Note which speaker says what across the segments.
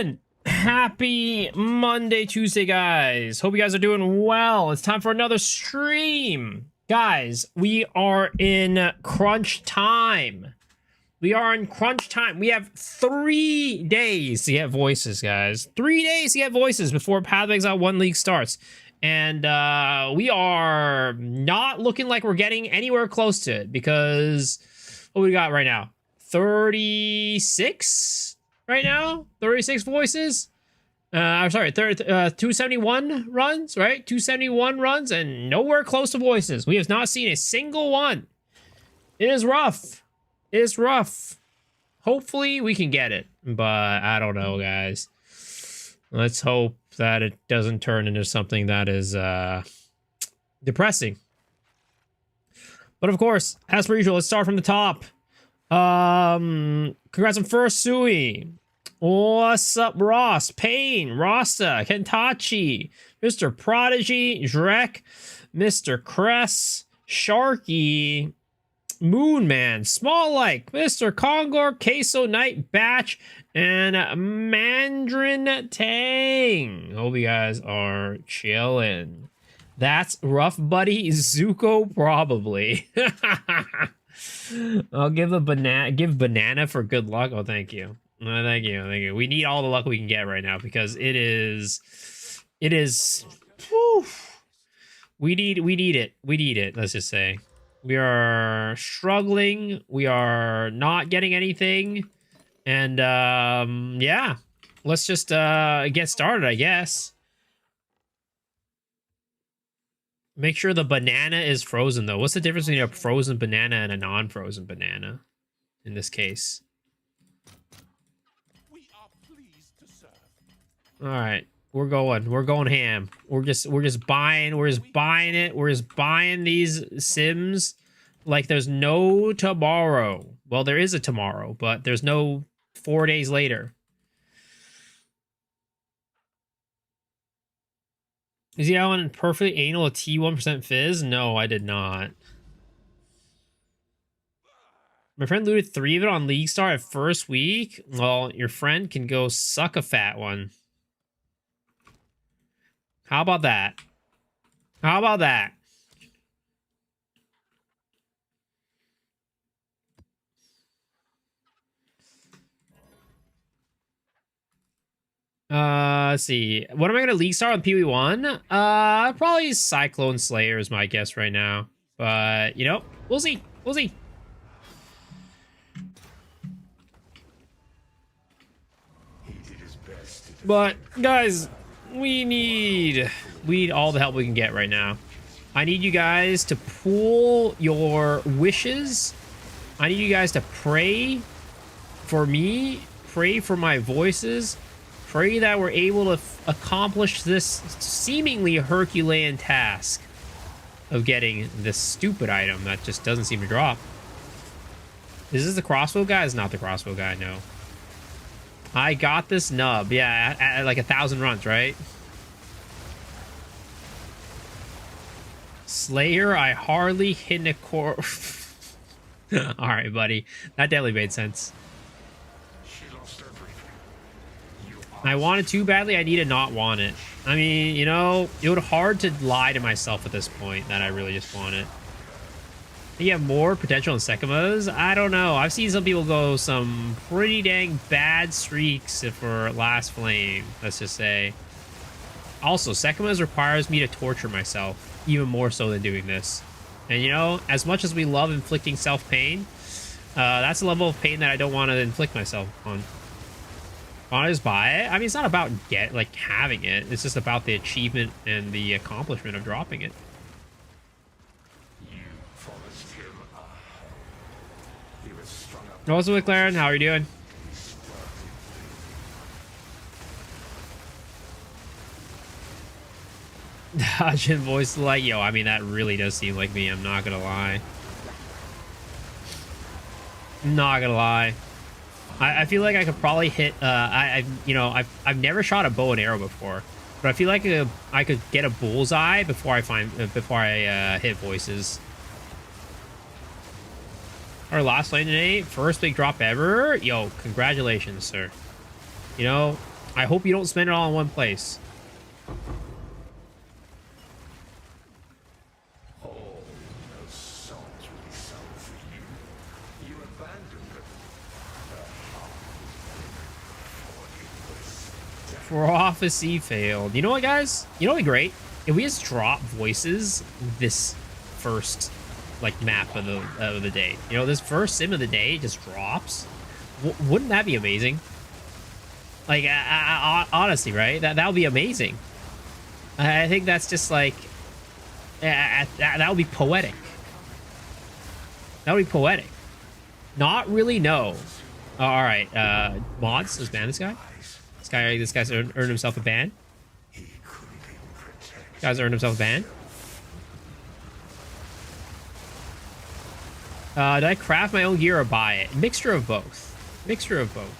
Speaker 1: gentlemen, happy Monday, Tuesday, guys. Hope you guys are doing well. It's time for another stream. Guys, we are in crunch time. We are in crunch time. We have 3 days to get voices, guys. 3 days to get voices before Path of Exile 1 League starts. And we are not looking like we're getting anywhere close to it because what we got right now? 36 right now? 36 voices? I'm sorry, 271 runs, right? 271 runs and nowhere close to voices. We have not seen a single one. It is rough. It's rough. Hopefully we can get it, but I don't know, guys. Let's hope that it doesn't turn into something that is depressing. But of course, as per usual, let's start from the top. Congrats on first Sui. What's up, Ross, Payne, Rasta, Kentachi, Mr. Prodigy, Drek, Mr. Cress, Sharky, Moonman, Small Like, Mr. Kongor, Queso Knight, Batch, and Mandarin Tang. Hope you guys are chilling. That's rough, buddy. Zuko, probably. I'll give banana for good luck. Oh, thank you. Thank you. We need all the luck we can get right now because it is. Whew, we need it. Let's just say we are struggling. We are not getting anything, and yeah, let's just get started, I guess. Make sure the banana is frozen, though. What's the difference between a frozen banana and a non-frozen banana in this case? All right, we're going ham. We're just buying it. We're just buying these Sims like there's no tomorrow. Well, there is a tomorrow, but there's no 4 days later. Is he out on perfectly anal a T1% fizz? No, I did not. My friend looted 3 of it on League Star at first week. Well, your friend can go suck a fat one. How about that? How about that? Let's see. What am I gonna League Star on PoE1? Probably Cyclone Slayer is my guess right now. But, you know, we'll see. We'll see. But, guys, we need all the help we can get right now. I need you guys to pool your wishes. I need you guys to pray for me, pray for my voices, pray that we're able to accomplish this seemingly Herculean task of getting this stupid item that just doesn't seem to drop. Is this the crossbow guy? It's not the crossbow guy, no. I got this nub, yeah, at like 1,000 runs, right? Slayer, I hardly hit a core. All right, buddy, that definitely made sense. I want it too badly. I need to not want it. I mean, you know, it would be hard to lie to myself at this point that I really just want it. You have more potential in Sekimas? I don't know. I've seen some people go some pretty dang bad streaks for Last Flame, let's just say. Also, Sekimas requires me to torture myself, even more so than doing this. And, you know, as much as we love inflicting self-pain, that's a level of pain that I don't want to inflict myself on. Want to just buy it? I mean, it's not about having it. It's just about the achievement and the accomplishment of dropping it. What's up, McLaren? How are you doing? Dodging voice like, yo, I mean, that really does seem like me. I'm not gonna lie. Not gonna lie. I feel like I could probably hit. I've never shot a bow and arrow before, but I feel like I could get a bullseye before I hit voices. Our last lane today, first big drop ever. Yo, congratulations, sir. You know, I hope you don't spend it all in one place. Prophecy failed. You know what, guys? You know what would be great? If we just drop voices this first, like, map of the day. You know, this first sim of the day just drops. Wouldn't that be amazing? Like, honestly, right? That would be amazing. I think that's just like... that would be poetic. That would be poetic. Not really, no. All right, mods, let's ban this guy. This guy's earned himself a ban. Guy's earned himself a ban. Did I craft my own gear or buy it? Mixture of both. Mixture of both.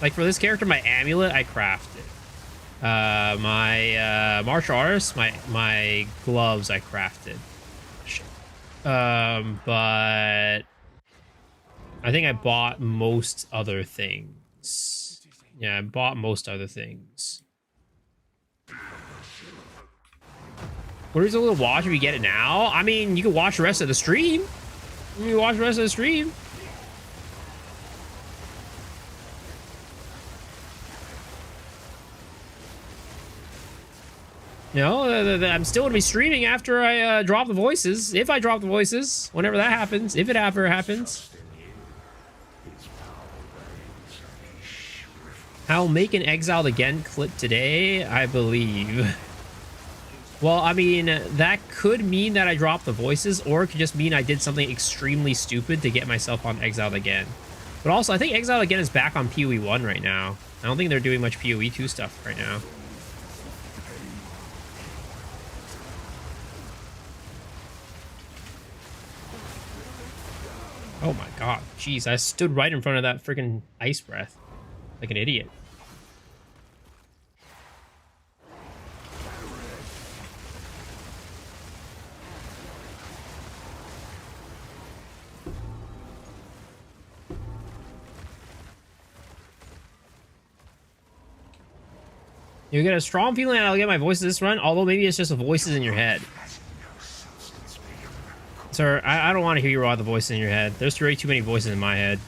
Speaker 1: Like for this character, my amulet, I crafted. My martial arts, my gloves, I crafted. But I think I bought most other things. Yeah, I bought most other things. What is a little watch if you get it now? I mean, you can watch the rest of the stream. You can watch the rest of the stream. You know, I'm still going to be streaming after I drop the voices. If I drop the voices, whenever that happens. If it ever happens. I'll make an Exiled Again clip today, I believe. Well, I mean, that could mean that I dropped the voices, or it could just mean I did something extremely stupid to get myself on Exiled Again. But also, I think Exiled Again is back on PoE 1 right now. I don't think they're doing much PoE 2 stuff right now. Oh my god, jeez, I stood right in front of that freaking ice breath. Like an idiot. You get a strong feeling that I'll get my voices this run, although maybe it's just the voices in your head. Sir, I don't want to hear you raw the voices in your head. There's already too many voices in my head.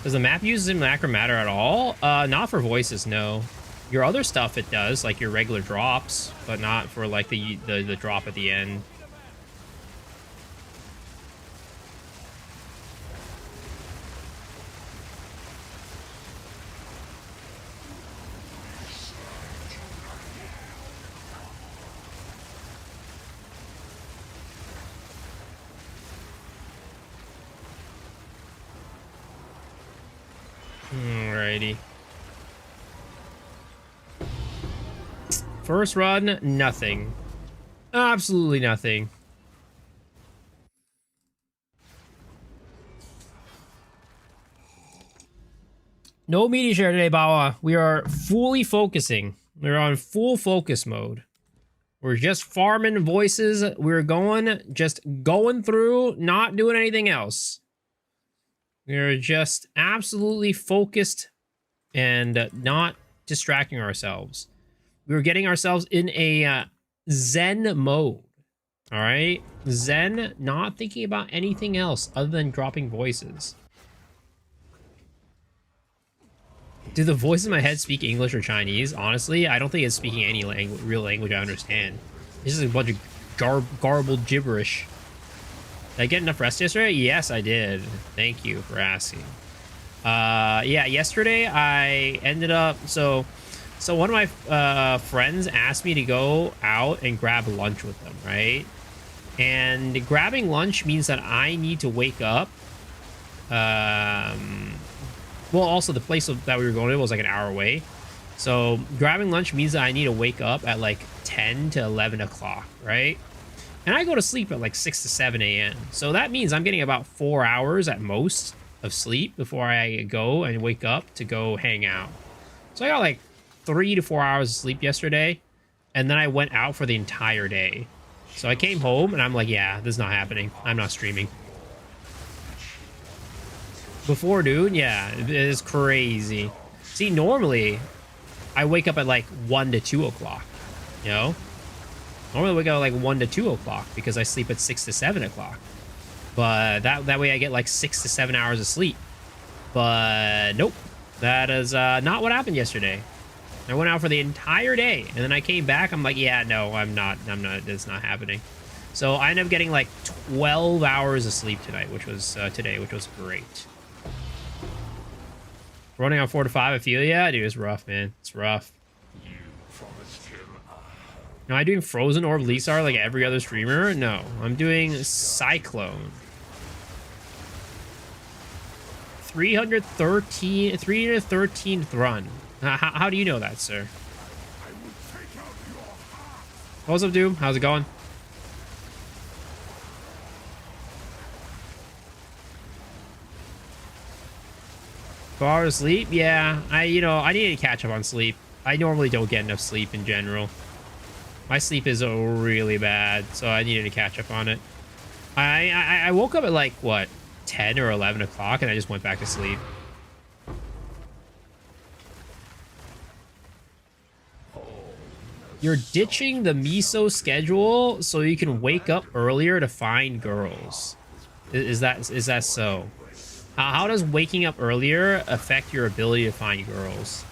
Speaker 1: Does the map use macro matter at all? Not for voices, no. Your other stuff it does, like your regular drops, but not for like the drop at the end. Alrighty. First run, nothing. Absolutely nothing. No media share today, Bawa. We are fully focusing. We're on full focus mode. We're just farming voices. We're just going through, not doing anything else. We're just absolutely focused and not distracting ourselves. We're getting ourselves in a Zen mode. All right? Zen, not thinking about anything else other than dropping voices. Do the voices in my head speak English or Chinese? Honestly, I don't think it's speaking any real language I understand. This is a bunch of garbled gibberish. Did I get enough rest yesterday? Yes, I did. Thank you for asking. Yeah, yesterday I ended up... So one of my friends asked me to go out and grab lunch with them, right? And grabbing lunch means that I need to wake up. Well, also the place that we were going to was like an hour away. So grabbing lunch means that I need to wake up at like 10 to 11 o'clock, right? And I go to sleep at like 6 to 7 a.m. So that means I'm getting about 4 hours at most of sleep before I go and wake up to go hang out. So I got like 3 to 4 hours of sleep yesterday. And then I went out for the entire day. So I came home and I'm like, yeah, this is not happening. I'm not streaming. Before noon, yeah, it is crazy. See, normally I wake up at like 1 to 2 o'clock, you know? Normally I wake up at like 1 to 2 o'clock because I sleep at 6 to 7 o'clock. But that way I get like 6 to 7 hours of sleep. But nope, that is not what happened yesterday. I went out for the entire day, and then I came back. I'm like, yeah, no, I'm not. It's not happening. So I ended up getting like 12 hours of sleep tonight, which was which was great. Running on 4 to 5, I feel, yeah, dude, it's rough, man. It's rough. Am I doing Frozen Orb Lisar like every other streamer? No, I'm doing Cyclone. 313th run. How do you know that, sir? What's up, Doom? How's it going? Hours of sleep? Yeah, I need to catch up on sleep. I normally don't get enough sleep in general. My sleep is really bad, so I needed to catch up on it. I woke up at like, what, 10 or 11 o'clock, and I just went back to sleep. You're ditching the miso schedule so you can wake up earlier to find girls. Is that so? How does waking up earlier affect your ability to find girls?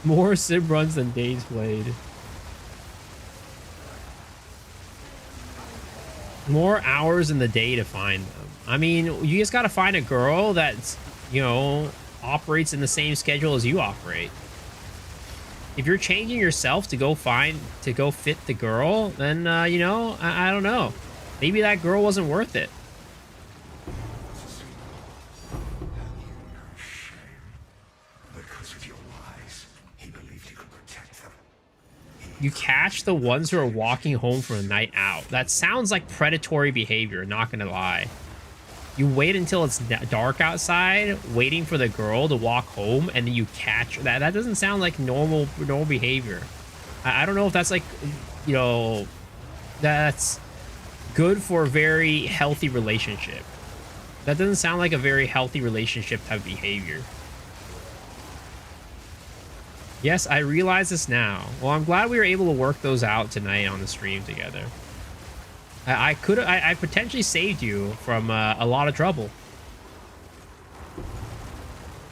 Speaker 1: More sim runs than days played. More hours in the day to find them. I mean, you just gotta find a girl that's, operates in the same schedule as you operate. If you're changing yourself to go fit the girl, then, I don't know. Maybe that girl wasn't worth it. You catch the ones who are walking home from a night out. That sounds like predatory behavior, not gonna lie. You wait until it's dark outside, waiting for the girl to walk home, and then you catch that. That doesn't sound like normal behavior. I don't know if that's like, that's good for a very healthy relationship. That doesn't sound like a very healthy relationship type of behavior. Yes, I realize this now. Well, I'm glad we were able to work those out tonight on the stream together. I potentially saved you from a lot of trouble.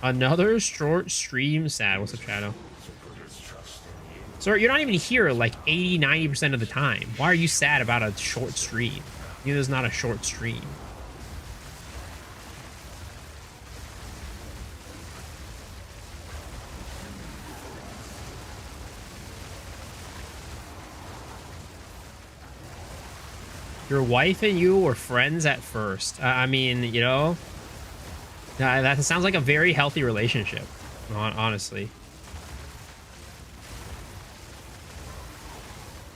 Speaker 1: Another short stream sad. What's up, Shadow? Sir, you're not even here like 80-90% of the time. Why are you sad about a short stream? There's not a short stream. Your wife and you were friends at first. I mean, that sounds like a very healthy relationship, honestly.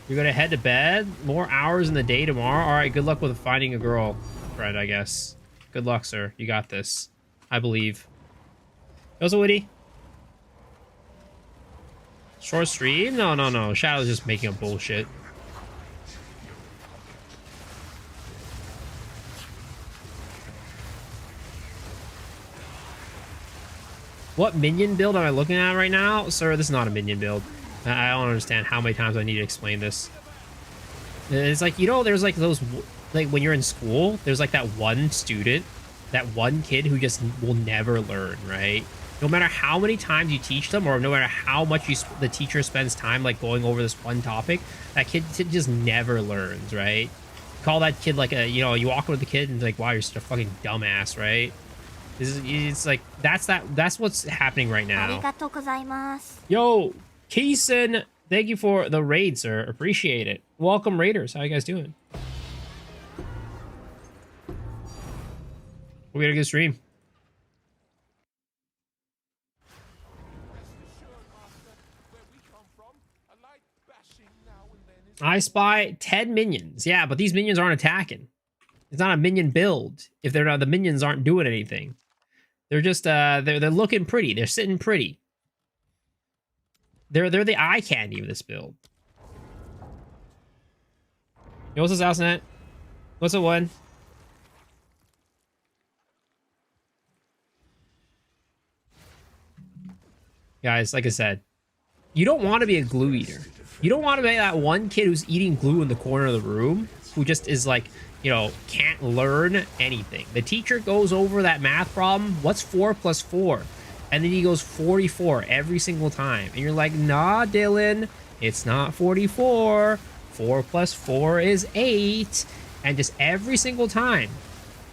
Speaker 1: You're gonna head to bed? More hours in the day tomorrow? All right, good luck with finding a girl, friend, I guess. Good luck, sir. You got this. I believe. Also, Woody? Short stream? No. Shadow's just making up bullshit. What minion build am I looking at right now? Sir, this is not a minion build. I don't understand how many times I need to explain this. It's like, there's like those, like when you're in school, there's like that one student, that one kid who just will never learn, right? No matter how many times you teach them, or no matter how much the teacher spends time like going over this one topic, that kid just never learns, right? Call that kid like you walk with the kid and like, wow, you're such a fucking dumbass, right? It's like, that's what's happening right now. Yo, Keeson, thank you for the raid, sir. Appreciate it. Welcome, Raiders. How you guys doing? We got a good stream. I spy 10 minions. Yeah, but these minions aren't attacking. It's not a minion build if they're not, the minions aren't doing anything. They're just they're looking pretty. They're sitting pretty. They're the eye candy of this build. Yo, what's this house net? What's a one? Guys, like I said, you don't want to be a glue eater. You don't want to be that one kid who's eating glue in the corner of the room who just is like, you know, can't learn anything. The teacher goes over that math problem. What's 4 plus 4? And then he goes 44 every single time. And you're like, nah, Dylan, it's not 44. 4 plus 4 is 8. And just every single time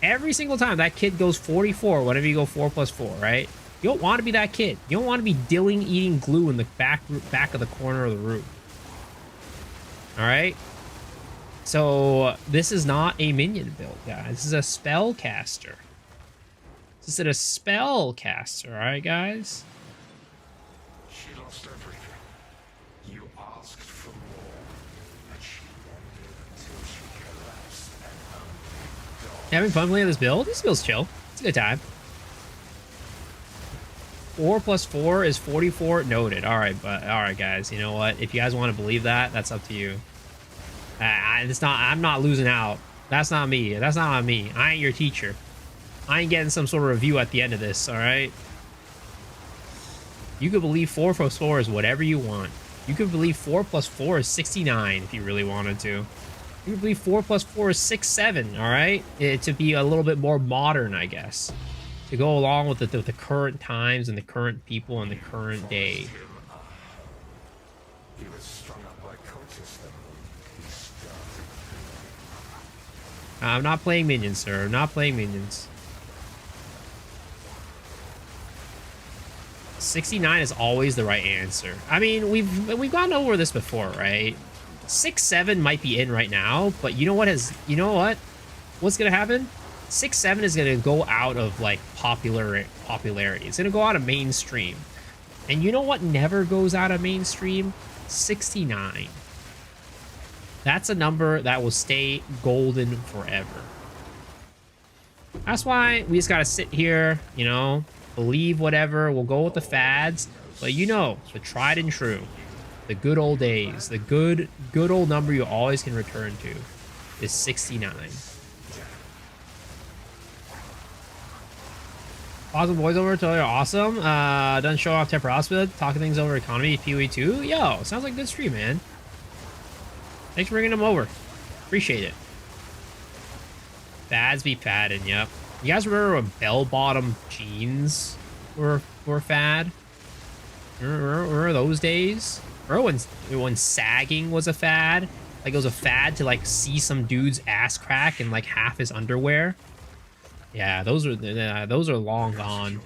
Speaker 1: that kid goes 44 whenever you go 4 plus 4, right? You don't want to be that kid. You don't want to be Dylan eating glue in the back of the corner of the room. All right? So this is not a minion build, guys. This is a spellcaster. This is a spellcaster, all right, guys?
Speaker 2: She lost everything. You asked for more, but she wandered until she collapsed and
Speaker 1: Having fun playing this build? This build's chill. It's a good time. 4 plus 4 is 44. Noted. All right, guys. You know what? If you guys want to believe that, that's up to you. It's not. I'm not losing out. That's not me. That's not on me. I ain't your teacher. I ain't getting some sort of review at the end of this. All right. You could believe 4 plus 4 is whatever you want. You could believe 4 plus 4 is 69 if you really wanted to. You could believe 4 plus 4 is 67. All right. To be a little bit more modern, I guess. To go along with the current times and the current people and the current day.
Speaker 2: he was strung up by cultists. He started.
Speaker 1: I'm not playing minions, sir. I'm not playing minions. 69 is always the right answer. I mean, we've gone over this before, right? 6-7 might be in right now, but you know what what's gonna happen? 6-7 is gonna go out of like popularity. It's gonna go out of mainstream. And you know what never goes out of mainstream? 69. That's a number that will stay golden forever. That's why we just gotta sit here, you know, believe whatever. We'll go with the fads, but you know, the tried and true, the good old days, the good old number you always can return to is 69. Awesome voiceover, totally awesome. Done show off Temper Hospital, talking things over economy, PoE2. Yo, sounds like a good stream, man. Thanks for bringing them over. Appreciate it. Fads be fadding, yep. You guys remember when bell-bottom jeans were fad? Remember those days? Remember when sagging was a fad? Like it was a fad to like see some dude's ass crack in like half his underwear. Yeah, those are long gone.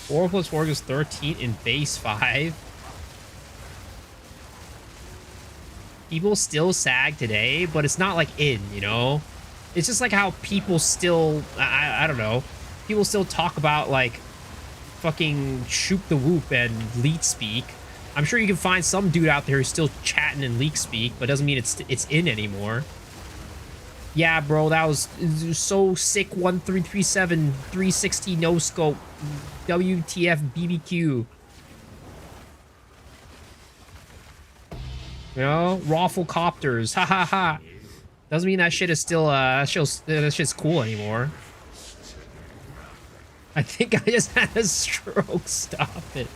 Speaker 1: 4 plus 4 is 13 in base 5. People still sag today, but it's not like in, you know? It's just like how people still, I don't know, people still talk about like fucking shoot the whoop and leet speak. I'm sure you can find some dude out there who's still chatting in leak speak, but doesn't mean it's in anymore. Yeah, bro, that was so sick. 1337 360 no scope. WTF BBQ. You know, Raffle copters. Ha ha ha. Doesn't mean that shit is still that shit's cool anymore. I think I just had a stroke. Stop it.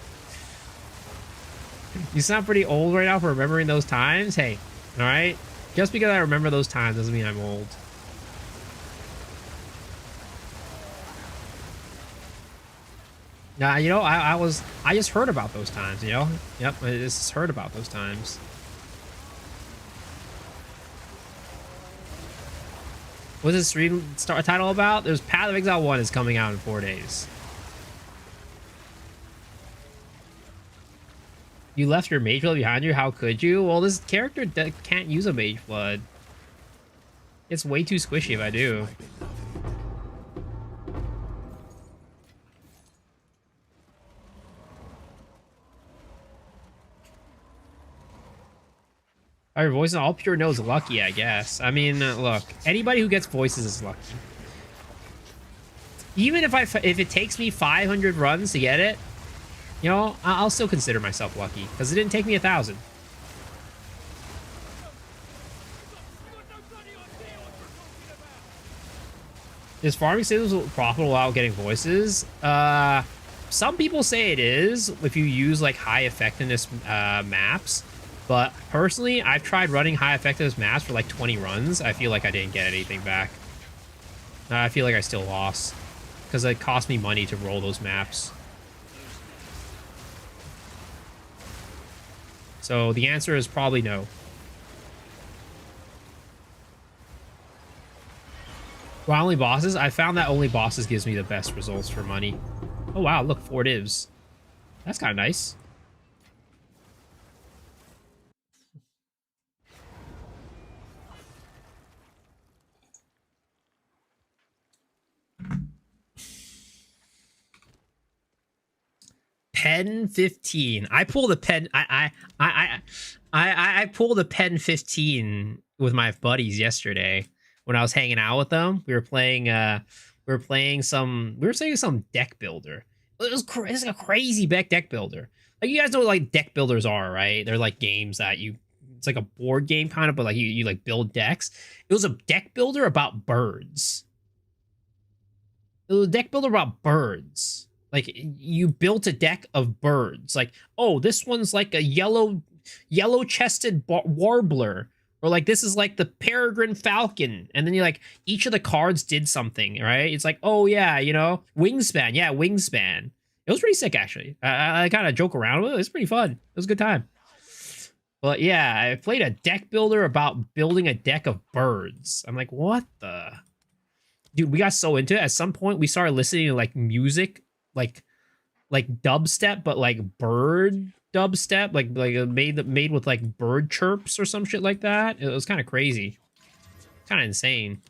Speaker 1: You sound pretty old right now for remembering those times. Hey, all right? Just because I remember those times doesn't mean I'm old. Nah, you know, I just heard about those times, you know? Yep, I just heard about those times. What's this stream title about? There's Path of Exile 1 is coming out in 4 days. You left your Mage Blood behind you? How could you? Well, this character can't use a Mage Blood. It's way too squishy if I do. Our voice and all pure knows lucky, I guess. I mean, look, anybody who gets voices is lucky. Even if it takes me 500 runs to get it, you know, I'll still consider myself lucky because it didn't take me 1,000. Is farming sims profitable without getting voices? Some people say it is if you use like high effectiveness maps. But personally, I've tried running high effectiveness maps for like 20 runs. I feel like I didn't get anything back. I feel like I still lost because it cost me money to roll those maps. So the answer is probably no. Well, only bosses? I found that only bosses gives me the best results for money. Oh, wow. Look, 4 divs. That's kind of nice. Pen 15. I pulled a pen. I pulled a pen 15 with my buddies yesterday when I was hanging out with them. We were playing some deck builder. It's like a crazy deck builder. Like, you guys know what like deck builders are, right? They're like games that it's like a board game kind of, but like you like build decks. It was a deck builder about birds. It was a deck builder about birds. Like, you built a deck of birds. Like, oh, this one's like a yellow-chested warbler. Or like, this is like the peregrine falcon. And then you like, each of the cards did something, right? It's like, oh yeah, you know, wingspan. Yeah, wingspan. It was pretty sick, actually. I kind of joke around with it. It was pretty fun. It was a good time. But yeah, I played a deck builder about building a deck of birds. I'm like, what the... Dude, we got so into it. At some point, we started listening to like music, like dubstep, but like bird dubstep, like made with like bird chirps or some shit like that. It was kind of crazy, kind of insane.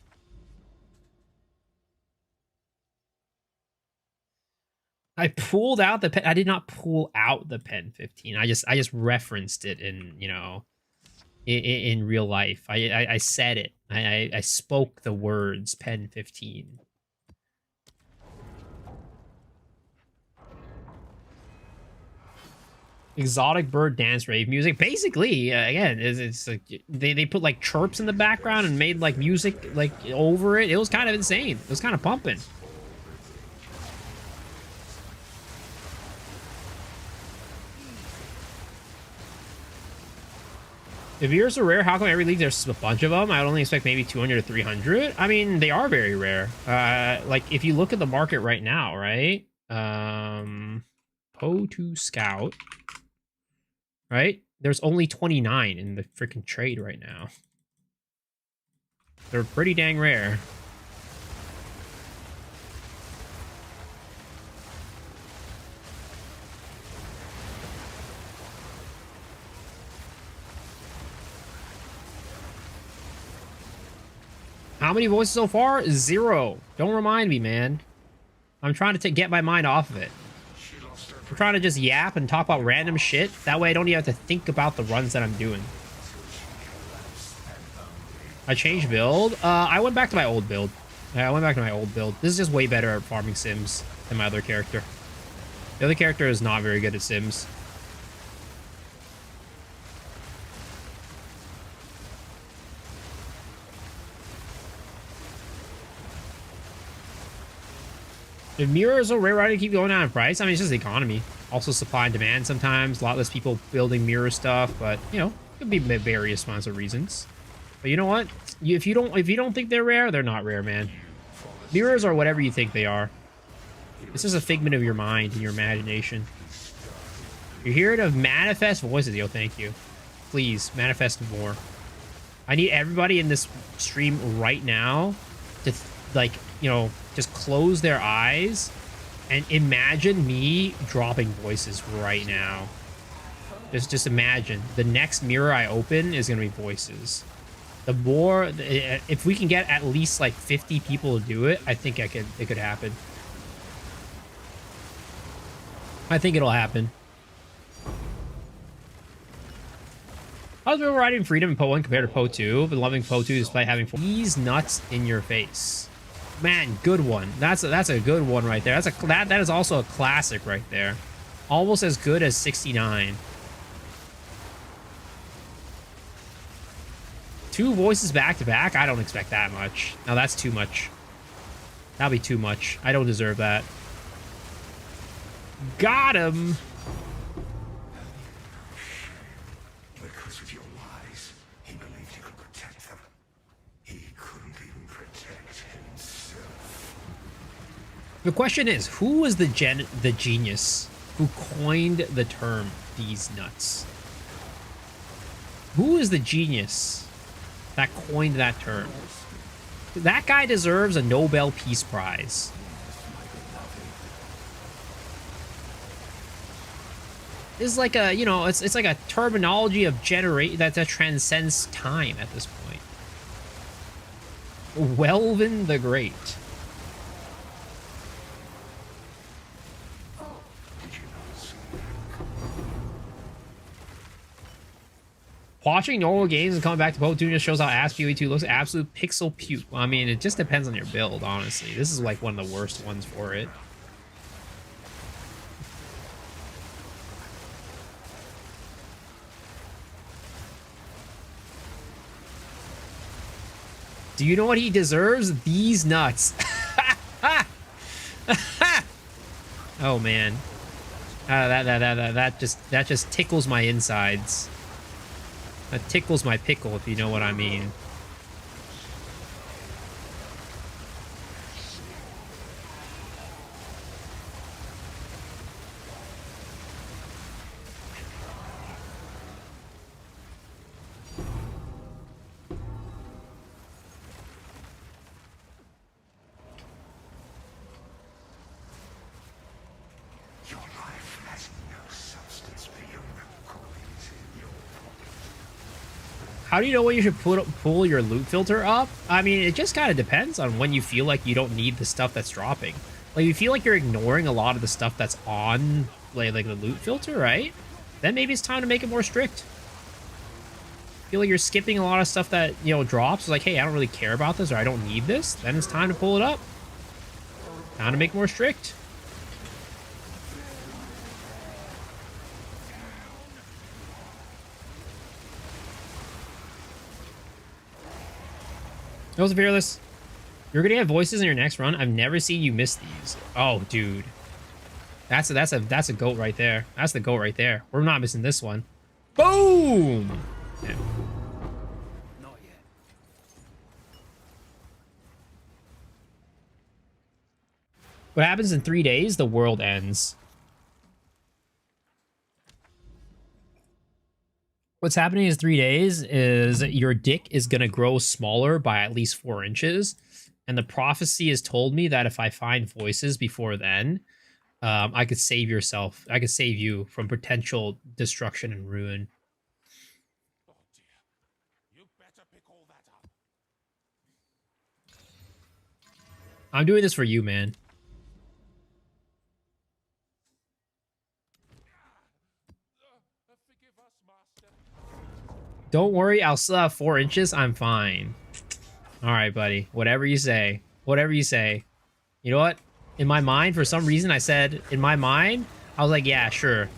Speaker 1: I pulled out the pen. I did not pull out the pen 15. I just referenced it in, you know, in real life. I said it. I spoke the words pen 15. Exotic bird dance rave music. Basically, again, it's like they put like chirps in the background and made like music like over it. It was kind of insane. It was kind of pumping. If mirrors are rare, how come every league there's a bunch of them? I would only expect maybe 200 or 300. I mean, they are very rare. Like, if you look at the market right now, right? Po2 Scout. Right? There's only 29 in the freaking trade right now. They're pretty dang rare. How many voices so far? 0. Don't remind me, man. I'm trying to get my mind off of it. I'm trying to just yap and talk about random shit. That way I don't even have to think about the runs that I'm doing. I changed build. I went back to my old build. Yeah, I went back to my old build. This is just way better at farming sims than my other character. The other character is not very good at sims. If mirrors are rare, why do you keep going down in price? I mean, it's just the economy. Also supply and demand sometimes. A lot less people building mirror stuff, but you know, could be various amounts of reasons. But you know what? If you don't think they're rare, they're not rare, man. Mirrors are whatever you think they are. This is a figment of your mind and your imagination. You're here to manifest voices. Yo, thank you. Please manifest more. I need everybody in this stream right now to like, you know, just close their eyes and imagine me dropping voices right now. Just imagine the next mirror I open is gonna be voices. The more, if we can get at least like 50 people to do it, I think it could happen. I think it'll happen. How's River Riding Freedom in Po 1 compared to Po 2? Been loving Po 2 despite having these nuts in your face. Man, good one. That's a good one right there. That is also a classic right there. Almost as good as 69. 2 voices back to back? I don't expect that much. Now that's too much. That'll be too much. I don't deserve that. Got him!
Speaker 2: Because of your lies, he believed he could protect them. He couldn't even protect himself.
Speaker 1: The question is, who was the genius who coined the term "these nuts"? Who is the genius that coined that term? That guy deserves a Nobel Peace Prize. This is like a, you know, it's like a terminology of that transcends time at this point. Welvin the Great. Watching normal games and coming back to Poe 2 just shows how ass PoE2 looks. Absolute pixel puke. Well, I mean, it just depends on your build, honestly. This is like one of the worst ones for it. Do you know what he deserves? These nuts. Oh man, that just tickles my insides. That tickles my pickle, if you know what I mean. How do you know when you should pull your loot filter up? I mean, it just kind of depends on when you feel like you don't need the stuff that's dropping. Like, you feel like you're ignoring a lot of the stuff that's on, like the loot filter, right? Then maybe it's time to make it more strict. Feel like you're skipping a lot of stuff that, you know, drops. It's like, hey, I don't really care about this, or I don't need this. Then it's time to pull it up. Time to make it more strict. That was Fearless. You're gonna have voices in your next run. I've never seen you miss these. Oh, dude, that's a goat right there. That's the goat right there. We're not missing this one. Boom. Yeah.
Speaker 3: Not yet.
Speaker 1: What happens in 3 days? The world ends. What's happening is 3 days is your dick is going to grow smaller by at least 4 inches. And the prophecy has told me that if I find voices before then, I could save yourself. I could save you from potential destruction and ruin.
Speaker 3: Oh dear. You better pick all that up.
Speaker 1: I'm doing this for you, man.
Speaker 3: Forgive us, Master.
Speaker 1: Don't worry, I'll still have 4 inches. I'm fine. All right, buddy. Whatever you say. Whatever you say. You know what? In my mind, for some reason, I said, in my mind, I was like, yeah, sure.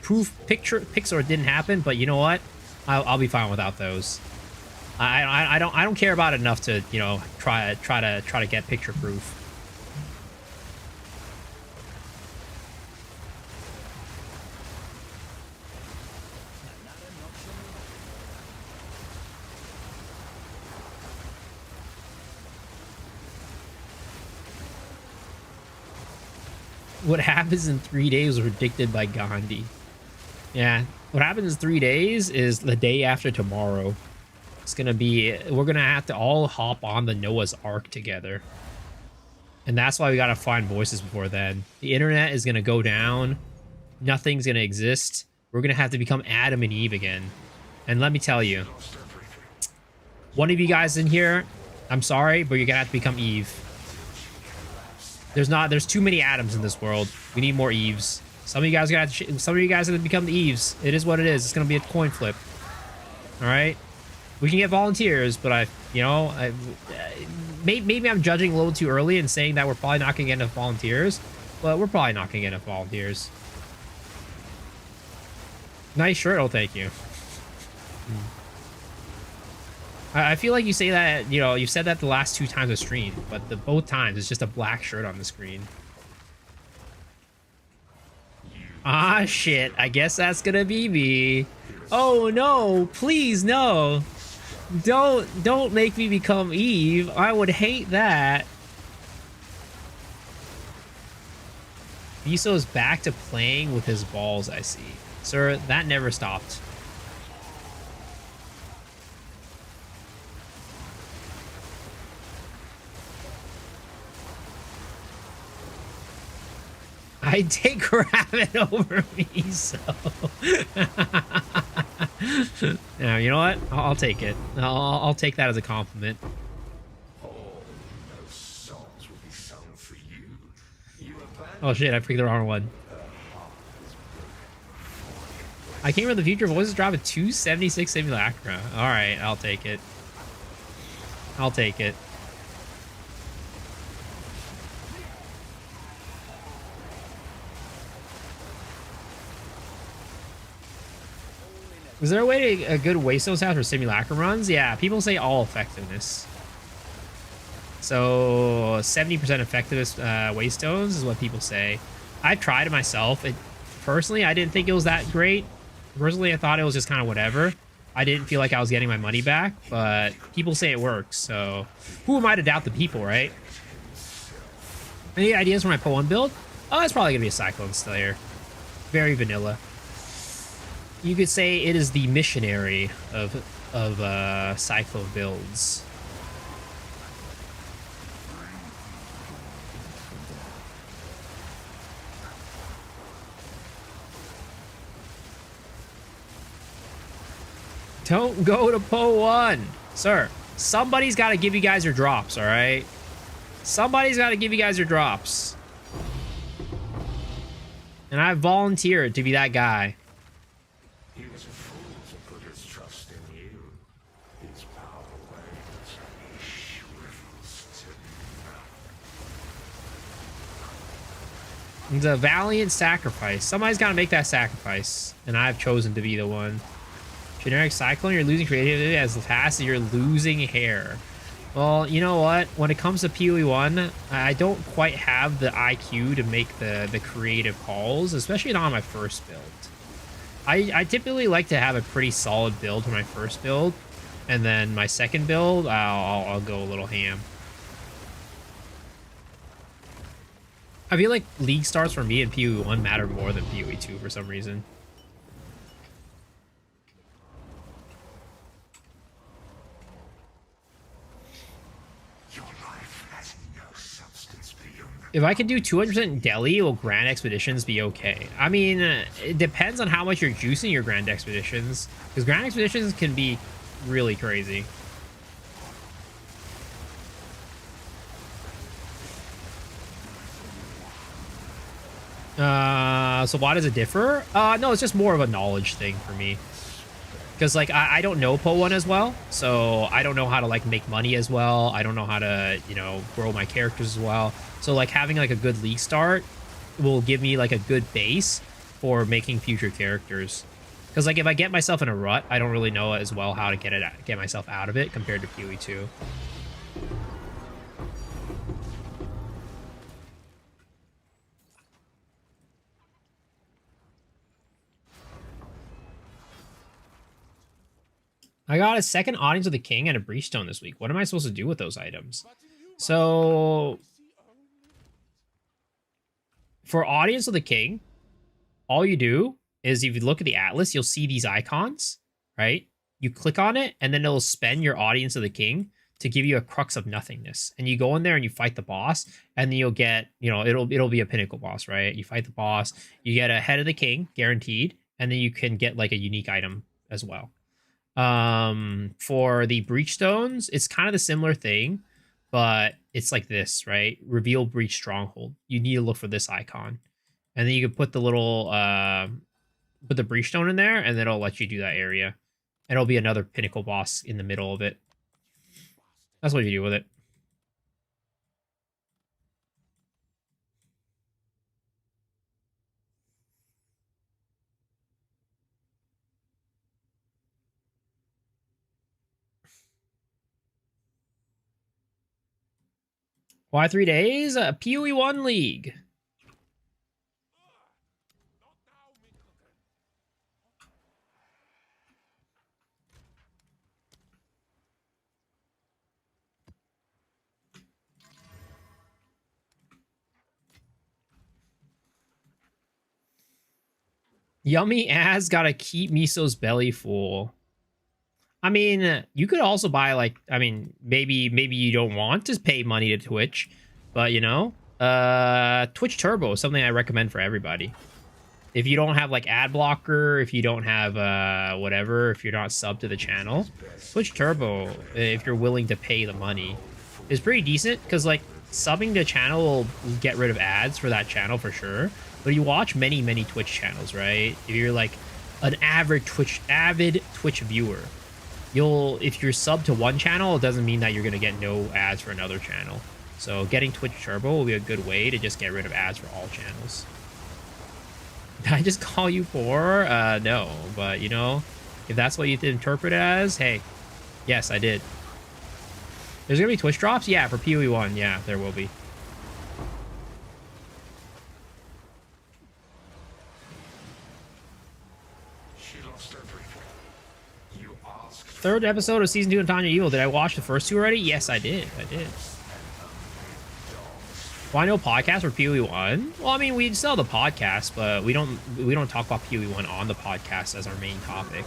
Speaker 1: Pixar didn't happen, but you know what? I'll be fine without those. I don't care about it enough to, you know, try to get picture proof. What happens in 3 days was predicted by Gandhi. Yeah, what happens in 3 days is the day after tomorrow. It's gonna be, we're gonna have to all hop on the Noah's Ark together. And that's why we gotta find voices before then. The internet is gonna go down. Nothing's gonna exist. We're gonna have to become Adam and Eve again. And let me tell you, one of you guys in here, I'm sorry, but you're gonna have to become Eve. There's too many Adams in this world. We need more Eves. Some of you guys are gonna become the Eves. It is what it is. It's gonna be a coin flip. All right, we can get volunteers, but maybe I'm judging a little too early and saying that we're probably not gonna get enough volunteers, but we're probably not gonna get enough volunteers. Nice shirt. Oh, thank you. I feel like you say that, you know, you've said that the last 2 times I streamed, but the both times it's just a black shirt on the screen. Ah, shit. I guess that's gonna be me. Oh, no. Please, no. Don't make me become Eve. I would hate that. Miso's back to playing with his balls, I see. Sir, that never stopped. I'd take Rabbit over Miso. Now, you know what? I'll take it. I'll take that as a compliment.
Speaker 2: Those songs will be sung for you. You abandoned
Speaker 1: Oh shit, I picked the wrong one. I came from the future. Voices drop at 276 simulacra. Alright, I'll take it. I'll take it. Is there a way to a good Waystone sound for simulacrum runs? Yeah, people say all effectiveness. So 70% effectiveness Waystones is what people say. I've tried it myself. Personally, I didn't think it was that great. Personally, I thought it was just kind of whatever. I didn't feel like I was getting my money back, but people say it works. So who am I to doubt the people, right? Any ideas for my Po 1 build? Oh, it's probably gonna be a Cyclone Slayer. Very vanilla. You could say it is the missionary of Cyclone builds. Don't go to Po 1. Sir, somebody's got to give you guys your drops, all right? Somebody's got to give you guys your drops. And I volunteered to be that guy.
Speaker 2: He was a fool to put his trust in you. His power wanes, he shrivels to nothing.
Speaker 1: It's a valiant sacrifice. Somebody's got to make that sacrifice. And I've chosen to be the one. Generic Cyclone, you're losing creativity as fast as you're losing hair. Well, you know what? When it comes to PoE 1, I don't quite have the IQ to make the creative calls, especially not on my first build. I typically like to have a pretty solid build for my first build, and then my second build, I'll go a little ham. I feel like league starts for me in PoE 1 matter more than PoE 2 for some reason. If I can do 200% Delhi, will Grand Expeditions be okay? I mean, it depends on how much you're juicing your Grand Expeditions, because Grand Expeditions can be really crazy. So why does it differ? No, it's just more of a knowledge thing for me. Because, like, I don't know Po 1 as well, so I don't know how to, like, make money as well. I don't know how to, you know, grow my characters as well. So, like, having, like, a good league start will give me, like, a good base for making future characters. Because, like, if I get myself in a rut, I don't really know as well how to get myself out of it compared to PoE 2. I got a second Audience of the King and a Breachstone this week. What am I supposed to do with those items? So, for Audience of the King, all you do is if you look at the Atlas, you'll see these icons, right? You click on it, and then it'll spend your Audience of the King to give you a Crux of Nothingness. And you go in there and you fight the boss, and then you'll get, you know, it'll be a pinnacle boss, right? You fight the boss, you get a Head of the King, guaranteed, and then you can get, like, a unique item as well. For the Breachstones, it's kind of the similar thing, but it's like this, right? Reveal Breach Stronghold. You need to look for this icon, and then you can put the little put the Breachstone in there, and then it'll let you do that area, and it'll be another pinnacle boss in the middle of it. That's what you do with it. Why 3 days? PoE 1 League. Yummy ass gotta keep Miso's belly full. I mean, you could also buy like, I mean, maybe you don't want to pay money to Twitch, but you know, Twitch Turbo is something I recommend for everybody. If you don't have like ad blocker, if you don't have whatever, if you're not sub to the channel, Twitch Turbo, if you're willing to pay the money, is pretty decent because like subbing to channel will get rid of ads for that channel for sure. But you watch many Twitch channels, right? If you're like an avid Twitch viewer, if you're sub to one channel, it doesn't mean that you're gonna get no ads for another channel. So getting Twitch Turbo will be a good way to just get rid of ads for all channels. Did I just call you poor? No, but you know, if that's what you interpret it as, hey, yes, I did. There's gonna be Twitch drops? Yeah, for PoE 1, yeah, there will be. Third episode of season 2 of Tanya Evil. Did I watch the first 2 already? Yes, I did. Why no podcast for PoE 1? Well, I mean, we sell the podcast, but we don't talk about PoE 1 on the podcast as our main topic.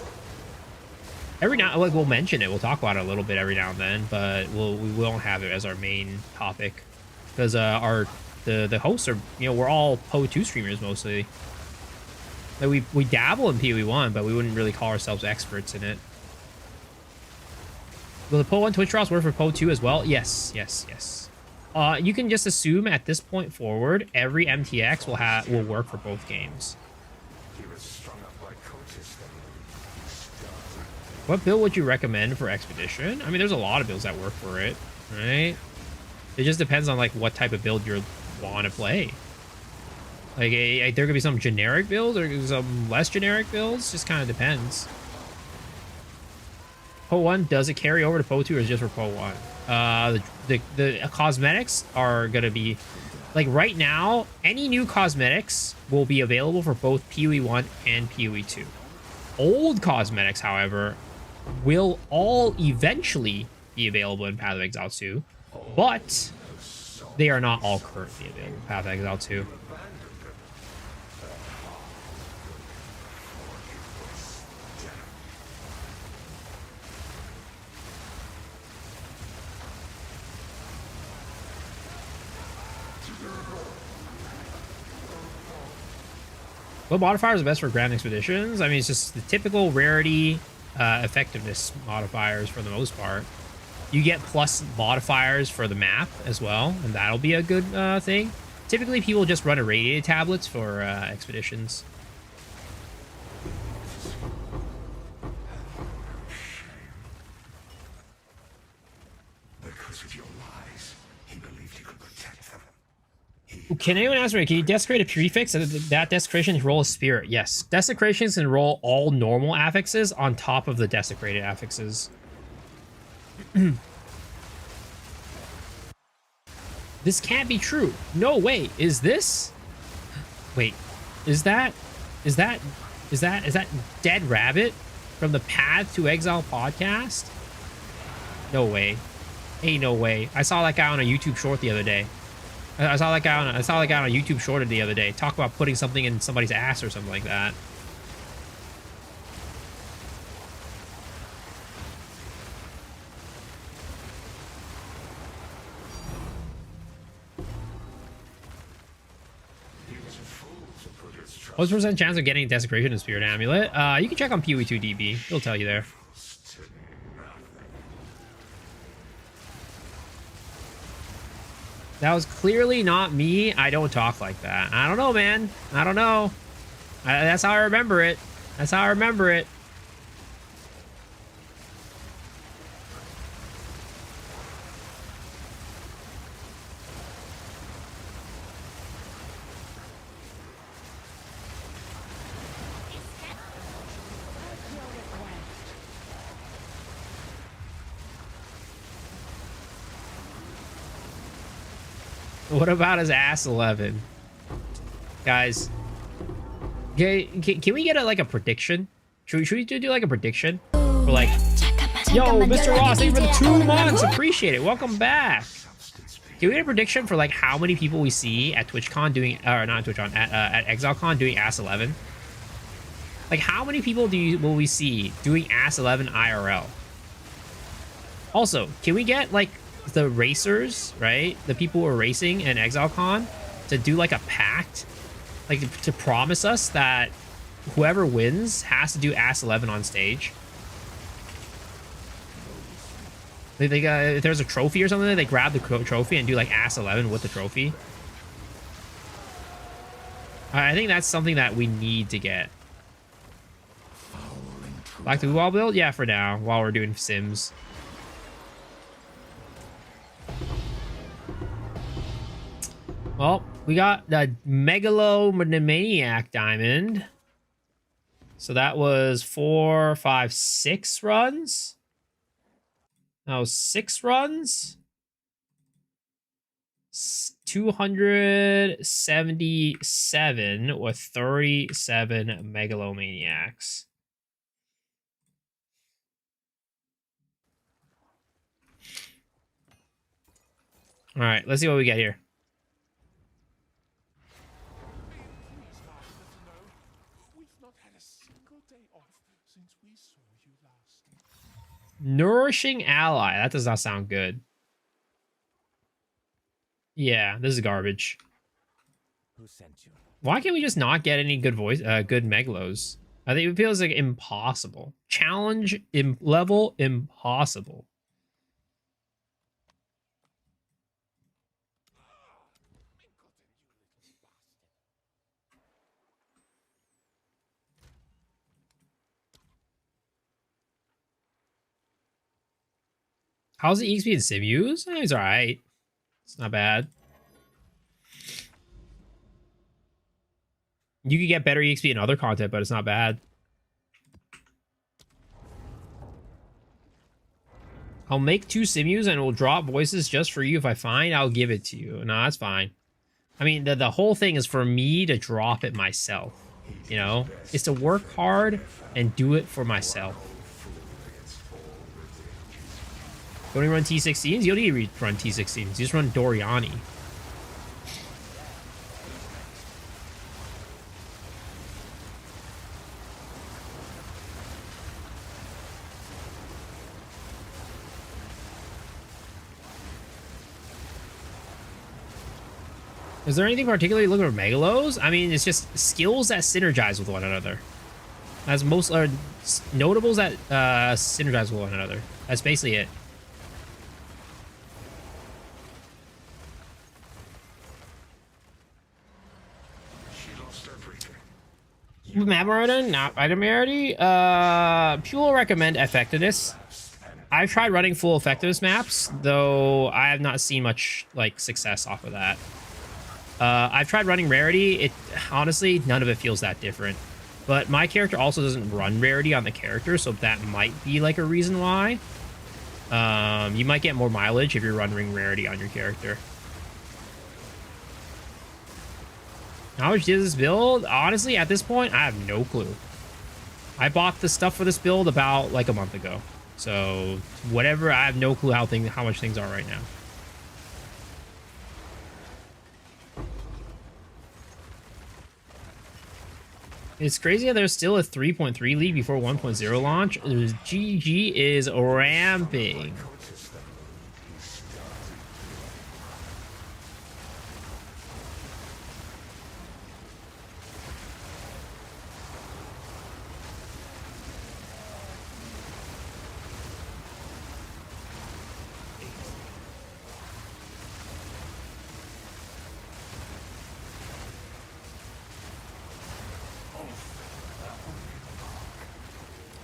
Speaker 1: Every now, like, we'll mention it. We'll talk about it a little bit every now and then, but we won't have it as our main topic because the hosts are, you know, we're all PoE 2 streamers mostly. Like we dabble in PoE 1, but we wouldn't really call ourselves experts in it. Will the PoE 1 Twitch drops work for PoE 2 as well? Yes. You can just assume at this point forward, every MTX will work for both games. What build would you recommend for Expedition? I mean, there's a lot of builds that work for it, right? It just depends on like what type of build you want to play. Like, there could be some generic builds or some less generic builds. Just kind of depends. PoE 1, does it carry over to PoE 2 or is it just for PoE 1? The cosmetics are going to be... Like, right now, any new cosmetics will be available for both PoE 1 and PoE 2. Old cosmetics, however, will all eventually be available in Path of Exile 2, but they are not all currently available in Path of Exile 2. What modifiers are best for Grand Expeditions? I mean, it's just the typical rarity, effectiveness modifiers for the most part. You get plus modifiers for the map as well, and that'll be a good thing. Typically, people just run irradiated tablets for expeditions.
Speaker 2: Because of your lies, he believed he could protect them.
Speaker 1: Can anyone ask me, can you desecrate a prefix and that desecration can roll a spirit? Yes. Desecrations can roll all normal affixes on top of the desecrated affixes. This can't be true. No way. Is this? Wait. Is that Dead Rabbit from the Path to Exile podcast? No way. Ain't no way. I saw that guy on a YouTube short the other day. I saw that guy on a YouTube shorted the other day. Talk about putting something in somebody's ass or something like that. What's the percent chance of getting Desecration and Spirit Amulet? You can check on PoE2DB. It'll tell you there. That was clearly not me. I don't talk like that. I don't know, man. I don't know. That's how I remember it. That's how I remember it. What about his ass 11? Guys, can we get like a prediction? Should we do like a prediction? For like, yo, Mr. Ross, thank you for the 2 months. Appreciate it. Welcome back. Can we get a prediction for like how many people we see at TwitchCon doing, or not TwitchCon, at ExileCon doing Ass 11? Like, how many people will we see doing Ass 11 IRL? Also, can we get like the racers, right? The people who are racing in ExileCon to do like a pact, like to promise us that whoever wins has to do Ass 11 on stage. If there's a trophy or something, they grab the trophy and do like Ass 11 with the trophy. I think that's something that we need to get. Back to wall build? Yeah, for now, while we're doing Sims. Well, we got the Megalomaniac Diamond. So that was 4, 5, 6 runs. That was 6 runs. 277 with 37 Megalomaniacs. All right, let's see what we get here.
Speaker 3: We've not had a single day off since we saw you last.
Speaker 1: Nourishing ally. That does not sound good. Yeah, this is garbage.
Speaker 3: Who sent you?
Speaker 1: Why can't we just not get any good good Megalos? I think it feels like impossible. Challenge level impossible. How's the EXP in Simus? It's alright. It's not bad. You could get better EXP in other content, but it's not bad. I'll make 2 Simus and we'll drop voices just for you. If I find, I'll give it to you. No, that's fine. I mean, the whole thing is for me to drop it myself. You know? It's to work hard and do it for myself. Don't even run T16s? You don't need to run T16s. You just run Doriani. Is there anything particularly looking for Megalos? I mean, it's just skills that synergize with one another. As most are notables that synergize with one another. That's basically it. Map Marauder, not item rarity. People recommend effectiveness. I've tried running full effectiveness maps, though I have not seen much like success off of that. I've tried running rarity. It honestly, none of it feels that different. But my character also doesn't run rarity on the character, so that might be like a reason why. You might get more mileage if you're running rarity on your character. How much did this build? Honestly, at this point, I have no clue. I bought the stuff for this build about like a month ago. So whatever, I have no clue how much things are right now. It's crazy how there's still a 3.3 league before 1.0 launch. GG is ramping.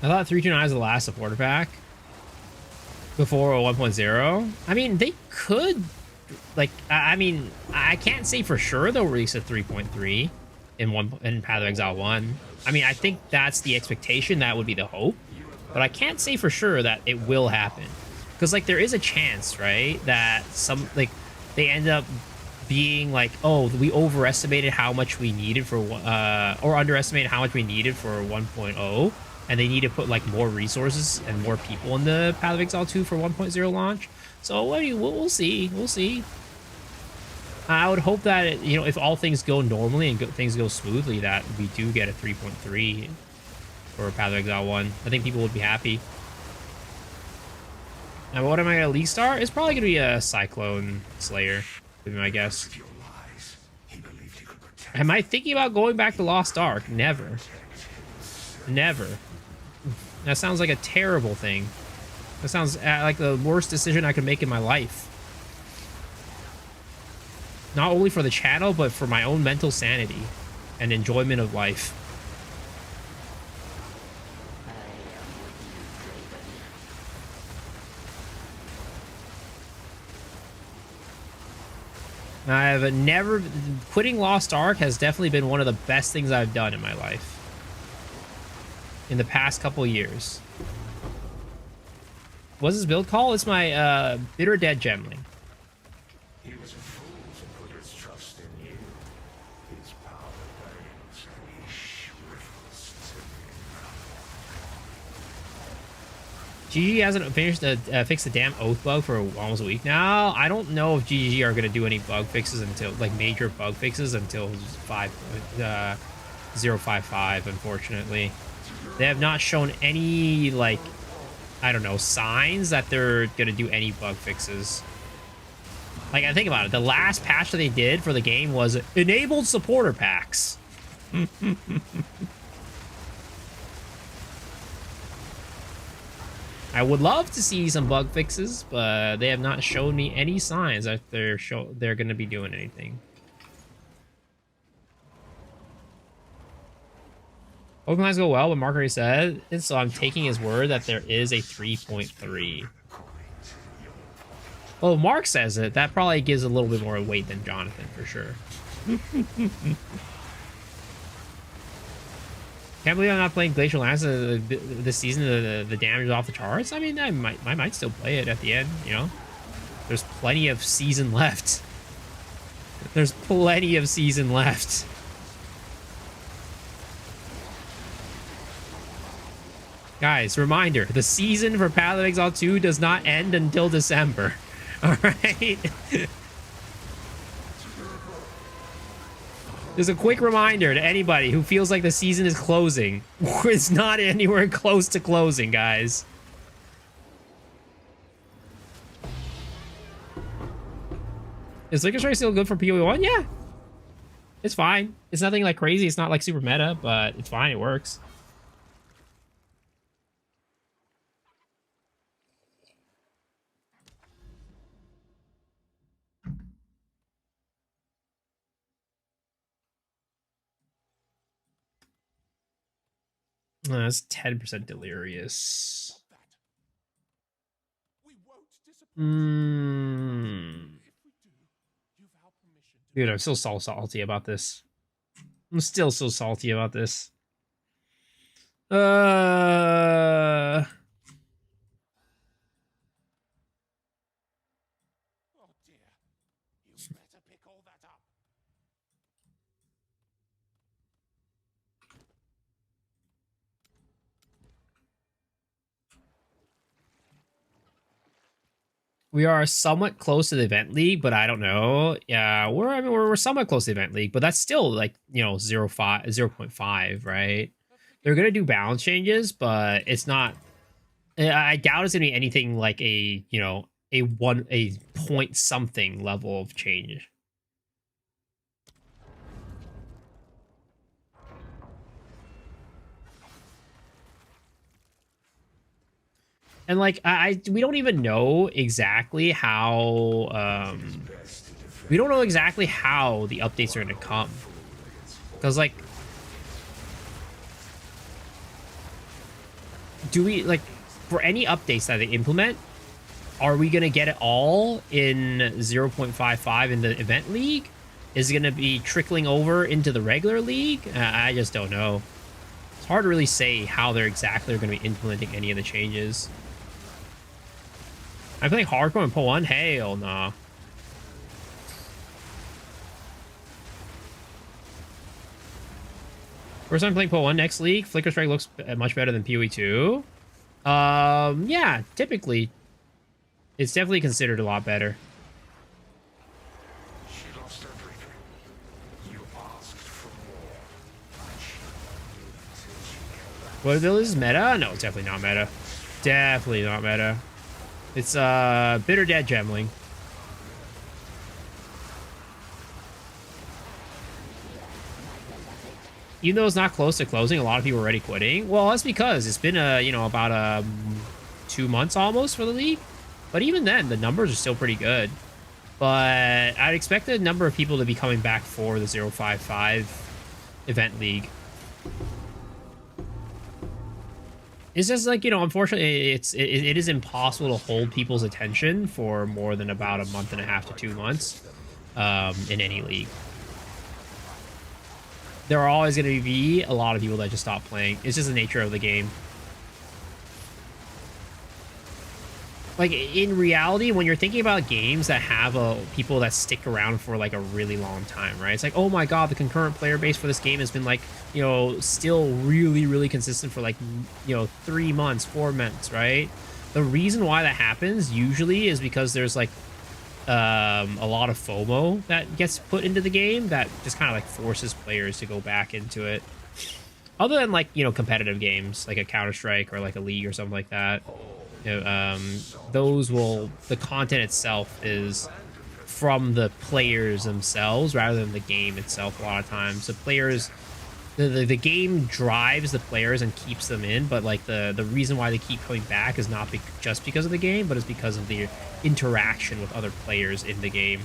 Speaker 1: I thought 329 was the last supporter pack before 1.0. I mean, they could, like, I mean, I can't say for sure they'll release a 3.3 in Path of Exile 1. I mean, I think that's the expectation. That would be the hope. But I can't say for sure that it will happen. Because, like, there is a chance, right, that they end up being like, oh, we overestimated how much we needed for or underestimated how much we needed for 1.0, and they need to put like more resources and more people in the Path of Exile 2 for 1.0 launch. So I mean, we'll see. We'll see. I would hope that, you know, if all things go normally and things go smoothly, that we do get a 3.3 for Path of Exile 1. I think people would be happy. Now, what am I going to League Star? It's probably going to be a Cyclone Slayer, would be my guess.
Speaker 2: With your lies, he believed he could protect
Speaker 1: Am I thinking about going back to Lost Ark? Never. Never. That sounds like a terrible thing. That sounds like the worst decision I could make in my life. Not only for the channel, but for my own mental sanity and enjoyment of life. I've never... Quitting Lost Ark has definitely been one of the best things I've done in my life. In the past couple years. What's his build called? It's my Bitter Dead Gemling.
Speaker 2: He was a fool to put his trust in you. His power wanes and he shrivels to me.
Speaker 1: GG hasn't finished the fixed the damn oath bug for almost a week now. I don't know if GG are gonna do any bug fixes until, like, major bug fixes until 0.55. Unfortunately, they have not shown any, like, I don't know, signs that they're gonna do any bug fixes. Like, I think about it, the last patch that they did for the game was enabled supporter packs. I would love to see some bug fixes, but they have not shown me any signs that they're going to be doing anything. Open lines go well, but Mark already said it, so I'm taking his word that there is a 3.3. Well, if Mark says it, that probably gives a little bit more weight than Jonathan, for sure. Can't believe I'm not playing Glacial Lance this season. The damage is off the charts. I mean, I might still play it at the end, you know? There's plenty of season left. There's plenty of season left. Guys, reminder, the season for Path of Exile 2 does not end until December. Alright? There's a quick reminder to anybody who feels like the season is closing. It's not anywhere close to closing, guys. Is Liquor Strike still good for PoE 1? Yeah. It's fine. It's nothing like crazy. It's not like super meta, but it's fine. It works. That's 10% delirious. Dude, I'm still so salty about this. I'm still so salty about this. We are somewhat close to the event league, but I don't know. Yeah, we're somewhat close to the event league, but that's still like, you know, 0.5, right? They're gonna do balance changes, but it's not. I doubt it's gonna be anything like a, you know, a point something level of change. And like we don't even know exactly how we don't know exactly how the updates are going to come, because like, do we, like, for any updates that they implement, are we going to get it all in 0.55 in the event league? Is it going to be trickling over into the regular league? I just don't know. It's hard to really say how they're exactly going to be implementing any of the changes. I'm playing hardcore in PoE 1? Hell no. First time playing PoE1 next league. Flicker Strike looks much better than PoE 2. Yeah, typically. It's definitely considered a lot better.
Speaker 2: She lost everything. You asked for more. I showed you until she collapsed.
Speaker 1: What ability is meta? No, it's definitely not meta. Definitely not meta. It's Bitter Dead Gemling. Even though it's not close to closing, a lot of people are already quitting. Well, that's because it's been about 2 months almost for the league. But even then, the numbers are still pretty good. But I'd expect the number of people to be coming back for the 055 event league. It's just like, unfortunately, it is impossible to hold people's attention for more than about a month and a half to 2 months in any league. There are always going to be a lot of people that just stop playing. It's just the nature of the game. Like, in reality, when you're thinking about games that have people that stick around for, like, a really long time, right? It's like, oh my god, the concurrent player base for this game has been, like, still really, really consistent for, like, 3 months, 4 months, right? The reason why that happens usually is because there's, like, a lot of FOMO that gets put into the game that just kind of, like, forces players to go back into it. Other than, like, competitive games, like a Counter-Strike or, like, a League or something like that. The content itself is from the players themselves rather than the game itself a lot of times. The players, the game drives the players and keeps them in, but like the reason why they keep coming back is not just because of the game, but it's because of the interaction with other players in the game.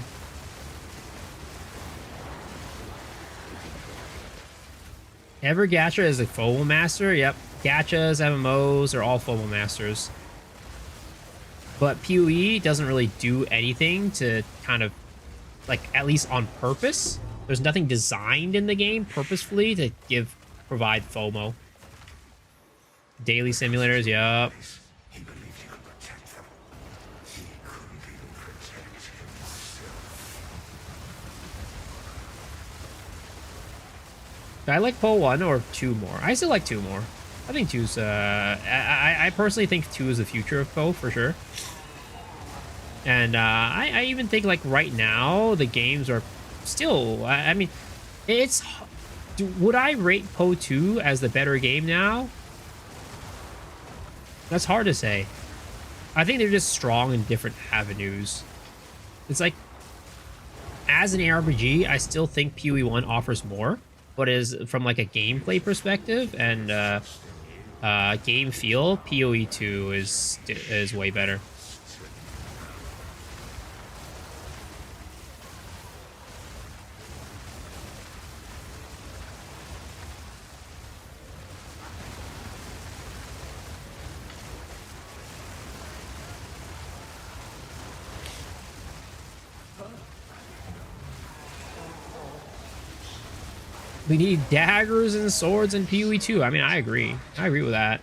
Speaker 1: Ever Gacha is a FOMO master? Yep. Gachas, MMOs are all FOMO masters. But PoE doesn't really do anything to kind of, like, at least on purpose. There's nothing designed in the game purposefully to provide FOMO. Daily simulators, yup.
Speaker 2: He believed he could protect them. He couldn't even protect himself.
Speaker 1: I like PoE1 or 2 more. I still like 2 more. I think 2's, I personally think 2 is the future of PoE, for sure. And I even think, like, right now, the games are still, I mean, would I rate PoE 2 as the better game now? That's hard to say. I think they're just strong in different avenues. It's like, as an ARPG, I still think PoE 1 offers more, but from, like, a gameplay perspective and game feel, PoE 2 is way better. We need daggers and swords in PoE 2. I mean, I agree. I agree with that.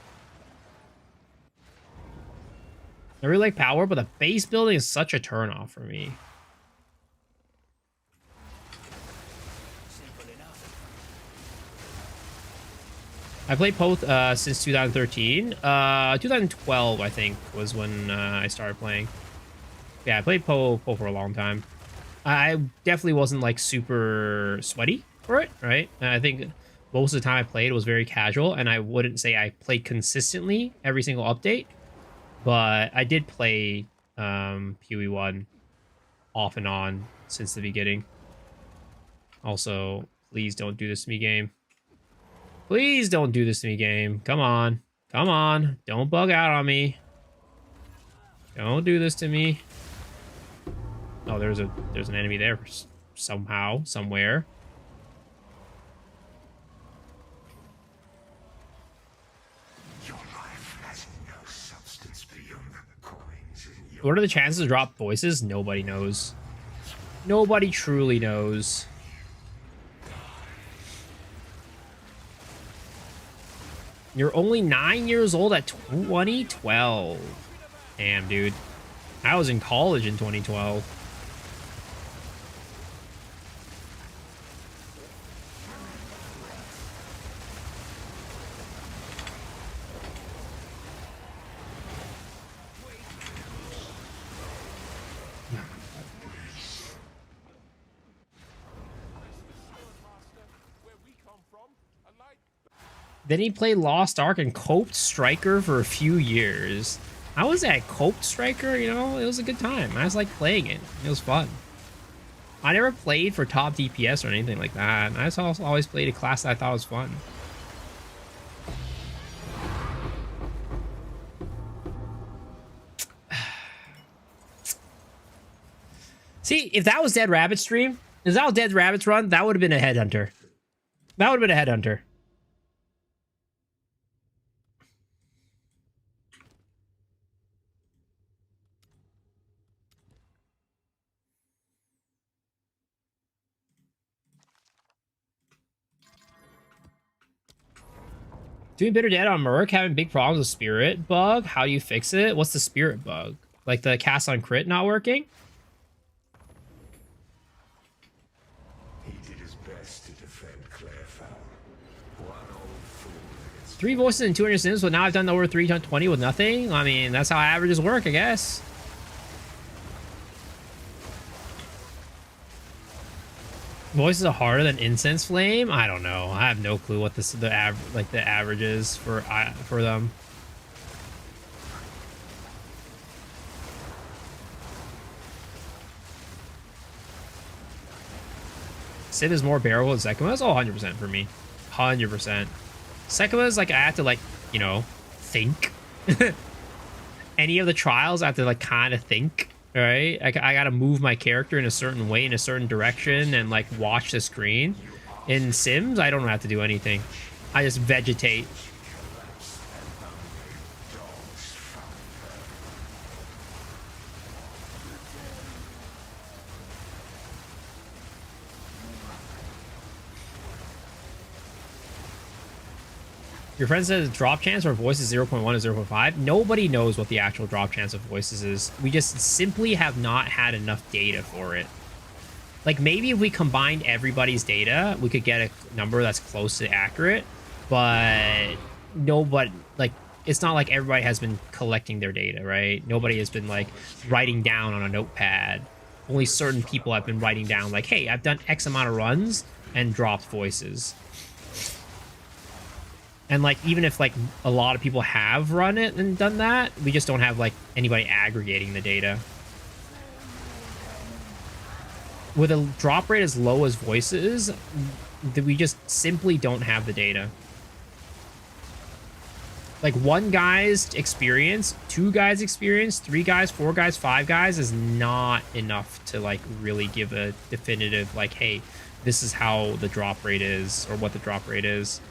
Speaker 1: I really like power, but the base building is such a turnoff for me. I played PoE since 2013. 2012, I think, was when I started playing. Yeah, I played PoE for a long time. I definitely wasn't, like, super sweaty for it, right? I think most of the time I played was very casual, and I wouldn't say I played consistently every single update, but I did play PoE 1 off and on since the beginning. Also, please don't do this to me, game. Please don't do this to me, game. Come on. Come on. Don't bug out on me. Don't do this to me. Oh, there's an enemy there somehow, somewhere.
Speaker 2: Your life has no substance beyond the coins in your...
Speaker 1: What are the chances to drop voices? Nobody knows. Nobody truly knows. You're only 9 years old at 2012. Damn, dude. I was in college in 2012. Then he played Lost Ark and coped Striker for a few years. I was at coped Striker, you know, it was a good time. I was like playing it. It was fun. I never played for top DPS or anything like that. I just also always played a class that I thought was fun. See, if that was Dead Rabbit stream, if that was Dead Rabbit's run, that would have been a headhunter. That would have been a headhunter. Doing Bitter Dead on Merc, having big problems with Spirit bug. How do you fix it? What's the Spirit bug? Like the cast on crit not working?
Speaker 2: He did his best to defend Clairefowl. One old fool against
Speaker 1: 3 voices and 200 sims, but now I've done over 320 with nothing. I mean, that's how averages work, I guess. Voices are harder than Incense Flame? I don't know. I have no clue what the average is for them. Civ is more bearable than Sekima's? Oh, 100% for me. 100%. Sekima's like I have to like, you know, think. Any of the trials I have to like kind of think. Right, I gotta move my character in a certain way, in a certain direction, and like watch the screen. In Sims, I don't have to do anything. I just vegetate. Your friend says drop chance for voices 0.1 to 0.5. Nobody knows what the actual drop chance of voices is. We just simply have not had enough data for it. Like maybe if we combined everybody's data, we could get a number that's close to accurate, but nobody, like, it's not like everybody has been collecting their data, right? Nobody has been like writing down on a notepad. Only certain people have been writing down like, hey, I've done X amount of runs and dropped voices. And like even if like a lot of people have run it and done that, we just don't have like anybody aggregating the data. With a drop rate as low as voices, we just simply don't have the data. Like 1 guy's experience, 2 guys' experience, 3 guys, 4 guys, 5 guys is not enough to like really give a definitive like, hey, this is how the drop rate is or what the drop rate is.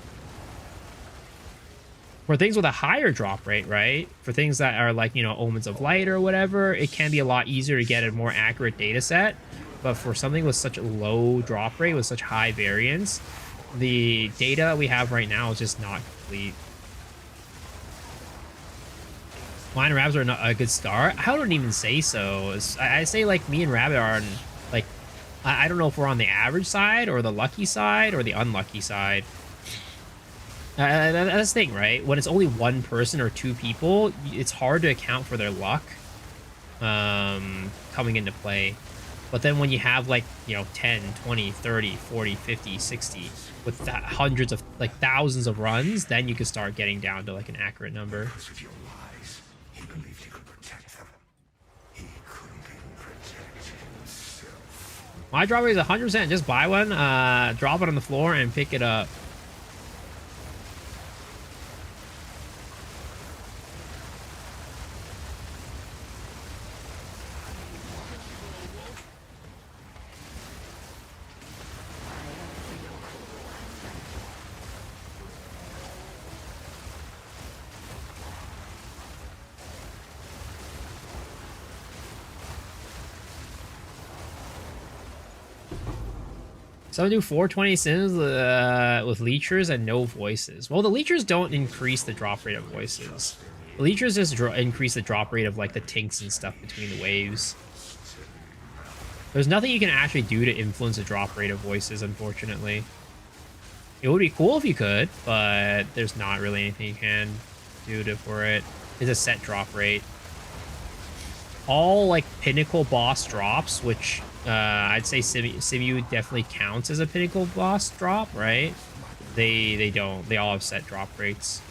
Speaker 1: For things with a higher drop rate, right? For things that are like, you know, Omens of Light or whatever, it can be a lot easier to get a more accurate data set. But for something with such a low drop rate, with such high variance, the data we have right now is just not complete. Lion and Rabbit are not a good start. I don't even say so. I say like me and Rabbit are on, like, I don't know if we're on the average side or the lucky side or the unlucky side. That's the thing, right? When it's only 1 person or 2 people, it's hard to account for their luck coming into play. But then when you have like, you know, 10, 20, 30, 40, 50, 60 with hundreds of, like thousands of runs, then you can start getting down to like an accurate number.
Speaker 2: because of your lies, he believed he could protect them. He couldn't even protect himself.
Speaker 1: My drop rate is 100%. Just buy one, drop it on the floor, and pick it up. So I do 420 sims with leechers and no voices. Well, the leechers don't increase the drop rate of voices. The leechers just increase the drop rate of like the tinks and stuff between the waves. There's nothing you can actually do to influence the drop rate of voices, unfortunately. It would be cool if you could, but there's not really anything you can do for it. It's a set drop rate. All like pinnacle boss drops, which I'd say Simu definitely counts as a pinnacle boss drop, right? They don't. They all have set drop rates.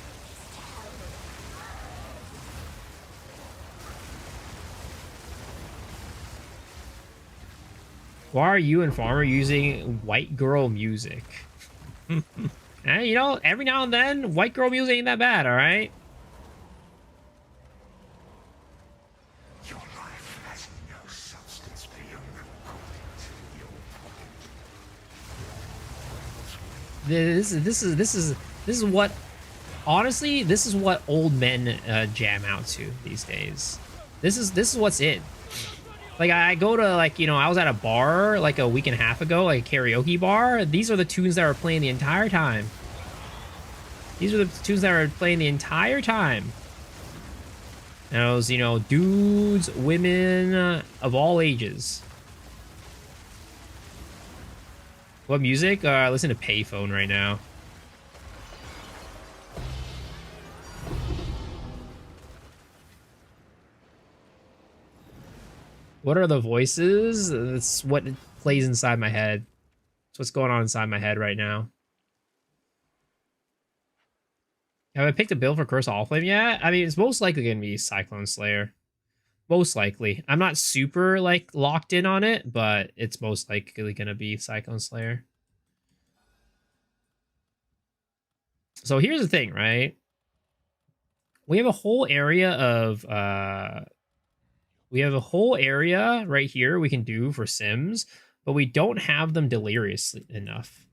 Speaker 1: Why are you and Farmer using white girl music? And you know, every now and then, white girl music ain't that bad, all right?
Speaker 2: Your life has no substance beyond according to your pocket.
Speaker 1: This is what, honestly, this is what old men jam out to these days. This is what's it. Like, I go to, like, you know, I was at a bar like a week and a half ago, like a karaoke bar. These are the tunes that were playing the entire time. These are the tunes that were playing the entire time. And it was, you know, dudes, women of all ages. What music? I listen to Payphone right now. What are the voices? That's what plays inside my head. That's what's going on inside my head right now. Have I picked a build for Curse of Allflame yet? I mean, it's most likely going to be Cyclone Slayer. Most likely. I'm not super, like, locked in on it, but it's most likely going to be Cyclone Slayer. So here's the thing, right? We have a whole area of... we have a whole area right here we can do for Sims, but we don't have them delirious enough.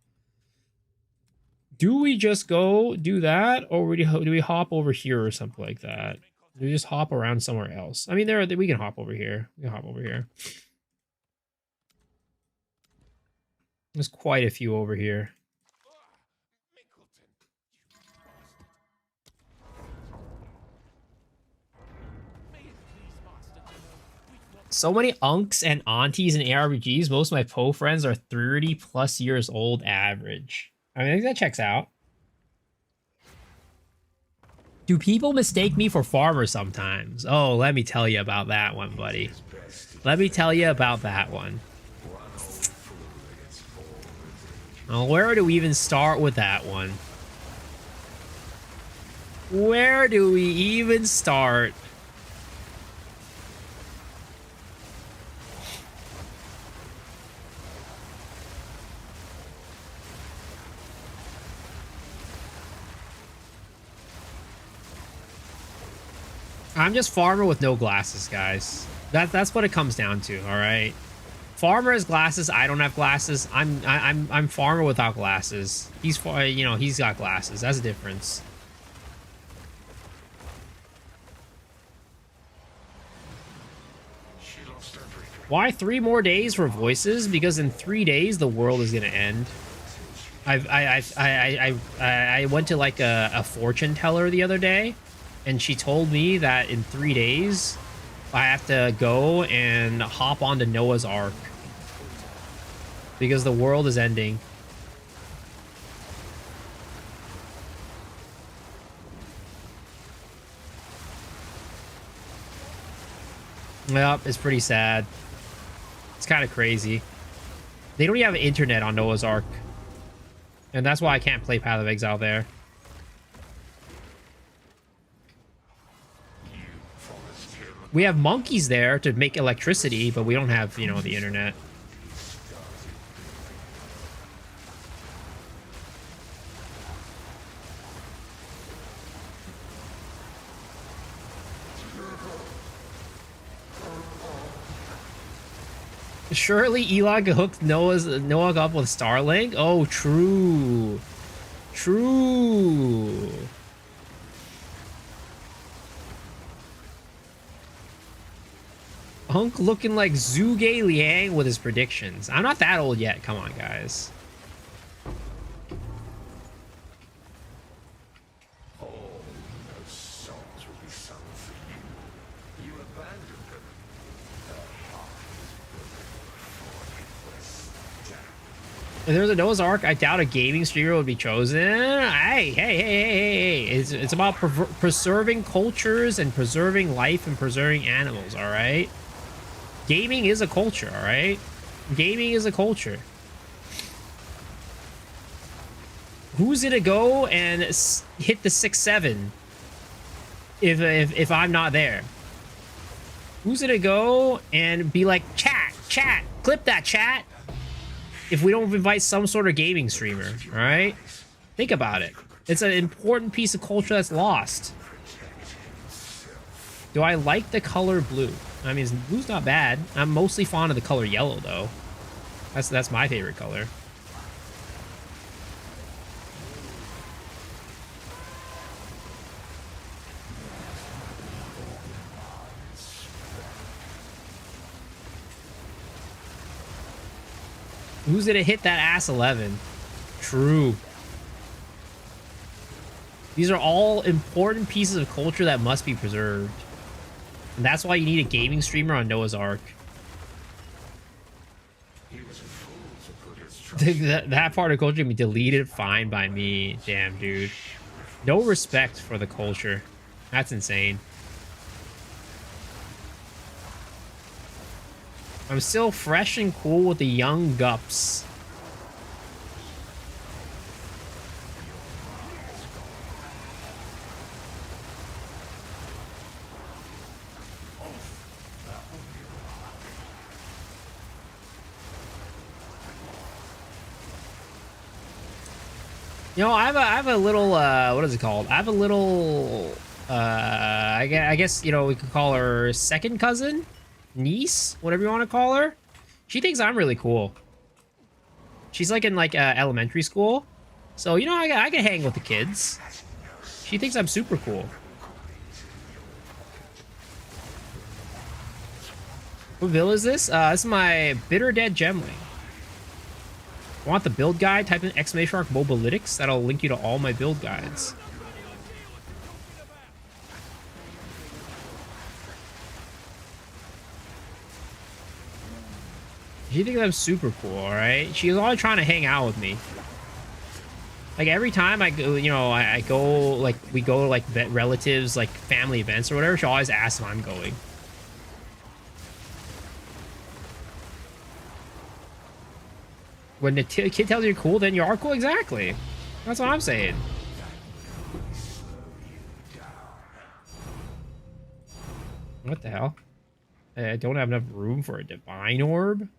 Speaker 1: Do we just go do that, or do we hop over here or something like that? Do we just hop around somewhere else? I mean, we can hop over here. We can hop over here. There's quite a few over here. So many unks and aunties in ARPGs. Most of my Poe friends are 30 plus years old average. I mean, I think that checks out. Do people mistake me for Farmer sometimes? Oh, let me tell you about that one, buddy. Let me tell you about that one. Well, where do we even start with that one? Where do we even start? I'm just Farmer with no glasses, guys. That's what it comes down to, all right? Farmer has glasses. I don't have glasses. I'm Farmer without glasses. He's he's got glasses. That's a difference. Why 3 more days for voices? Because in 3 days the world is gonna end. I went to like a fortune teller the other day, and she told me that in 3 days I have to go and hop onto Noah's Ark because the world is ending. Yep, it's pretty sad. It's kind of crazy. They don't even have internet on Noah's Ark, and that's why I can't play Path of Exile there. We have monkeys there to make electricity, but we don't have, the internet. Surely Elon hooked Noah up with Starlink? Oh, true. True. Hunk looking like Zhuge Liang with his predictions. I'm not that old yet. Come on, guys.
Speaker 2: All those songs will be sung for you. You abandoned them. The heart is broken
Speaker 1: If there's a Noah's Ark, I doubt a gaming streamer would be chosen. Hey. It's about preserving cultures and preserving life and preserving animals, all right? Gaming is a culture, all right? Gaming is a culture. Who's gonna go and hit the 6-7 if I'm not there? Who's gonna go and be like, chat, clip that chat? If we don't invite some sort of gaming streamer, all right? Think about it. It's an important piece of culture that's lost. Do I like the color blue? I mean, blue's not bad. I'm mostly fond of the color yellow, though. That's my favorite color. Who's gonna hit that ass 11? True. These are all important pieces of culture that must be preserved. And that's why you need a gaming streamer on Noah's Ark. That part of culture can be deleted fine by me. Damn, dude. No respect for the culture. That's insane. I'm still fresh and cool with the young gups. You know, I have a little, what is it called? I have a little, I guess, you know, we could call her second cousin? Niece? Whatever you want to call her. She thinks I'm really cool. She's like in like elementary school. So, you know, I can hang with the kids. She thinks I'm super cool. What bill is this? This is my Bitter Dead Gemling. Want the build guide? Type in exclamation mark Mobalytics. That'll link you to all my build guides. She thinks I'm super cool, alright? She's always trying to hang out with me. Like, every time I go, you know, I go, like, we go to, like, relatives, like, family events or whatever, she always asks if I'm going. When the kid tells you you're cool, then you are cool. Exactly. That's what I'm saying. What the hell? I don't have enough room for a divine orb.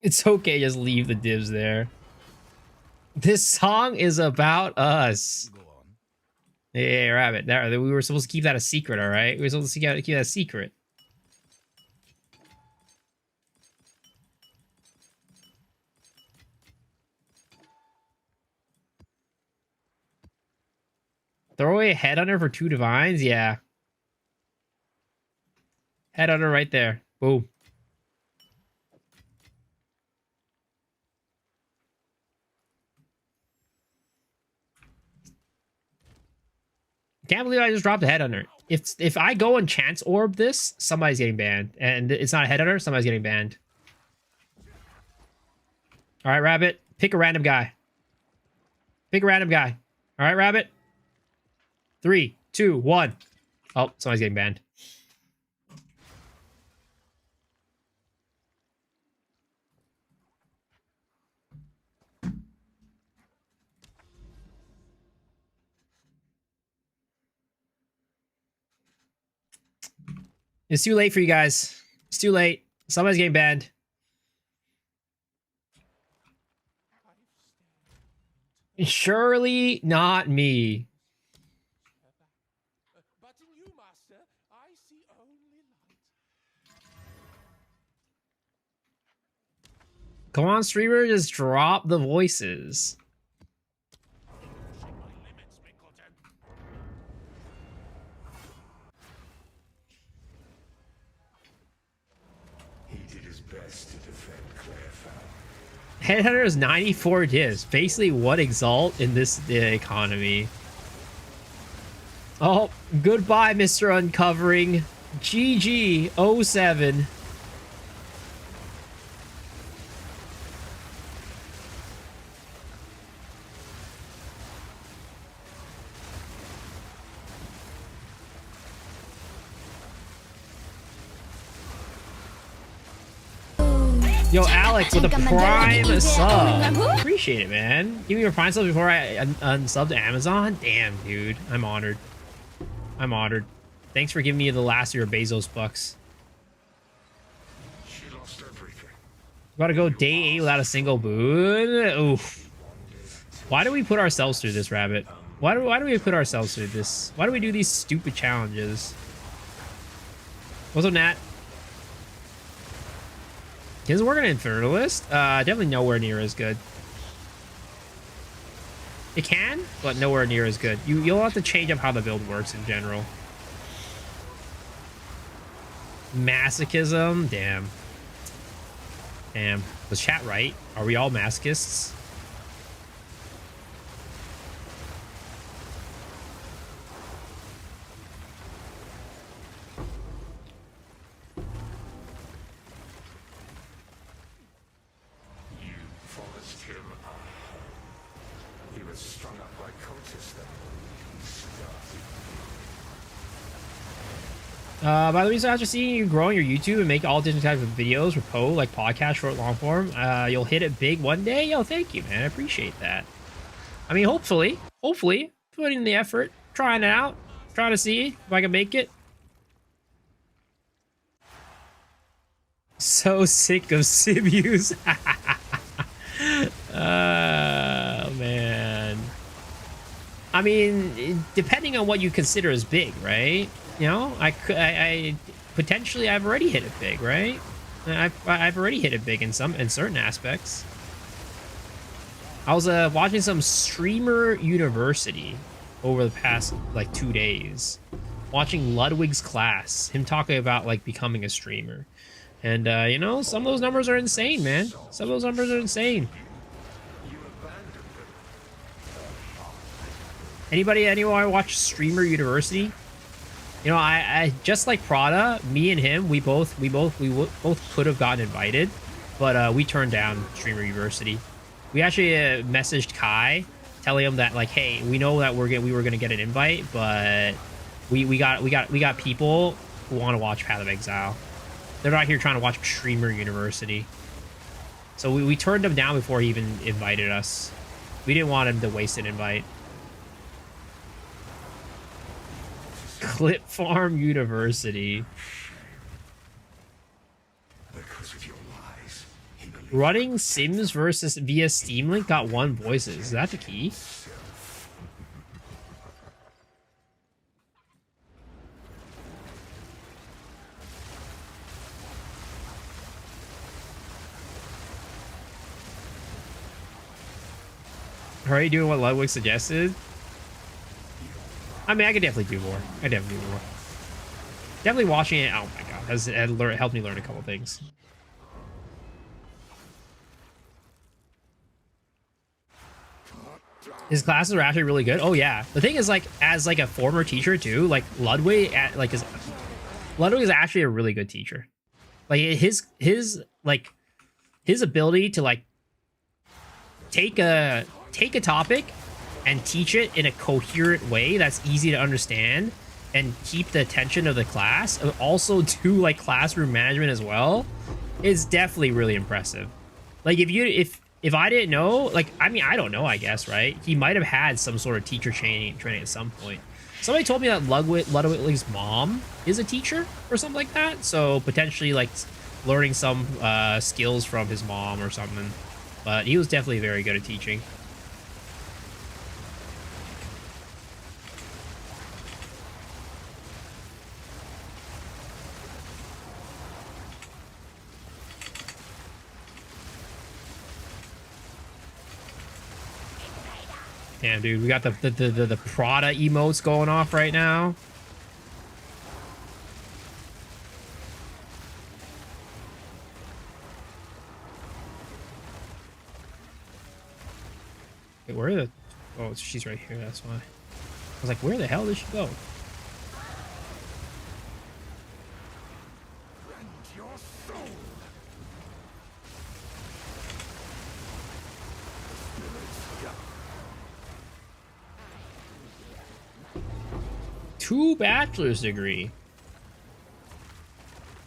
Speaker 1: It's okay, just leave the divs there. This song is about us. Hey, Rabbit. There, we were supposed to keep that a secret, all right? We were supposed to keep that a secret. Throw away a headhunter for 2 divines? Yeah. Headhunter right there. Boom. Can't believe I just dropped a headhunter. If I go and chance orb this, somebody's getting banned. And it's not a headhunter, somebody's getting banned. All right, Rabbit. Pick a random guy. Pick a random guy. All right, Rabbit. 3, 2, 1. Oh, somebody's getting banned. It's too late for you guys. It's too late. Somebody's getting banned. Surely not me.
Speaker 3: But in you, Master, I see only light.
Speaker 1: Come on, streamer, just drop the voices.
Speaker 3: Pushing my limits, Mickleton.
Speaker 2: He did his best to defend Clairfowl.
Speaker 1: Headhunter is 94 divs. Basically, what Exalt in this economy? Oh, goodbye, Mr. Uncovering. GG 07. Yo, Alex with a Prime sub. Appreciate it, man. Give me your Prime sub before I unsub to Amazon. Damn, dude. I'm honored. I'm honored. Thanks for giving me the last of your Bezos bucks.
Speaker 2: She lost everything.
Speaker 1: Gotta go day 8 without a single boon. Oof. Why do we put ourselves through this, Rabbit? Why do we put ourselves through this? Why do we do these stupid challenges? What's up, Nat? Can this work on Infernalist? Definitely nowhere near as good. It can, but nowhere near as good. You'll have to change up how the build works in general. Masochism? Damn. Damn. Was chat right? Are we all masochists?
Speaker 2: You forced him on. He was strung up by cultists then.
Speaker 1: By the way, so after seeing you growing your YouTube and make all different types of videos for Poe, like podcast, short, long form, you'll hit it big one day. Yo, thank you, man. I appreciate that. I mean, hopefully, putting in the effort, trying it out, trying to see if I can make it. So sick of Sibius. Oh, man. I mean, depending on what you consider as big, right? You know, I potentially I've already hit it big, right? I've already hit it big in certain aspects. I was watching some Streamer University over the past like 2 days, watching Ludwig's class, him talking about like becoming a streamer, and you know, some of those numbers are insane, man. Some of those numbers are insane. Anyone watch Streamer University? You know, I just like Prada, me and him, we both could have gotten invited, but we turned down Streamer University. We actually messaged Kai, telling him that like, hey, we know that we were gonna get an invite, but we got people who want to watch Path of Exile. They're not here trying to watch Streamer University. So we turned him down before he even invited us. We didn't want him to waste an invite. Clip Farm University.
Speaker 2: Because of your lies, he believed
Speaker 1: Running Sims versus via Steam Link got 1 voices. Is that the key? Are you doing what Ludwig suggested? I mean, I could definitely do more. Definitely watching it. Oh my god, has helped me learn a couple things. His classes are actually really good. Oh yeah. The thing is, like, as like a former teacher too, like Ludwig is actually a really good teacher. Like his ability to like take a topic and teach it in a coherent way that's easy to understand and keep the attention of the class, and also do like classroom management as well, is definitely really impressive. Like if I didn't know, like, I mean, I don't know, I guess, right? He might have had some sort of teacher training at some point. Somebody told me that Ludwig's mom is a teacher or something like that, so potentially like learning some skills from his mom or something. But he was definitely very good at teaching. Damn, dude, we got the Prada emotes going off right now. Wait, where are the... Oh, she's right here, that's why. I was like, where the hell did she go? Two bachelor's degree.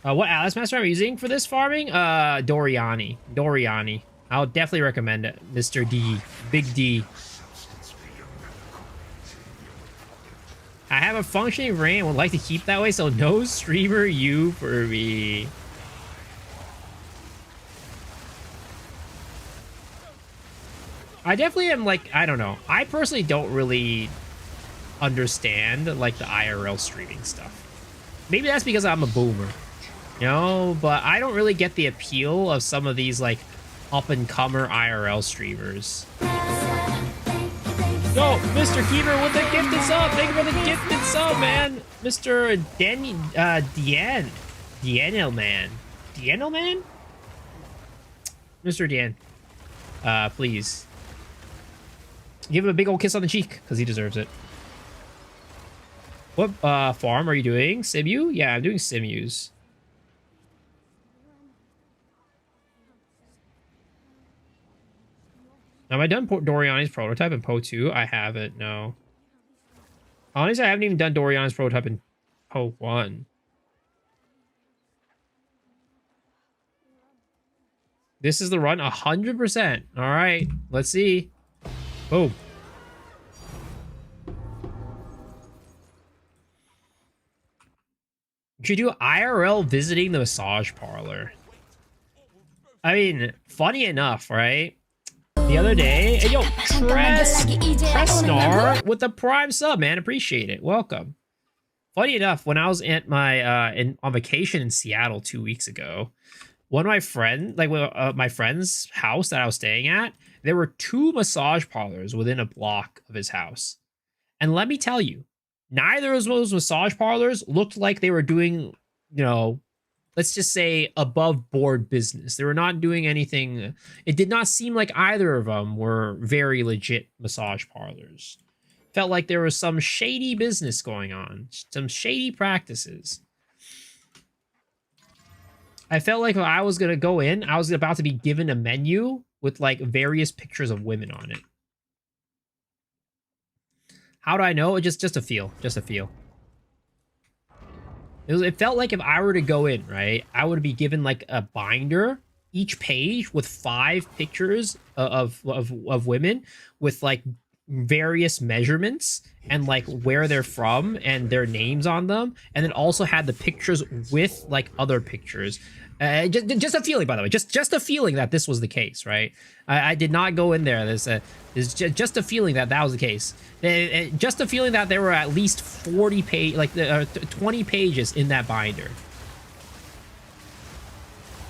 Speaker 1: What Alice Master I'm using for this farming? Doriani. Doriani. I'll definitely recommend it. Mr. D. Big D. I have a functioning brain and would like to keep that way, so no streamer you for me. I definitely am like, I don't know. I personally don't really understand like the IRL streaming stuff. Maybe that's because I'm a boomer, you know, but I don't really get the appeal of some of these like up-and-comer IRL streamers. Yo, Mr. Keeper with the gifted sub. Thank you for the gifted sub, man. Mr. Dianel man. Dianel man? Mr. Dan. Please. Give him a big old kiss on the cheek, because he deserves it. What farm are you doing? Simu? Yeah, I'm doing Simus. Have I done Doriani's prototype in Po 2? I haven't, no. Honestly, I haven't even done Doriani's prototype in Po 1. This is the run 100%. All right, let's see. Boom. You should do IRL visiting the massage parlor. I mean, funny enough, right? The other day, hey, yo, Tresnar with the Prime sub, man. Appreciate it. Welcome. Funny enough, when I was at my on vacation in Seattle 2 weeks ago, one of my friends, my friend's house that I was staying at, there were 2 massage parlors within a block of his house. And let me tell you, neither of those massage parlors looked like they were doing, you know, let's just say above board business. They were not doing anything. It did not seem like either of them were very legit massage parlors. Felt like there was some shady business going on, some shady practices. I felt like when I was going to go in, I was about to be given a menu with like various pictures of women on it. How do I know? Just a feel. Just a feel. It felt like if I were to go in, right, I would be given like a binder, each page with 5 pictures of women with like various measurements and like where they're from and their names on them, and then also had the pictures with like other pictures. Just a feeling, by the way, just a feeling that this was the case, right? I did not go in there. There's just a feeling that was the case. Just a feeling that there were at least 40 20 pages in that binder.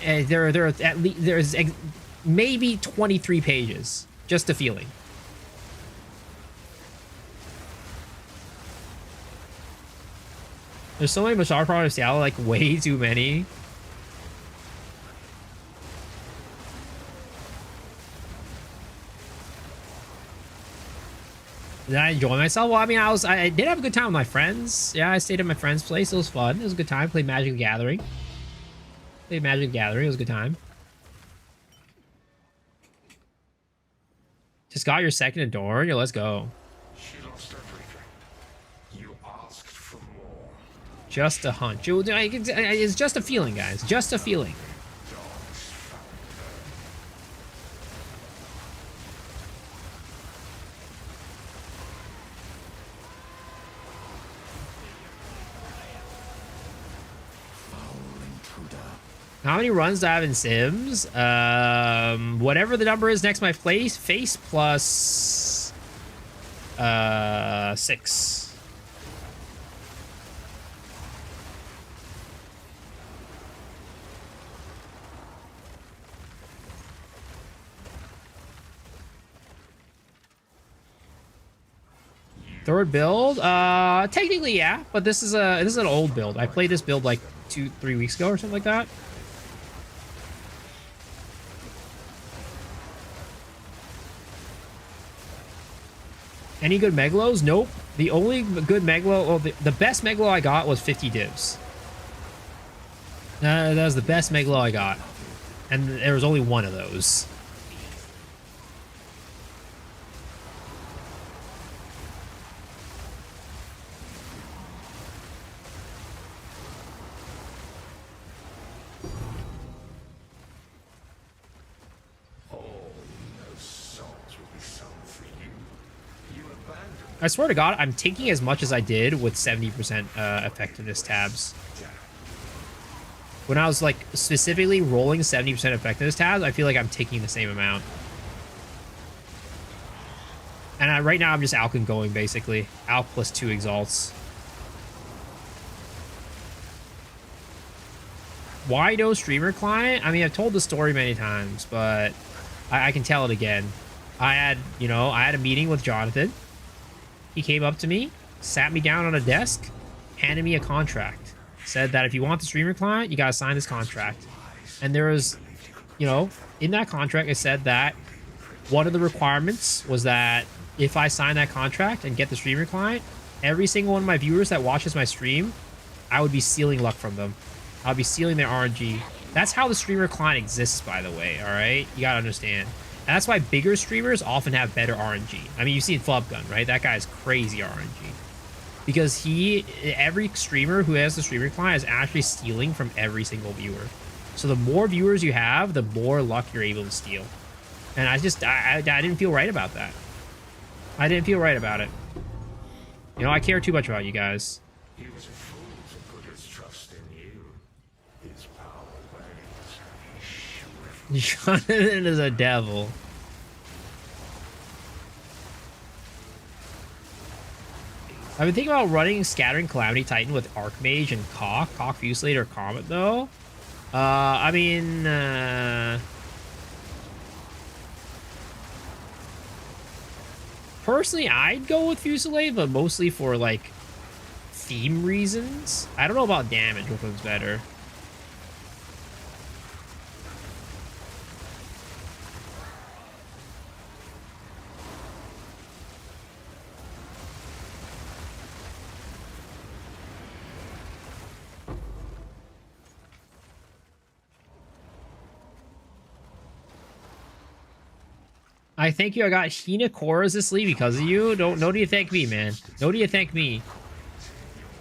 Speaker 1: There's maybe 23 pages. Just a feeling. There's so many massage parlors in Seattle, like way too many. Did I enjoy myself? Well, I mean, I did have a good time with my friends. Yeah, I stayed at my friend's place. It was fun. It was a good time. Played Magic the Gathering. It was a good time. Just got your second Adorn. Yo, let's go.
Speaker 2: She lost everything. You asked for more.
Speaker 1: Just a hunch. It's just a feeling, guys. Just a feeling. How many runs do I have in Sims? Whatever the number is next to my face plus 6. Third build? Technically, yeah, but this is an old build. I played this build like 2-3 weeks ago or something like that. Any good Meglos? Nope. The only good Meglo, well, the best Meglo I got was 50 divs. That was the best Meglo I got. And there was only one of those. I swear to God, I'm taking as much as I did with 70% effectiveness tabs. When I was like specifically rolling 70% effectiveness tabs, I feel like I'm taking the same amount. And right now I'm just Alkin going basically. Alk plus 2 exalts. Why no streamer client? I mean, I've told the story many times, but I can tell it again. I had a meeting with Jonathan. He came up to me, sat me down on a desk, handed me a contract. Said that if you want the streamer client, you gotta sign this contract. And there was, in that contract, it said that one of the requirements was that if I sign that contract and get the streamer client, every single one of my viewers that watches my stream, I would be stealing luck from them. I'll be stealing their RNG. That's how the streamer client exists, by the way, all right? You gotta understand. And that's why bigger streamers often have better RNG. I mean, you've seen Flubgun, right? That guy's crazy RNG. Because every streamer who has the streamer client is actually stealing from every single viewer. So the more viewers you have, the more luck you're able to steal. And I didn't feel right about that. I didn't feel right about it. I care too much about you guys.
Speaker 2: He was a fool to put his trust in you. His power wanes. He
Speaker 1: Jonathan is a devil. I've been thinking about running Scattering Calamity Titan with Archmage and Cock Fusillade or Comet though. I mean, personally, I'd go with Fusillade, but mostly for like theme reasons. I don't know about damage, which one's better. I thank you. I got Hina Koras this league because of you. No do you thank me, man. No do you thank me.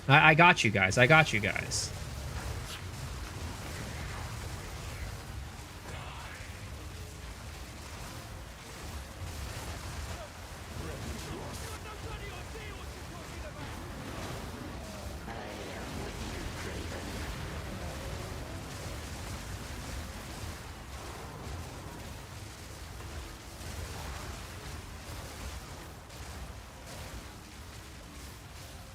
Speaker 1: I got you guys. I got you guys.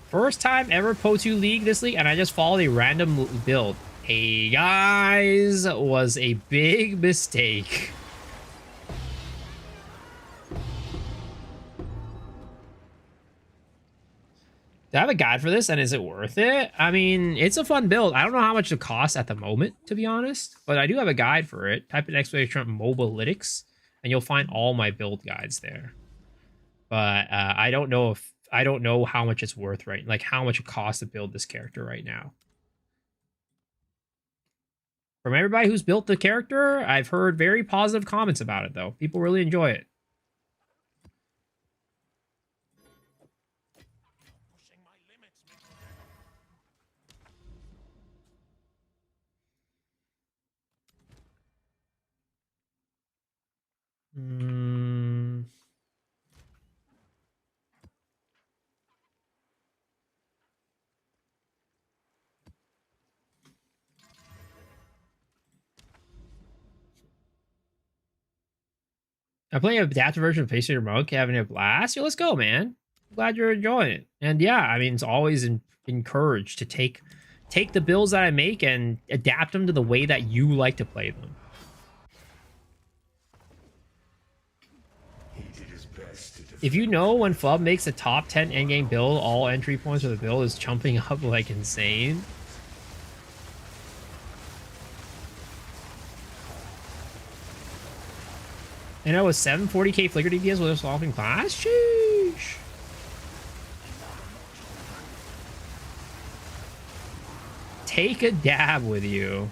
Speaker 1: First time ever PO2 League this league, and I just followed a random build. Hey guys, was a big mistake. Do I have a guide for this, and is it worth it? I mean, it's a fun build. I don't know how much it costs at the moment, to be honest, but I do have a guide for it. Type in ! Mobalytics, and you'll find all my build guides there. But I don't know how much it's worth, right? Like how much it costs to build this character right now. From everybody who's built the character, I've heard very positive comments about it, though. People really enjoy it.
Speaker 3: Pushing my limits,
Speaker 1: I'm playing an adaptive version of Pacer Monk, having a blast. Yo, let's go, man. I'm glad you're enjoying it. And yeah, I mean, it's always encouraged to take the builds that I make and adapt them to the way that you like to play them. If you know when Flub makes a top 10 endgame build, all entry points for the build is jumping up like insane. And I was 740k flicker DPS with a swapping class? Sheesh. Take a dab with you.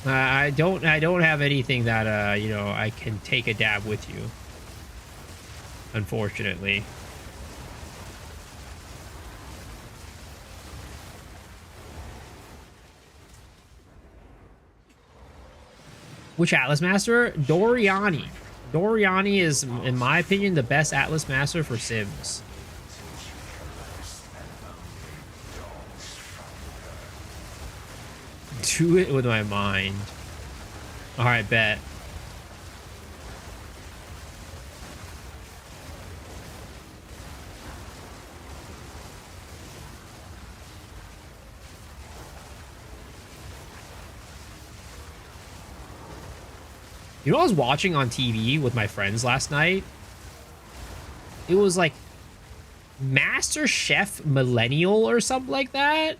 Speaker 1: I don't have anything that I can take a dab with you. Unfortunately. Which Atlas Master? Doriani. Doriani is, in my opinion, the best Atlas Master for Sims. do it with my mind. All right, bet. You know what I was watching on TV with my friends last night? It was like Master Chef Millennial or something like that.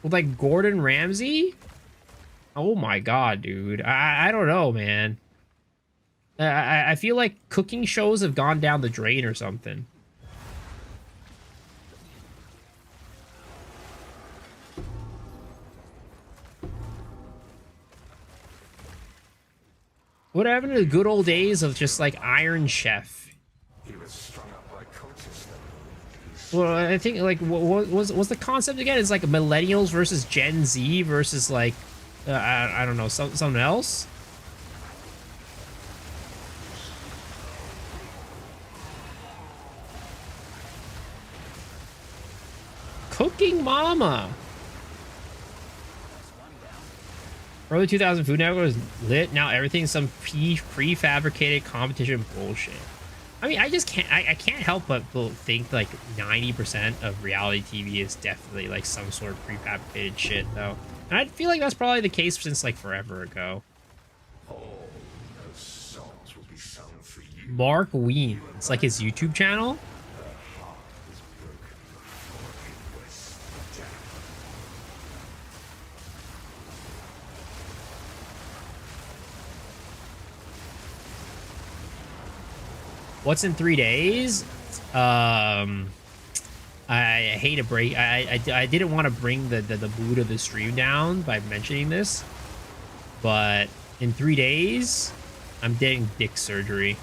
Speaker 1: With like Gordon Ramsay. Oh my god, dude. I don't know, man. I feel like cooking shows have gone down the drain or something. What happened to the good old days of just like Iron Chef?
Speaker 2: He was strung up by cultists then.
Speaker 1: Well, I think like what was the concept again? It's like millennials versus Gen Z versus like I don't know, something else. Cooking Mama. Early 2000 Food Network was lit. Now everything's some prefabricated competition bullshit. I mean, I just can't. I can't help but think like 90% of reality TV is definitely like some sort of prefabricated shit, though. And I feel like that's probably the case since like forever ago.
Speaker 2: All those songs will be sung for you.
Speaker 1: Mark Ween. It's like his YouTube channel.
Speaker 2: Was broken before it was done.
Speaker 1: What's in 3 days? I hate to break. I didn't want to bring the mood of the stream down by mentioning this, but in 3 days, I'm getting dick surgery.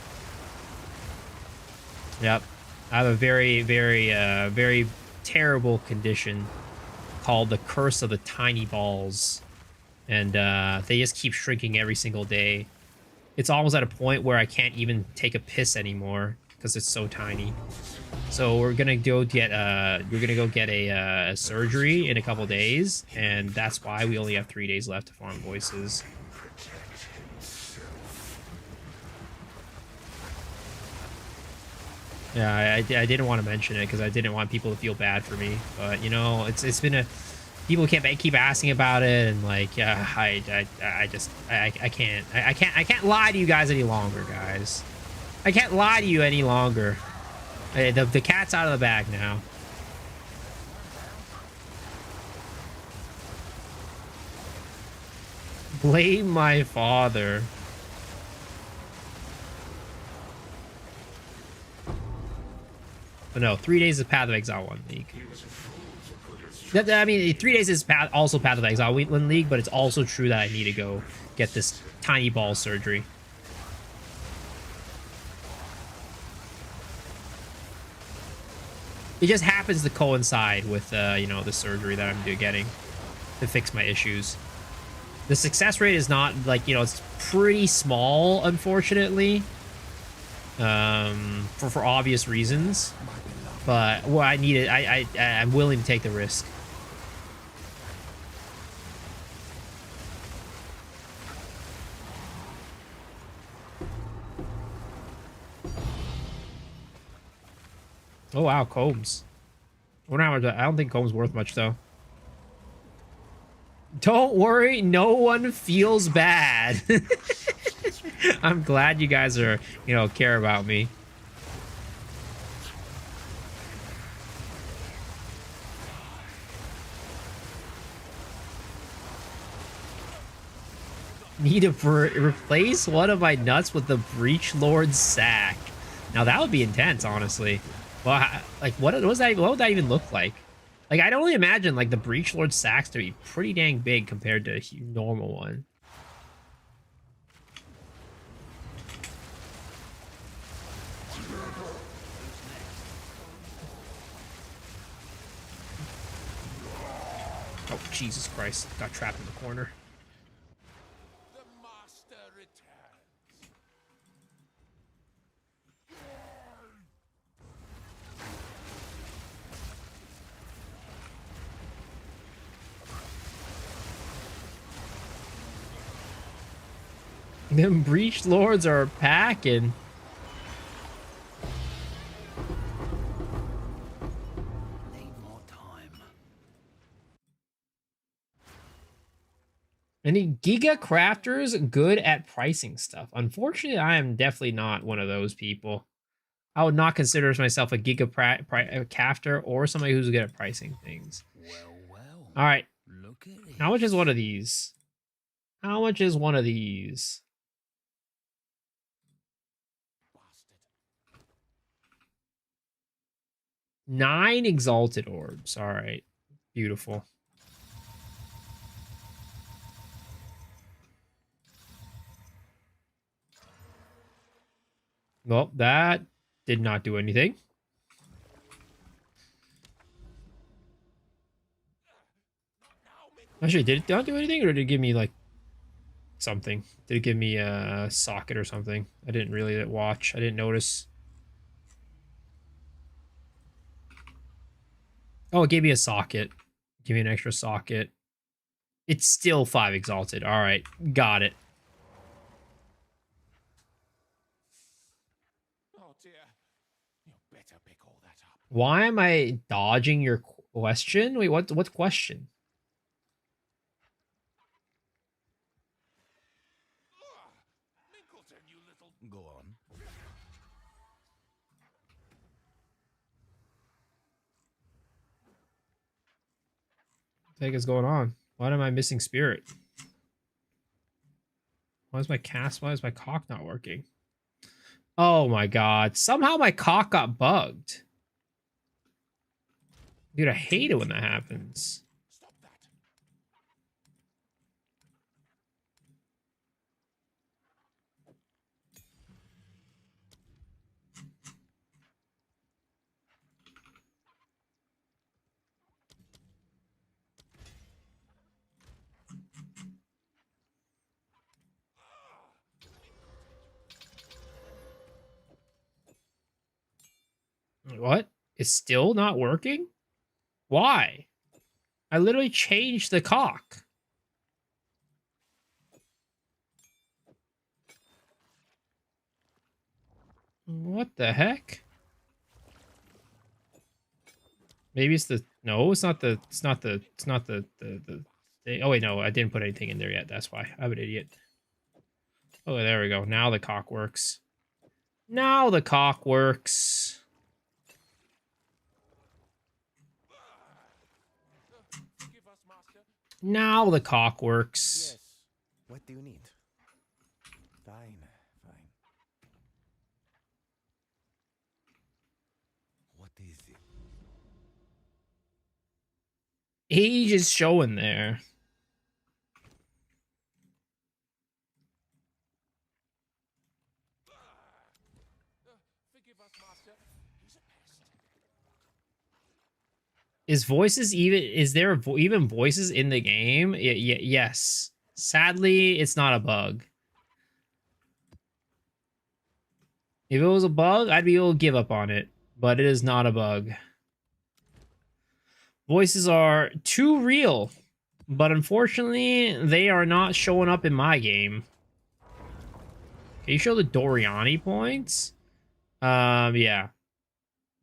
Speaker 1: Yep, I have a very, very terrible condition called the curse of the tiny balls, and they just keep shrinking every single day. It's almost at a point where I can't even take a piss anymore because it's so tiny. So we're gonna go get a surgery in a couple days, and that's why we only have 3 days left to farm voices.
Speaker 2: Protect himself.
Speaker 1: Yeah, I didn't want to mention it because I didn't want people to feel bad for me, but you know, it's been a people keep asking about it, and like I can't lie to you guys any longer, guys. I can't lie to you any longer. The cat's out of the bag now. Blame my father. But no, 3 days is Path of Exile 1 League. I mean, 3 days is also Path of Exile 1 League, but it's also true that I need to go get this tiny ball surgery. It just happens to coincide with, you know, the surgery that I'm getting to fix my issues. The success rate is not, like, you know, it's pretty small, unfortunately, for obvious reasons. But what I need it, I'm willing to take the risk. Oh wow, Combs. I wonder how much. I don't think Combs worth much though. Don't worry, no one feels bad. I'm glad you guys are, you know, care about me. Need to replace one of my nuts with the Breach Lord sack. Now that would be intense, honestly. Well, like, what would that even look like? Like, I'd only imagine, like, the Breach Lord sacks to be pretty dang big compared to a normal one. Oh, Jesus Christ. Got trapped in the corner.
Speaker 3: The master returns.
Speaker 1: Them breach lords are packing.
Speaker 4: Need more time.
Speaker 1: Any Giga crafters good at pricing stuff? Unfortunately, I am definitely not one of those people. I would not consider myself a Giga crafter or somebody who's good at pricing things.
Speaker 4: Well.
Speaker 1: All right.
Speaker 4: Look at it.
Speaker 1: How much is one of these? How much is one of these?
Speaker 3: Bastard.
Speaker 1: 9 exalted orbs. All right. Beautiful. Well, that did not do anything. Actually, did it not do anything, or did it give me like something? Did it give me a socket or something? I didn't really watch. I didn't notice. Oh, it gave me a socket. Give me an extra socket. It's still 5 exalted. All right, got it.
Speaker 3: Oh dear. You better pick all that up.
Speaker 1: Why am I dodging your question? Wait, what question?
Speaker 3: Minkleton, you little...
Speaker 4: Go on.
Speaker 1: What the heck is going on? Why am I missing spirit? Why is my cock not working? Oh my god. Somehow my cock got bugged. Dude, I hate it when that happens.
Speaker 3: Stop that.
Speaker 1: What? It's still not working? Why? I literally changed the cock. What the heck? Maybe it's the... No, it's not the... Oh, wait, no. I didn't put anything in there yet. That's why. I'm an idiot. Oh, there we go. Now the cock works. Now the cock works.
Speaker 3: Forgive us, master.
Speaker 1: Now the cock works.
Speaker 5: Yes. What do you need? Fine.
Speaker 4: What is it?
Speaker 1: Age is showing there.
Speaker 3: Forgive us, master. He's a pest.
Speaker 1: Is voices even... Is there even voices in the game? Yes. Sadly, it's not a bug. If it was a bug, I'd be able to give up on it. But it is not a bug. Voices are too real. But unfortunately, they are not showing up in my game. Can you show the Doriani points? Yeah.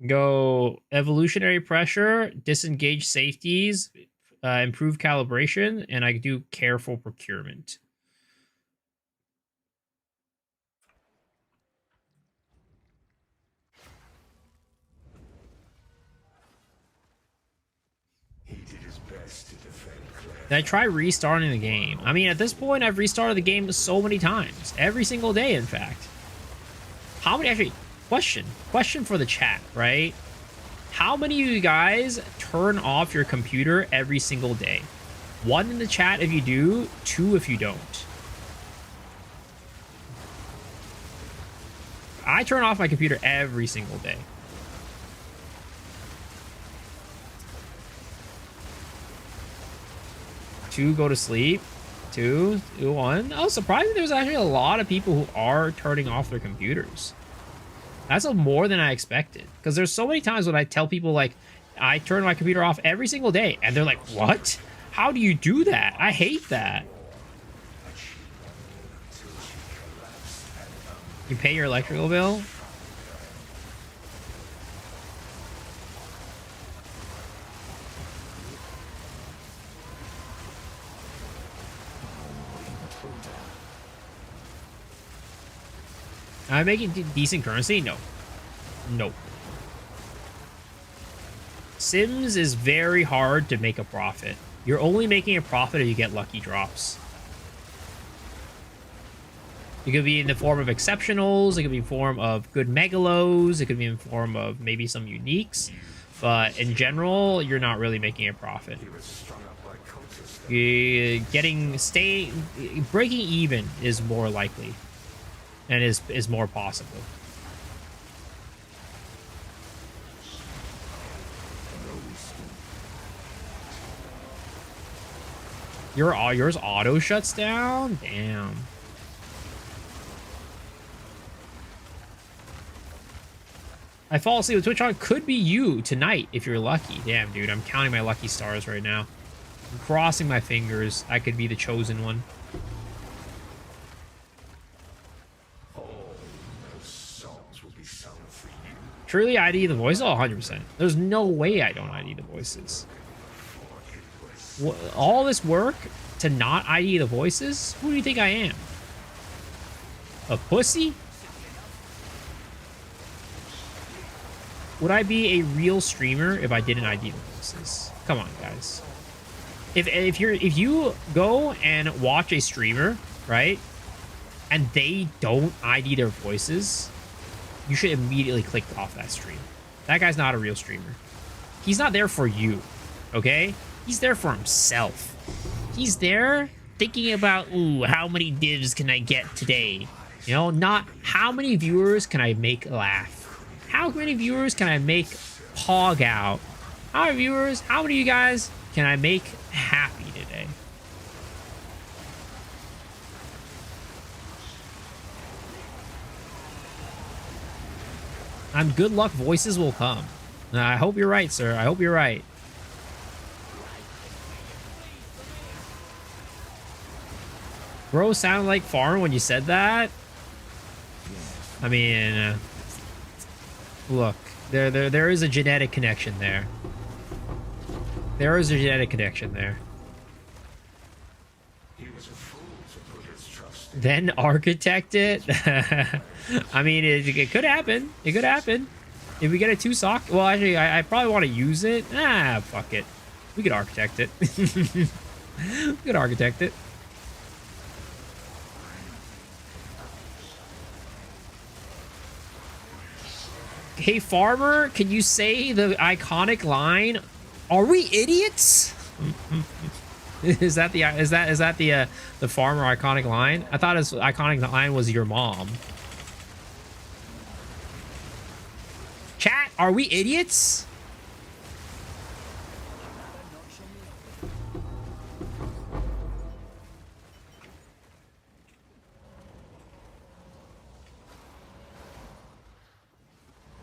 Speaker 1: Go evolutionary pressure, disengage safeties, improve calibration, and I do careful procurement.
Speaker 2: He did his best to defend Claire.
Speaker 1: Did I try restarting the game? I mean, at this point, I've restarted the game so many times. Every single day, in fact. How many... Actually, question for the chat, right? How many of you guys turn off your computer every single day? 1 in the chat if you do, 2 if you don't. I turn off my computer every single day. Two, go to sleep. 2, 1. Oh, surprisingly, there's actually a lot of people who are turning off their computers. That's more than I expected. Because there's so many times when I tell people, like, I turn my computer off every single day. And they're like, what? How do you do that? I hate that. You pay your electrical bill? Am I making decent currency? No. Nope. Sims is very hard to make a profit. You're only making a profit if you get lucky drops. It could be in the form of exceptionals, it could be in form of good megalos, it could be in form of maybe some uniques, but in general, you're not really making a profit. Breaking even is more likely and is more possible. Yours auto shuts down? Damn. I fall asleep with Twitch on. Could be you tonight if you're lucky. Damn, dude. I'm counting my lucky stars right now. I'm crossing my fingers. I could be the chosen one. Truly ID the voices? Oh, 100%. There's no way I don't ID the voices. All this work to not ID the voices? Who do you think I am? A pussy? Would I be a real streamer if I didn't ID the voices? Come on, guys. If you go and watch a streamer, right, and they don't ID their voices, you should immediately click off that stream. That guy's not a real streamer. He's not there for you, okay? He's there for himself. He's there thinking about, ooh, how many divs can I get today? You know, not how many viewers can I make laugh. How many viewers can I make pog out? How many viewers, how many of you guys can I make happy today? Good luck voices will come. I hope you're right, sir. I hope you're right. Bro sounded like Farm when you said that. I mean, look, there is a genetic connection there. There is a genetic connection there. Then architect it. I mean, it could happen. It could happen. If we get a 2-sock, well, actually, I probably want to use it. Ah, fuck it. We could architect it. We could architect it. Hey, Farmer, can you say the iconic line? Are we idiots? Is that the Farmer iconic line? I thought his iconic line was your mom. Chat, are we idiots?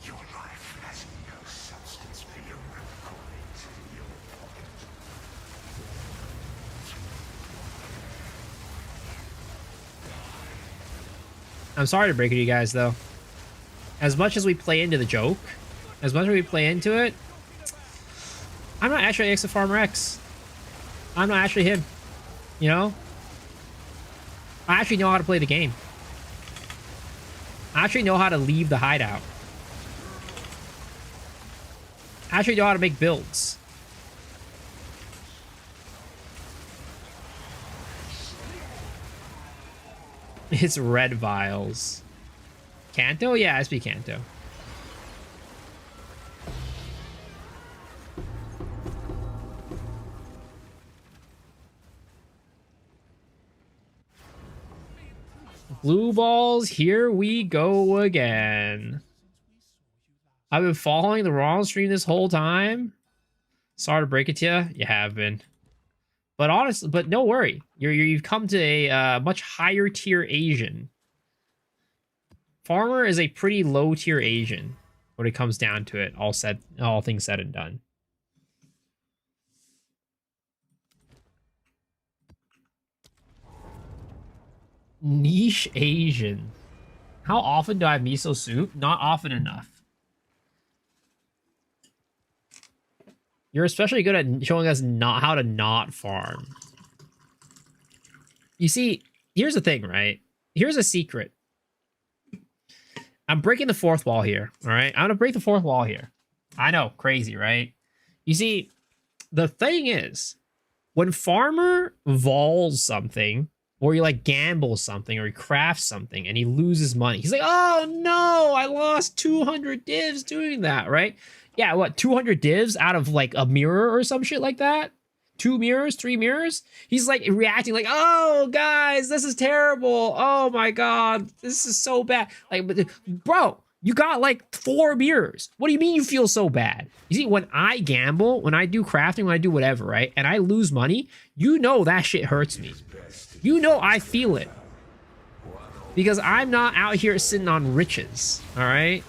Speaker 2: Your life has no substance beyond coins in your pocket.
Speaker 1: I'm sorry to break it to you guys, though. As much as we play into the joke, as much as we play into it, I'm not actually X of Farmer X. I'm not actually him. You know? I actually know how to play the game. I actually know how to leave the hideout. I actually know how to make builds. It's red vials. Kanto? Yeah, SP Kanto. Blue balls, here we go again. I've been following the wrong stream this whole time. Sorry to break it to you. You have been. But honestly, but no worry. You've come to a much higher tier Asian. Farmer is a pretty low tier Asian when it comes down to it, all things said and done. Niche Asian. How often do I have miso soup? Not often enough. You're especially good at showing us not how to not farm. You see, here's the thing, right? Here's a secret. I'm breaking the fourth wall here, all right? I'm gonna break the fourth wall here. I know, crazy, right? You see, the thing is, when Farmer vols something, or he like gambles something, or he crafts something, and he loses money, he's like, oh no, I lost 200 divs doing that, right? Yeah, what, 200 divs out of like a mirror or some shit like that? 2 mirrors, 3 mirrors? He's like reacting like, oh guys, this is terrible. Oh my god, this is so bad. Like, bro, you got like 4 mirrors. What do you mean you feel so bad? You see, when I gamble, when I do crafting, when I do whatever, right? And I lose money, you know that shit hurts me. You know I feel it. Because I'm not out here sitting on riches, all right?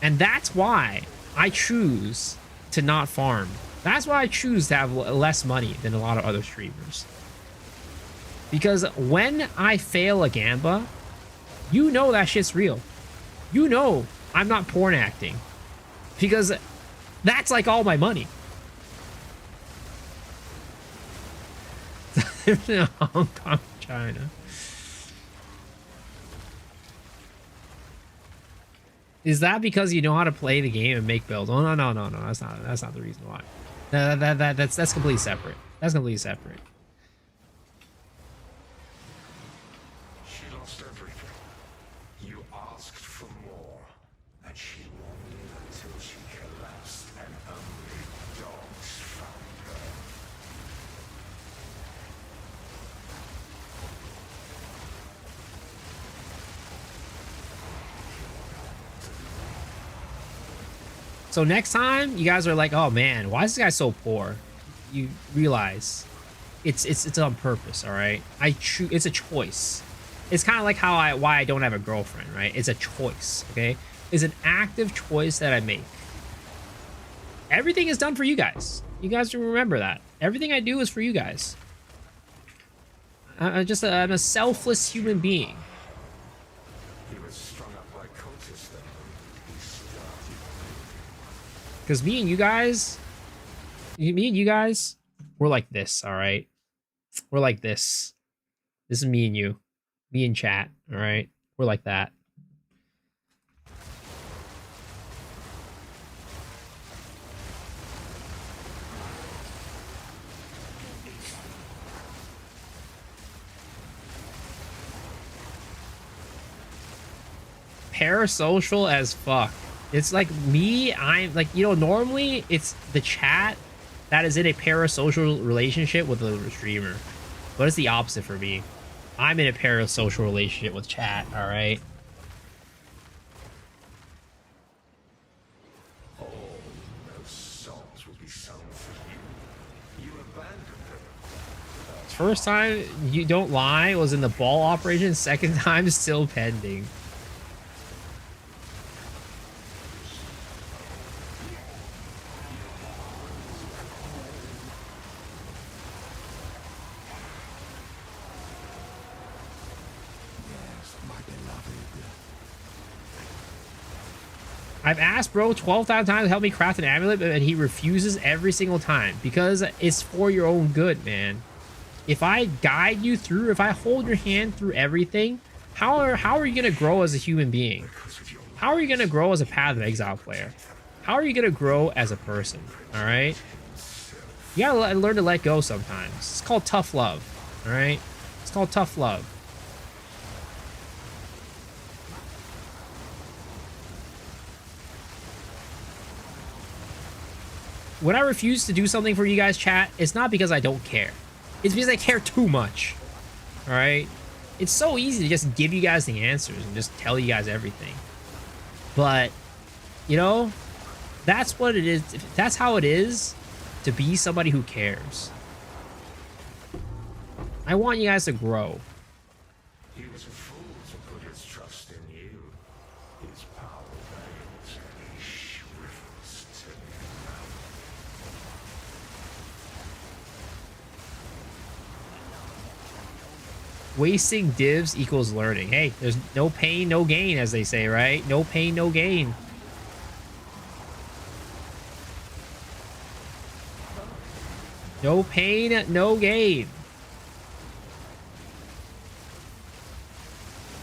Speaker 1: And that's why I choose to not farm. That's why I choose to have less money than a lot of other streamers. Because when I fail a gamba, you know that shit's real. You know I'm not porn acting. Because that's like all my money. Hong Kong, China. Is that because you know how to play the game and make builds? Oh no. That's not the reason why. That's completely separate. That's completely separate.
Speaker 2: She lost everything. You asked for more, and she wandered until she collapsed, and only dogs found her.
Speaker 1: So next time you guys are like, oh man, why is this guy so poor? You realize it's on purpose, all right? It's a choice. It's kind of like why I don't have a girlfriend, right? It's a choice, okay? It's an active choice that I make. Everything is done for you guys. You guys remember that. Everything I do is for you guys. I'm a selfless human being.
Speaker 2: He was strung up by cultists then. He started.
Speaker 1: Because me and you guys, we're like this, all right? We're like this. This is me and you. Me and chat, all right? We're like that. Parasocial as fuck. It's like me, I'm like, you know, normally it's the chat that is in a parasocial relationship with a streamer. But it's the opposite for me. I'm in a parasocial relationship with chat, alright?
Speaker 2: All those songs will be sung for you. You abandoned them.
Speaker 1: First time, you don't lie, was in the ball operation. Second time, still pending. I've asked bro 12,000 times to help me craft an amulet, but he refuses every single time because it's for your own good, man. If I guide you through, if I hold your hand through everything, how are you going to grow as a human being? How are you going to grow as a Path of Exile player? How are you going to grow as a person, all right? You got to learn to let go sometimes. It's called tough love, all right? It's called tough love. When I refuse to do something for you guys, chat, it's not because I don't care. It's because I care too much. All right? It's so easy to just give you guys the answers and just tell you guys everything. But, you know, that's what it is. That's how it is to be somebody who cares. I want you guys to grow.
Speaker 2: He was a fool to put his trust in you. His power wanes and he shrivels to nothing.
Speaker 1: Wasting divs equals learning. Hey, there's no pain, no gain, as they say, right? No pain, no gain. No pain, no gain.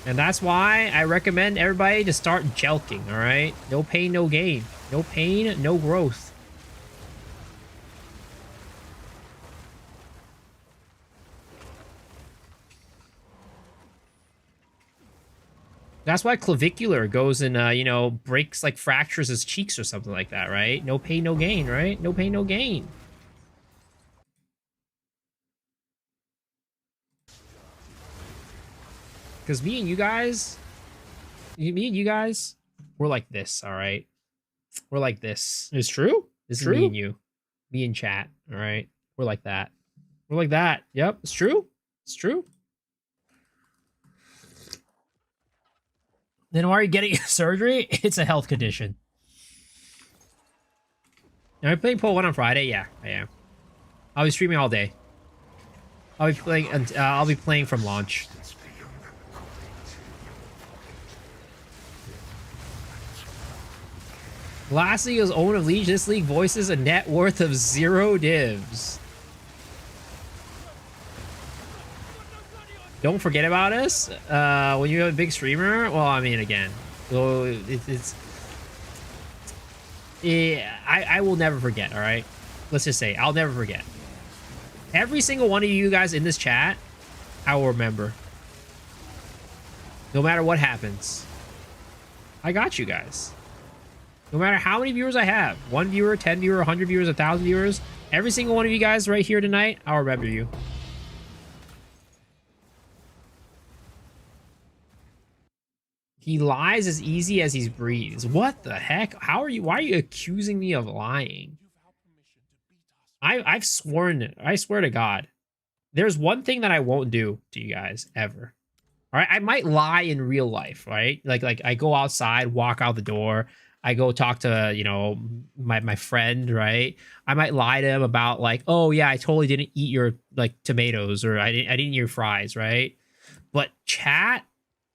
Speaker 1: And that's why I recommend everybody to start jelking, all right? No pain, no gain. No pain, no growth. That's why Clavicular goes and, you know, breaks, like, fractures his cheeks or something like that, right? No pain, no gain, right? No pain, no gain. Because me and you guys, we're like this, all right? We're like this. It's true. This is me and you. Me and chat, all right? We're like that. We're like that. Yep, it's true. It's true. Then why are you getting surgery? It's a health condition. Am I playing Pole 1 on Friday? Yeah, I am. I'll be streaming all day. I'll be playing from launch. Last league was own of Liege. This league voices a net worth of 0 divs. Don't forget about us when you have a big streamer. Well, I mean, again, so I will never forget. All right, let's just say I'll never forget. Every single one of you guys in this chat, I will remember. No matter what happens, I got you guys. No matter how many viewers I have, 1 viewer, 10 viewer, 100 viewers, 1,000 viewers, every single one of you guys right here tonight, I'll remember you. He lies as easy as he breathes. What the heck? How are you? Why are you accusing me of lying? I've sworn. I swear to God, there's one thing that I won't do to you guys ever. All right, I might lie in real life, right? Like I go outside, walk out the door. I go talk to, you know, my friend, right? I might lie to him about like, oh yeah, I totally didn't eat your like tomatoes, or I didn't eat your fries, right? But chat,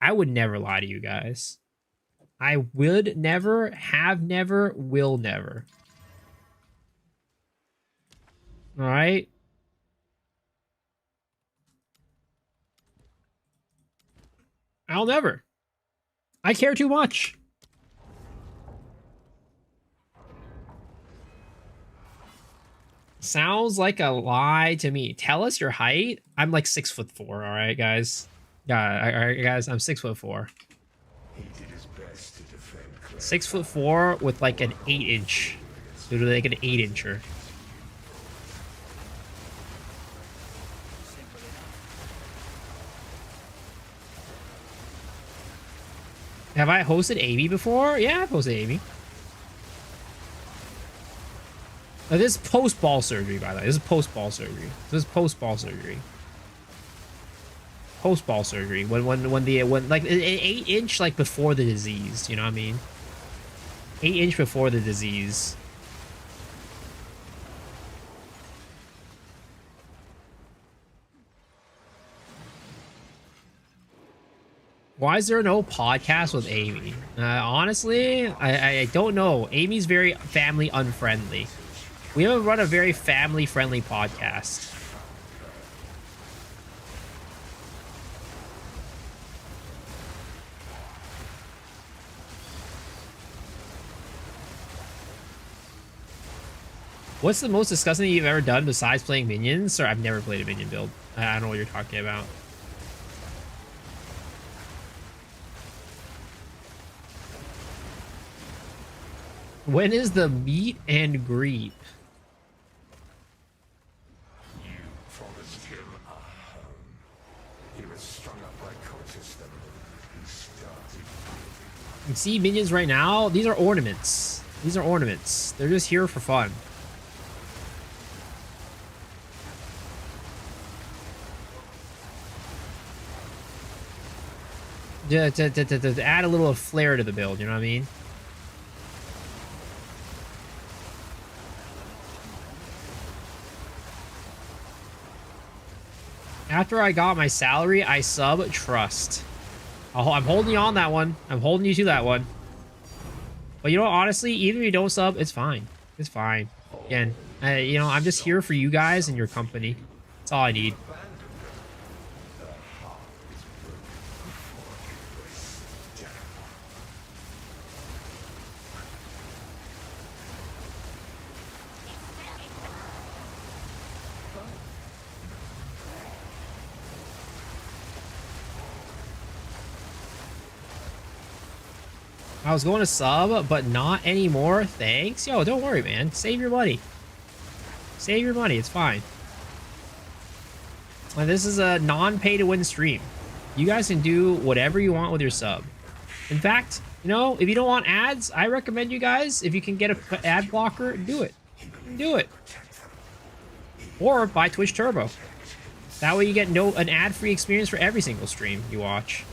Speaker 1: I would never lie to you guys. I would never, have never, will never. All right? I'll never. I care too much. Sounds like a lie to me. Tell us your height. I'm like 6'4", all right, guys? Yeah, all right, guys, I'm 6'4".
Speaker 2: He did his best to defend Claire.
Speaker 1: 6'4" with like an 8-inch. Literally like an 8-incher. Have I hosted Amy before? Yeah, I've hosted Amy. Now, this is post-ball surgery, by the way. This is post-ball surgery. This is post-ball surgery. Post-ball surgery. When like an 8-inch like before the disease. You know what I mean? 8-inch before the disease. Why is there no podcast with Amy? Honestly, I don't know. Amy's very family unfriendly. We haven't run a very family-friendly podcast. What's the most disgusting thing you've ever done besides playing minions? Sir, I've never played a minion build. I don't know what you're talking about. When is the meet and greet?
Speaker 2: You promised him a home. He was strung up by cultists the moment he started.
Speaker 1: You see minions right now? These are ornaments. These are ornaments. They're just here for fun. To add a little flair to the build, you know what I mean? After I got my salary, I sub trust. I'm holding you on that one. I'm holding you to that one. But you know, honestly, even if you don't sub, it's fine. It's fine. Again, you know, I'm just here for you guys and your company. That's all I need. I was going to sub, but not anymore. Thanks. Yo, don't worry, man. Save your money. Save your money. It's fine. And this is a non-pay-to-win stream. You guys can do whatever you want with your sub. In fact, you know, if you don't want ads, I recommend you guys, if you can get an ad blocker, do it. Do it. Or buy Twitch Turbo. That way you get an ad-free experience for every single stream you watch.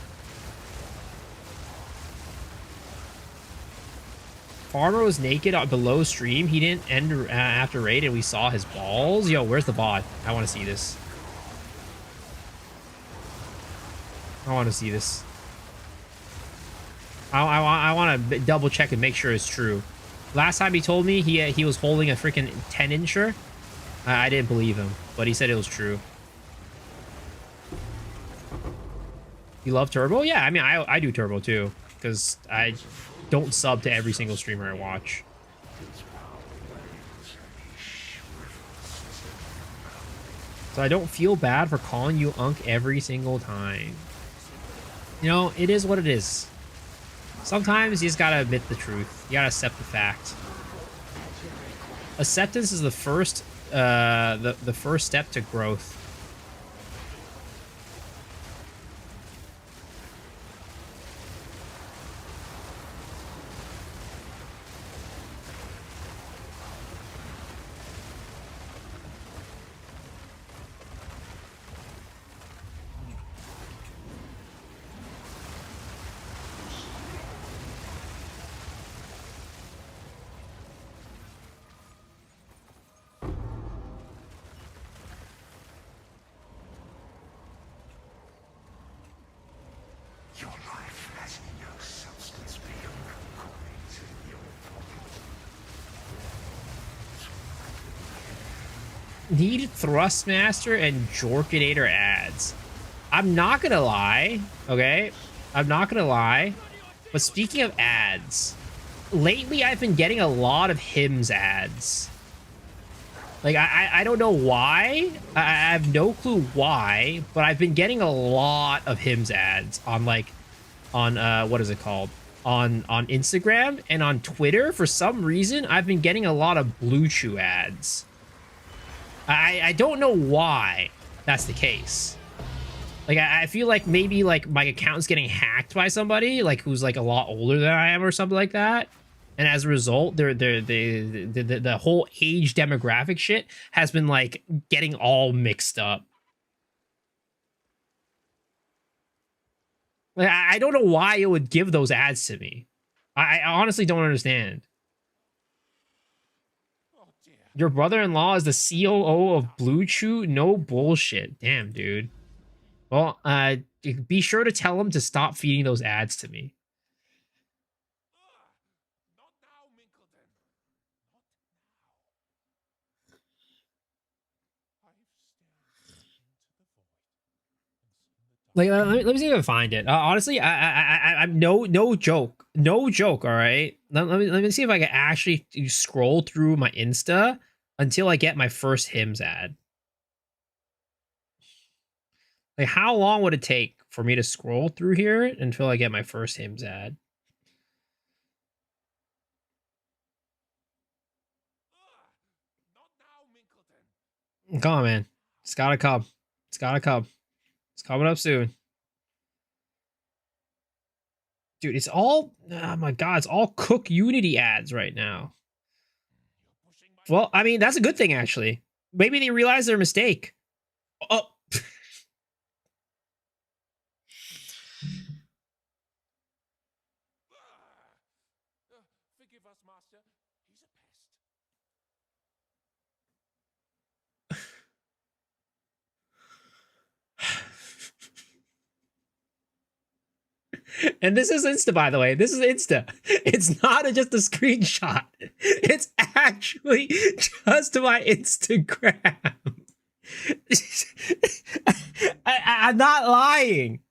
Speaker 1: Farmer was naked below stream. He didn't end after raid, and we saw his balls. Yo, where's the VOD? I want to see this. I want to see this. I want to double check and make sure it's true. Last time he told me he was holding a freaking 10-incher. I didn't believe him, but he said it was true. You love Turbo? Yeah, I mean, I do Turbo too, because I don't sub to every single streamer I watch. So I don't feel bad for calling you Unk every single time. You know, it is what it is. Sometimes you just gotta admit the truth. You gotta accept the fact. Acceptance is the first step to growth.
Speaker 2: Your life has no substance beyond according to your pocket.
Speaker 1: Need Thrustmaster and Jorkinator ads. I'm not gonna lie, okay? I'm not gonna lie. But speaking of ads, lately I've been getting a lot of Hims ads. Like, I don't know why. I have no clue why, but I've been getting a lot of Hims ads on, like, on, what is it called? On Instagram and on Twitter. For some reason, I've been getting a lot of Blue Chew ads. I don't know why that's the case. Like, I feel like maybe, like, my account's getting hacked by somebody, like, who's, like, a lot older than I am or something like that. And as a result, the whole age demographic shit has been, like, getting all mixed up. Like, I don't know why it would give those ads to me. I honestly don't understand.
Speaker 3: Oh dear.
Speaker 1: Your brother-in-law is the COO of Blue Chew? No bullshit. Damn, dude. Well, be sure to tell him to stop feeding those ads to me.
Speaker 3: Not now, Minkleton. Not now. I've stared into the void and seen the dark.
Speaker 1: Like, let me see if I can find it. Honestly, I'm no joke, no joke. All right, let me see if I can actually scroll through my Insta until I get my first Hims ad. Like, how long would it take for me to scroll through here until I get my first Hims ad?
Speaker 3: Not now, Minkleton.
Speaker 1: Come on, man. It's gotta come. It's gotta come. It's coming up soon. Dude, it's all, oh my god, it's all Cook Unity ads right now.
Speaker 3: You're pushing my
Speaker 1: Well, I mean, that's a good thing, actually. Maybe they realize their mistake. Oh.
Speaker 3: Forgive us, Master. He's a pest.
Speaker 1: And this is Insta, by the way. This is Insta. It's not just a screenshot. It's actually just my Instagram. I'm not lying.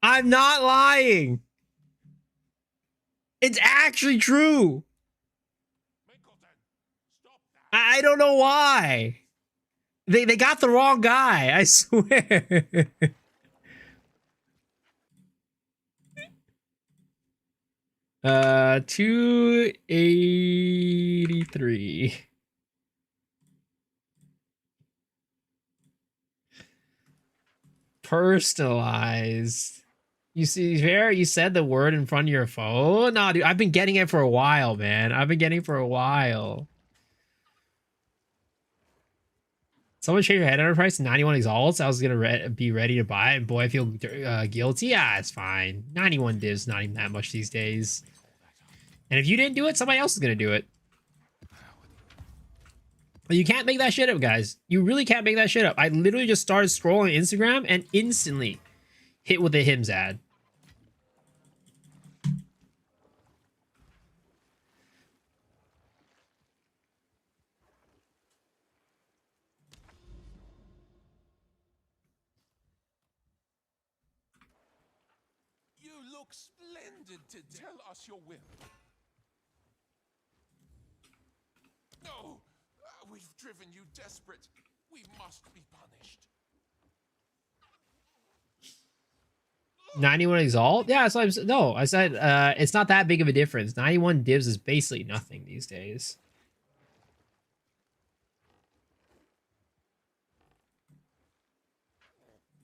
Speaker 1: I'm not lying. It's actually true.
Speaker 3: Mingleton, stop that.
Speaker 1: I don't know why. They got the wrong guy, I swear. 283. Personalized. You see, Vera, you said the word in front of your phone? Nah, dude, I've been getting it for a while, man. I've been getting it for a while. Someone shake your head on a price 91 exalts. I was gonna be ready to buy it. Boy, I feel guilty. Yeah, it's fine. 91 divs, not even that much these days. And if you didn't do it, somebody else is gonna do it. You can't make that shit up, guys. You really can't make that shit up. I literally just started scrolling Instagram and instantly hit with a Hims ad.
Speaker 3: You look splendid today. Tell us your will. No! We've driven you desperate. We must be punished.
Speaker 1: 91 exalt? Yeah, so I said it's not that big of a difference. 91 divs is basically nothing these days.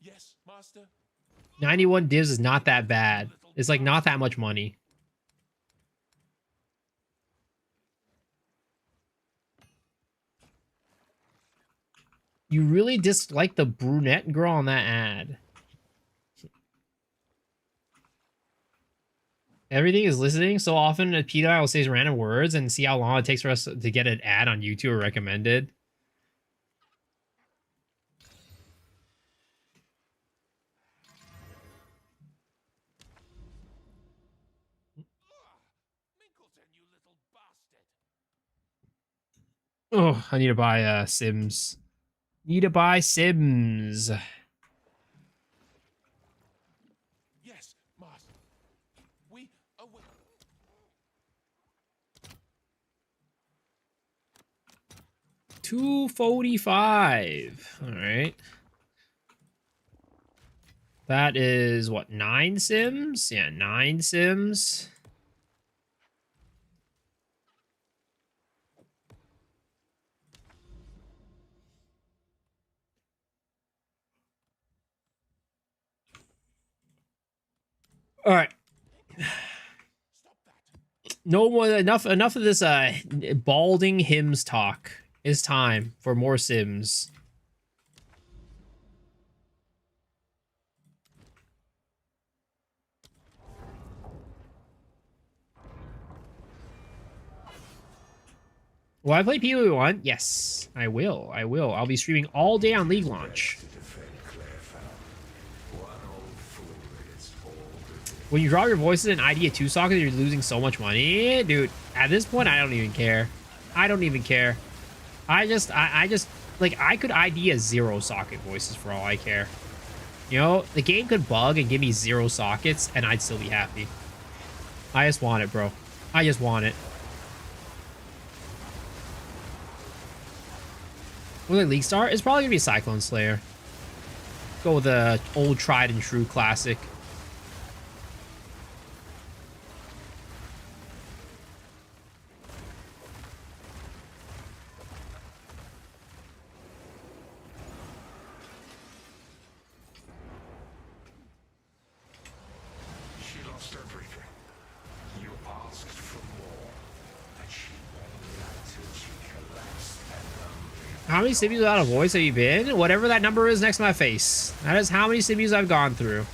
Speaker 3: Yes, master?
Speaker 1: 91 divs is not that bad. It's like not that much money. You really dislike the brunette girl on that ad. Everything is listening so often that PewDiePie will say random words and see how long it takes for us to get an ad on YouTube or recommended.
Speaker 3: Mingleton, you little bastard.
Speaker 1: Oh, I need to buy Sims. Need to buy Sims.
Speaker 3: Yes, master. We await.
Speaker 1: 245. All right. That is what, 9 Sims? Yeah, 9 Sims. All right.
Speaker 3: Stop that.
Speaker 1: No more. Enough of this balding Hims talk. It's time for more Sims. Will I play PoE1? Yes, I will. I will. I'll be streaming all day on League launch.
Speaker 2: To defend Clairefound. One old fool is all the
Speaker 1: When you drop your voices in ID at 2 sockets, you're losing so much money. Dude, at this point, I don't even care. I don't even care. I just, like, I could ID a 0 socket voices for all I care. You know, the game could bug and give me 0 sockets, and I'd still be happy. I just want it, bro. I just want it. With a League Star, it's probably gonna be Cyclone Slayer. Go with the old tried and true classic.
Speaker 2: She lost everything. You asked for more, and she won't lie till she collapsed and only
Speaker 1: How many Sims without a voice have you been? Whatever that number is next to my face. That is how many Sims I've gone through.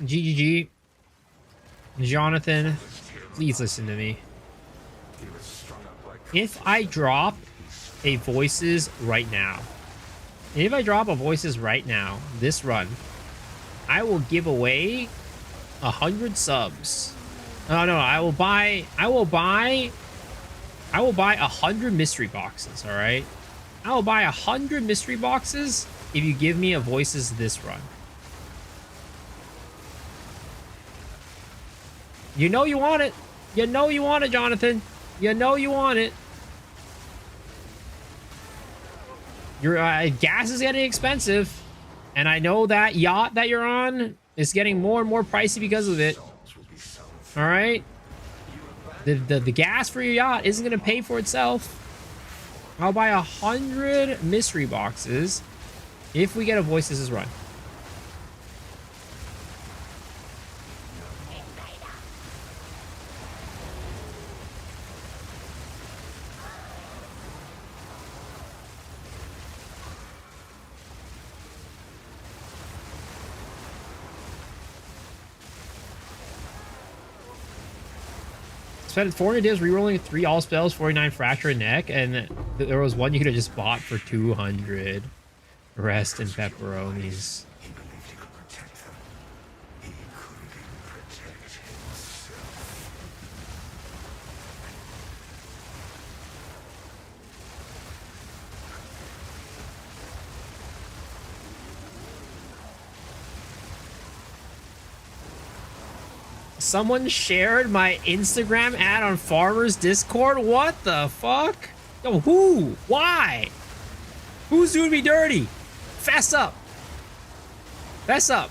Speaker 1: GGG. Jonathan, please listen to me.
Speaker 2: He was strung up like
Speaker 1: If I drop a voices right now, this run, I will give away 100 subs. No, I will buy 100 mystery boxes, all right? I will buy 100 mystery boxes if you give me a voices this run. You know you want it. You know you want it, Jonathan. You know you want it. Your gas is getting expensive, and I know that yacht that you're on is getting more and more pricey because of it. All right, the gas for your yacht isn't gonna pay for itself. I'll buy 100 mystery boxes if we get a voices run. Spent 400 days rerolling 3 all spells, 49 fracture and neck, and there was one you could have just bought for 200. Rest and pepperonis.
Speaker 2: he believed he could protect them. He couldn't even protect himself.
Speaker 1: Someone shared my Instagram ad on Farmer's Discord? What the fuck? Yo, who? Why? Who's doing me dirty? Fess up. Fess up.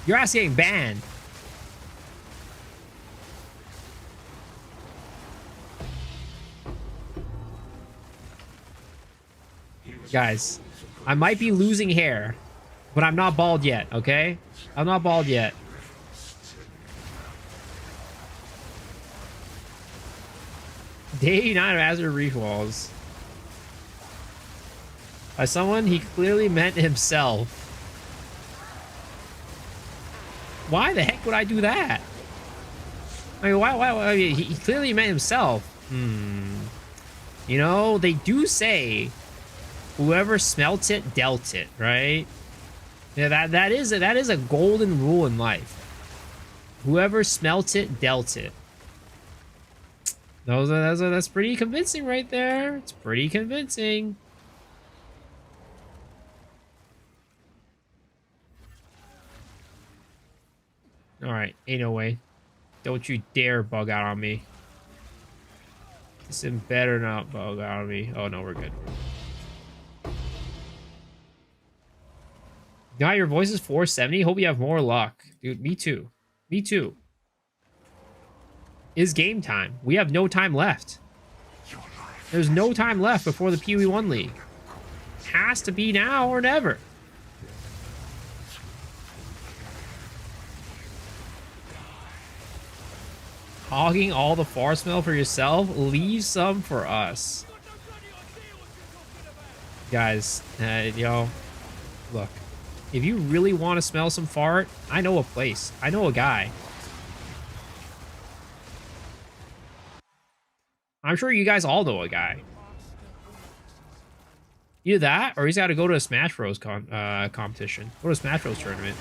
Speaker 1: Your ass getting banned. Guys, I might be losing hair, but I'm not bald yet, okay? I'm not bald yet. Day 89 of Azure Reef Walls. By someone, he clearly meant himself. Why the heck would I do that? I mean, why I mean, he clearly meant himself. You know, they do say, whoever smelt it, dealt it, right? Yeah, that is a golden rule in life. Whoever smelt it, dealt it. That's pretty convincing right there. It's pretty convincing. All right, ain't no way. Don't you dare bug out on me. This better not bug out on me. Oh no, we're good. Now your voice is 470. Hope you have more luck, dude. Me too. Me too. Is game time. We have no time left. There's no time left before the PoE1 League. Has to be now or never. Hogging all the far smell for yourself? Leave some for us. Guys, yo, look. If you really want to smell some fart, I know a place. I know a guy. I'm sure you guys all know a guy. Either that, or he's got to go to a Smash Bros. Competition. Go to a Smash Bros. Tournament.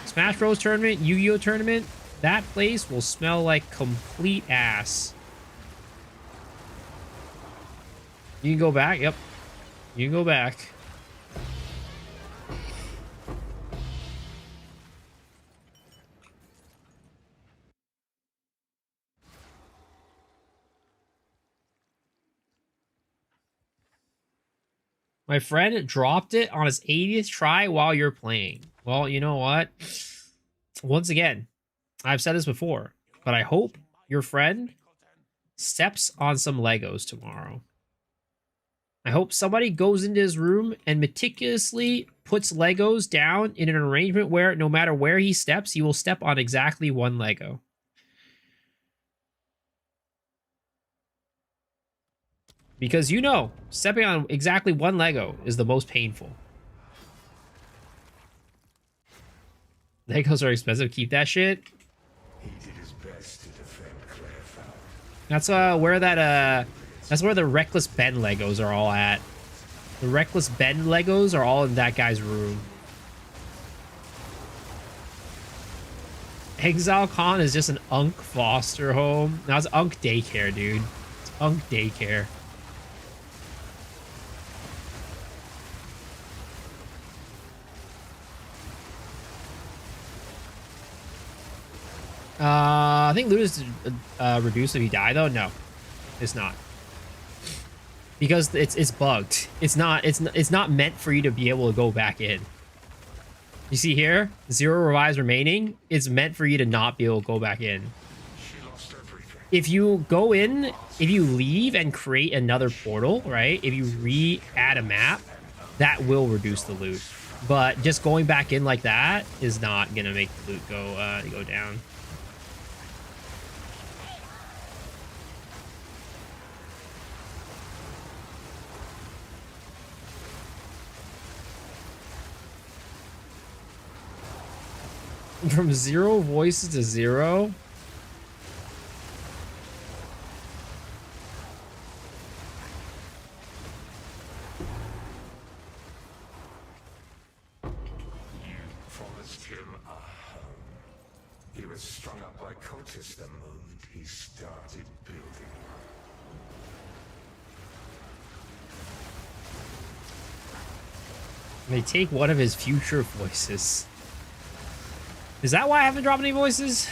Speaker 1: Smash Bros. Tournament, Yu-Gi-Oh! Tournament. That place will smell like complete ass. You can go back. Yep. You can go back. My friend dropped it on his 80th try while you're playing. Well, you know what? Once again, I've said this before, but I hope your friend steps on some Legos tomorrow. I hope somebody goes into his room and meticulously puts Legos down in an arrangement where no matter where he steps, he will step on exactly one Lego. Because you know, stepping on exactly one Lego is the most painful. Legos are expensive. Keep that shit.
Speaker 2: He did his best to defend Clairfowl.
Speaker 1: That's that's where the Reckless Ben Legos are all at. The Reckless Ben Legos are all in that guy's room. Exile Con is just an Unk foster home. No, it's Unk daycare, dude. It's Unk daycare. I think loot is reduced if you die, though. No, it's not, because it's bugged. It's not meant for you to be able to go back in. You see here, 0 revives remaining. It's meant for you to not be able to go back in.
Speaker 2: She lost everything.
Speaker 1: If you go in, if you leave and create another portal, right? If you re-add a map, that will reduce the loot. But just going back in like that is not gonna make the loot go down. From 0 voices to 0.
Speaker 2: Promised him a home. He was strung up by cultists the moment he started building.
Speaker 1: They take one of his future voices. Is that why I haven't dropped any voices?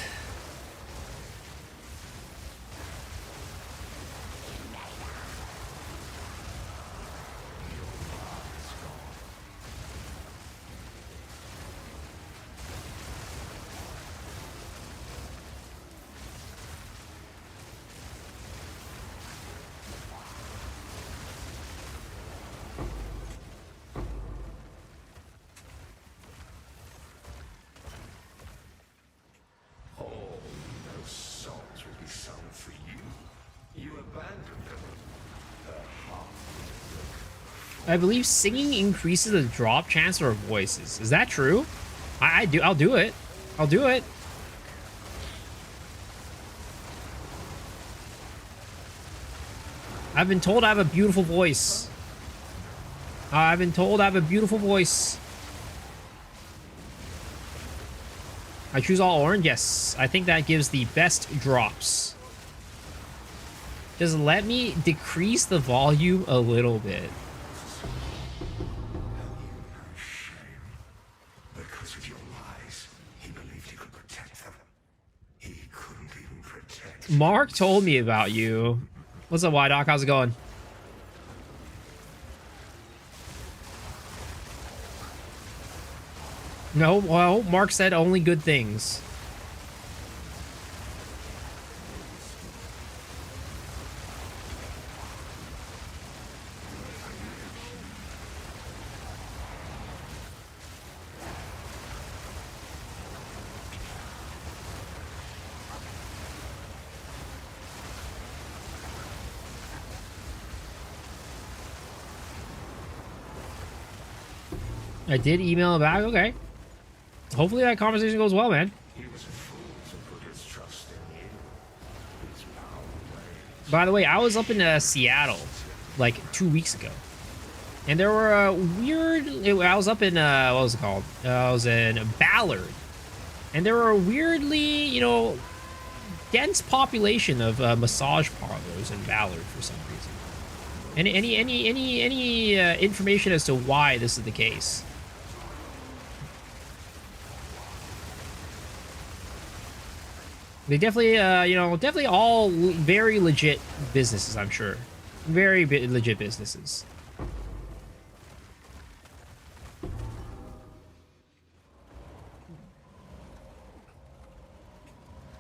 Speaker 1: I believe singing increases the drop chance for voices. Is that true? I'll do it. I'll do it. I've been told I have a beautiful voice. I've been told I have a beautiful voice. I choose all orange. Yes, I think that gives the best drops. Just let me decrease the volume a little bit.
Speaker 2: Because of your lies, he believed he could protect them. He couldn't even protect.
Speaker 1: Mark told me about you. What's up, Y-Doc? How's it going? No, well, Mark said only good things. I did email him back. Okay. Hopefully that conversation goes well, man.
Speaker 2: He was a fool to put his trust in you. His power ways.
Speaker 1: By the way, I was up in Seattle like 2 weeks ago. And there were I was up in, what was it called? I was in Ballard. And there were a weirdly, you know, dense population of massage parlors in Ballard for some reason. Any information as to why this is the case? They definitely, you know, definitely all very legit businesses, I'm sure. Very legit businesses.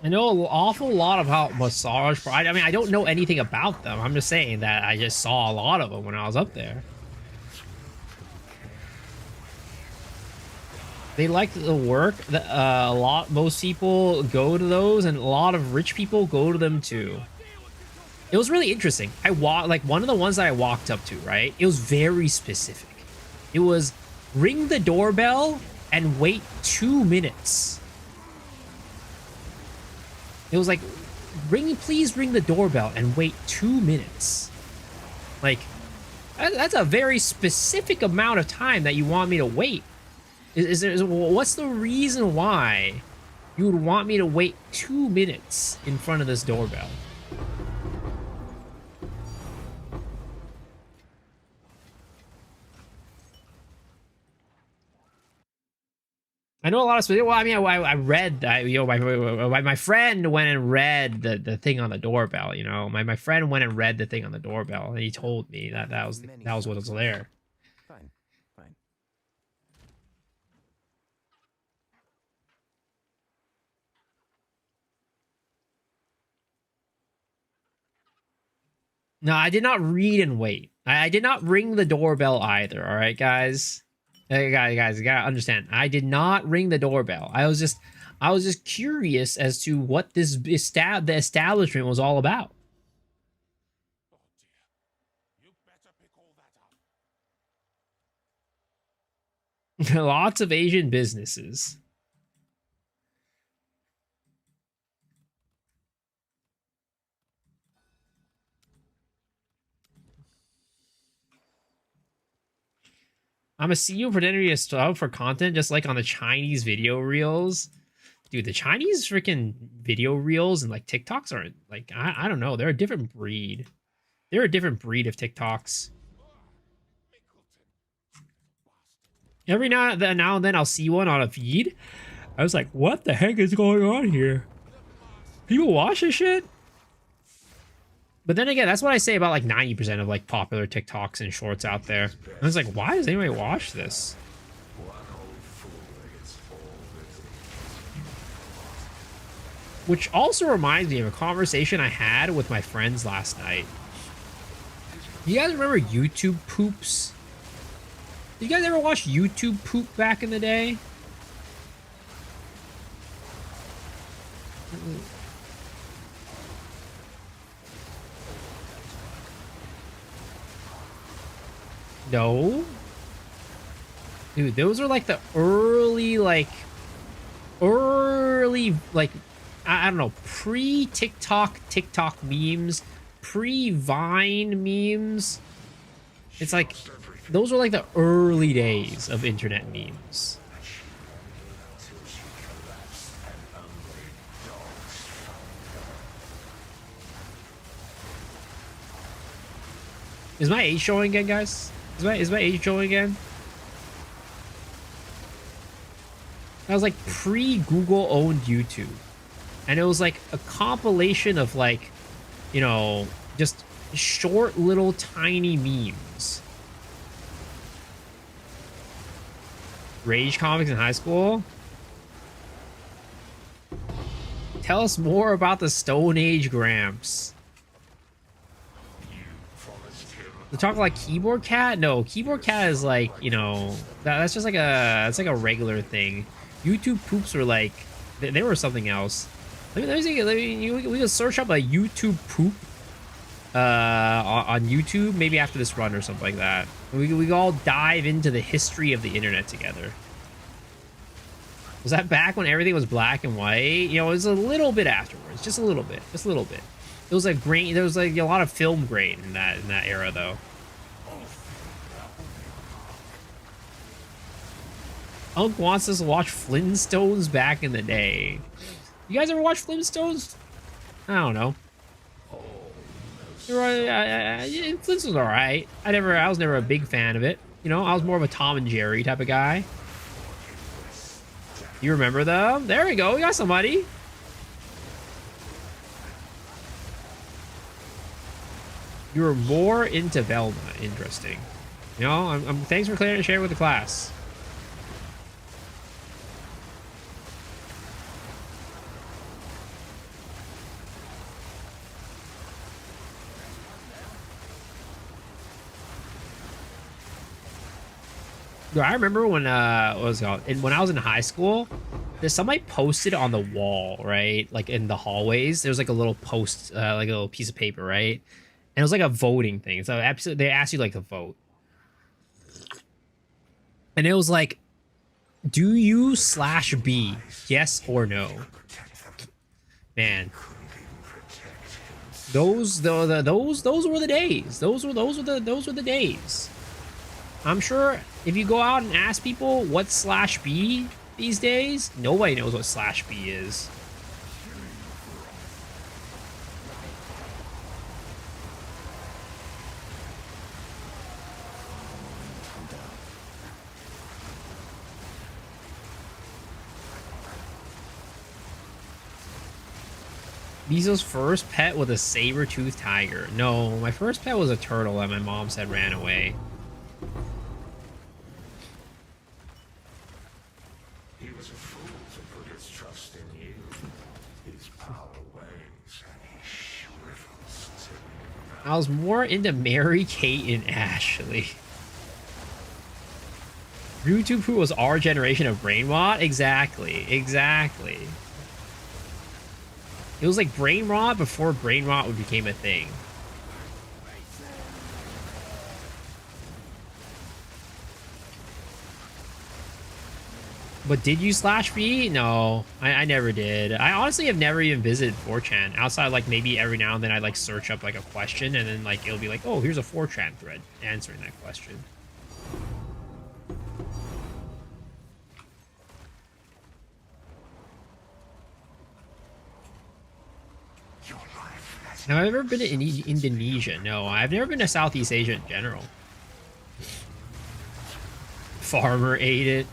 Speaker 1: I know an awful lot about massage. I mean, I don't know anything about them. I'm just saying that I just saw a lot of them when I was up there. They like the work. Most people go to those, and a lot of rich people go to them too. It was really interesting. Like one of the ones that I walked up to, right? It was very specific. It was ring the doorbell and wait 2 minutes. It was like, please ring the doorbell and wait 2 minutes. Like, that's a very specific amount of time that you want me to wait. What's the reason why you would want me to wait 2 minutes in front of this doorbell? I know a lot of well, I mean, I read that, you know, my friend went and read the thing on the doorbell, you know. My friend went and read the thing on the doorbell, and he told me that was what was there.
Speaker 5: Fine, fine.
Speaker 1: No, I did not read and wait. I did not ring the doorbell either, all right, guys? Hey, guys, you gotta understand. I did not ring the doorbell. I was just curious as to what the establishment was all about.
Speaker 3: Oh dear. You better pick all that up.
Speaker 1: Lots of Asian businesses. I'm a CEO pretending to sub for content, just like on the Chinese video reels. Dude, the Chinese freaking video reels and like TikToks are like, I don't know. They're a different breed. They're a different breed of TikToks. Every now and then I'll see one on a feed. I was like, what the heck is going on here? People watch this shit? But then again, that's what I say about like 90% of like popular TikToks and shorts out there. I was like, why does anybody watch this? Which also reminds me of a conversation I had with my friends last night. You guys remember YouTube poops? Did you guys ever watch YouTube poop back in the day? No. Dude, those are like the early, like, I don't know, pre-TikTok memes, pre-Vine memes. It's like, those are like the early days of internet memes. Is my age showing again, guys? Is my age showing again? That was like pre-Google owned YouTube. And it was like a compilation of like, you know, just short little tiny memes. Rage comics in high school? Tell us more about the Stone Age Gramps. To talk like Keyboard Cat? No, Keyboard Cat is like, you know, that's just like that's like a regular thing. YouTube poops were like, they were something else. Let me see, we can search up a YouTube poop on YouTube, maybe after this run or something like that. We can all dive into the history of the internet together. Was that back when everything was black and white? You know, it was a little bit afterwards, just a little bit. It was like grain. There was like a lot of film grain in that era, though. Unc wants us to watch Flintstones back in the day. You guys ever watch Flintstones? I don't know. Flintstones are alright. I was never a big fan of it. You know, I was more of a Tom and Jerry type of guy. You remember them? There we go. We got somebody. You were more into Velma. Interesting. You know, thanks for clearing and sharing with the class. I remember when what was it called? When I was in high school, somebody posted on the wall, right? Like in the hallways, there was like a little post, like a little piece of paper, right? And it was like a voting thing. So they asked you like to vote. And it was like, Do you slash B? Yes or no? Man, those were the days. Those were the days. I'm sure if you go out and ask people what's slash B these days, nobody knows what slash B is. Mizo's first pet was a saber-toothed tiger. No, my first pet was a turtle that my mom said ran away.
Speaker 2: He was a fool to put his trust in you. His power wanes and he shrivels to
Speaker 1: I was more into Mary, Kate, and Ashley. Ryutupu was our generation of brain rot? Exactly. It was like brain rot before brain rot became a thing. But did you slash B? No, I never did. I honestly have never even visited 4chan outside, like maybe every now and then I'd like search up like a question and then like it'll be like, oh, here's a 4chan thread answering that question. Have I ever been to Indonesia? No, I've never been to Southeast Asia in general. Farmer ate it.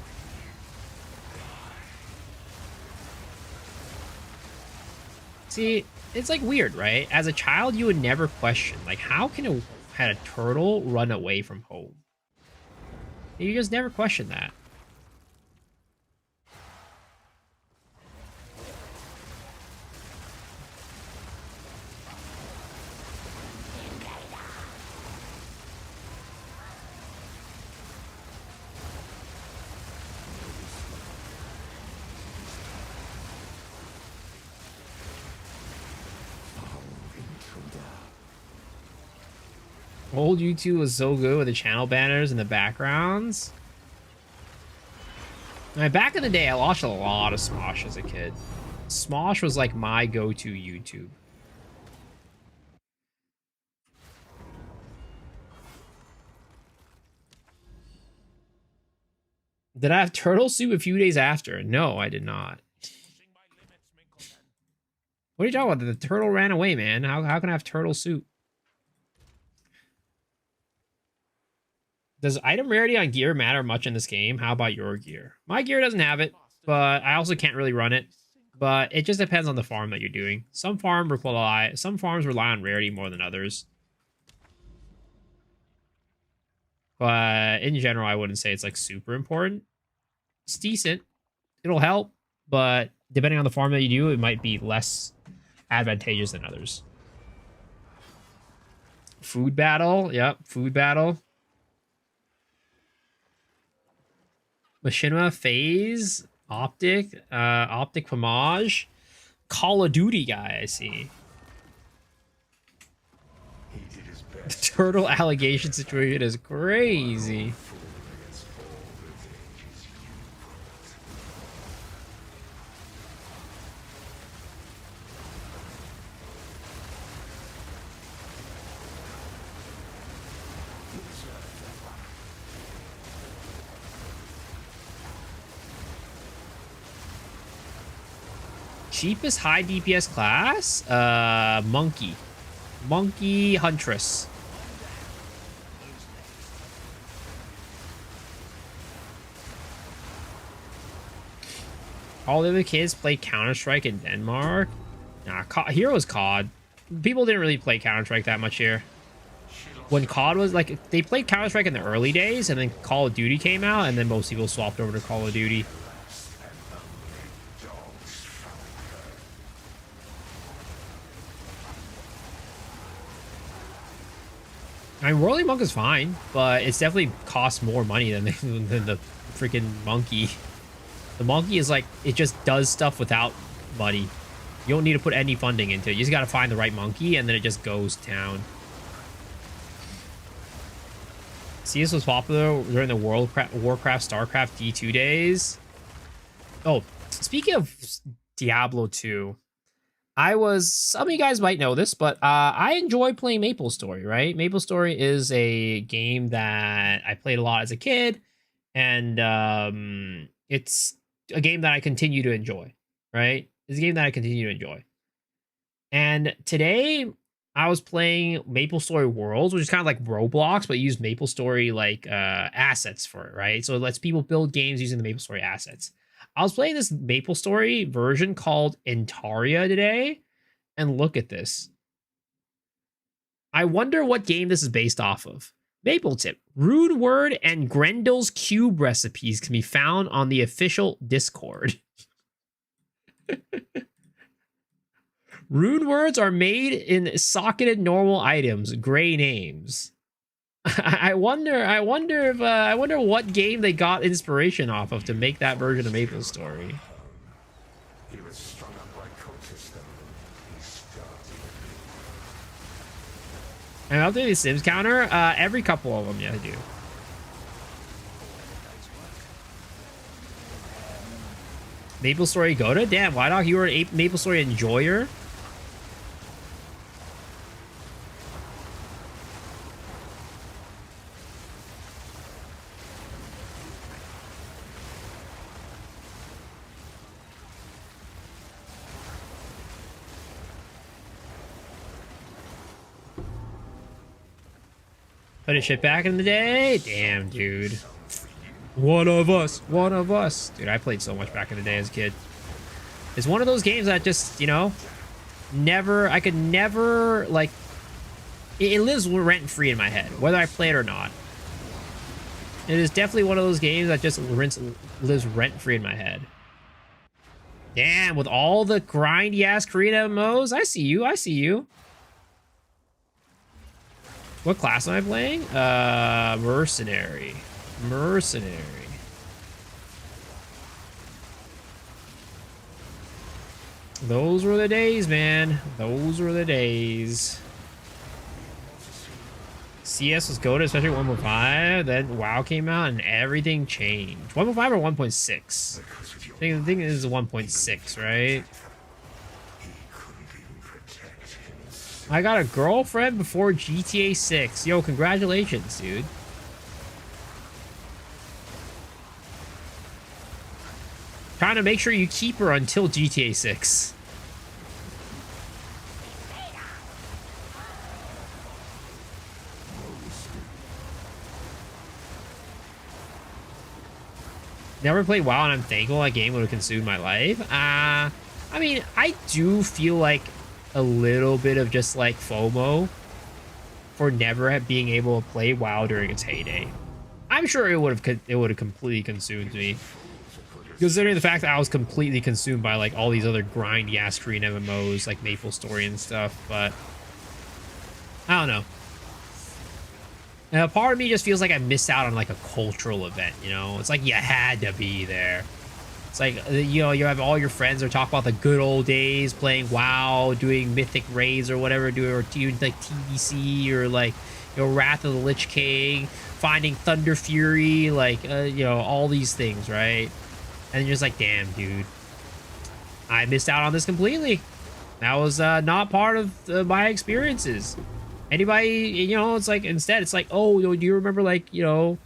Speaker 1: See, it's like weird, right? As a child, you would never question, like, how can had a turtle run away from home? You just never question that. Old YouTube was so good with the channel banners and the backgrounds. I mean, back in the day, I watched a lot of Smosh as a kid. Smosh was like my go-to YouTube. Did I have turtle soup a few days after? No, I did not. What are you talking about? The turtle ran away, man. How can I have turtle soup? Does item rarity on gear matter much in this game? How about your gear? My gear doesn't have it, but I also can't really run it. But it just depends on the farm that you're doing. Some farms rely on rarity more than others. But in general, I wouldn't say it's like super important. It's decent. It'll help, but depending on the farm that you do, it might be less advantageous than others. Food battle. Yep, food battle. Machinima, Phase, Optic, Optic Pomage, Call of Duty guy, I see.
Speaker 2: He did his
Speaker 1: The
Speaker 2: best.
Speaker 1: turtle allegation situation is crazy.
Speaker 2: Fool against all the dangers you brought.
Speaker 1: Cheapest high DPS class? Monkey. Monkey Huntress. All the other kids play Counter-Strike in Denmark? Nah, Heroes COD. People didn't really play Counter-Strike that much here. When COD was like, they played Counter-Strike in the early days, and then Call of Duty came out, and then most people swapped over to Call of Duty. I mean, Whirling Monk is fine, but it's definitely costs more money than the freaking monkey. The monkey is like, it just does stuff without money. You don't need to put any funding into it. You just got to find the right monkey, and then it just goes down. CS was popular during the Warcraft, StarCraft D2 days. Oh, speaking of Diablo 2, some of you guys might know this, but I enjoy playing MapleStory, right? MapleStory is a game that I played a lot as a kid, and it's a game that I continue to enjoy, right? It's a game that I continue to enjoy. And today I was playing MapleStory Worlds, which is kind of like Roblox, but use MapleStory like assets for it, right? So it lets people build games using the MapleStory assets. I was playing this MapleStory version called Intaria today, and look at this. I wonder what game this is based off of. Maple Tip, Rune Word, and Grendel's Cube recipes can be found on the official Discord. Rune words are made in socketed normal items, gray names. I wonder what game they got inspiration off of to make that version of MapleStory.
Speaker 2: He was strung up by cultists. He started.
Speaker 1: And I'll do the Sims counter. Every couple of them, yeah, I do. MapleStory Goda? Damn, why not? You were a MapleStory enjoyer? Put it shit back in the day? Damn, dude. One of us. One of us. Dude, I played so much back in the day as a kid. It's one of those games that just, you know, I could never, like, it lives rent-free in my head, whether I play it or not. It is definitely one of those games that just lives rent-free in my head. Damn, with all the grindy-ass Korean MMOs, I see you, I see you. What class am I playing? Mercenary. Mercenary. Those were the days, man. Those were the days. CS was goated, especially 1.5. Then WoW came out and everything changed. 1.5 or 1.6? I think it is 1.6, right? I got a girlfriend before GTA 6. Yo, congratulations, dude. Trying to make sure you keep her until GTA 6. Never played WoW, and I'm thankful that game would have consumed my life. I mean, I do feel like a little bit of just like FOMO for never being able to play WoW during its heyday. I'm sure it would have completely consumed me, considering the fact that I was completely consumed by like all these other grindy ass Korean MMOs like MapleStory and stuff. But I don't know. And a part of me just feels like I missed out on like a cultural event, you know? It's like you had to be there. It's like, you know, you have all your friends or talk about the good old days playing WoW, doing mythic raids or whatever, doing like TBC or like, you know, Wrath of the Lich King, finding Thunder Fury, like, you know, all these things, right? And you're just like, damn, dude, I missed out on this completely. That was not part of my experiences. Anybody, you know, it's like, instead, it's like, oh, do you remember, like, you know,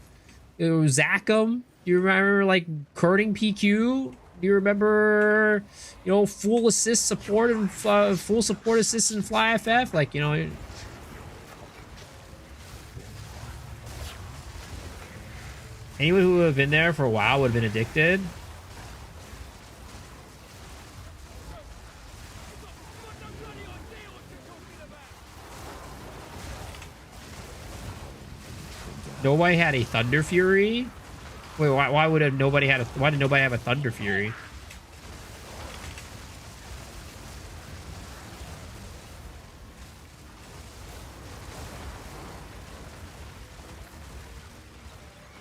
Speaker 1: Zachem? Do you remember, like, Kerning PQ? Do you remember, you know, full assist support and full support assist in Fly FF? Like, you know. Anyone who would have been there for a while would have been addicted. Nobody had a Thunder Fury? Wait, why would nobody had why did nobody have a Thunder Fury?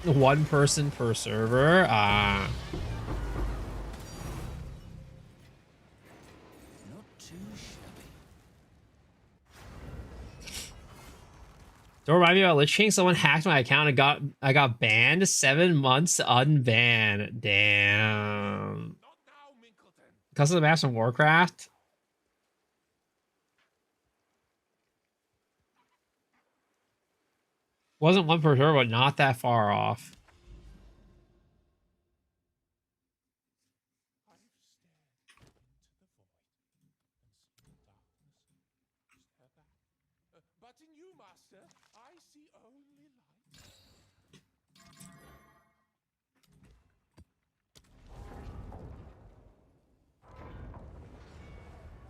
Speaker 1: One person per server.
Speaker 4: Not too shabby.
Speaker 1: Don't remind me about Lich King. Someone hacked my account and I got banned. 7 months unbanned. Damn. Custom maps from Warcraft. Wasn't one for sure, but not that far off.
Speaker 3: But in you, Master, I see only light.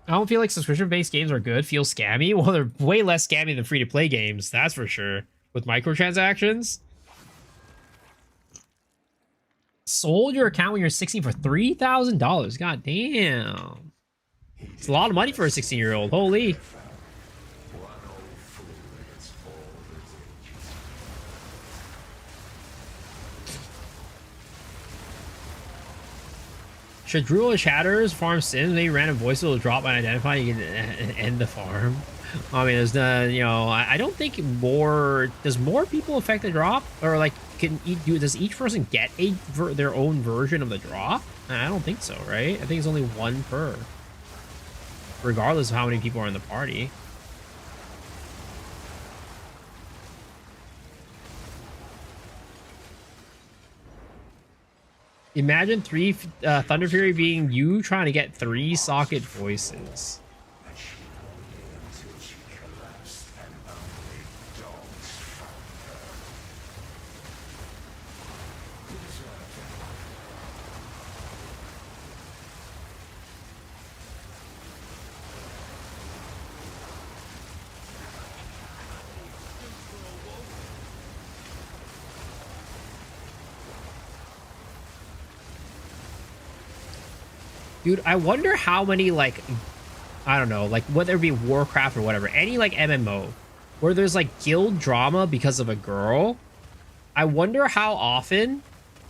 Speaker 1: I don't feel like subscription-based games are good. Feel scammy. Well, they're way less scammy than free-to-play games, that's for sure. With microtransactions. Sold your account when you're 16 for $3,000. God damn. It's a lot of money for a 16-year-old. Holy. Should Druid Shatters farm Sims? Maybe random voices will drop and identify. You can end the farm. I mean, there's the, you know, I don't think more. Does more people affect the drop, or like does each person get their own version of the drop? I don't think so, right? I think it's only one per, regardless of how many people are in the party. Imagine Thunder Fury being you trying to get 3 socket voices. Dude, I wonder how many, like, I don't know, like, whether it be Warcraft or whatever, any, like, MMO, where there's, like, guild drama because of a girl, I wonder how often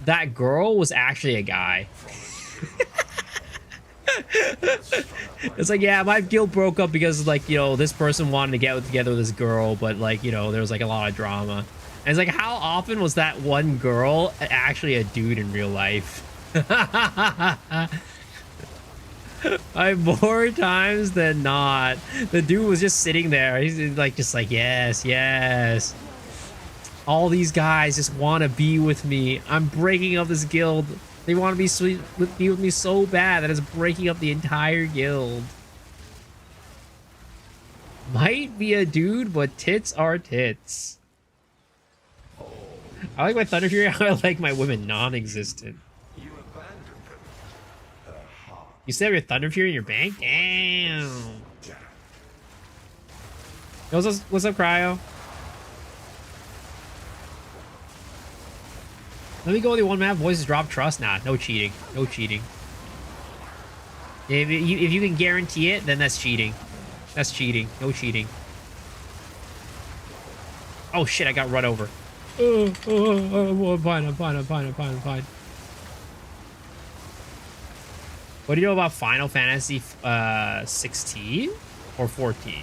Speaker 1: that girl was actually a guy. It's like, yeah, my guild broke up because, like, you know, this person wanted to get together with this girl, but, like, you know, there was, like, a lot of drama. And it's like, how often was that one girl actually a dude in real life? More times than not, the dude was just sitting there. He's like, just like, yes, yes. All these guys just want to be with me. I'm breaking up this guild. They want to be with me so bad that it's breaking up the entire guild. Might be a dude, but tits are tits. I like my Thunder Fury. I like my women non-existent. You still have your Thunder Fury in your bank? Damn. What's up, Cryo? Let me go with the one map. Voices drop trust. Nah, no cheating. No cheating. If you can guarantee it, then that's cheating. That's cheating. No cheating. Oh shit, I got run over. I'm fine. What do you know about Final Fantasy 16 or 14?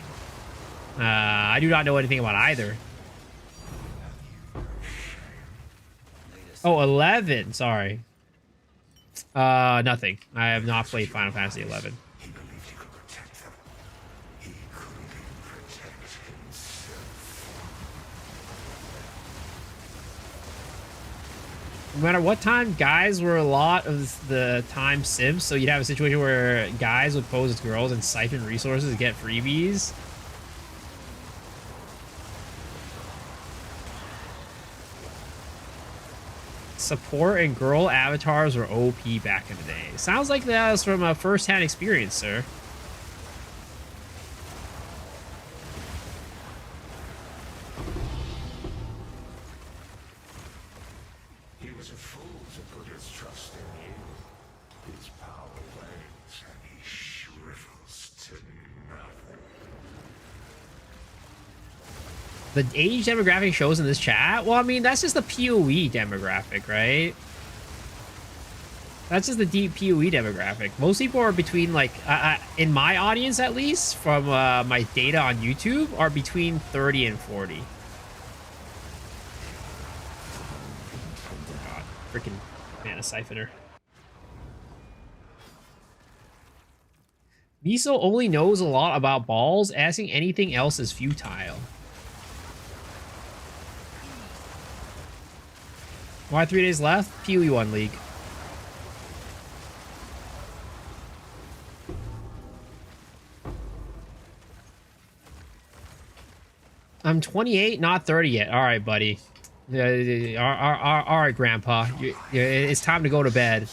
Speaker 1: I do not know anything about either. Oh, 11. Sorry. Nothing. I have not played Final Fantasy 11. No matter what time, guys were a lot of the time Sims, so you'd have a situation where guys would pose as girls and siphon resources to get freebies. Support and girl avatars were OP back in the day. Sounds like that was from a first-hand experience, sir. The age demographic shows in this chat? Well, I mean, that's just the PoE demographic, right? That's just the deep PoE demographic. Most people are between, like, in my audience at least, from my data on YouTube, are between 30 and 40. God, freaking mana siphoner. Miso only knows a lot about balls. Asking anything else is futile. Why 3 days left? PoE1 League. I'm 28, not 30 yet. All right, buddy. All right, Grandpa. It's time to go to bed.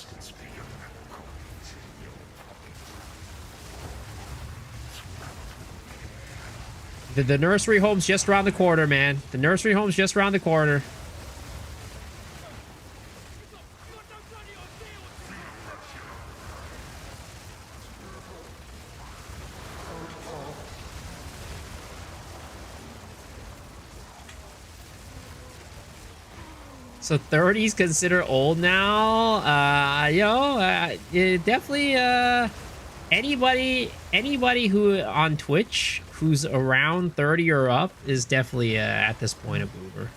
Speaker 1: The nursery home's just around the corner, man. The nursery home's just around the corner. So 30s considered old now. Definitely anybody who on Twitch who's around 30 or up is definitely at this point a boomer.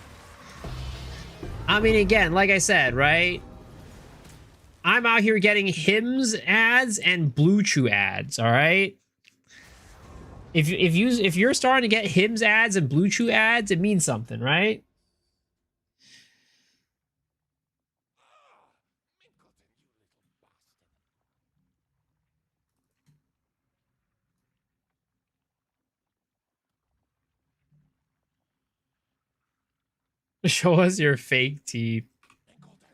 Speaker 1: I mean, again, like I said, right? I'm out here getting Hims ads and Blue Chew ads, all right? If you're starting to get Hims ads and Blue Chew ads, it means something, right? Show us your fake teeth.
Speaker 3: Stop that.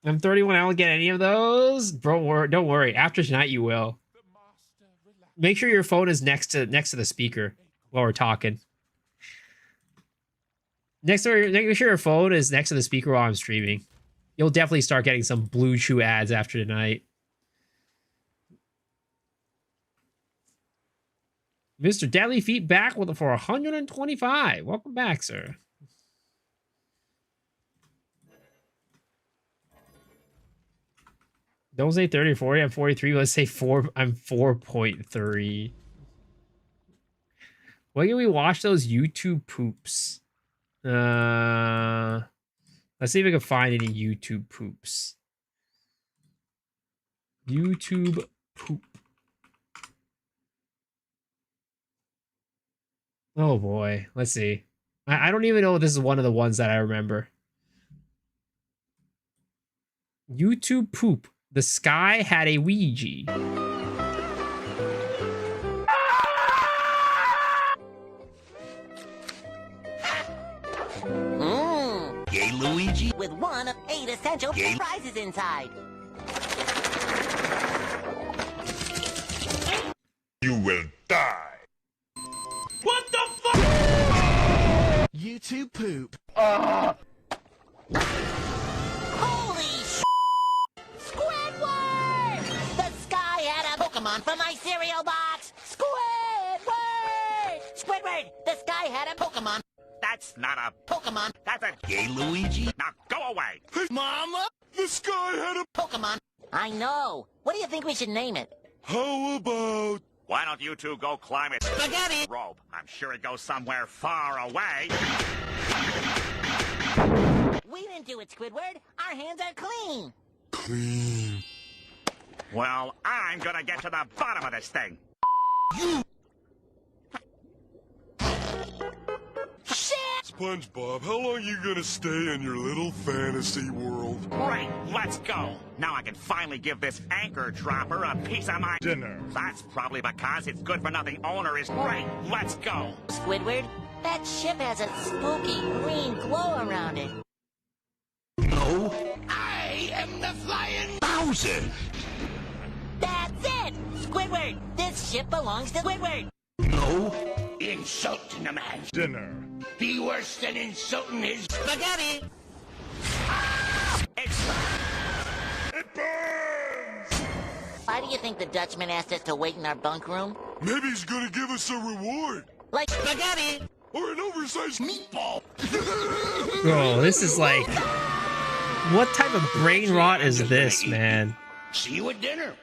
Speaker 1: I'm 31. I don't get any of those. Bro, don't worry. After tonight, you will.
Speaker 3: The master relax.
Speaker 1: Make sure your phone is next to the speaker while we're talking. Make sure your phone is next to the speaker while I'm streaming. You'll definitely start getting some Blue Chew ads after tonight. Mr. Deadly Feet back with for 125. Welcome back, sir. Don't say 30 or 40. I'm 43. Let's say 4. I'm 4.3. When can we watch those YouTube poops? Let's see if we can find any YouTube poops. YouTube poop. Oh boy, let's see. I don't even know if this is one of the ones that I remember. YouTube poop. The sky had a Ouija.
Speaker 6: Yay, Luigi. With one of 8 essential prizes inside.
Speaker 2: You will die.
Speaker 5: YouTube poop.
Speaker 6: Holy sh! Squidward! The sky had a Pokemon from my cereal box! Squidward! Squidward! The sky had a Pokemon!
Speaker 7: That's not a
Speaker 6: Pokemon!
Speaker 7: That's a gay Luigi. Now go away.
Speaker 5: Mama?
Speaker 2: The sky had a...
Speaker 6: Pokemon! I know! What do you think we should name it?
Speaker 2: How about...
Speaker 7: Why don't you two go climb it?
Speaker 6: Spaghetti!
Speaker 7: Rope. I'm sure it goes somewhere far away.
Speaker 6: We didn't do it, Squidward! Our hands are clean!
Speaker 2: Clean.
Speaker 7: Well, I'm gonna get to the bottom of this thing.
Speaker 6: Shit!
Speaker 2: SpongeBob, how long you gonna stay in your little fantasy world?
Speaker 7: Great, let's go. Now I can finally give this anchor dropper a piece of my
Speaker 2: Dinner.
Speaker 7: That's probably because its good-for-nothing owner is great. Let's go.
Speaker 6: Squidward, that ship has a spooky green glow around it.
Speaker 2: No.
Speaker 3: I am the flying...
Speaker 2: Bowser.
Speaker 6: That's it! Squidward, this ship belongs to Squidward!
Speaker 2: No.
Speaker 3: Insulting a man.
Speaker 2: Dinner.
Speaker 3: Be worse than insulting his...
Speaker 6: Spaghetti!
Speaker 7: It's
Speaker 2: It burns!
Speaker 6: Why do you think the Dutchman asked us to wait in our bunk room?
Speaker 2: Maybe he's gonna give us a reward.
Speaker 6: Like spaghetti!
Speaker 2: Or an oversized meatball.
Speaker 1: Bro, this is like... What type of brain rot is this, man?
Speaker 3: See you at dinner.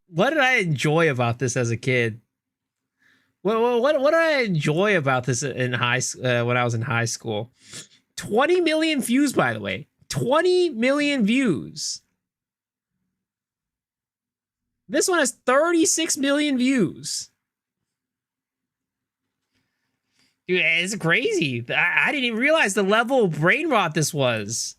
Speaker 1: What did I enjoy about this as a kid? What did I enjoy about this in when I was in high school? 20 million views, by the way. 20 million views. This one has 36 million views. Dude, it's crazy. I didn't even realize the level of brain rot this was.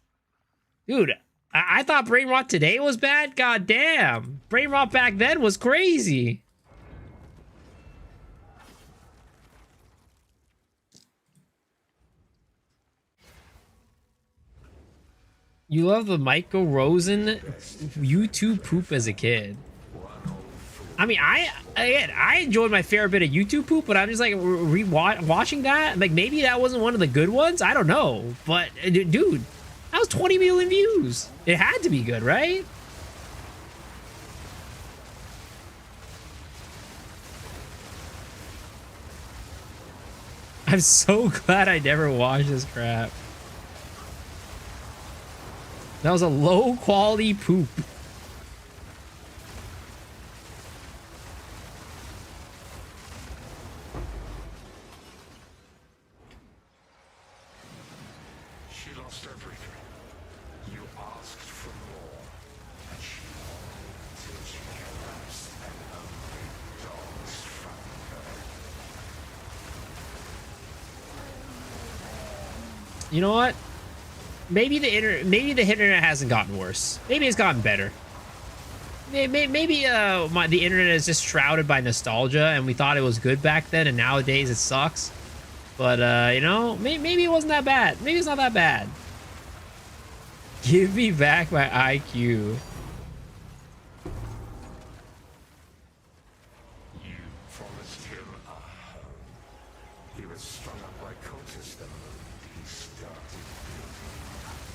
Speaker 1: Dude, I thought brain rot today was bad. God damn. Brain rot back then was crazy. You love the Michael Rosen YouTube poop as a kid. I mean, I enjoyed my fair bit of YouTube poop, but I'm just like watching that. Like maybe that wasn't one of the good ones. I don't know, but dude, that was 20 million views. It had to be good, right? I'm so glad I never watched this crap. That was a low quality poop.
Speaker 2: She lost everything. You asked for more, and she wanted till she collapsed and only dogs found her.
Speaker 1: You know what? Maybe the internet hasn't gotten worse. Maybe it's gotten better. Maybe the internet is just shrouded by nostalgia, and we thought it was good back then, and nowadays it sucks. But you know, maybe it wasn't that bad. Maybe it's not that bad. Give me back my IQ.
Speaker 2: You promised him a home. He was strung up by cultists the moment he started.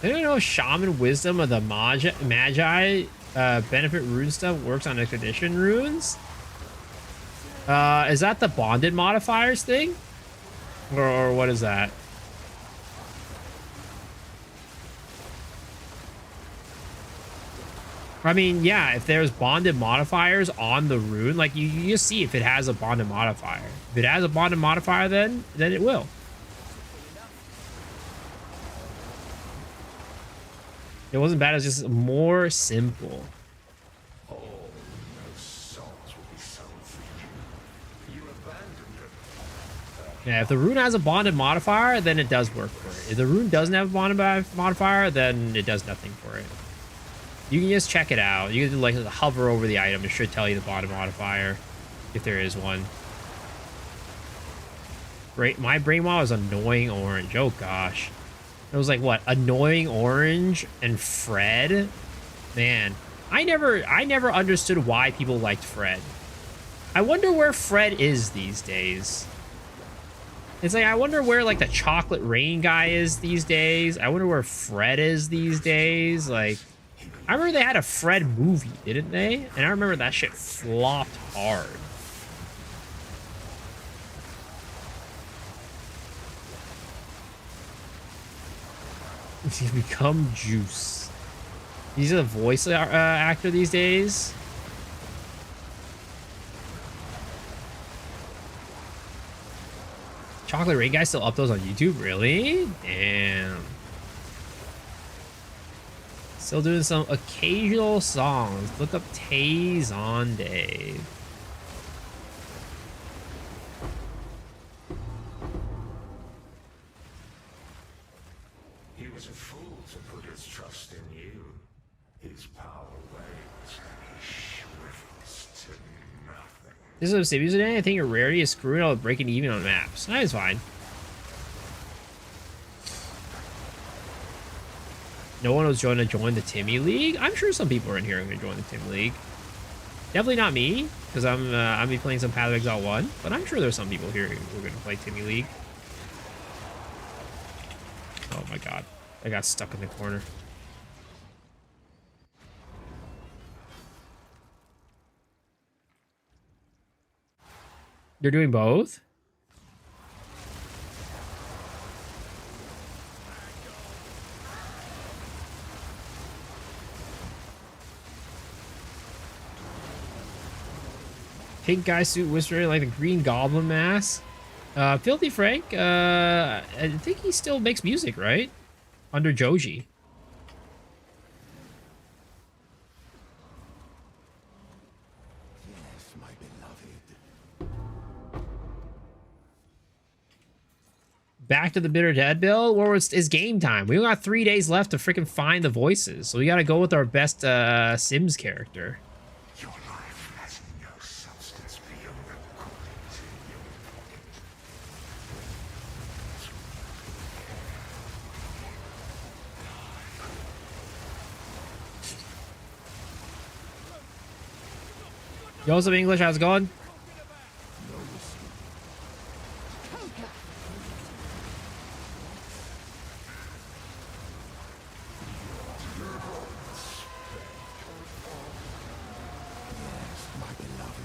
Speaker 1: I don't know. Shaman wisdom of the Magi benefit rune stuff works on expedition runes. Is that the bonded modifiers thing, or what is that? I mean, yeah, if there's bonded modifiers on the rune, like you just see if it has a bonded modifier. If it has a bonded modifier, then it will. It wasn't bad, it was just more simple.
Speaker 2: All those souls will be sold for you. You abandoned them.
Speaker 1: Yeah, if the rune has a bonded modifier, then it does work for it. If the rune doesn't have a bonded modifier, then it does nothing for it. You can just check it out. You can like hover over the item. It should tell you the bonded modifier, if there is one. My brain wall is annoying orange. Oh gosh. It was like what? Annoying orange and Fred? Man, I never understood why people liked Fred. I wonder where Fred is these days. It's like I wonder where like the chocolate rain guy is these days. I wonder where Fred is these days. Like I remember they had a Fred movie, didn't they? And I remember that shit flopped hard. He's become Juice. He's a voice actor these days. Chocolate Rain guy still up those on YouTube? Really? Damn. Still doing some occasional songs. Look up Taze on Dave.
Speaker 2: He was a fool to put his trust in you. His power wanes and he shrivels to nothing.
Speaker 1: This is Obsidian today. I think your rarity is screwing all breaking even on maps. That is fine. No one was going to join the Timmy League. I'm sure some people are in here are going to join the Timmy League. Definitely not me, because I'm be playing some Path of Exile 1. But I'm sure there's some people here who are going to play Timmy League. Oh my god, I got stuck in the corner. They're doing both? Pink guy suit whispering like the Green Goblin mask. Filthy Frank, I think he still makes music, right? Under Joji.
Speaker 5: Yes, my beloved.
Speaker 1: Back to the Bitter Dead build? Well, it's game time. We only got 3 days left to freaking find the voices. So we gotta go with our best Sims character.
Speaker 2: Your life has no substance beyond according to your
Speaker 1: Yo, what's up, English? How's it going?
Speaker 5: My beloved.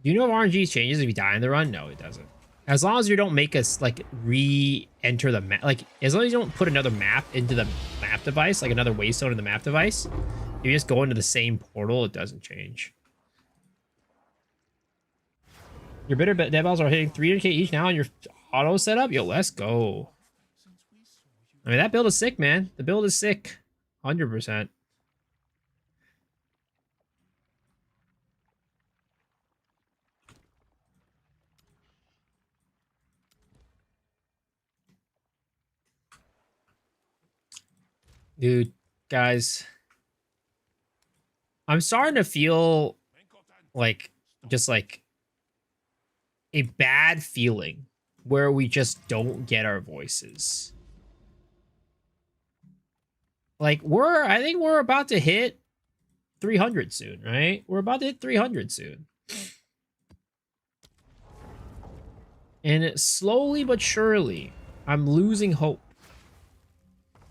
Speaker 1: Do you know if RNG changes if you die in the run? No, it doesn't. As long as you don't make us like re-enter the map, like as long as you don't put another map into the map device, like another waystone in the map device, you just go into the same portal, it doesn't change. Your bitter dead balls are hitting 300k each now on your auto setup. Yo, let's go. I mean, that build is sick, man. The build is sick. 100%. Dude, guys, I'm starting to feel like just like a bad feeling where we just don't get our voices. Like I think we're about to hit 300 soon, right? We're about to hit 300 soon. And slowly but surely, I'm losing hope.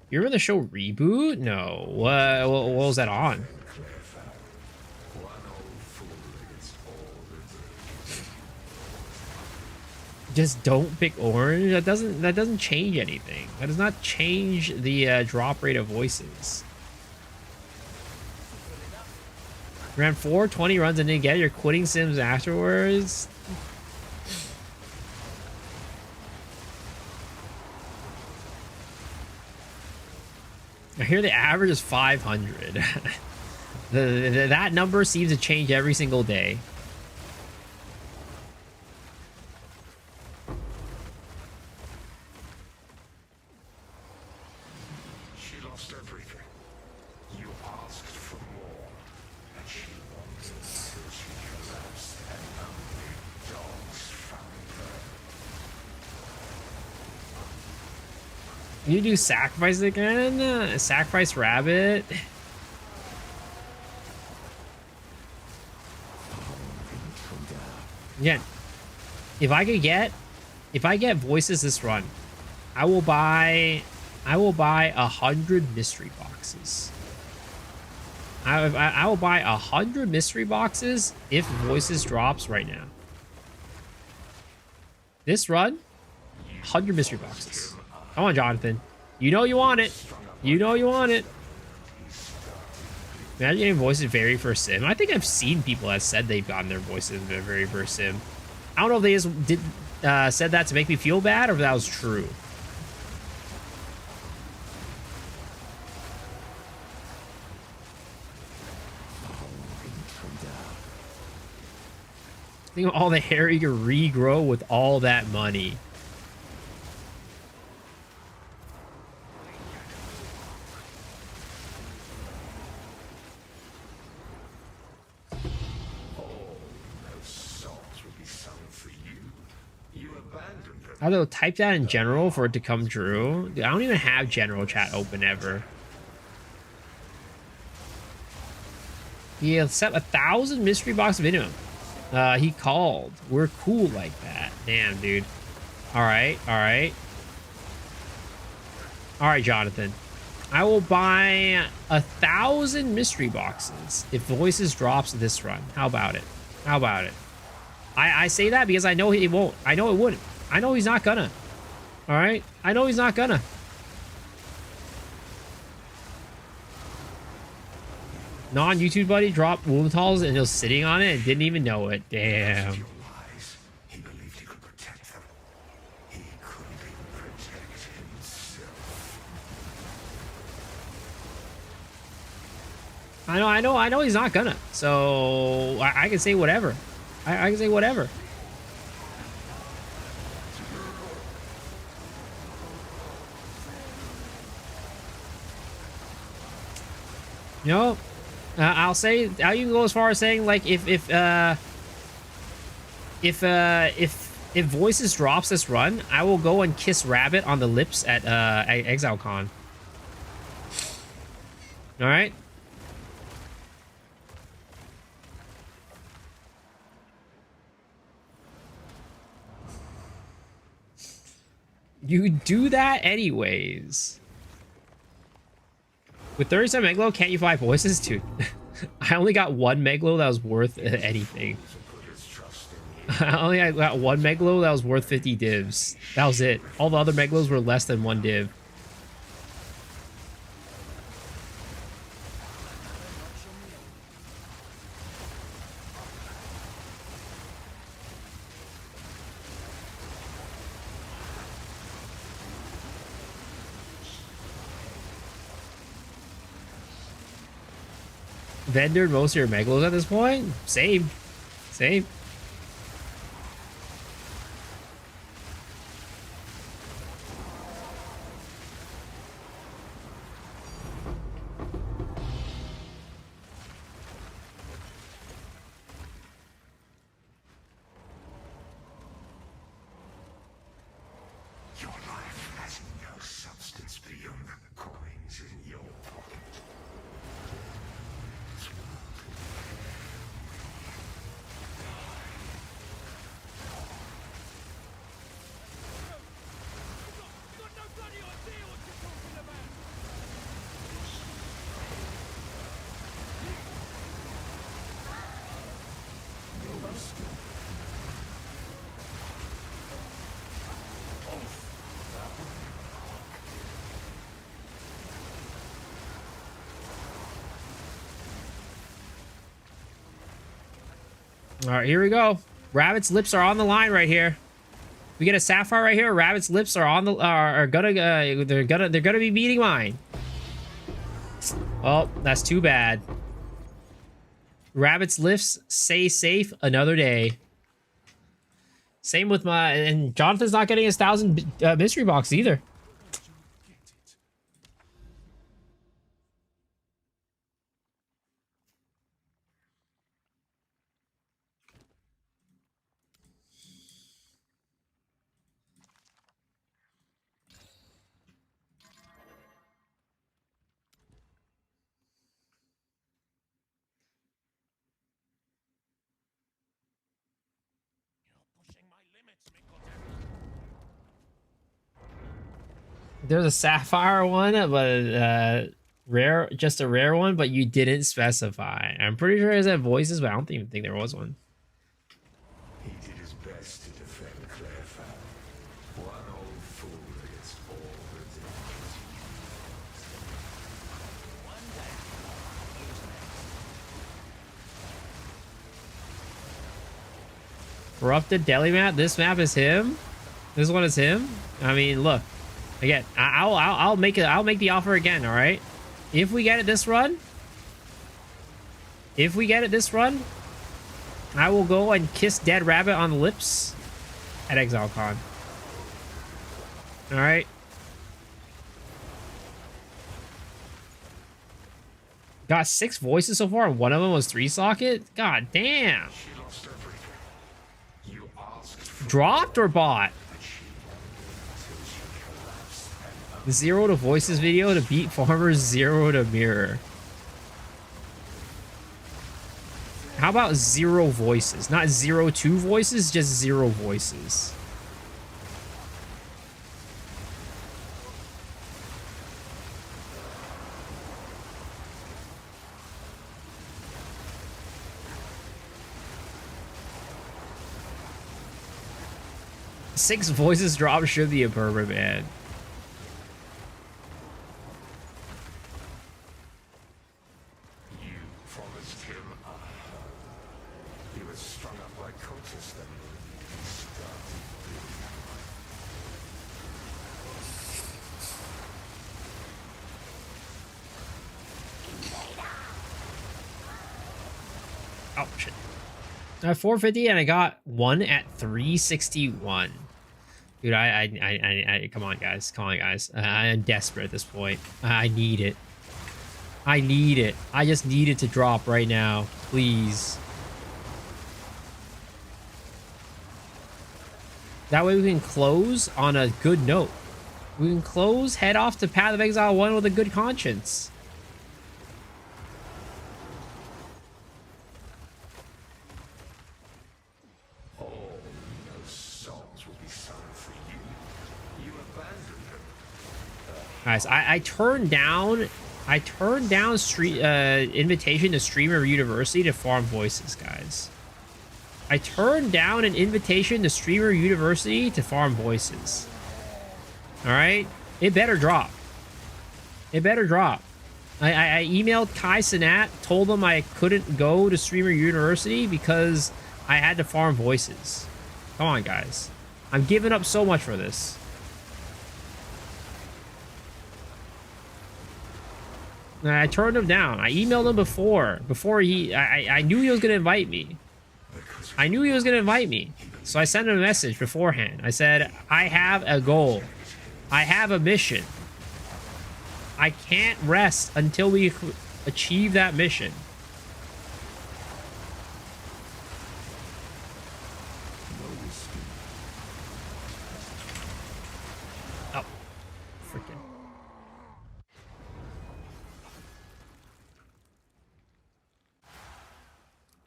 Speaker 1: You remember the show Reboot? No. What was that on? Just don't pick orange. That doesn't change anything. That does not change the drop rate of voices. Ran 420 runs and didn't get it. You're quitting Sims afterwards. I hear the average is 500. That number seems to change every single day.
Speaker 2: She lost everything. You asked for more, and she wanted until she collapsed, and only dogs found her.
Speaker 1: You do sacrifice again? Sacrifice rabbit? Again, if I get voices this run, I will buy 100 mystery boxes. I will buy 100 mystery boxes if voices drops right now. This run, 100 mystery boxes. Come on, Jonathan. You know you want it. You know you want it. Imagine getting voices very first sim. I think I've seen people that said they've gotten their voices in their very first sim. I don't know if they just said that to make me feel bad or if that was true. Think of all the hair you can regrow with all that money. I don't know, type that in general for it to come true. Dude, I don't even have general chat open ever. Yeah, set 1,000 mystery box minimum. He called. We're cool like that. Damn, dude. All right, all right. All right, Jonathan. I will buy 1,000 mystery boxes if Voices drops this run. How about it? How about it? I say that because I know he won't. I know it wouldn't. I know he's not gonna. All right? I know he's not gonna. Non-YouTube buddy dropped Wurmtals and he was sitting on it and didn't even know it. Damn.
Speaker 2: Your lies. He believed he could protect them. He couldn't even protect himself.
Speaker 1: I know he's not gonna. So I can say whatever. I can say whatever. You know, I'll say I can go as far as saying like if Voices drops this run, I will go and kiss Rabbit on the lips at ExileCon. All right. You do that anyways. With 37 Meglo, can't you fly Voices? Dude, I only got one Meglo that was worth anything. I only got one Meglo that was worth 50 divs. That was it. All the other Meglos were less than one div. Vendored most of your Meglos at this point? Same. Same.
Speaker 2: Your life has no substance beyond the coins in your pocket.
Speaker 1: All right, here we go. Rabbit's lips are on the line right here. We get a Sapphire right here. Rabbit's lips are on the they're gonna be meeting mine. Oh, that's too bad. Rabbit's lips stay safe another day. Same with my, and Jonathan's not getting his 1,000 mystery box either. There's a Sapphire one, but rare, just a rare one, but you didn't specify. I'm pretty sure there's that Voices, but I don't even think there was one.
Speaker 2: He did his best to defend Clairfowl. One old fool against all the dangers.
Speaker 1: Corrupted Deli map. This map is him. This one is him. I mean, look. Again, I'll make it. I'll make the offer again. All right. If we get it this run, I will go and kiss Dead Rabbit on the lips at ExileCon. All right. Got 6 voices so far, and one of them was 3 socket. God damn.
Speaker 2: She lost everything. You asked for
Speaker 1: Dropped or bought? The 0 to Voices video to beat Farmer's 0 to Mirror. How about 0 voices? Not 0 2 voices, just 0 voices. 6 voices drop should be a pervert, man.
Speaker 2: You promised him a hug. He was strung up like cultists then.
Speaker 1: Oh shit. 450 and I got one at 361. Dude, I come on guys, I am desperate at this point. I need it. I need it. I just need it to drop right now, please. That way we can close on a good note. We can close, head off to Path of Exile 1 with a good conscience. Guys, I turned down invitation to Streamer University to farm voices, guys. I turned down an invitation to Streamer University to farm voices. All right, it better drop. It better drop. I emailed Kai Cenat, told him I couldn't go to Streamer University because I had to farm voices. Come on, guys. I'm giving up so much for this. I turned him down. I emailed him before I knew he was going to invite me. I knew he was going to invite me. So I sent him a message beforehand. I said, I have a goal. I have a mission. I can't rest until we achieve that mission. Oh, freaking.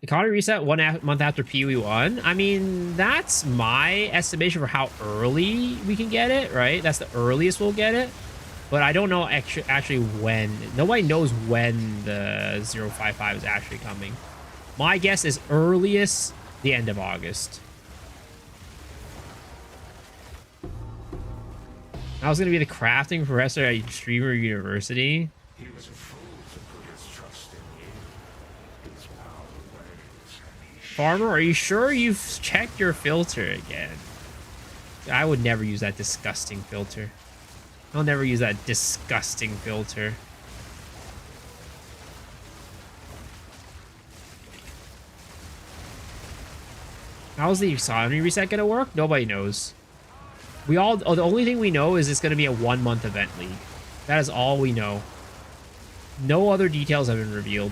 Speaker 1: Economy reset 1 month after PoE1. I mean, that's my estimation for how early we can get it, right? That's the earliest we'll get it. But I don't know actually when. Nobody knows when the 055 is actually coming. My guess is earliest the end of August. I was going to be the crafting professor at Streamer University.
Speaker 2: He was a fool to put his trust in you. His power wanes and he
Speaker 1: Farmer, are you sure you've checked your filter again? I would never use that disgusting filter. I'll never use that disgusting filter. How's the economy reset gonna work? Nobody knows. The only thing we know is it's gonna be a 1 month event league. That is all we know. No other details have been revealed.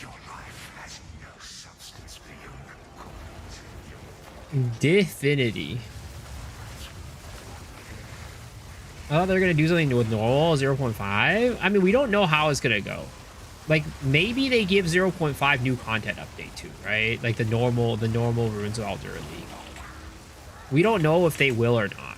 Speaker 2: Your life has no substance beyond continuum.
Speaker 1: Divinity. Oh, they're gonna do something with normal 0.5. I mean, we don't know how it's gonna go. Like, maybe they give 0.5 new content update too, right? Like the normal Ruins of Aldera League. We don't know if they will or not.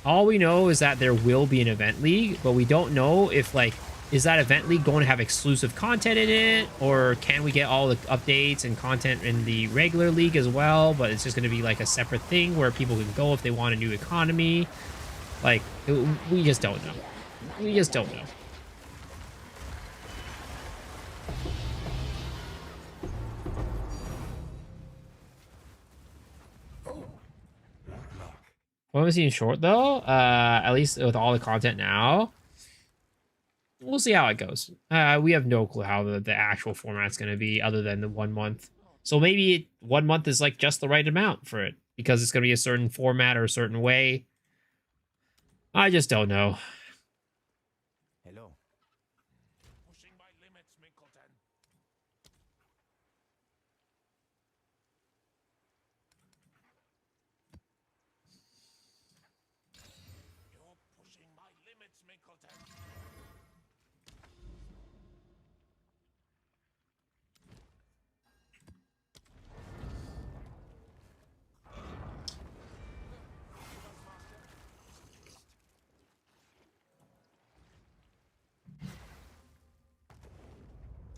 Speaker 1: All we know is that there will be an event league, but we don't know if, like, is that event league going to have exclusive content in it, or can we get all the updates and content in the regular league as well, but it's just going to be like a separate thing where people can go if they want a new economy. Like, we just don't know. We just don't know. What was he in short though? At least with all the content now. We'll see how it goes. We have no clue how the actual format's going to be other than the 1 month. So maybe 1 month is like just the right amount for it because it's going to be a certain format or a certain way. I just don't know.
Speaker 5: Hello.
Speaker 3: Pushing my limits, Minkleton. You're pushing my limits, Minkleton.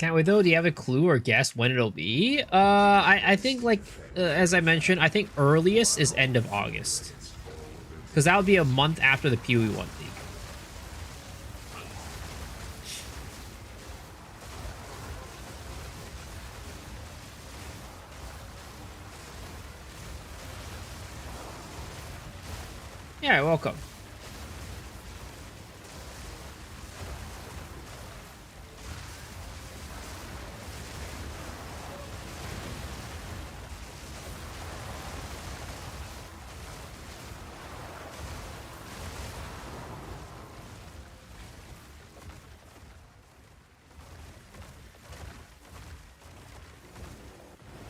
Speaker 1: Can't wait though. Do you have a clue or guess when it'll be? I think like as I mentioned, I think earliest is end of August, because that would be a month after the Pee Wee 1 league. Yeah, welcome.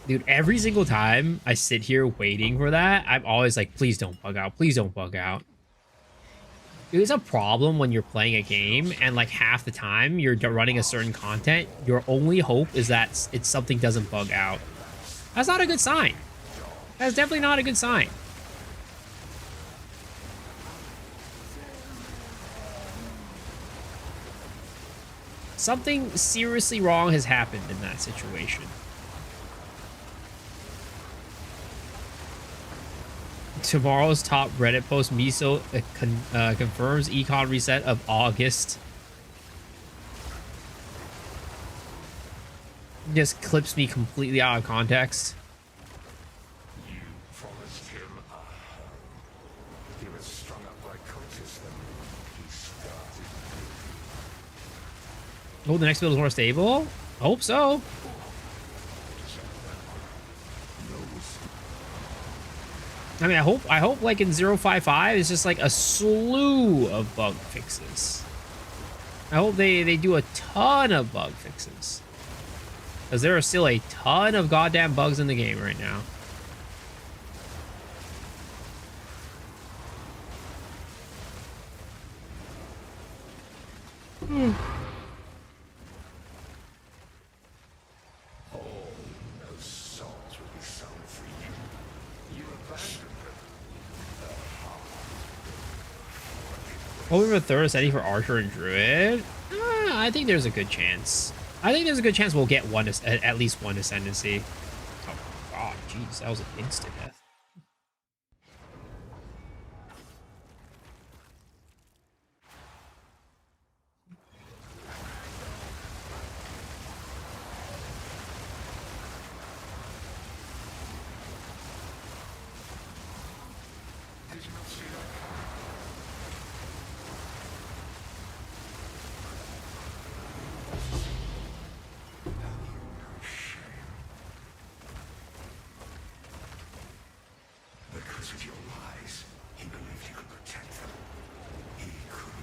Speaker 1: Dude, every single time I sit here waiting for that, I'm always like, please don't bug out. Please don't bug out. Dude, it's a problem when you're playing a game and like half the time you're running a certain content, your only hope is that it's something doesn't bug out. That's not a good sign. That's definitely not a good sign. Something seriously wrong has happened in that situation. Tomorrow's top Reddit post, Miso confirms econ reset of August. Just clips me completely out of context.
Speaker 2: You promised him a home. He was strung up by cultists then. He started.
Speaker 1: Oh, the next build is more stable? I hope so. I mean, I hope like in 055 it's just like a slew of bug fixes. I hope they do a ton of bug fixes, because there are still a ton of goddamn bugs in the game right now. Hoping for third ascending for Archer and Druid? I think there's a good chance. I think there's a good chance we'll get one, at least one ascendancy. Oh god, jeez, that was an instant death.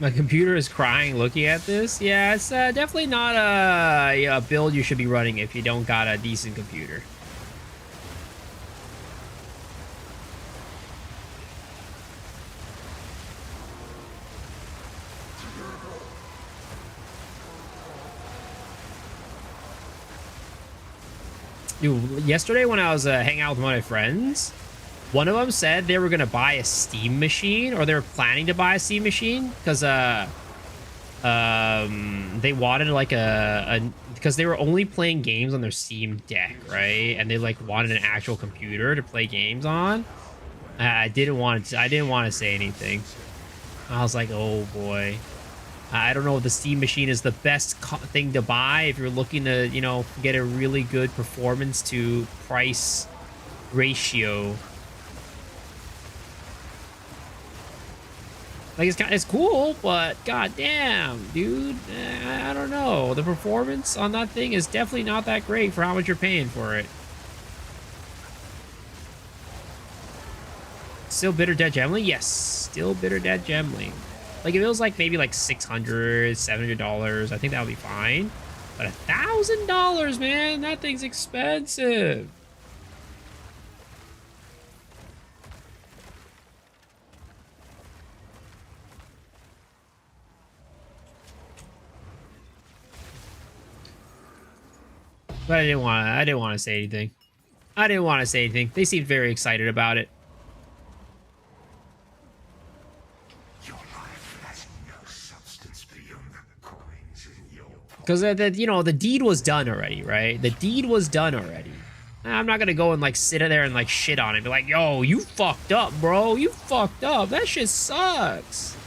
Speaker 1: My computer is crying looking at this. Yeah, it's definitely not a build you should be running if you don't got a decent computer. Dude, yesterday when I was hanging out with one of my friends, one of them said they were going to buy a Steam machine, or they were planning to buy a Steam machine, because they wanted like because they were only playing games on their Steam Deck, right? And they like wanted an actual computer to play games on. I didn't want to say anything. I was like, oh boy. I don't know if the Steam machine is the best thing to buy if you're looking to, you know, get a really good performance to price ratio. Like, it's cool, but goddamn, dude, I don't know. The performance on that thing is definitely not that great for how much you're paying for it. Still Bitter Dead Gemling? Yes, still Bitter Dead Gemling. Like, if it was like maybe like $600, $700, I think that would be fine. But $1,000, man, that thing's expensive. But I didn't want to say anything. I didn't want to say anything. They seemed very excited about it. Because, you know, the deed was done already, right? The deed was done already. I'm not gonna go and, like, sit there and, like, shit on it. Be like, yo, you fucked up, bro. You fucked up. That shit sucks.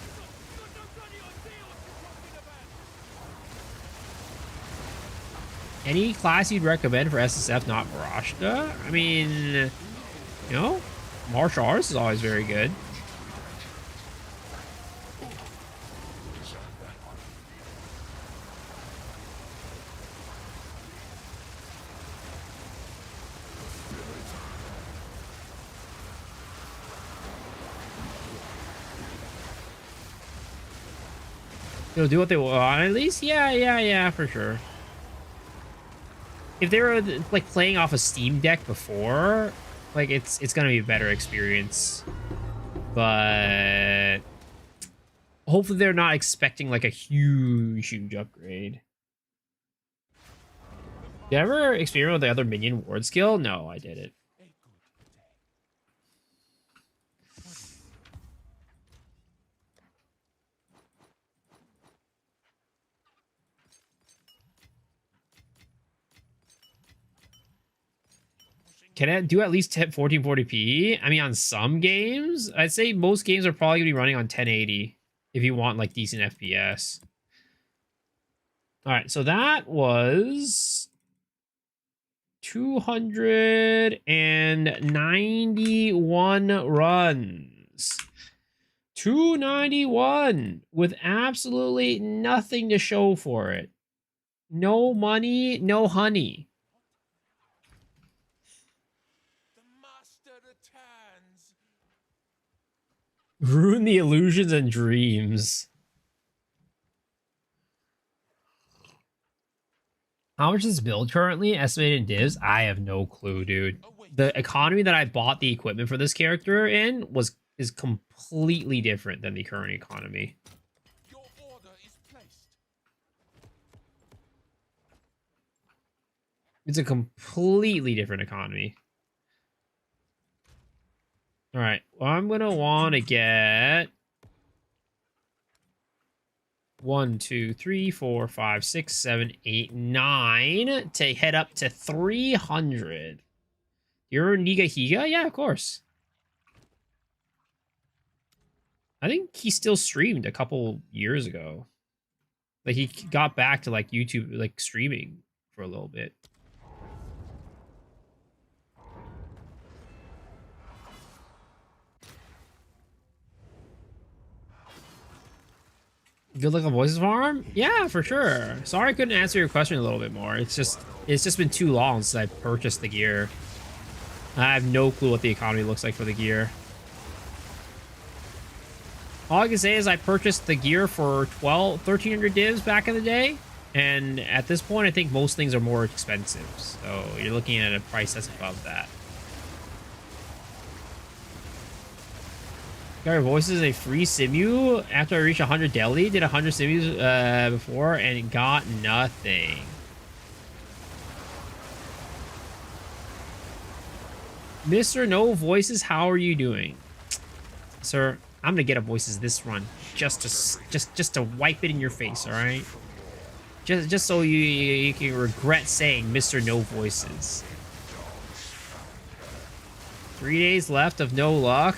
Speaker 1: Any class you'd recommend for SSF not Barashta? I mean, you know, martial arts is always very good. They'll do what they want, at least? Yeah, for sure. If they were, like, playing off a Steam Deck before, like, it's gonna be a better experience. But hopefully they're not expecting, like, a huge upgrade. Did I ever experiment with the other minion ward skill? No, I didn't. Can it do at least 1440p? I mean, on some games, I'd say most games are probably gonna be running on 1080 if you want, like, decent FPS. All right, so that was 291 runs. 291 with absolutely nothing to show for it. No money, no honey. Ruin the illusions and dreams. How much is this build currently? Estimated in divs? I have no clue, dude. The economy that I bought the equipment for this character in is completely different than the current economy.
Speaker 3: Your order is placed.
Speaker 1: It's a completely different economy. All right, well, I'm gonna want to get 1, 2, 3, 4, 5, 6, 7, 8, 9 to head up to 300. You're Nigahiga? Yeah, of course. I think he still streamed a couple years ago. Like, he got back to, like, YouTube, like, streaming for a little bit. Good luck on Voices Farm? Yeah, for sure. Sorry I couldn't answer your question a little bit more. It's just been too long since I purchased the gear. I have no clue what the economy looks like for the gear. All I can say is I purchased the gear for 1,300 divs back in the day. And at this point, I think most things are more expensive. So you're looking at a price that's above that. Got your voices a free simu after I reached 100 daily. Did 100 simus before and got nothing. Mr. No Voices, how are you doing? Sir, I'm gonna get a Voices this run just to wipe it in your face, all right? Just so you can regret saying Mr. No Voices. 3 days left of no luck.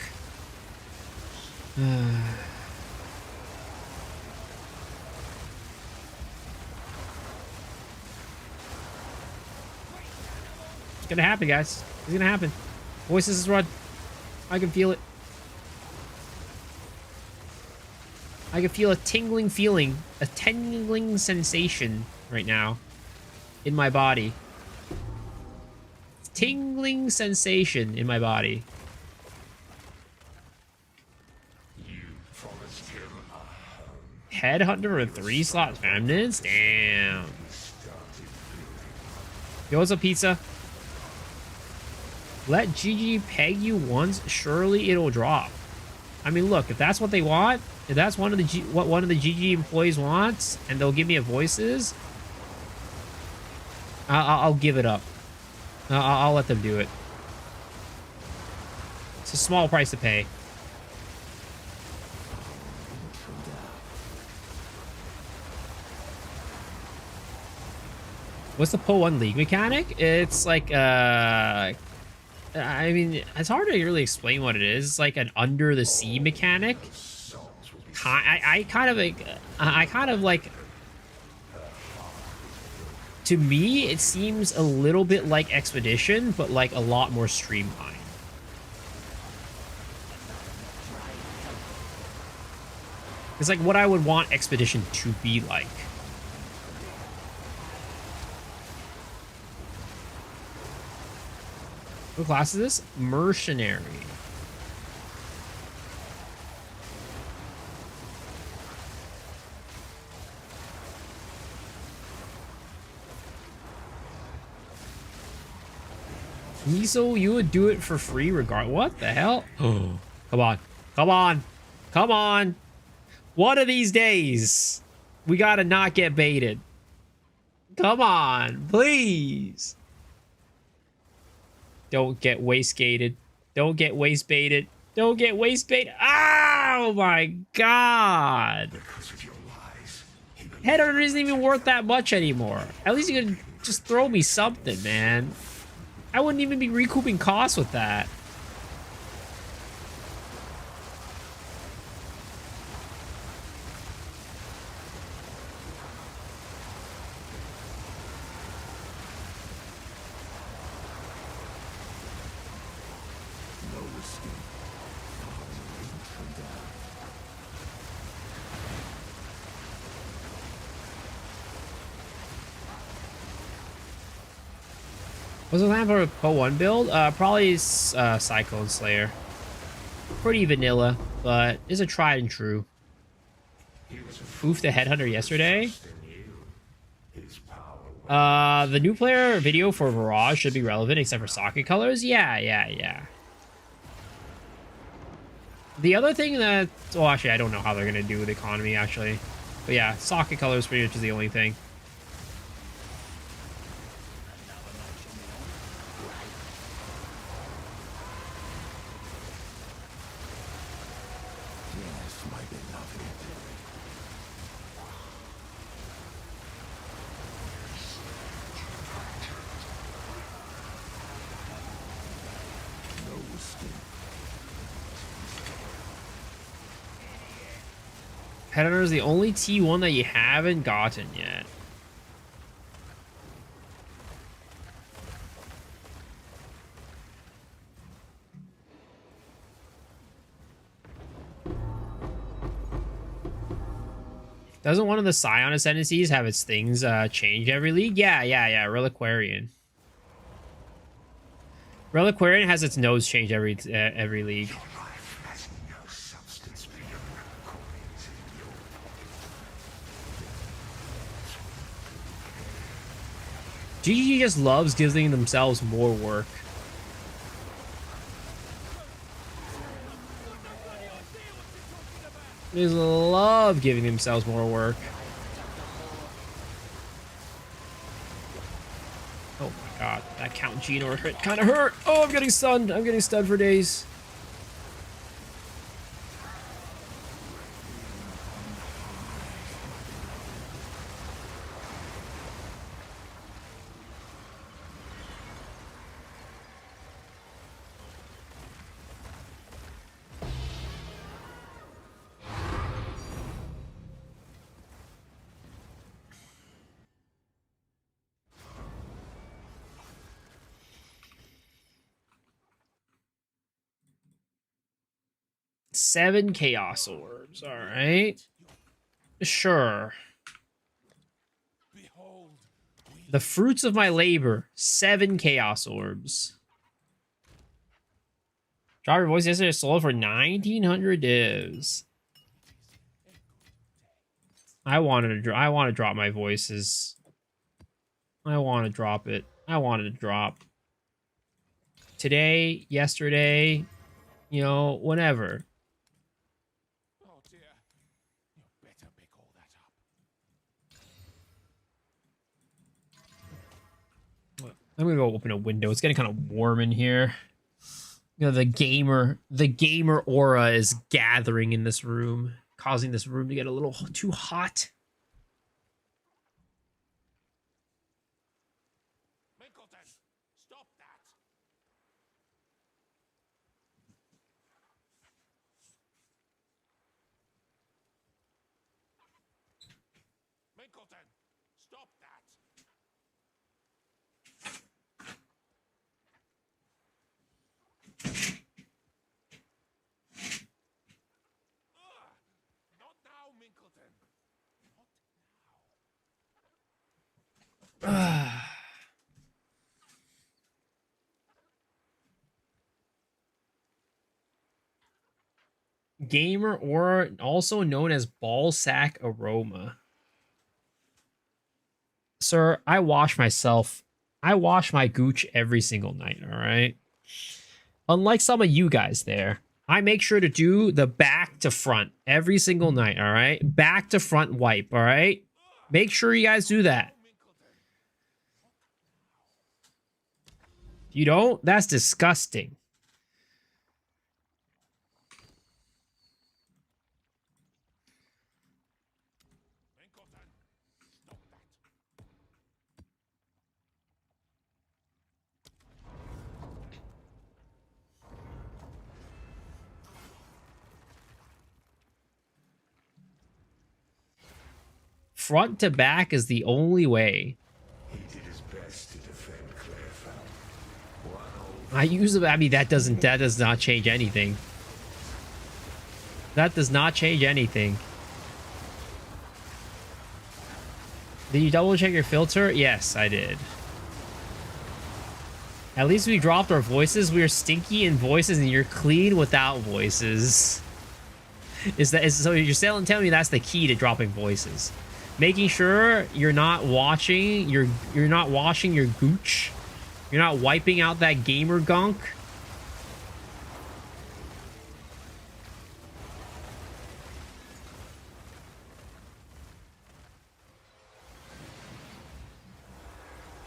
Speaker 1: It's gonna happen, guys. It's gonna happen. Voices is run. I can feel it. I can feel a tingling feeling, a tingling sensation right now in my body. Tingling sensation in my body. Headhunter for 3 slots remnants? Damn. Yo, what's up, pizza? Let GG peg you once, surely it'll drop. I mean, look, if that's what they want, if that's what one of the GG employees wants, and they'll give me a voices, I'll give it up. I'll let them do it. It's a small price to pay. What's the Poe 1 League mechanic? It's like, I mean, it's hard to really explain what it is. It's like an under the sea mechanic. I kind of like, to me, it seems a little bit like Expedition, but like a lot more streamlined. It's like what I would want Expedition to be like. What class is this? Mercenary. Miso, you would do it for free regard. What the hell? Oh, come on. Come on. Come on. One of these days, we gotta not get baited. Come on, please. Don't get waste gated. Don't get waste baited. Don't get waste baited. Oh my god. Headhunter isn't even worth that much anymore. At least you could just throw me something, man. I wouldn't even be recouping costs with that. What's the plan for a Poe 1 build? Probably Cyclone Slayer. Pretty vanilla, but is a tried and true. Oof the Headhunter yesterday. The new player video for Mirage should be relevant except for socket colors. Yeah. The other thing that... well, actually, I don't know how they're going to do with economy, actually. But yeah, socket colors pretty much is the only thing. Headhunter is the only T1 that you haven't gotten yet. Doesn't one of the Scion Ascendancies have its things change every league? Yeah. Reliquarian. Reliquarian has its nose change every league. GG just loves giving themselves more work. They just love giving themselves more work. Oh my god, that Count Gino hit kind of hurt. Oh, I'm getting stunned. I'm getting stunned for days. Seven Chaos Orbs. All right. Sure. The fruits of my labor. 7 Chaos Orbs. Drop your voice yesterday sold for 1,900 divs. I want to drop my voices. I want to drop it. I wanted to drop. Today, yesterday, you know, whenever.
Speaker 3: Oh dear. You better pick all that up.
Speaker 1: I'm gonna go open a window. It's getting kind of warm in here. You know, the gamer aura is gathering in this room, causing this room to get a little too hot.
Speaker 3: Minkleton, stop that! Minkleton, stop that! Not now, Minkleton. Not now.
Speaker 1: Gamer, or also known as ball sack aroma. Sir, I wash myself. I wash my gooch every single night, all right? Unlike some of you guys there, I make sure to do the back to front every single night, all right? Back to front wipe, all right? Make sure you guys do that. If you don't, that's disgusting.
Speaker 3: Minkleton, stop that.
Speaker 1: Front to back is the only way.
Speaker 2: He did his best to defend Clairefound. One old
Speaker 1: I use it. I mean, that does not change anything. That does not change anything. Did you double check your filter? Yes, I did. At least we dropped our voices. We are stinky in voices, and you're clean without voices. So you're telling me that's the key to dropping voices? Making sure you're not washing your gooch. You're not wiping out that gamer gunk.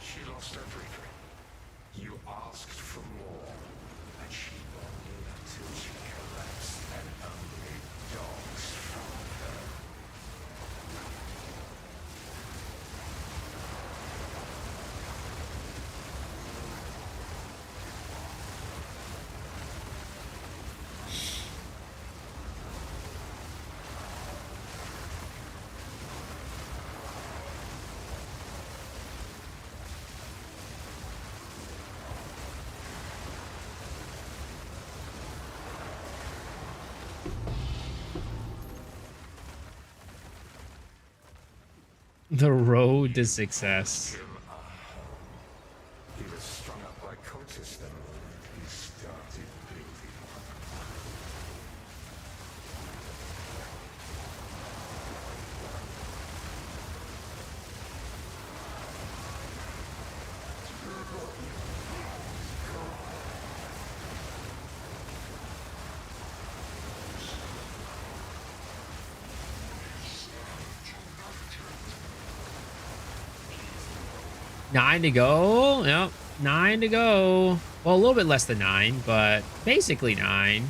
Speaker 2: She lost everything. You asked for more, and she wanted until she collapsed, and only dogs found her.
Speaker 1: The road to success.
Speaker 2: He was strung up by cultists then. He started bleeding.
Speaker 1: Nine to go. Yep. 9 to go. Well, a little bit less than 9, but basically 9.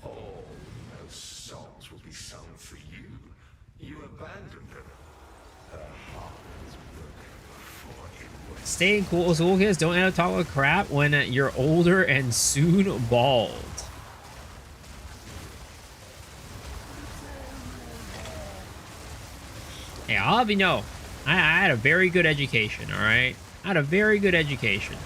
Speaker 2: All those songs will be sung for you. You abandoned them. Her heart was broken before it was.
Speaker 1: Staying cool, school kids. Don't end up talking about crap when you're older and soon bald. Hey, I'll have you know, I had a very good education, all right? I had a very good education.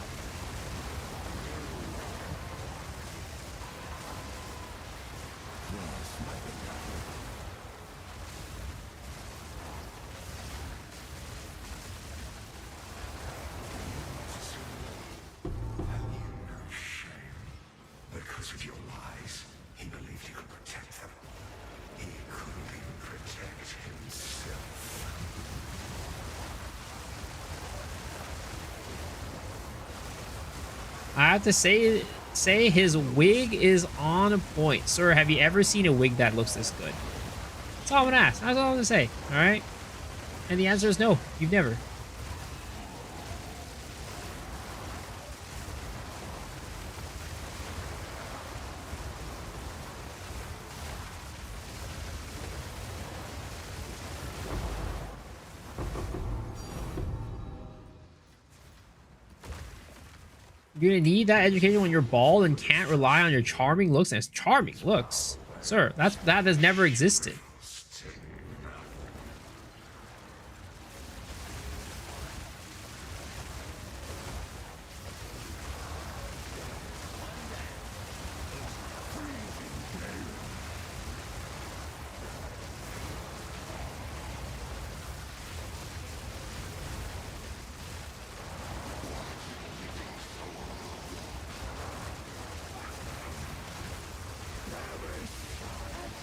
Speaker 2: Have you no shame? Because of your lies, he believed he could protect them. He couldn't even protect himself.
Speaker 1: I have to say his wig is on point. Sir, have you ever seen a wig that looks this good? That's all I'm gonna ask. That's all I'm gonna say. All right? And the answer is no. You've never. You're gonna need that education when you're bald and can't rely on your charming looks. And it's charming looks, sir. That has never existed.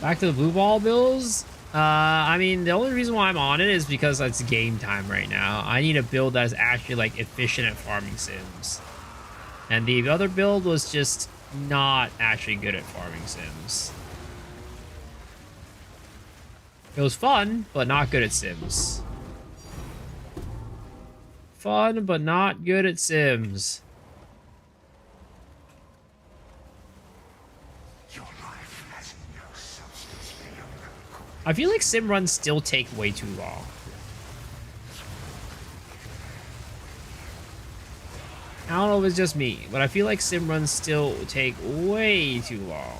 Speaker 1: Back to the blue ball bills. I mean, the only reason why I'm on it is because it's game time right now. I need a build that is actually like efficient at farming sims. And the other build was just not actually good at farming sims. It was fun, but not good at sims. Fun, but not good at sims. I feel like sim runs still take way too long. I don't know if it's just me, but I feel like sim runs still take way too long.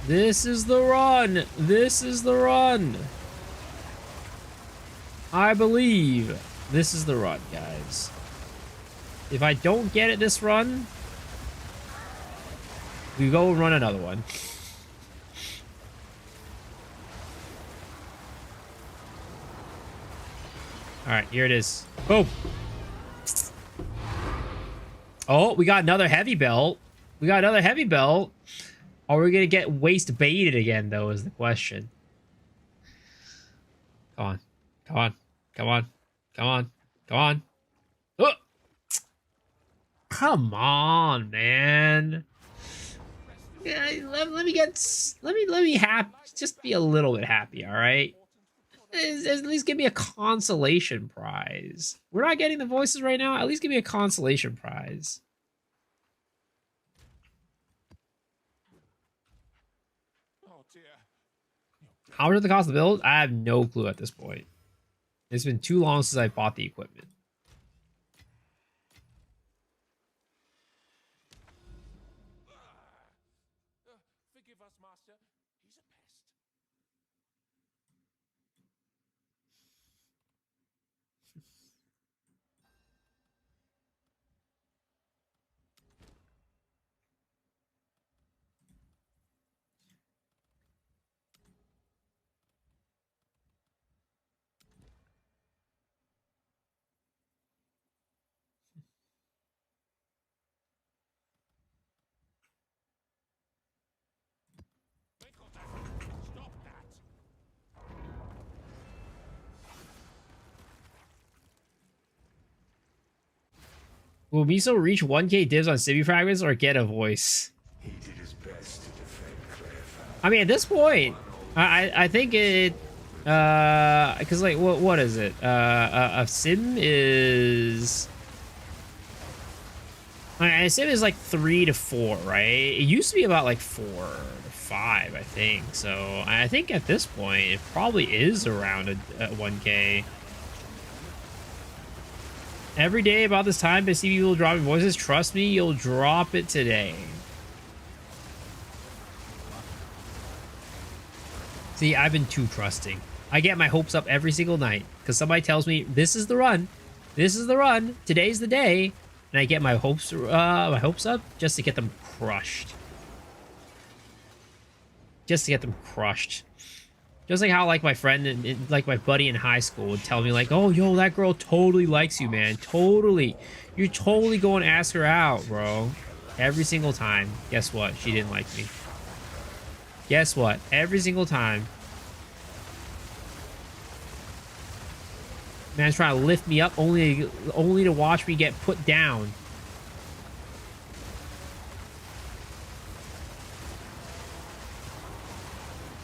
Speaker 1: This is the run. This is the run. I believe this is the run, guys. If I don't get it this run, we go run another one. All right, here it is. Boom. Oh, we got another heavy belt. We got another heavy belt. Are we going to get waist baited again, though, is the question. Come on. Come on. Come on. Come on. Come on. Oh! Come on, man. Yeah, let me just be a little bit happy, all right? At least give me a consolation prize. We're not getting the voices right now. At least give me a consolation prize.
Speaker 3: Oh dear.
Speaker 1: How much does the cost of the build? I have no clue at this point. It's been too long since I bought the equipment.
Speaker 3: Forgive us, Master. He's a pest. Stop that.
Speaker 1: Will Miso reach 1K divs on Sibi Fragments or get a voice?
Speaker 2: He did his best to defend Claire Fountain.
Speaker 1: I mean, at this point, I think it, because like, what is it? A sim is, a sim is like 3 to 4, right? It used to be about like 4 to 5, I think. So I think at this point, it probably is around a 1K. Every day about this time, I see people dropping voices. Trust me, you'll drop it today. See, I've been too trusting. I get my hopes up every single night because somebody tells me this is the run, this is the run, today's the day, and I get my hopes up just to get them crushed. Just to get them crushed. Just like how, like, my friend and like my buddy in high school would tell me, like, oh, yo, that girl totally likes you, man. Totally. You're totally going to ask her out, bro. Every single time. Guess what? She didn't like me. Guess what? Every single time. Man's trying to lift me up only to watch me get put down.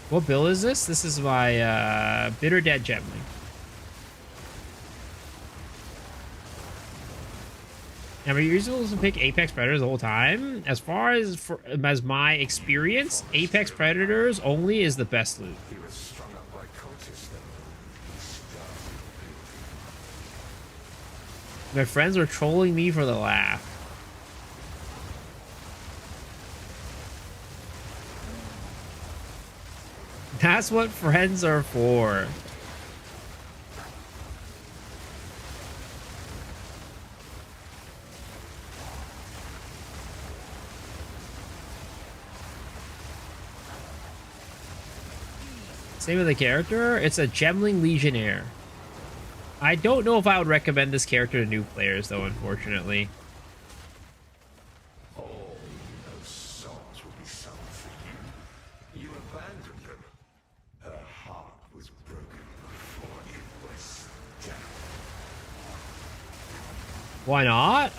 Speaker 1: What bill is this? This is my Bitter Dead Gently. Now, are you supposed to pick Apex Predators the whole time? As far as my experience, Apex Predators only is the best loot.
Speaker 2: He was strung up by cultists
Speaker 1: My friends were trolling me for the laugh. That's what friends are for. Same with the character. It's a Gemling Legionnaire. I don't know if I would recommend this character to new players, though, unfortunately.
Speaker 2: All those souls will be sold for you. You abandoned them. Her heart was broken before it was done.
Speaker 1: Why not?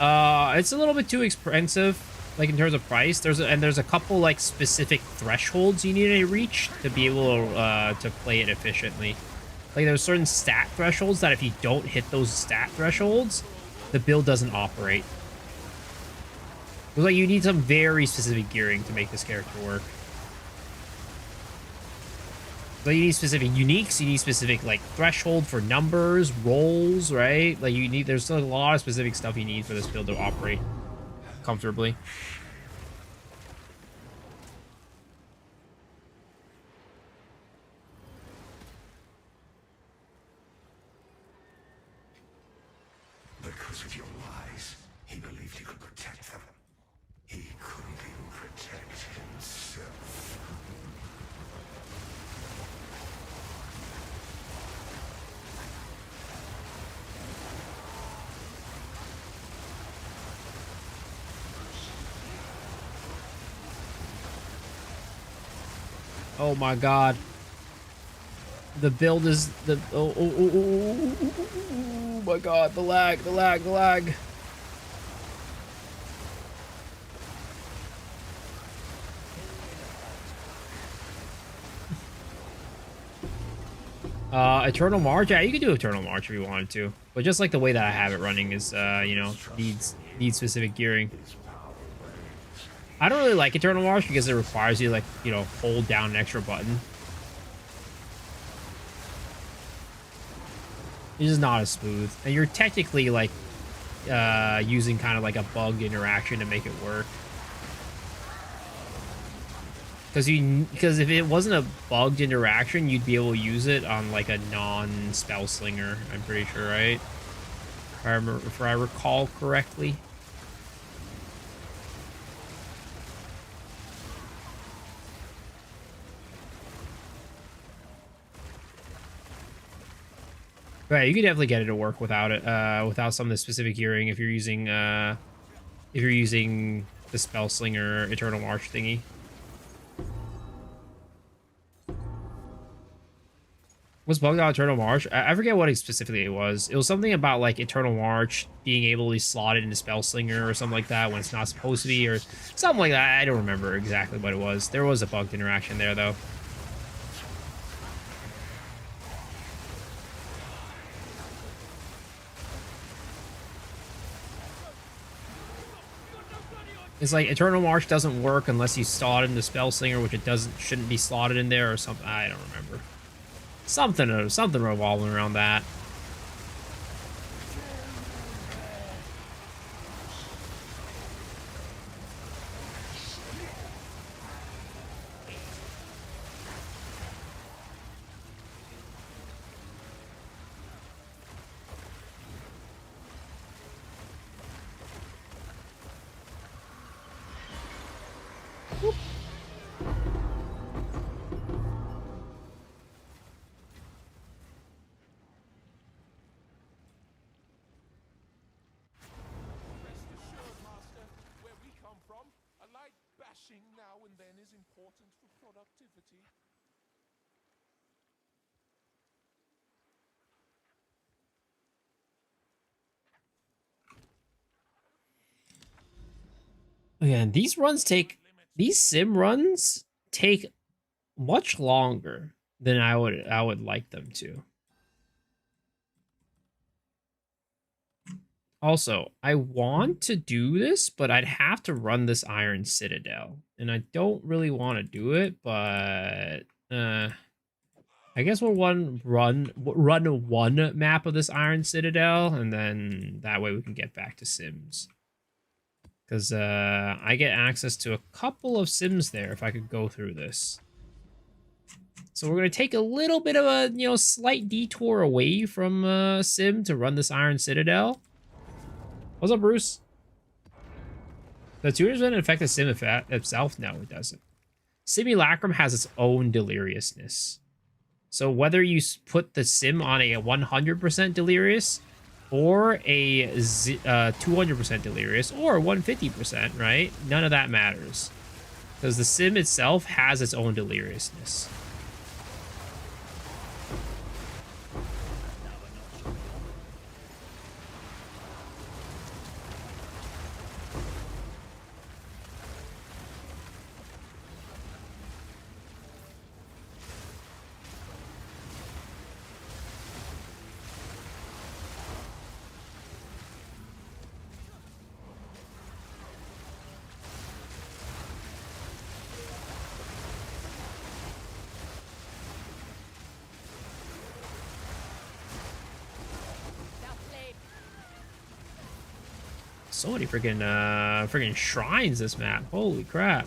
Speaker 1: It's a little bit too expensive, like in terms of price. There's a couple like specific thresholds you need to reach to be able to play it efficiently. Like there's certain stat thresholds that if you don't hit those stat thresholds, the build doesn't operate. It's like you need some very specific gearing to make this character work. So you need specific uniques, you need specific like threshold for numbers, rolls, right? Like there's a lot of specific stuff you need for this build to operate comfortably.
Speaker 2: Because of your lies, he believed he could protect them. He couldn't even protect himself.
Speaker 1: Oh my god. The build is oh my god, the lag. Eternal March? Yeah, you could do Eternal March if you wanted to. But just like the way that I have it running is, you know, needs specific gearing. I don't really like Eternal March because it requires you to, like, you know, hold down an extra button. It's just not as smooth. And you're technically, like, using kind of like a bugged interaction to make it work. Because if it wasn't a bugged interaction, you'd be able to use it on like a non-spell slinger, I'm pretty sure, right? If I recall correctly. Right, you could definitely get it to work without it, without some of the specific gearing if you're using the spell slinger Eternal March thingy. Was bugged out Eternal March? I forget what specifically it was. It was something about like Eternal March being able to be slotted into Spell Slinger or something like that when it's not supposed to be, or something like that. I don't remember exactly what it was. There was a bugged interaction there though. It's like Eternal March doesn't work unless you slot it into Spell Slinger, which it shouldn't be slotted in there or something. I don't remember. Something revolving around that. Whoop.
Speaker 3: Now and then is important for productivity.
Speaker 1: Again, these sim runs take much longer than I would like them to. Also, I want to do this, but I'd have to run this Iron Citadel. And I don't really want to do it, but I guess we'll run one map of this Iron Citadel, and then that way we can get back to Sims. Because I get access to a couple of Sims there if I could go through this. So we're going to take a little bit of a, slight detour away from Sim to run this Iron Citadel. What's up, Bruce? The tuners doesn't affect the Sim itself? No, it doesn't. Simulacrum has its own deliriousness. So whether you put the Sim on a 100% delirious or a 200% delirious or 150%, right? None of that matters. Because the Sim itself has its own deliriousness. So many freaking shrines this map. Holy crap.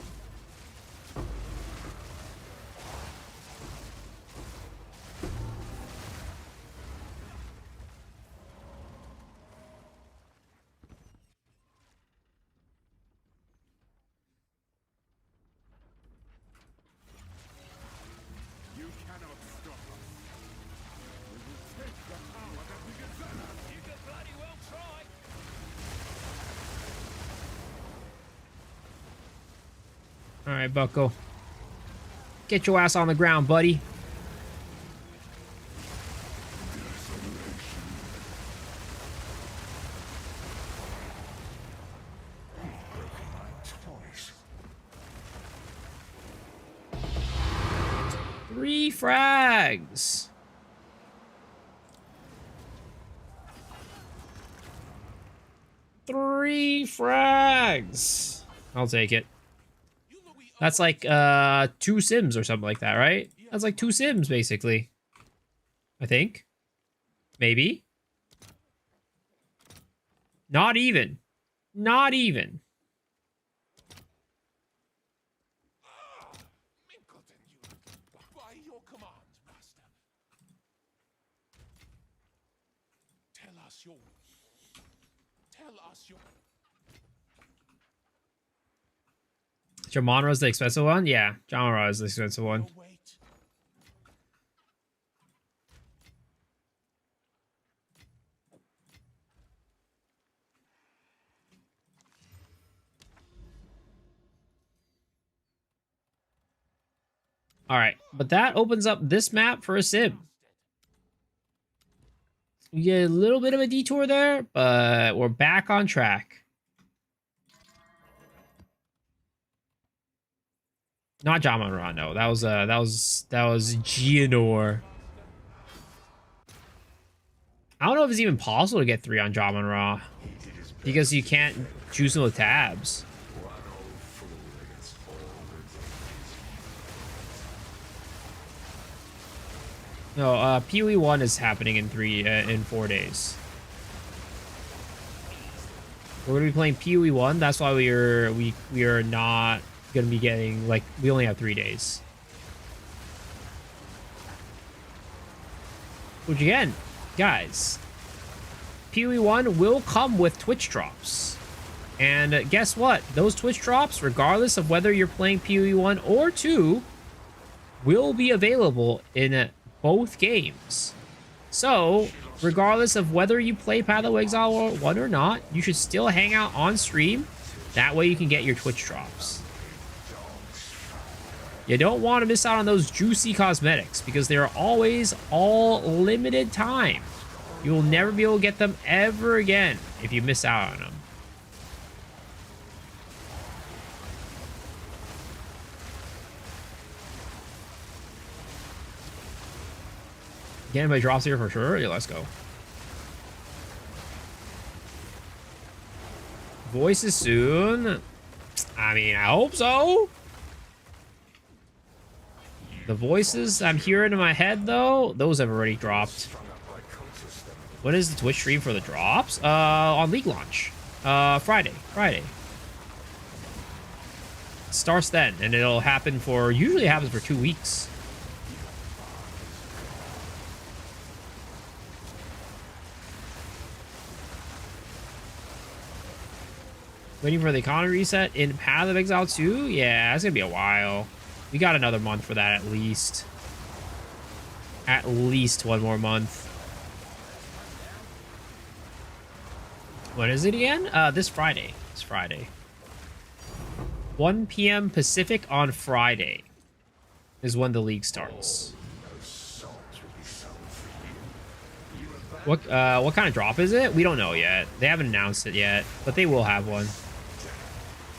Speaker 3: You cannot stop us. We will take the power that we deserve. You could bloody well try.
Speaker 1: All right, Bucko. Get your ass on the ground, buddy. Three frags. Three frags. I'll take it. That's like 2 Sims or something like that, right? That's like 2 Sims basically. I think. Maybe. Not even. Not even.
Speaker 3: Minkleton, you. By your command, Master. Tell us your.
Speaker 1: Jamonra's the expensive one? Yeah, Jamonra is the expensive one.
Speaker 3: Wait.
Speaker 1: All right, but that opens up this map for a Sim. We get a little bit of a detour there, but we're back on track. Not Jamonra, no. That was Geonor. I don't know if it's even possible to get 3 on Jamonra because you can't choose them with tabs. No, PoE 1 is happening in 4 days. We're gonna be playing PoE 1. That's why we are not gonna be getting, like, we only have 3 days. Which again, guys, PoE 1 will come with Twitch drops. And guess what? Those Twitch drops, regardless of whether you're playing PoE 1 or 2, will be available in both games. So, regardless of whether you play Path of Exile 1 or not, you should still hang out on stream. That way you can get your Twitch drops. You don't want to miss out on those juicy cosmetics because they are always all limited time. You will never be able to get them ever again if you miss out on them. Getting my drops here for sure. Yeah, let's go. Voices soon. I mean, I hope so.
Speaker 2: You
Speaker 1: The voices I'm hearing in my head, though, those have already dropped. When is the Twitch stream for the drops? On League launch. Friday. It starts then, and it'll happen for, usually it happens for 2 weeks. Waiting for the economy reset in Path of Exile 2? Yeah, it's gonna be a while. We got another month for that at least. At least 1 more month. When is it again? This Friday. This Friday. 1 p.m. Pacific on Friday is when the league starts. What kind of drop is it? We don't know yet. They haven't announced it yet, but they will have one.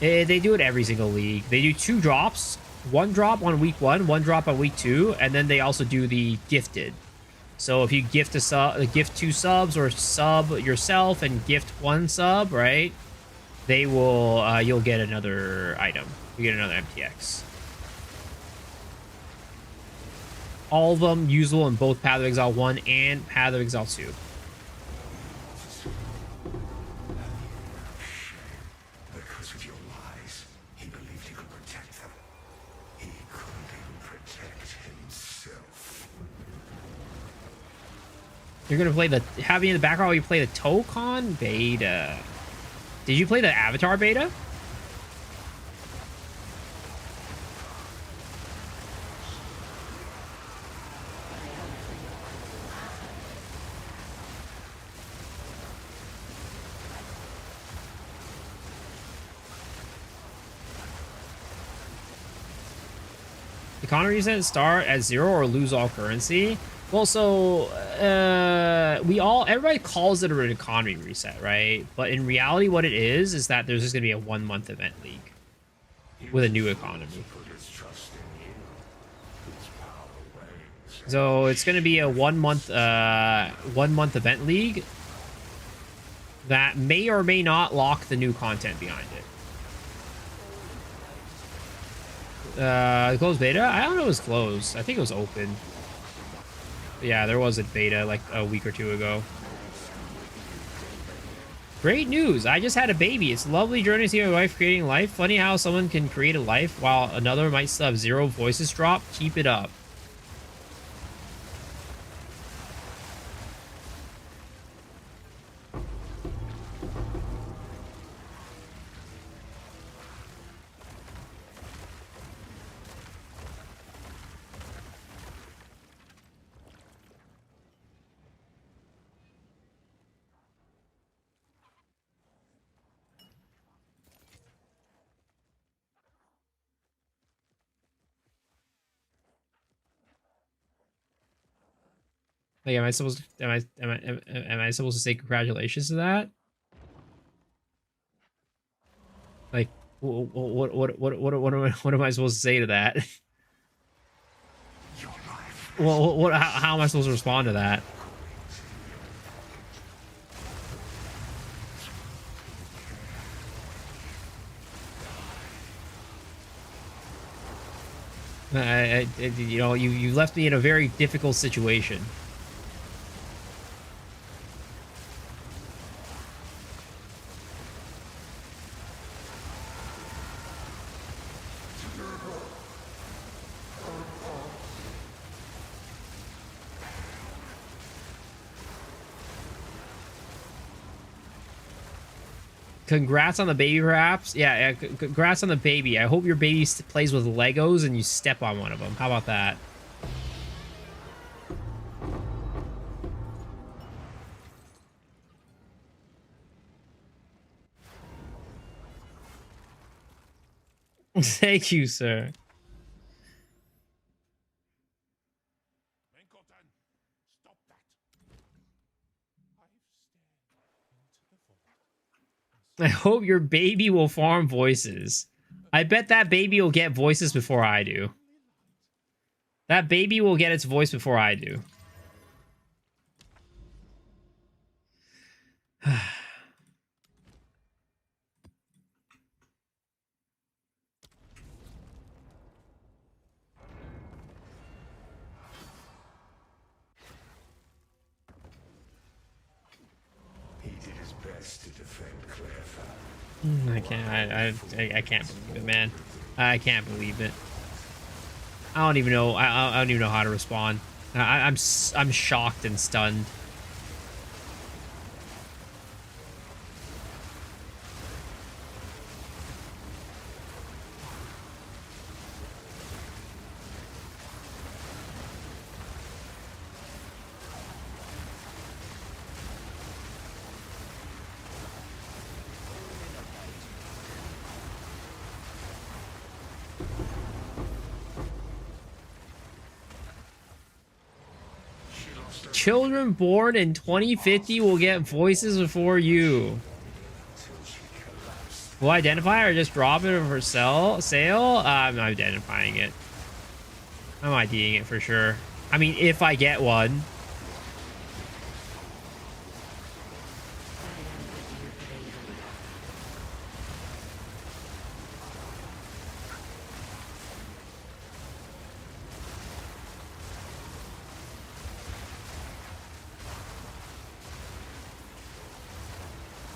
Speaker 1: They do it every single league. They do 2 drops. 1 drop on week 1, 1 drop on week 2, and then they also do the gifted. So if you gift gift 2 subs or sub yourself and gift 1 sub, right? They will you'll get another item. You get another MTX. All of them usable in both Path of Exile 1 and Path of Exile 2.
Speaker 2: Because of your lies, he believed he could protect them. He couldn't even protect himself.
Speaker 1: You're gonna play the having in the background while you play the Tokon beta. Did you play the Avatar beta? Economy reset start at 0 or lose all currency. Well, so everybody calls it an economy reset, right? But in reality, what it is that there's just gonna be a 1-month event league with a new economy. So it's gonna be a 1-month event league that may or may not lock the new content behind it. Closed beta? I don't know if it was closed. I think it was open. Yeah, there was a beta like a week or 2 ago. Great news! I just had a baby. It's a lovely journey to see my wife creating life. Funny how someone can create a life while another might still have 0 voices drop. Keep it up. Like, am I supposed to say congratulations to that? Like, what am I supposed to say to that? Well, how am I supposed to respond to that? You know, you left me in a very difficult situation. Congrats on the baby, perhaps? Yeah, congrats on the baby. I hope your baby plays with Legos and you step on one of them. How about that? Thank you, sir.
Speaker 3: Menkotan, stop that.
Speaker 1: I hope your baby will farm voices. I bet that baby will get voices before I do. That baby will get its voice before I do.
Speaker 2: best to defend Clairfell.
Speaker 1: I can't. I can't believe it, man. I can't believe it. I don't even know. I don't even know how to respond. I'm shocked and stunned. Children born in 2050 will get voices before you. Will I identify or just drop it for sale? I'm identifying it. I'm IDing it for sure. I mean, if I get one.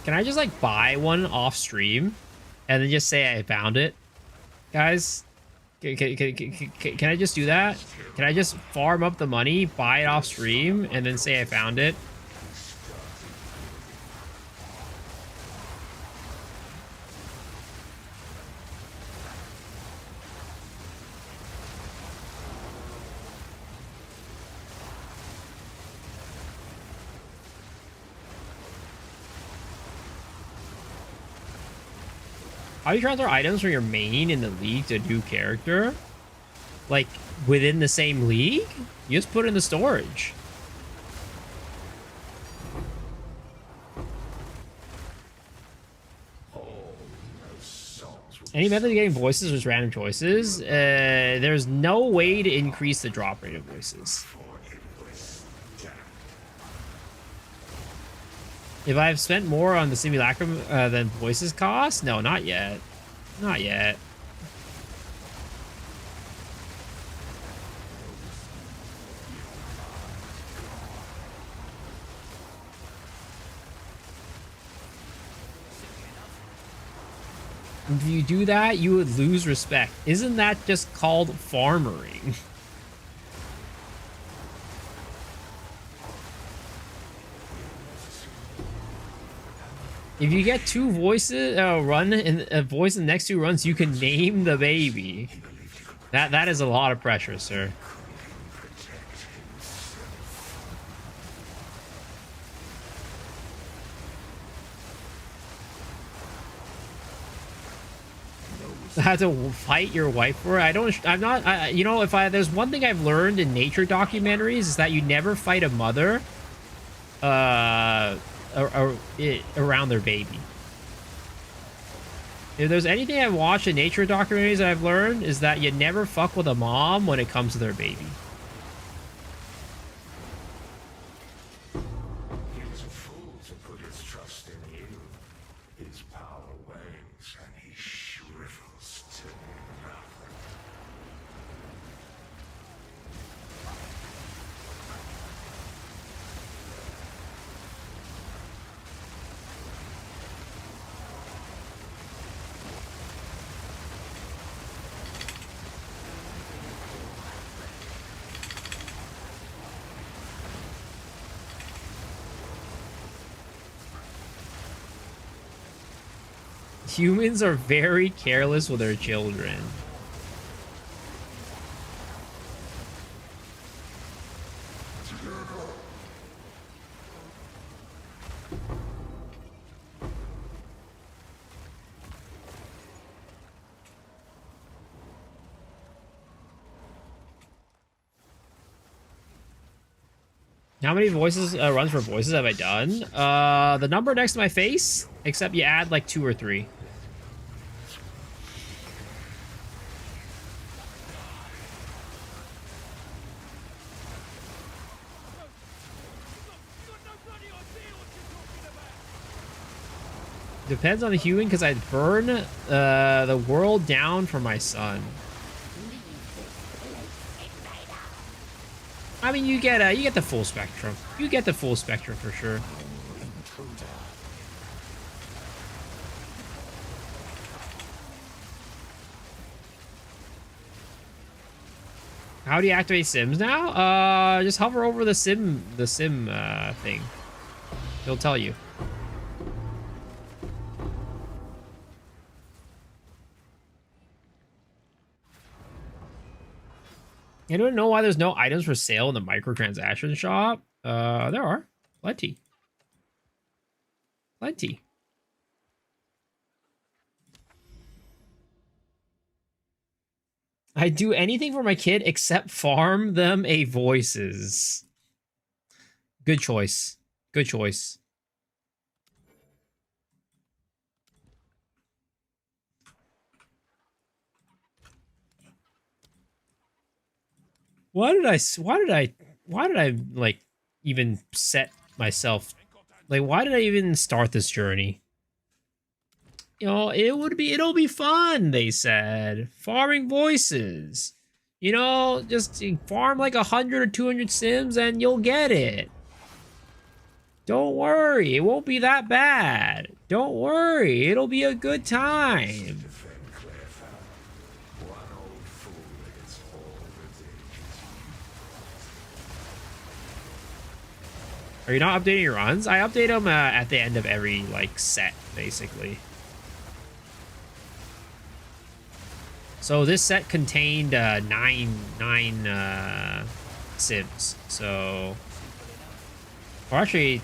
Speaker 1: Can I just like buy one off stream and then just say I found it? Guys, can I just do that? Can I just farm up the money, buy it off stream, and then say I found it? How do you transfer items from your main in the league to a new character? Like, within the same league? You just put it in the storage. Any method of getting voices was random choices. There's no way to increase the drop rate of voices. If I've spent more on the simulacrum than voices cost? No, not yet. Not yet. If you do that, you would lose respect. Isn't that just called farmering? If you get two voices, run in a voice in the next two runs, you can name the baby. That is a lot of pressure, sir. I had to fight your wife for it. I'm not, you know, there's one thing I've learned in nature documentaries is that you never fight a mother, around their baby. If there's anything I've watched in nature documentaries that I've learned is that you never fuck with a mom when it comes to their baby.
Speaker 2: He was a fool to put his trust in you. His power wanes and he shrivels to nothing.
Speaker 1: Humans are very careless with their children. How many voices runs for voices have I done? The number next to my face, except you add like 2 or 3. Depends on the human, because I'd burn the world down for my son. I mean, you get the full spectrum. You get the full spectrum for sure. How do you activate Sims now? Just hover over the sim thing. He'll tell you. Anyone know why there's no items for sale in the microtransaction shop? There are. Plenty. Plenty. I do anything for my kid except farm them a voices. Good choice. Good choice. Why did I like even set myself, like, why did I even start this journey? You know, it'll be fun, they said. Farming voices. You know, just farm like 100 or 200 Sims and you'll get it. Don't worry, it won't be that bad. Don't worry, it'll be a good time. Are you not updating your runs? I update them at the end of every, like, set, basically. So this set contained nine Sims. So, or actually,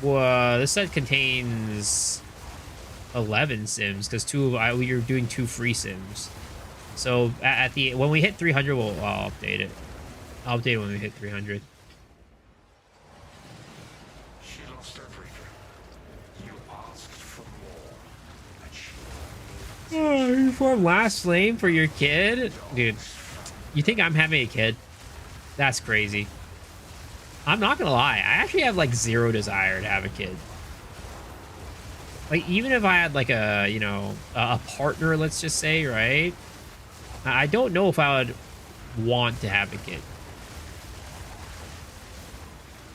Speaker 1: this set contains 11 Sims because we are doing 2 free Sims. So when we hit 300, I'll update it. I'll update it when we hit 300. Oh, you formed Last Flame for your kid? Dude, you think I'm having a kid? That's crazy. I'm not gonna lie. I actually have, like, zero desire to have a kid. Like, even if I had, like, a, you know, a partner, let's just say, right? I don't know if I would want to have a kid.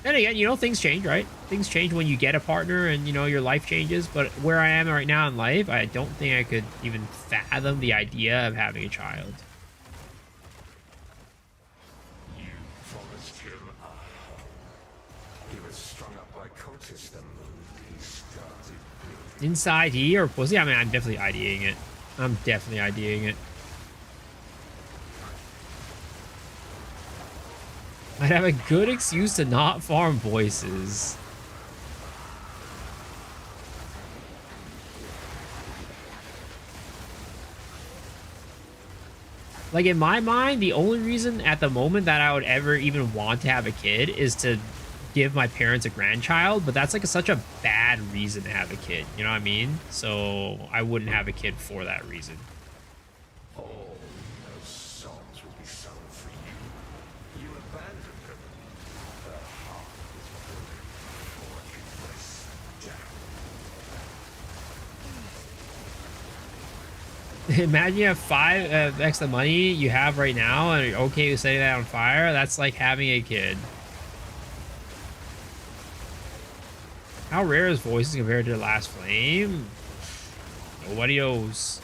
Speaker 1: Then again, you know, things change, right? Things change when you get a partner and, you know, your life changes. But where I am right now in life, I don't think I could even fathom the idea of having a child.
Speaker 2: You promised him a home. He was strung up by cultists the moment he started building.
Speaker 1: Inside he or pussy? I mean, I'm definitely IDing it. I'm definitely IDing it. I'd have a good excuse to not farm voices. Like, in my mind, the only reason at the moment that I would ever even want to have a kid is to give my parents a grandchild, but that's like such a bad reason to have a kid, you know what I mean? So I wouldn't have a kid for that reason.
Speaker 2: All those songs will be sung for you. You abandoned them. The heart is broken before it was down.
Speaker 1: Imagine you have 5x the money you have right now and you're okay with setting that on fire. That's like having a kid. How rare is voices compared to Last Flame? Nobody knows.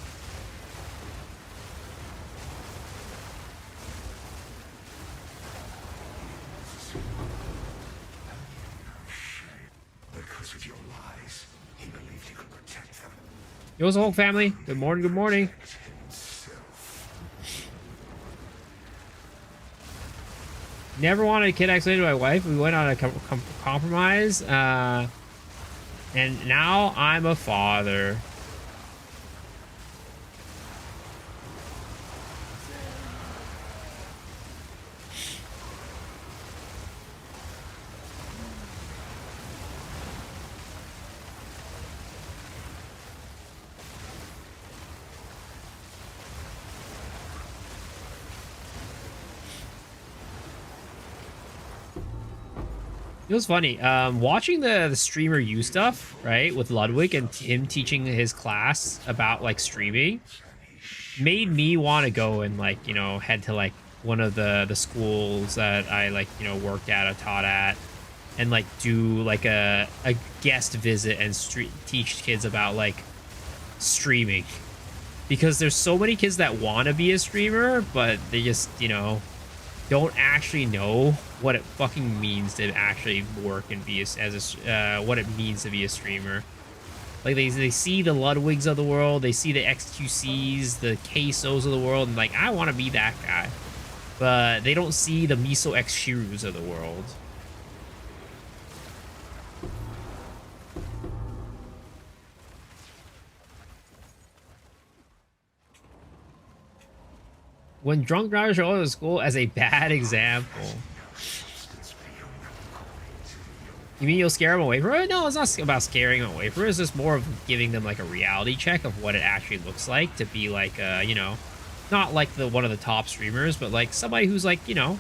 Speaker 2: Because of your lies, he believed he could protect them.
Speaker 1: Yo, whole family. Good morning, good morning. Never wanted a kid, accidentally to my wife. We went on a compromise. And now I'm a father. It was funny, watching the streamer you stuff, right, with Ludwig and him teaching his class about, like, streaming made me want to go and, like, you know, head to, like, one of the schools that I, like, you know, worked at or taught at and, like, do, like, a guest visit and teach kids about, like, streaming. Because there's so many kids that want to be a streamer, but they just, you know, don't actually know what it fucking means to actually work and be what it means to be a streamer. Like they see the Ludwigs of the world, they see the XQCs, the Quesos of the world, and like I want to be that guy, but they don't see the Miso X Shirus of the world. When drunk drivers show up at school as a bad example. You mean you'll scare them away from it? No, it's not about scaring them away from it. It's just more of giving them like a reality check of what it actually looks like to be like, you know, not like one of the top streamers, but like somebody who's like, you know,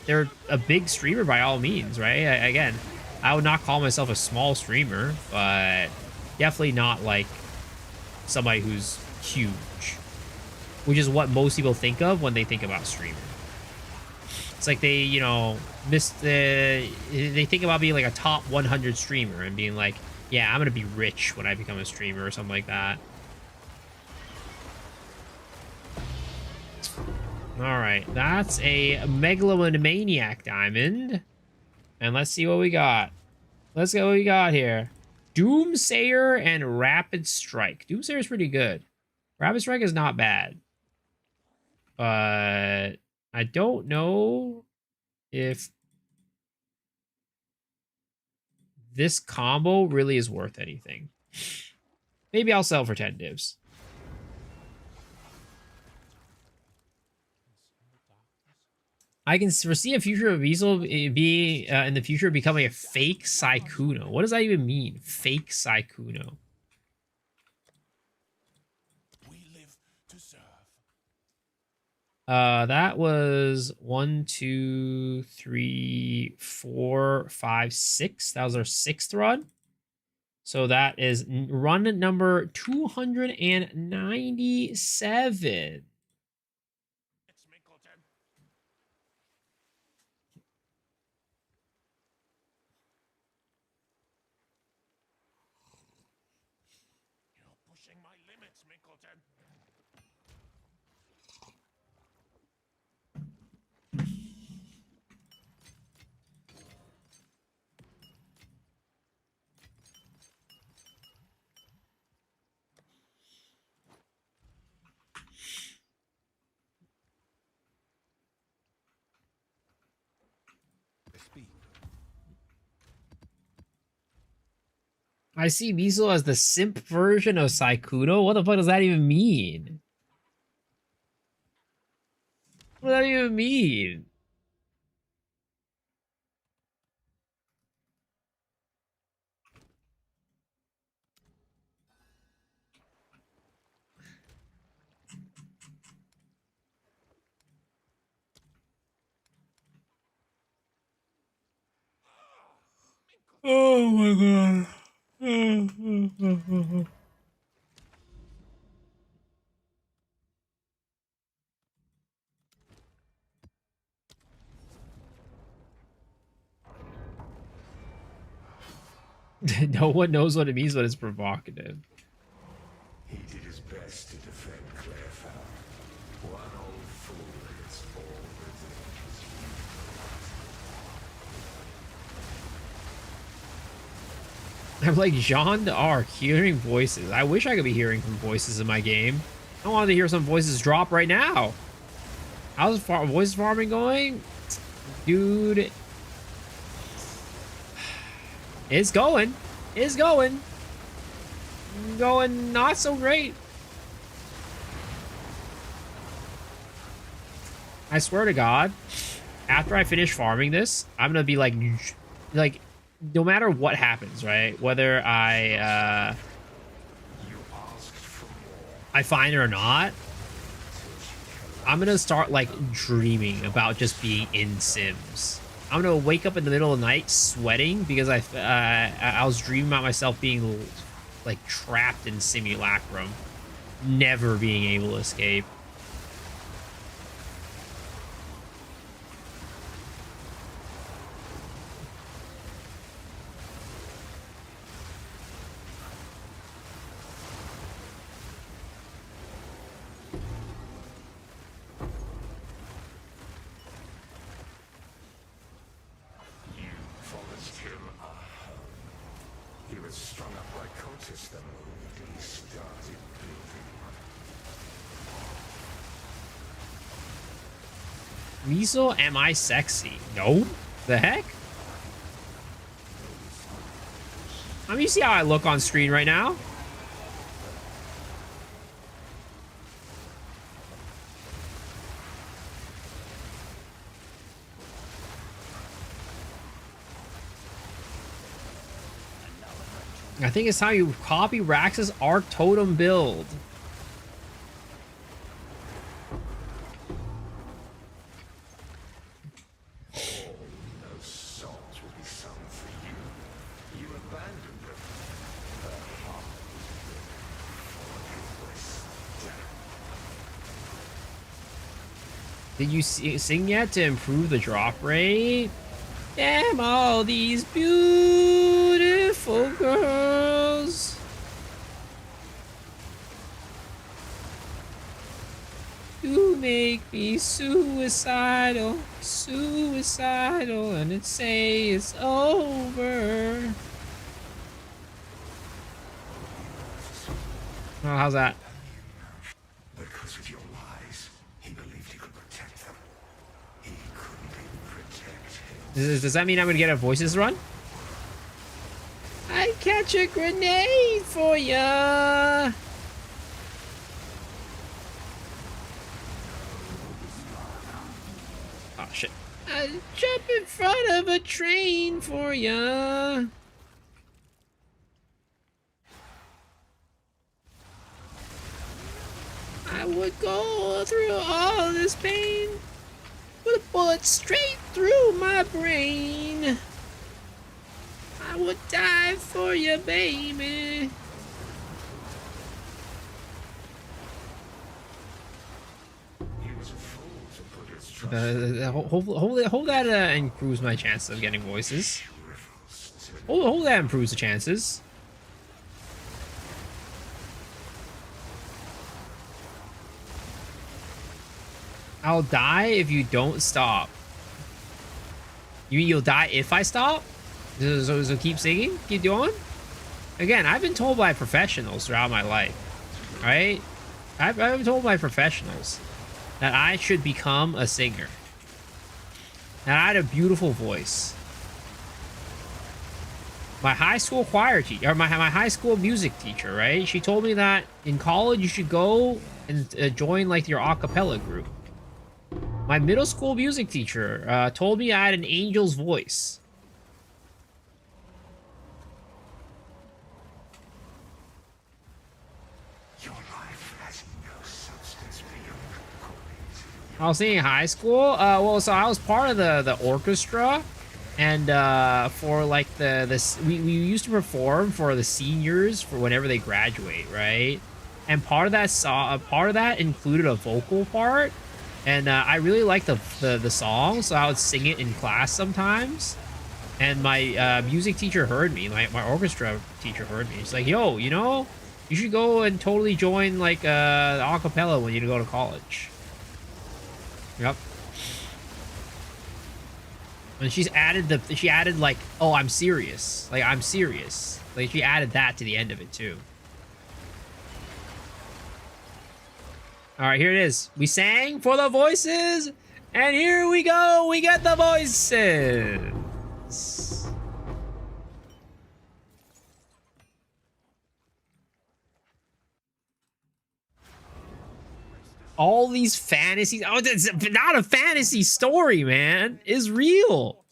Speaker 1: they're a big streamer by all means, right? Again, I would not call myself a small streamer, but definitely not like somebody who's huge, which is what most people think of when they think about streaming. It's like they, you know, they think about being like a top 100 streamer and being like, yeah, I'm gonna be rich when I become a streamer or something like that. All right, that's a Megalomaniac diamond, and let's see what we got. Let's go. What we got here? Doomsayer and Rapid Strike. Doomsayer is pretty good. Rapid Strike is not bad, but I don't know if this combo really is worth anything. Maybe I'll sell for 10 divs. I can foresee a future of Weasel be in the future becoming a fake Sykkuno. What does that even mean? Fake Sykkuno. That was 1, 2, 3, 4, 5, 6. That was our 6th run. So that is run number 297.
Speaker 3: You're pushing my limits, Minkleton.
Speaker 1: I see Weasel as the simp version of Sykkuno. What the fuck does that even mean? What does that even mean? Oh my god. No one knows what it means, but it's provocative.
Speaker 2: He did his best to defend Clairfowl. One old fool gets all the
Speaker 1: I'm like Jean d'Arc, hearing voices. I wish I could be hearing some voices in my game. I want to hear some voices drop right now. How's voice farming going? Dude. It's going. It's going. Going not so great. I swear to God, after I finish farming this, I'm going to be like, no matter what happens, right? Whether I find it or not, I'm gonna start like dreaming about just being in Sims. I'm gonna wake up in the middle of the night sweating because I was dreaming about myself being like trapped in Simulacrum, never being able to escape.
Speaker 2: as the movie started building.
Speaker 1: Weasel, am I sexy? No. The heck? I mean, you see how I look on screen right now? I think it's time you copy Rax's Arc Totem build.
Speaker 2: All those songs will be sung for you. You abandoned them. Her heart was
Speaker 1: Did you sing yet to improve the drop rate? Damn, all these beautiful girls. You make me suicidal, suicidal, and it say it's over. Oh, how's that?
Speaker 2: because of your lies. He believed he could protect them. He couldn't even protect him.
Speaker 1: Does that mean I'm gonna get a voices run? I catch a grenade for ya. Oh shit! I jump in front of a train for ya. I would go through all this pain with a bullet straight through my brain. I would die for you, baby.
Speaker 2: He was a fool to put his trust
Speaker 1: Hold that and improves my chances of getting voices.
Speaker 2: rivals to
Speaker 1: Hold that improves the chances. I'll die if you don't stop. You mean you'll die if I stop? So keep singing? Keep doing? Again, I've been told by professionals throughout my life, right? I've been told by professionals that I should become a singer. That I had a beautiful voice. My high school choir teacher, or my high school music teacher, right? She told me that in college you should go and join like your a cappella group. My middle school music teacher told me I had an angel's voice.
Speaker 2: your life has no substance beyond according to
Speaker 1: I was saying high school. Well, so I was part of the orchestra, and for like we used to perform for the seniors for whenever they graduate, right? And part of that included a vocal part, and I really liked the song, so I would sing it in class sometimes. And my music teacher heard me, my orchestra teacher heard me. She's like, "Yo, you know, you should go and totally join like a cappella when you go to college." Yep. And she added like, "Oh, I'm serious." Like, I'm serious. Like, she added that to the end of it too. All right, here it is. We sang for the voices, and here we go. We get the voices. All these fantasies. Oh, it's not a fantasy story, man. It's real.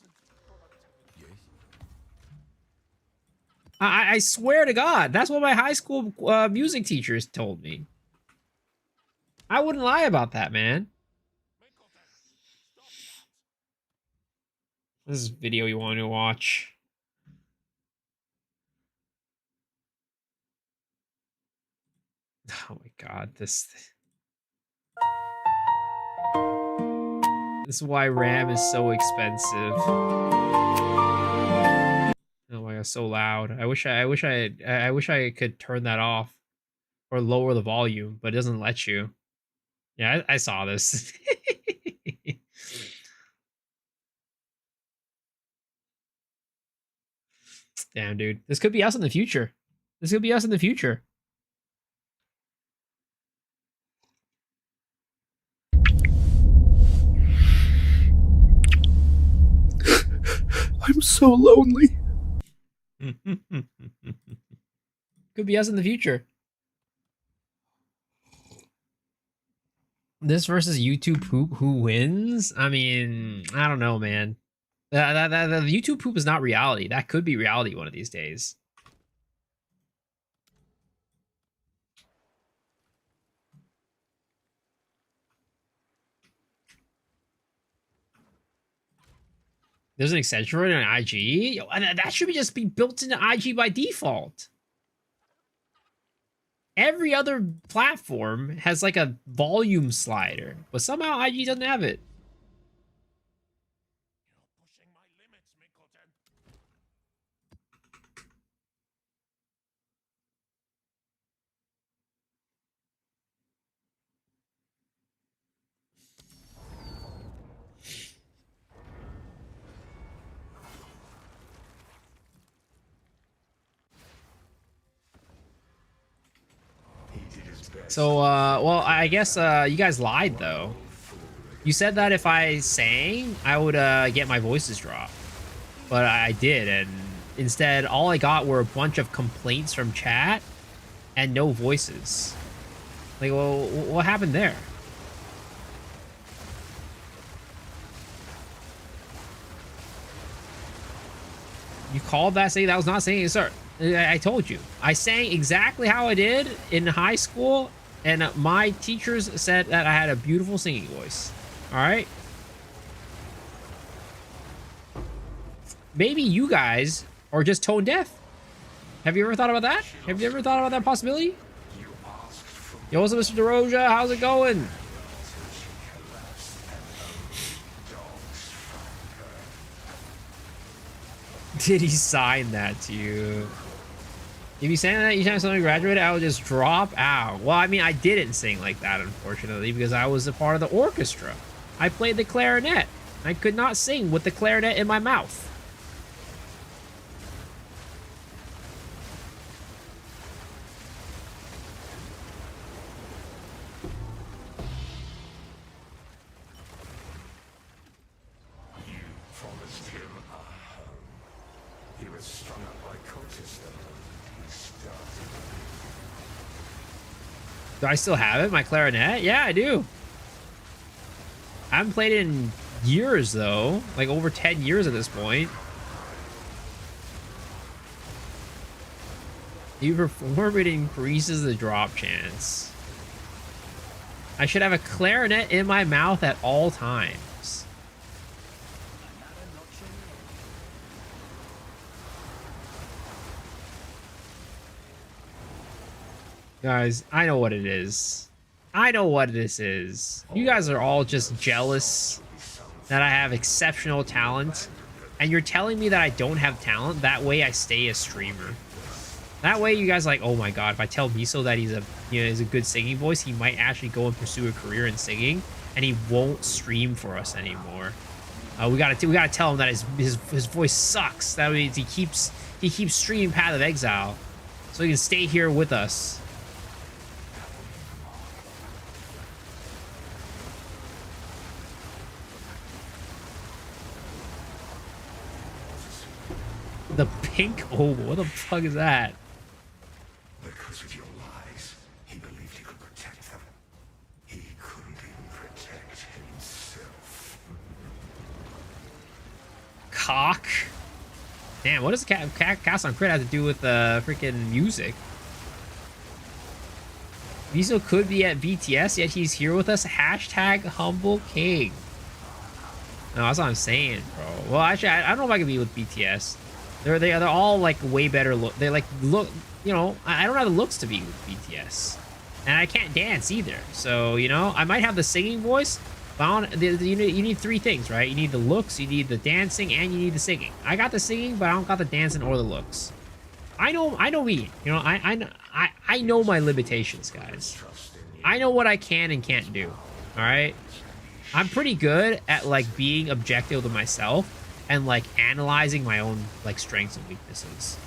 Speaker 1: I swear to God, that's what my high school music teachers told me. I wouldn't lie about that, man. This is a video you want to watch. Oh my God, this is why RAM is so expensive. Oh my God, so loud. I wish I could turn that off or lower the volume, but it doesn't let you. Yeah, I saw this. Damn, dude. This could be us in the future. This could be us in the future.
Speaker 8: I'm so lonely.
Speaker 1: Could be us in the future. This versus YouTube poop, who wins? I mean, I don't know, man. The YouTube poop is not reality. That could be reality one of these days. There's an extension for it on IG. Yo, and that should just be built into IG by default. Every other platform has like a volume slider, but somehow IG doesn't have it.
Speaker 3: Pushing my limits, Mikoten.
Speaker 1: So, well, I guess you guys lied though. You said that if I sang, I would get my voices dropped, but I did, and instead, all I got were a bunch of complaints from chat and no voices. Like, well, what happened there? You called that singing? That was not singing, sir. I told you. I sang exactly how I did in high school, and my teachers said that I had a beautiful singing voice. All right? Maybe you guys are just tone deaf. Have you ever thought about that? Have you ever thought about that possibility? Yo, what's up, Mr. DeRoja? How's it going? Did he sign that to you? If you sang that each time someone graduated, I would just drop out. Well, I mean, I didn't sing like that, unfortunately, because I was a part of the orchestra. I played the clarinet. I could not sing with the clarinet in my mouth.
Speaker 2: Promised him a home. He was strung up by cultists and he started.
Speaker 1: Do I still have it, my clarinet? Yeah, I do. I haven't played it in years, though. Like, over 10 years at this point. You perform, it increases the drop chance. I should have a clarinet in my mouth at all times. Guys, I know what it is. I know what this is. You guys are all just jealous that I have exceptional talent, and you're telling me that I don't have talent. That way I stay a streamer. That way you guys are like, oh my god, if I tell Miso that he's a good singing voice, he might actually go and pursue a career in singing, and he won't stream for us anymore. We gotta tell him that his voice sucks. That means he keeps streaming Path of Exile, so he can stay here with us. The pink oval. What the fuck is that?
Speaker 2: Because of your lies, he believed he could protect them. He couldn't even protect himself.
Speaker 1: Cock. Damn, what does Cast on Crit have to do with freaking music? Miso could be at BTS, yet he's here with us. Hashtag humble king. No, that's what I'm saying, bro. Well, actually, I don't know if I could be with BTS. They're all like way better look. They like look, you know. I don't have the looks to be with BTS, and I can't dance either. So you know, I might have the singing voice, but you need three things, right? You need the looks, you need the dancing, and you need the singing. I got the singing, but I don't got the dancing or the looks. I know me. You know, I know my limitations, guys. I know what I can and can't do. All right, I'm pretty good at like being objective with myself and like analyzing my own like strengths and weaknesses.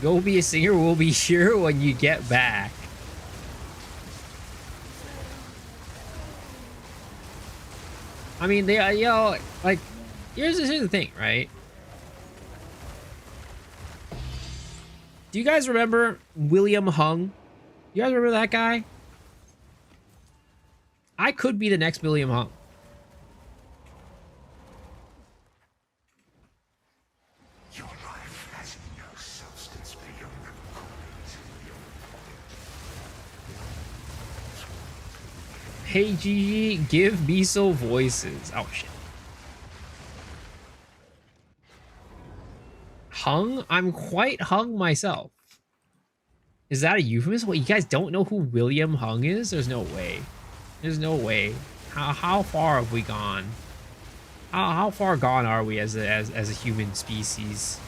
Speaker 1: Go be a singer. We'll be here when you get back. I mean, they, you know, like, here's the thing, right? Do you guys remember William Hung? You guys remember that guy? I could be the next William Hung.
Speaker 2: Your life has no substance beyond according to your
Speaker 1: Hey Gigi, give Miso voices. Oh shit. Hung? I'm quite hung myself. Is that a euphemism? What, you guys don't know who William Hung is? There's no way. There's no way. How far have we gone? How far gone are we as a human species?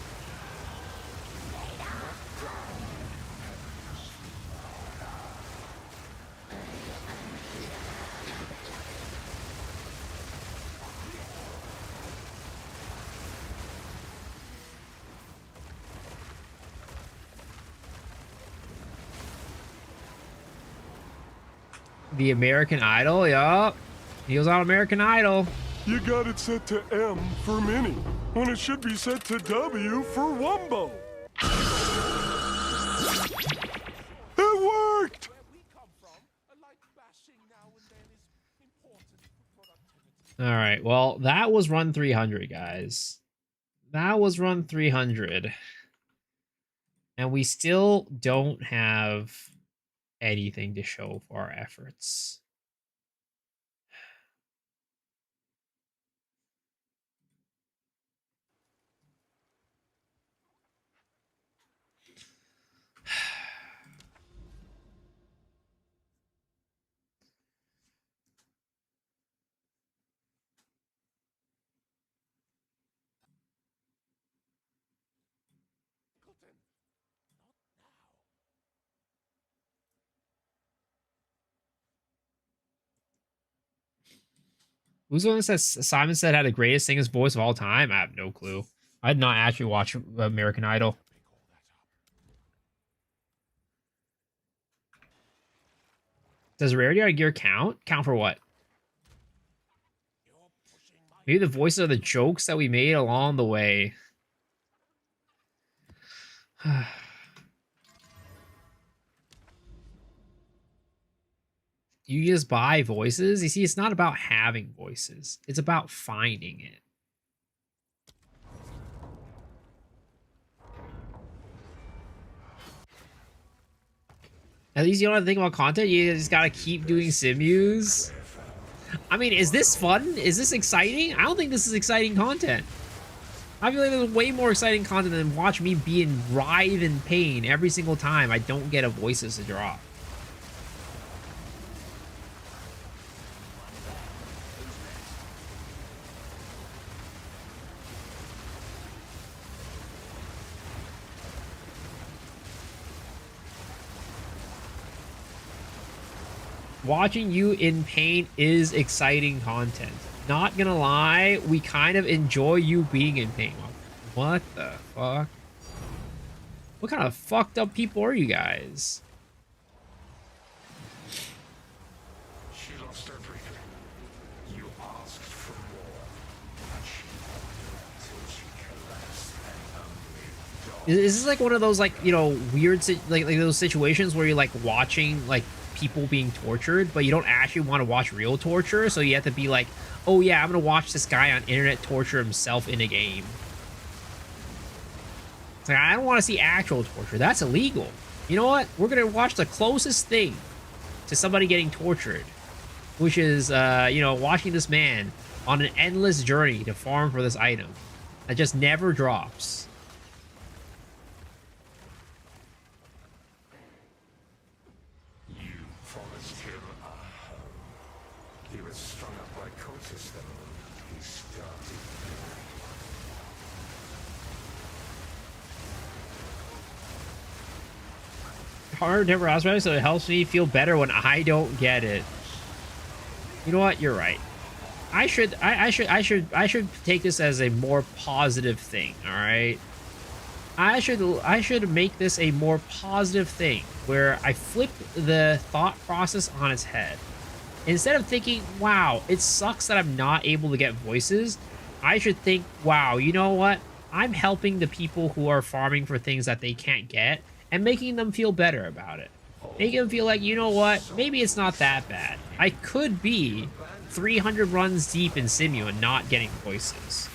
Speaker 1: The American Idol, yup. He was on American Idol.
Speaker 3: You got it set to M for Mini, when it should be set to W for Wumbo. It worked!
Speaker 1: All right, well, that was run 300, guys. That was run 300. And we still don't have anything to show for our efforts. Who's the one that says Simon said had the greatest singer's voice of all time? I have no clue. I did not actually watch American Idol. Does rarity on gear count? Count for what? Maybe the voices are the jokes that we made along the way. You just buy voices? You see, it's not about having voices. It's about finding it. At least you don't have to think about content. You just gotta keep doing simus. I mean, is this fun? Is this exciting? I don't think this is exciting content. I feel like there's way more exciting content than watch me be in writhe in pain every single time I don't get a voices to drop. Watching you in pain is exciting content. Not gonna lie, we kind of enjoy you being in pain. What the fuck? What kind of fucked up people are you guys?
Speaker 2: She lost everything. You asked for more, and she wanted until she collapsed and only
Speaker 1: Is this like one of those, like, you know, weird like those situations where you're like watching like people being tortured, but you don't actually want to watch real torture, so you have to be like, oh yeah, I'm gonna watch this guy on internet torture himself in a game. It's like, I don't want to see actual torture. That's illegal. You know what? We're gonna watch the closest thing to somebody getting tortured, which is, you know, watching this man on an endless journey to farm for this item that just never drops.
Speaker 2: promised him a home. He was strung up by cultists the moment he started.
Speaker 1: Hard never asked about it, so it helps me feel better when I don't get it. You know what? You're right. I should take this as a more positive thing. All right. I should make this a more positive thing where I flip the thought process on its head. Instead of thinking, wow, it sucks that I'm not able to get voices, I should think, wow, you know what? I'm helping the people who are farming for things that they can't get and making them feel better about it. Making them feel like, you know what? Maybe it's not that bad. I could be 300 runs deep in Simu and not getting voices.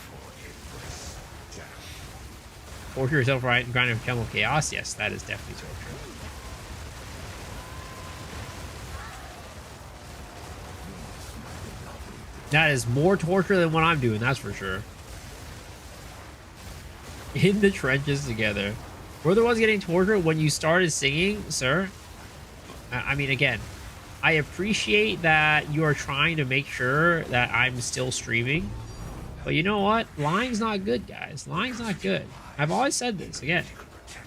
Speaker 1: Torture yourself right and grinding chemical chaos? Yes, that is definitely torture. That is more torture than what I'm doing, that's for sure. In the trenches together. We're the ones getting tortured when you started singing, sir. I mean, again, I appreciate that you are trying to make sure that I'm still streaming. But you know what? Lying's not good, guys. Lying's not good. I've always said this. Again,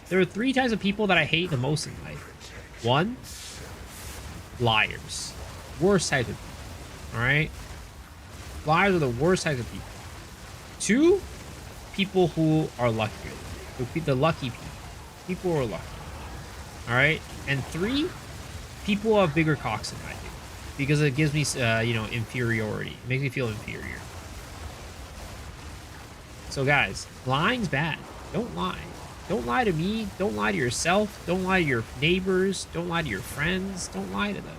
Speaker 1: there are 3 types of people that I hate the most in life. 1, liars. Worst type of people. Alright? Liars are the worst types of people. 2, people who are lucky. The lucky people. People who are lucky. Alright? And 3, people who have bigger cocks than I do. Because it gives me, you know, inferiority. It makes me feel inferior. So guys, lying's bad. Don't lie. Don't lie to me. Don't lie to yourself. Don't lie to your neighbors. Don't lie to your friends. Don't lie to them.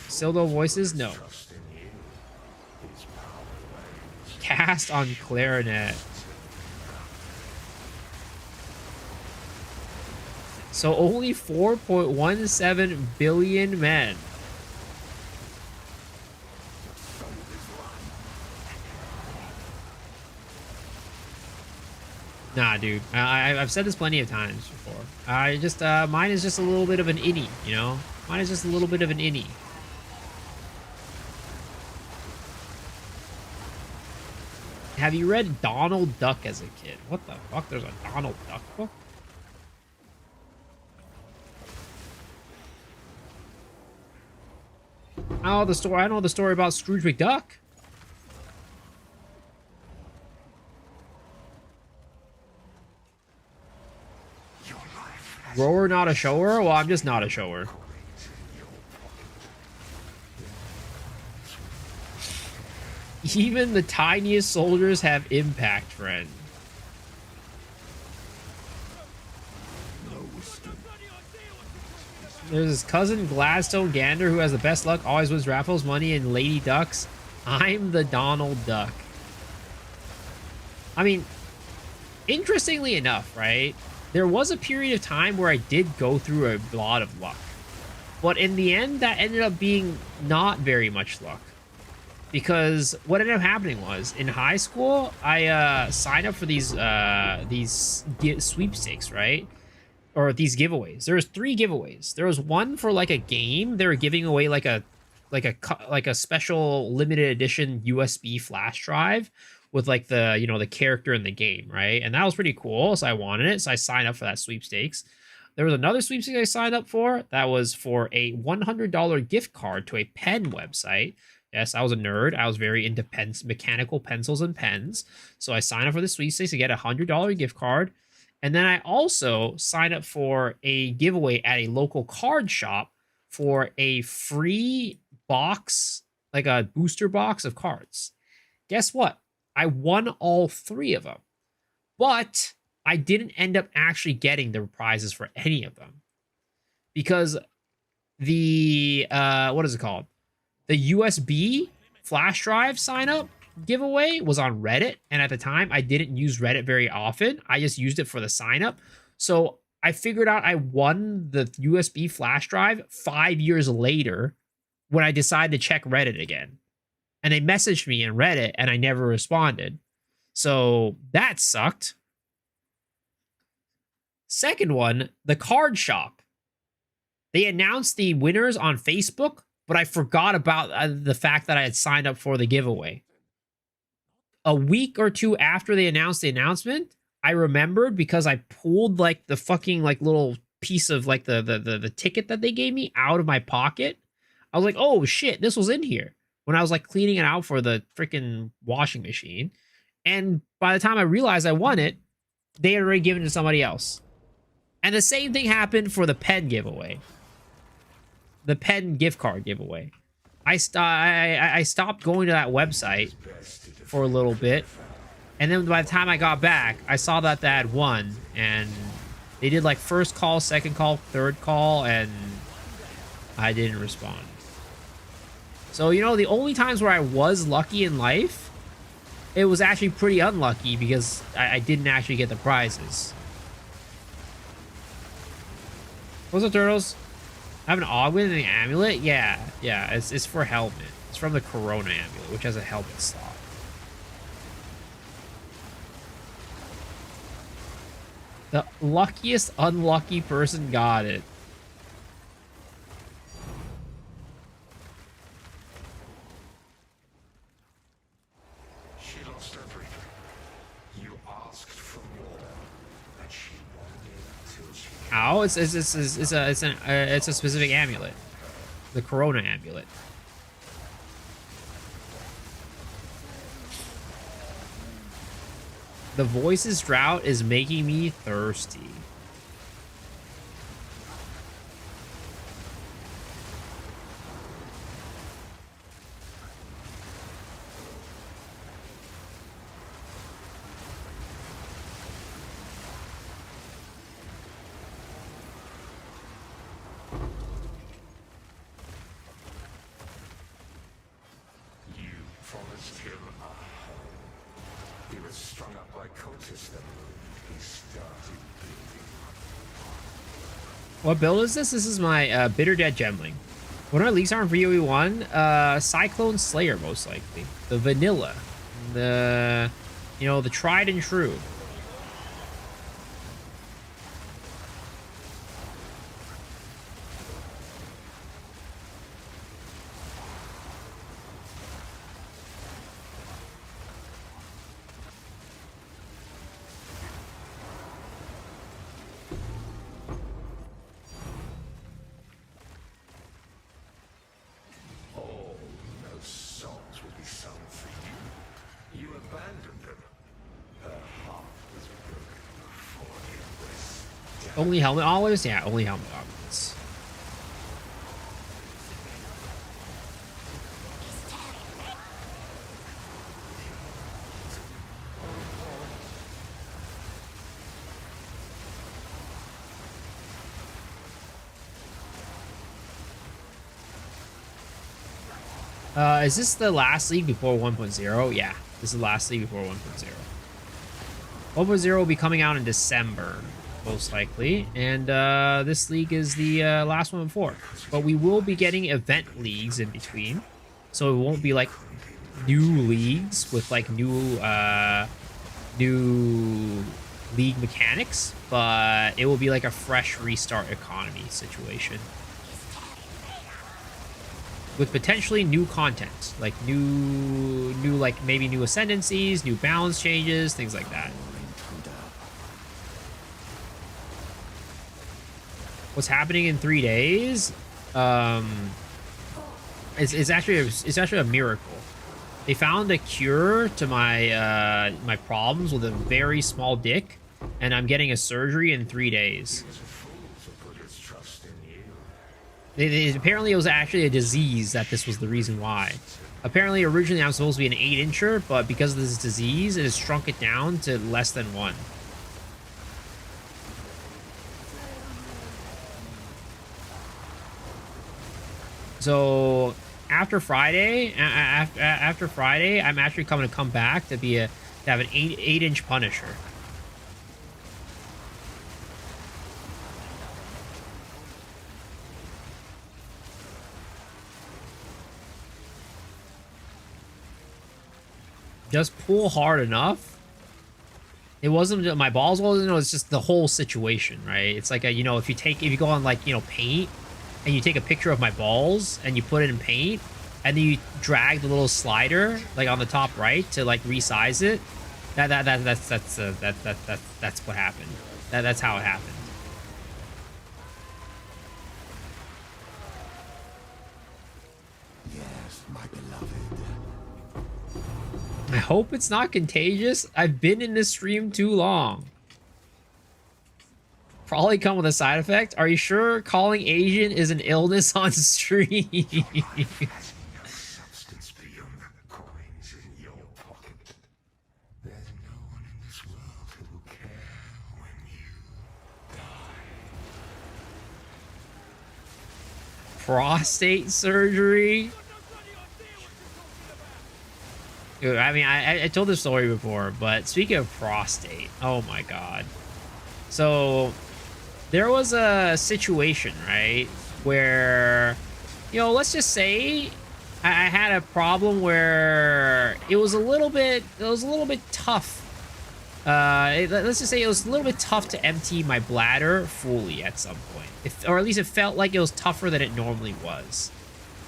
Speaker 1: Still no voices? No. Cast on clarinet. So only 4.17 billion men. Nah, dude. I've said this plenty of times before. I just, mine is just a little bit of an innie, you know? Mine is just a little bit of an innie. Have you read Donald Duck as a kid? What the fuck? There's a Donald Duck book? Oh, the story. I know the story about Scrooge McDuck. Grower, not a shower? Well, I'm just not a shower. Even the tiniest soldiers have impact, friend. There's his cousin Gladstone Gander who has the best luck, always wins raffles, money, and lady ducks. I'm the Donald Duck. I mean, interestingly enough, right? There was a period of time where I did go through a lot of luck. But in the end, that ended up being not very much luck. Because what ended up happening was, in high school, I signed up for these sweepstakes, right? Or these giveaways. There was 3 giveaways. There was one for like a game. They were giving away like a special limited edition USB flash drive with like the, you know, the character in the game, right? And that was pretty cool. So I wanted it. So I signed up for that sweepstakes. There was another sweepstakes I signed up for that was for a $100 gift card to a pen website. Yes, I was a nerd. I was very into mechanical pencils and pens. So I signed up for the sweepstakes to get a $100 gift card. And then I also signed up for a giveaway at a local card shop for a free box, like a booster box of cards. Guess what? I won all 3 of them. But I didn't end up actually getting the prizes for any of them. Because the, what is it called? The USB flash drive sign up giveaway was on Reddit, and at the time I didn't use Reddit very often. I just used it for the sign up. So I figured out I won the USB flash drive 5 years later when I decided to check Reddit again. And they messaged me in Reddit and I never responded. So that sucked. Second one, the card shop. They announced the winners on Facebook, but I forgot about the fact that I had signed up for the giveaway. A week or 2 after they announced the announcement, I remembered because I pulled like the fucking like little piece of like the ticket that they gave me out of my pocket. I was like, oh shit, this was in here. when I was like cleaning it out for the freaking washing machine. And by the time I realized I won it, they had already given it to somebody else. And the same thing happened for the pen giveaway. The pen gift card giveaway. I stopped going to that website for a little bit. And then by the time I got back, I saw that they had won. And they did like first call, second call, third call, and I didn't respond. So, you know, the only times where I was lucky in life, it was actually pretty unlucky because I didn't actually get the prizes. What's up, turtles? I have an augment and an amulet? Yeah, it's for helmet. It's from the Corona amulet, which has a helmet slot. The luckiest unlucky person got it.
Speaker 2: She lost everything. You asked for more, and she wanted until she
Speaker 1: How? It's a specific amulet. The Corona amulet. The Voices drought is making me thirsty.
Speaker 2: You promised him a home. He was strung up by cultists that he started bleeding.
Speaker 1: What build is this? This is my Bitter Dead Gemling. What are leaks on for UE1? Cyclone Slayer, most likely. The vanilla. The, you know, the tried and true.
Speaker 2: All those songs will be sung for you. You abandoned them. Her heart was broken before you was dead.
Speaker 1: Only helmet olives? Yeah, only helmet olives. Is this the last league before 1.0? Yeah, this is the last league before 1.0. 1.0 will be coming out in December, most likely, and this league is the last one before. But we will be getting event leagues in between, so it won't be like new leagues with like new league mechanics, but it will be like a fresh restart economy situation. With potentially new content, like new like maybe new ascendancies, new balance changes, things like that. What's happening in 3 days? It's actually a miracle. They found a cure to my my problems with a very small dick, and I'm getting a surgery in 3 days. Apparently it was actually a disease that this was the reason why. Apparently originally I'm supposed to be an 8-incher, but because of this disease, it has shrunk it down to less than 1. So after Friday, I'm actually going to come back to be to have an 8-inch Punisher. Just pull hard enough. It wasn't my balls wasn't, it's just the whole situation, right? It's like you know, if you go on like, you know, paint and you take a picture of my balls and you put it in paint and then you drag the little slider like on the top right to like resize it. That's what happened. That's how it happened.
Speaker 5: Yes, my beloved.
Speaker 1: I hope it's not contagious. I've been in this stream too long. Probably come with a side effect. Are you sure calling Asian is an illness on stream?
Speaker 2: Substance beyond the coins in your pocket. There's no one in this world who will care when you
Speaker 1: Prostate surgery? Dude, I mean, I told this story before, but speaking of prostate, oh my god. So, there was a situation, right, where, you know, let's just say I had a problem where it was a little bit tough. Let's just say it was a little bit tough to empty my bladder fully at some point. Or at least it felt like it was tougher than it normally was.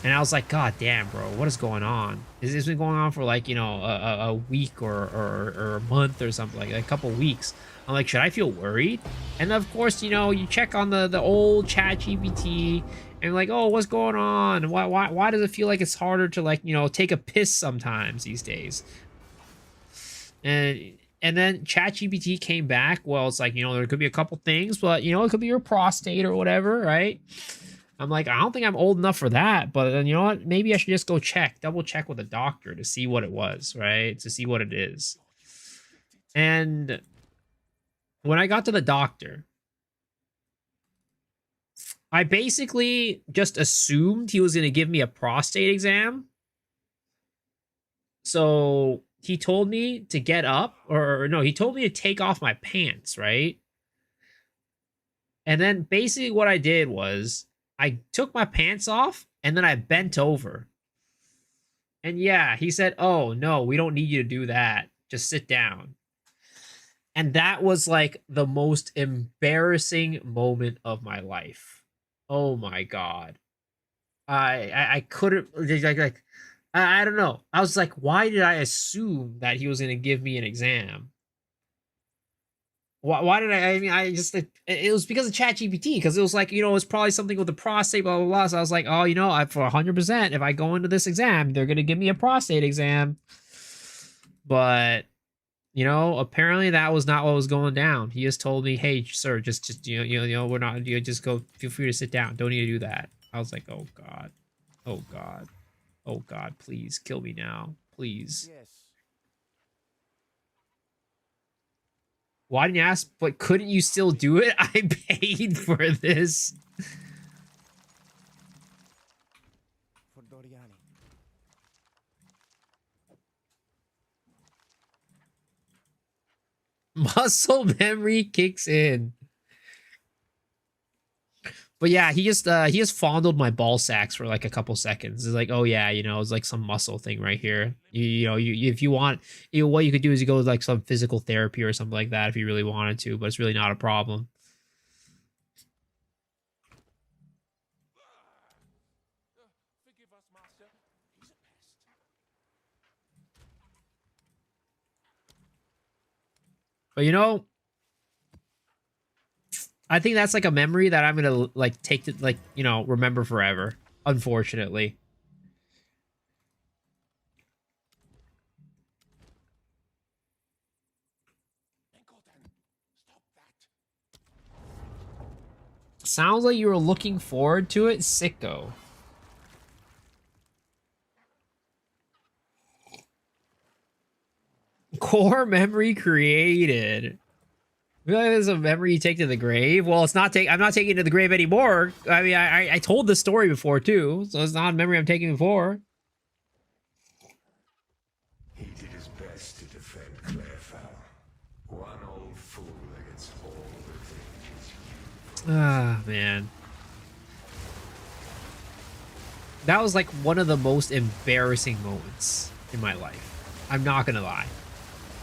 Speaker 1: And I was like, God damn, bro, what is going on? This has been going on for like, you know, a week or a month or something, like a couple weeks. I'm like, should I feel worried? And of course, you know, you check on the old ChatGPT and you're like, oh, what's going on? Why does it feel like it's harder to, like, you know, take a piss sometimes these days? And then ChatGPT came back. Well, it's like, you know, there could be a couple things, but, you know, it could be your prostate or whatever, right? I'm like, I don't think I'm old enough for that, but then, you know what? Maybe I should just go double check with a doctor to see what it was, right? To see what it is. And when I got to the doctor, I basically just assumed he was going to give me a prostate exam. So he told me to get up, or no, he told me to take off my pants, right? And then basically what I did was I took my pants off and then I bent over. And yeah, he said, oh, no, we don't need you to do that. Just sit down. And that was like the most embarrassing moment of my life. Oh my God. I couldn't, like, I don't know. I was like, why did I assume that he was going to give me an exam? Why did I mean, I just, it was because of ChatGPT, because it was like, you know, it's probably something with the prostate, blah, blah, blah. So I was like, oh, you know, for 100%, if I go into this exam, they're going to give me a prostate exam. But, you know, apparently that was not what was going down. He just told me, hey, sir, just you know, we're not, you just go, feel free to sit down. Don't need to do that. I was like, oh, God. Oh, God. Oh, God, please kill me now. Please.
Speaker 5: Yes.
Speaker 1: Why didn't you ask? But couldn't you still do it? I paid for this.
Speaker 5: For Doriani.
Speaker 1: Muscle memory kicks in. But yeah, he just fondled my ball sacks for like a couple seconds. It's like, oh yeah, you know, it's like some muscle thing right here. You know, if you want, you know, what you could do is you go to like some physical therapy or something like that if you really wanted to, but it's really not a problem.
Speaker 3: Forgive us, master. He's a pest.
Speaker 1: But you know, I think that's like a memory that I'm gonna like take to, like, you know, remember forever. Unfortunately.
Speaker 3: Stop that.
Speaker 1: Sounds like you were looking forward to it, sicko. Core memory created. Really, there's a memory you take to the grave. Well, it's not I'm not taking it to the grave anymore. I mean, I told this story before too, so it's not a memory I'm taking before.
Speaker 2: He did his best to defend Clairefowl. One old fool against all the dangers you.
Speaker 1: Ah, man. That was like one of the most embarrassing moments in my life. I'm not gonna lie.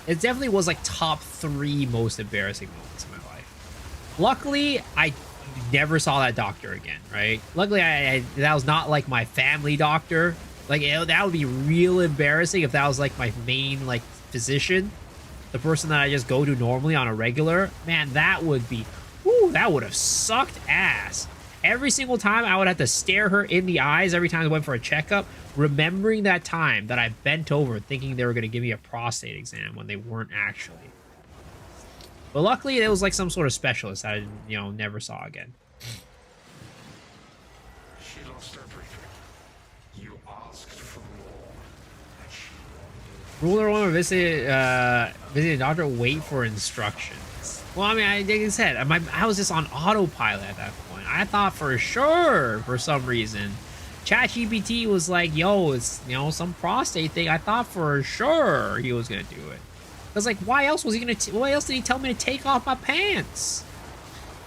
Speaker 1: It definitely was like top 3 most embarrassing moments in my life. Luckily, I never saw that doctor again, right? Luckily, that was not like my family doctor. Like, that would be real embarrassing if that was like my main like physician, the person that I just go to normally on a regular. Man, that would be, whoo, that would have sucked ass. Every single time I would have to stare her in the eyes every time I went for a checkup, remembering that time that I bent over thinking they were going to give me a prostate exam when they weren't actually. But luckily, it was like some sort of specialist that I, never saw again.
Speaker 2: She lost everything. You asked for more, and she wanted
Speaker 1: Rule number 1: visit a doctor. Wait for instructions. Well, I mean, like I said, I was just on autopilot at that point. I thought for sure, for some reason, ChatGPT was like, "Yo, it's some prostate thing." I thought for sure he was gonna do it. Cause like, why else was he gonna? Why else did he tell me to take off my pants?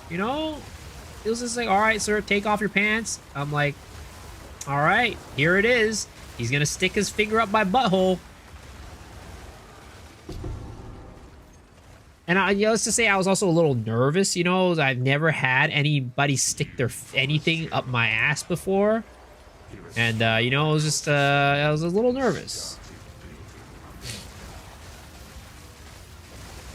Speaker 1: It was just like, "All right, sir, take off your pants." I'm like, "All right, here it is." He's gonna stick his finger up my butthole. And let's just say I was also a little nervous, I've never had anybody stick anything up my ass before. And, it was just, I was a little nervous.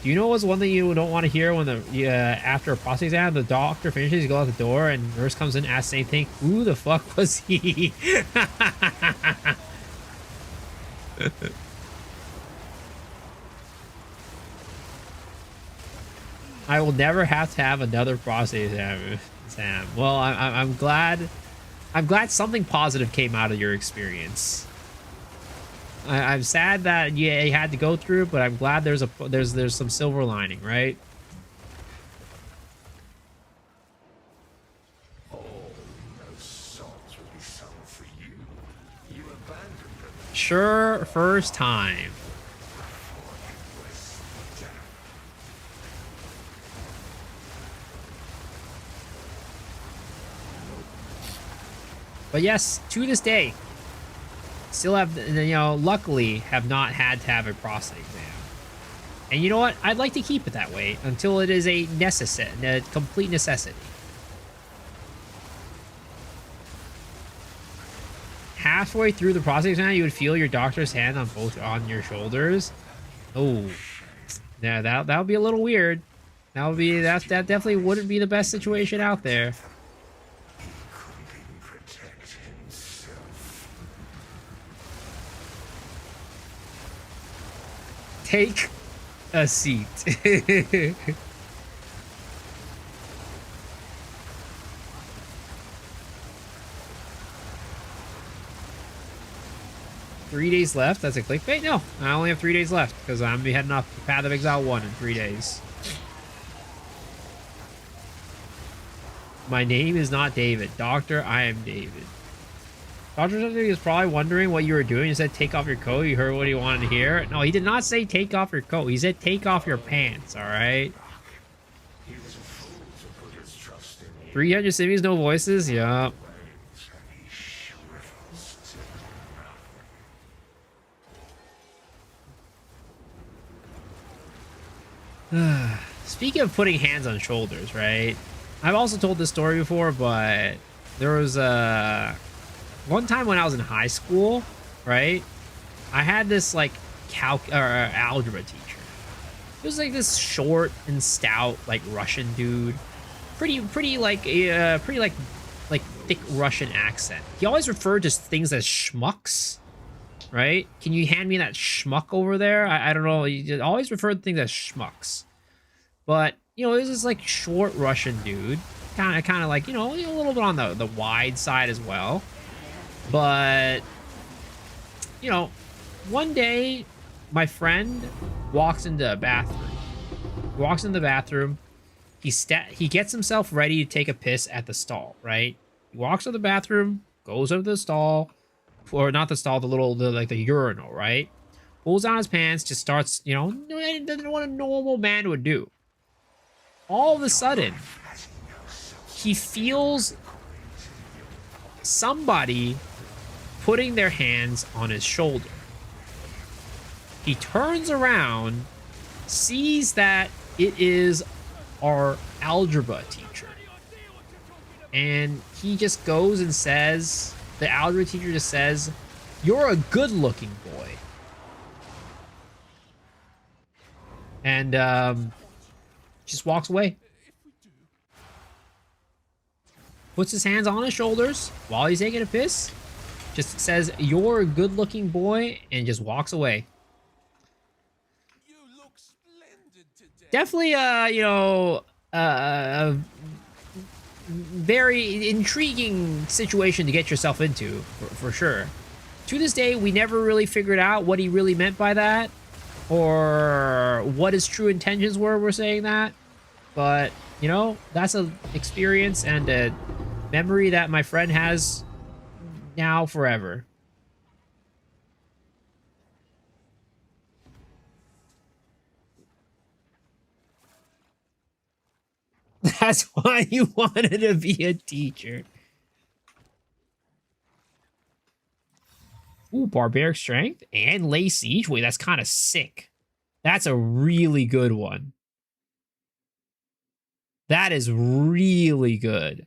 Speaker 1: Do you know what's one thing you don't want to hear when after a prostate exam, the doctor finishes, you go out the door, and nurse comes in, asks the same thing, who the fuck was he? I will never have to have another prostate exam. Well, I'm glad something positive came out of your experience. I'm sad that you had to go through it, but I'm glad there's some silver lining, right?
Speaker 2: all those songs will be sung for you. You abandoned them
Speaker 1: Sure, first time.
Speaker 2: with death.
Speaker 1: But yes, to this day, still have, luckily have not had to have a prostate exam. And you know what? I'd like to keep it that way until it is a complete necessity. Halfway through the prostate exam, you would feel your doctor's hand on your shoulders. Oh, yeah, that would be a little weird. That definitely wouldn't be the best situation out there.
Speaker 2: Couldn't even protect himself.
Speaker 1: Take a seat. 3 days left? That's a clickbait? No, I only have 3 days left because I'm be heading off Path of Exile 1 in 3 days. My name is not David. Doctor, I am David. Dr. Something is probably wondering what you were doing. He said, take off your coat. You heard what he wanted to hear. No, he did not say take off your coat. He said take off your pants, all right?
Speaker 2: He was a fool to put his trust in you.
Speaker 1: 300 Simi's, no voices? Yup.
Speaker 2: And he shrivels to nothing.
Speaker 1: Speaking of putting hands on shoulders, right? I've also told this story before, but there was one time when I was in high school, right? I had this like algebra teacher. He was like this short and stout like Russian dude, pretty like thick Russian accent. He always referred to things as schmucks. Right? Can you hand me that schmuck over there? I don't know. He always referred to things as schmucks. But, it was this like short Russian dude. Kind of like, a little bit on the wide side as well. But, one day my friend walks into the bathroom. He gets himself ready to take a piss at the stall, right? He walks to the bathroom, goes over to the stall, or not the stall, the urinal, right? Pulls down his pants, just starts, what a normal man would do. All of a sudden, he feels somebody putting their hands on his shoulder. He turns around, sees that it is our algebra teacher. And he just goes and says, the algebra teacher just says, "You're a good-looking boy." And just walks away. puts his hands on his shoulders while he's taking a piss, just says, "You're a good-looking boy," and just walks away.
Speaker 3: You look splendid today.
Speaker 1: Definitely, a very intriguing situation to get yourself into, for sure. To this day, we never really figured out what he really meant by that, or what his true intentions were. We're saying that, but you know, that's an experience and a memory that my friend has now forever. That's why you wanted to be a teacher. Ooh, barbaric strength and lay siege. Wait, that's kind of sick. That's a really good one. That is really good.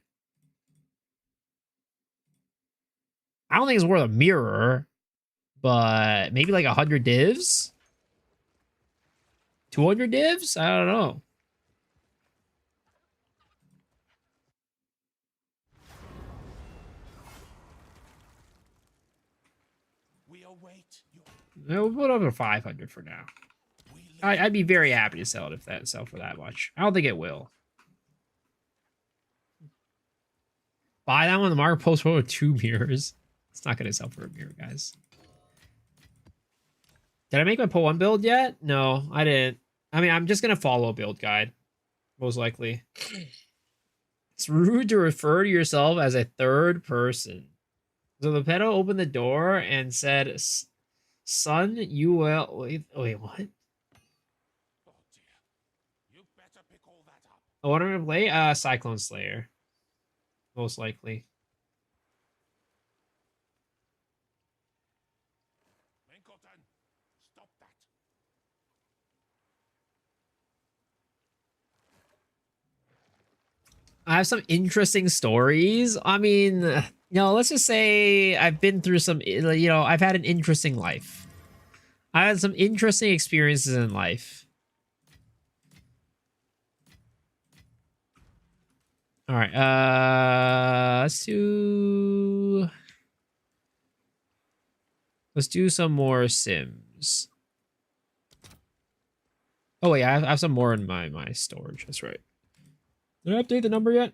Speaker 1: I don't think it's worth a mirror, but maybe like 100 divs? 200 divs? I don't know.
Speaker 3: We await your
Speaker 1: We'll put up to 500 for now. I'd be very happy to sell it if that sell for that much. I don't think it will. Buy that one on the market post for 2 mirrors. It's not going to sell for a mirror, guys. Did I make my pull 1 build yet? No, I didn't. I mean, I'm just going to follow a build guide, most likely. It's rude to refer to yourself as a third person. So the pedo opened the door and said, "Son, you will..." Wait, what?
Speaker 3: Oh dear. You better pick all that up.
Speaker 1: Oh, what am I going to play? Cyclone Slayer. Most likely.
Speaker 3: Winkleton, stop that.
Speaker 1: I have some interesting stories. I mean, let's just say I've been through some, I've had an interesting life. I had some interesting experiences in life. All right, let's do some more Sims. Oh wait, I have some more in my storage. That's right. Did I update the number yet?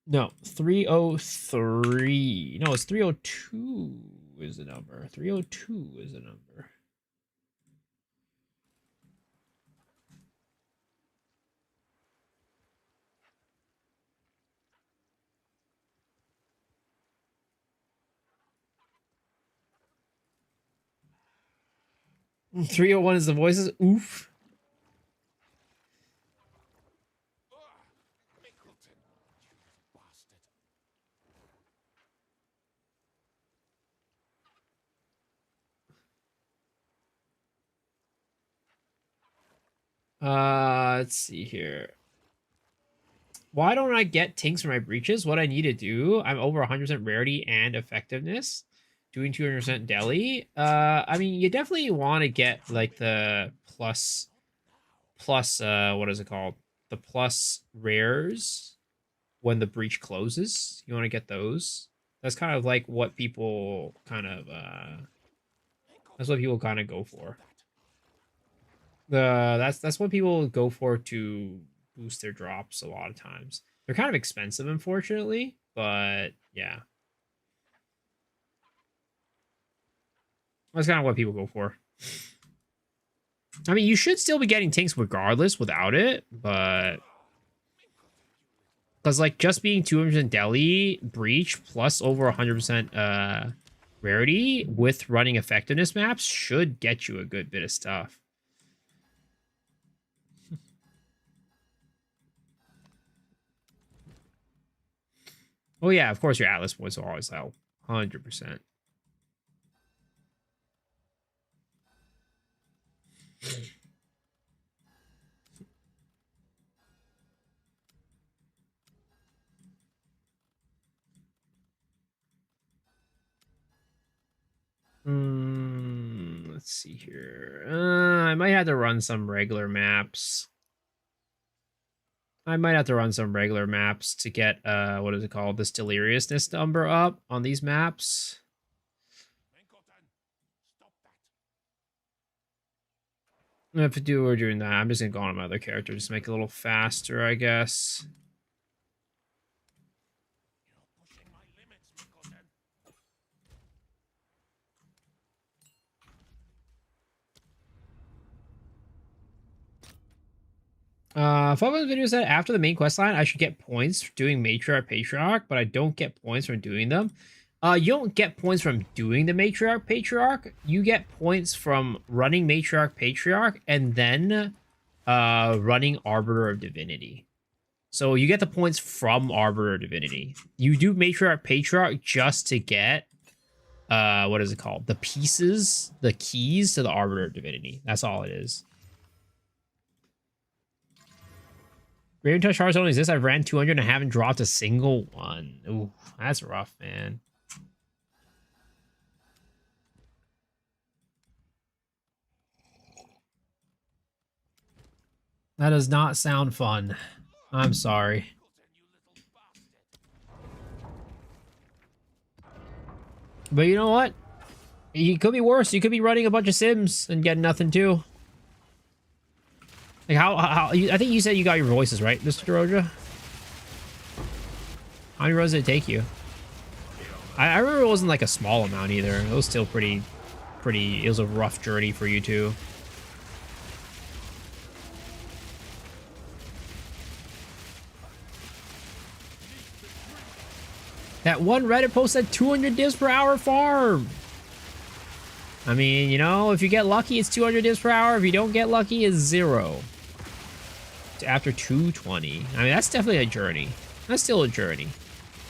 Speaker 1: No, 303. No, it's 302 is the number. 302 is the number. Mm, 301 is the voices. Oof.
Speaker 3: Winkleton, you bastard.
Speaker 1: Let's see here. Why don't I get tinks for my breaches? What I need to do? I'm over 100% rarity and effectiveness. Doing 200% deli. I mean, you definitely want to get like the plus, what is it called? The plus rares when the breach closes. You want to get those. That's kind of like what people kind of, that's what people kind of go for. That's what people go for to boost their drops a lot of times. They're kind of expensive, unfortunately, but yeah. That's kind of what people go for. I mean, you should still be getting tanks regardless without it, but... Because, like, just being 200% deli, breach, plus over 100% rarity with running effectiveness maps should get you a good bit of stuff. Oh, yeah, of course your Atlas points will always help. 100%. Let's see here. I might have to run some regular maps. I might have to run some regular maps to get what is it called? This deliriousness number up on these maps. If we're doing that, I'm just gonna go on my other character, just make it a little faster, I guess. Fun video said after the main quest line, I should get points for doing Matriarch Patriarch, but I don't get points from doing them. You don't get points from doing the Matriarch Patriarch. You get points from running Matriarch Patriarch and then running Arbiter of Divinity. So you get the points from Arbiter of Divinity. You do Matriarch Patriarch just to get what is it called? The pieces, the keys to the Arbiter of Divinity. That's all it is. Raven Touch Hearts only exists. I've ran 200 and I haven't dropped a single one. Ooh, that's rough, man. That does not sound fun. I'm sorry. But you know what? It could be worse. You could be running a bunch of sims and getting nothing too. Like I think you said you got your voices, right, Mr. Doroja? How many runs did it take you? I remember it wasn't like a small amount either. It was still pretty, it was a rough journey for you too. That one Reddit post said 200 divs per hour farm. I mean, you know, if you get lucky, it's 200 divs per hour. If you don't get lucky, it's 0. After 220. I mean, that's definitely a journey. That's still a journey.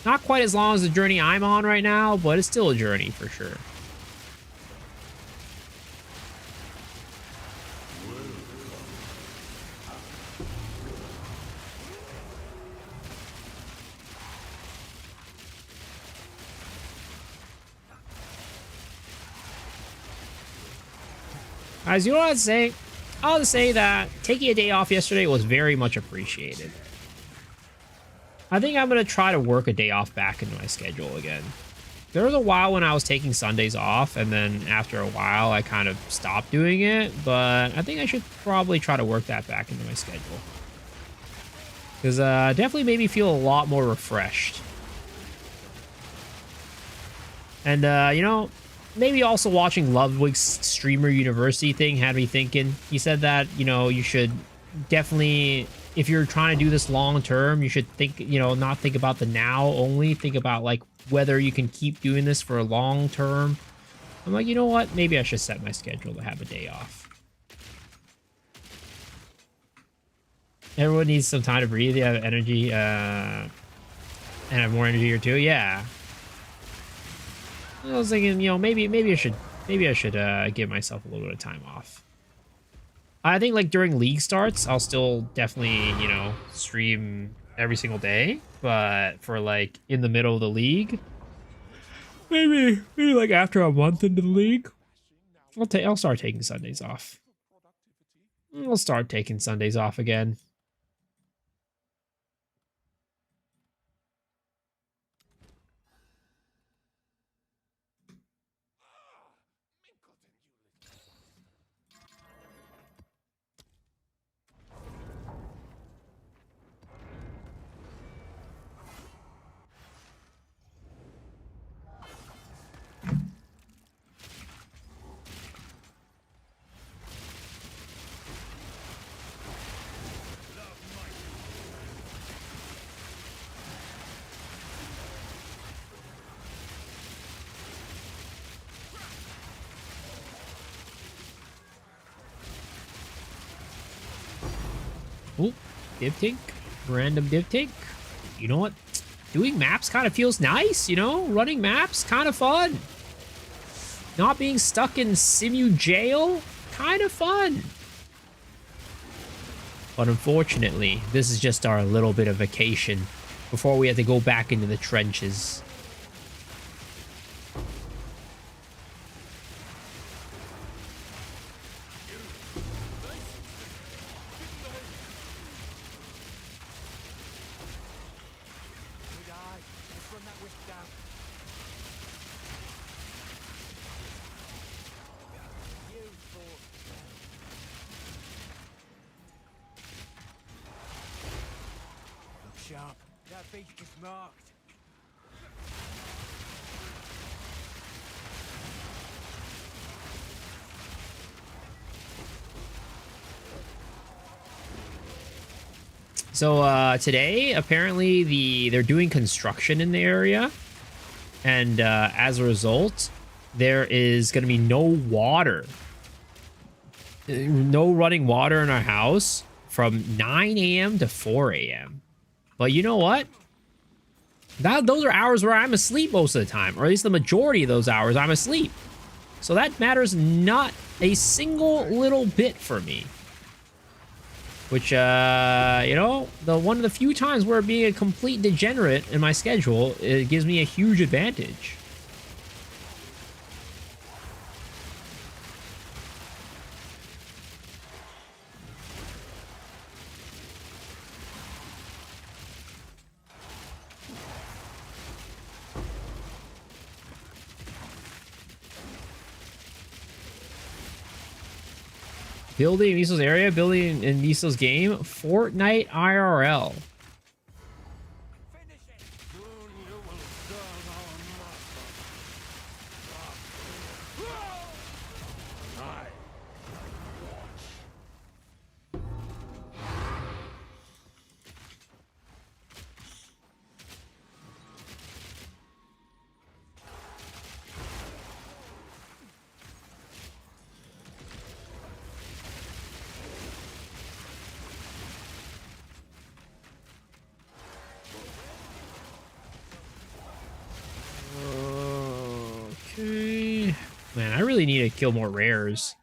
Speaker 1: Not quite as long as the journey I'm on right now, but it's still a journey for sure. Guys, you know what I'd say? I'll just say that taking a day off yesterday was very much appreciated. I think I'm going to try to work a day off back into my schedule again. There was a while when I was taking Sundays off, and then after a while, I kind of stopped doing it, but I think I should probably try to work that back into my schedule. Because definitely made me feel a lot more refreshed. And, you know, maybe also watching Ludwig's Streamer University thing had me thinking. He said that, you know, you should definitely, if you're trying to do this long term, you should think, you know, not think about the now only. Think about, like, whether you can keep doing this for a long term. I'm like, you know what? Maybe I should set my schedule to have a day off. Everyone needs some time to breathe. You have energy, and have more energy here too. Yeah. I was thinking, you know, maybe I should give myself a little bit of time off. I think like during league starts, I'll still definitely, you know, stream every single day. But for like in the middle of the league, maybe like after a month into the league, I'll start taking Sundays off. I'll start taking Sundays off again. Oh, div tank, random div tank. You know what? Doing maps kind of feels nice, you know? Running maps, kind of fun. Not being stuck in Simu jail, kind of fun. But unfortunately, this is just our little bit of vacation before we have to go back into the trenches.
Speaker 4: sharp. That beast is marked.
Speaker 1: So today, apparently they're doing construction in the area, and as a result, there is going to be no water, no running water in our house from 9 a.m. to 4 a.m. But you know what? Those are hours where I'm asleep most of the time, or at least the majority of those hours I'm asleep. So that matters not a single little bit for me. Which, you know, one of the few times where being a complete degenerate in my schedule, it gives me a huge advantage. Building in Miso's area, building in Miso's game, Fortnite IRL. Okay. Man, I really need to kill more rares.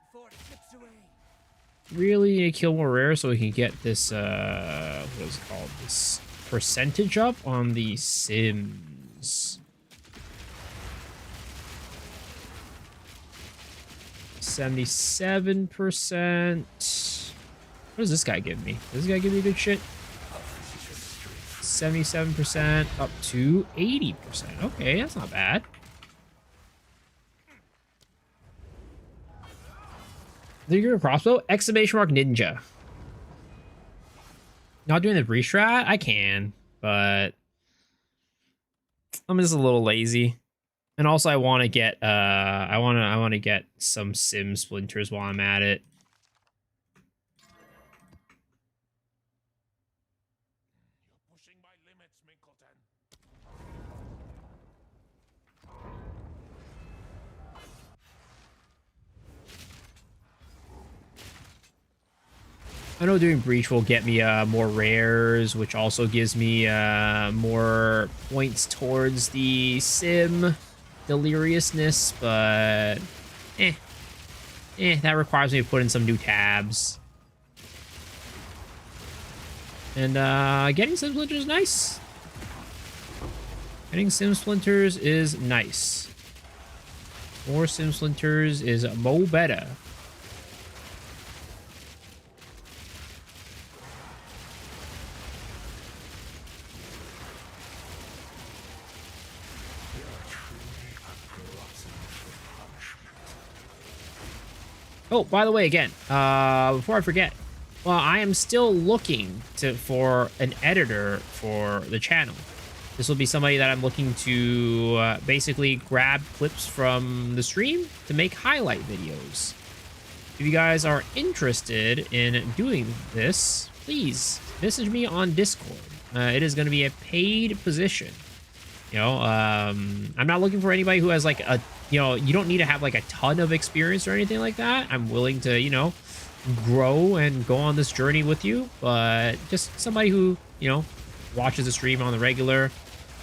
Speaker 1: Really need to kill more rares so we can get this, what is it called? This percentage up on the Sims. 77%. What does this guy give me? Does this guy give me good shit? 77% up to 80%. Okay, that's not bad. Your crossbow? Exclamation mark ninja. Not doing the breach strat? I can, but I'm just a little lazy. And also I want to get I want to get some sim splinters while I'm at it.
Speaker 3: You're pushing my limits, Minkleton.
Speaker 1: I know doing breach will get me more rares, which also gives me more points towards the sim deliriousness, but that requires me to put in some new tabs. And getting sim splinters is nice. Getting sim splinters is nice. More sim splinters is mo better. Oh, by the way, again, before I forget, well, I am still looking for an editor for the channel. This will be somebody that I'm looking to basically grab clips from the stream to make highlight videos. If you guys are interested in doing this, please message me on Discord. It is going to be a paid position. You know, I'm not looking for anybody who has like a, you know, you don't need to have like a ton of experience or anything like that. I'm willing to, you know, grow and go on this journey with you, but just somebody who, you know, watches the stream on the regular,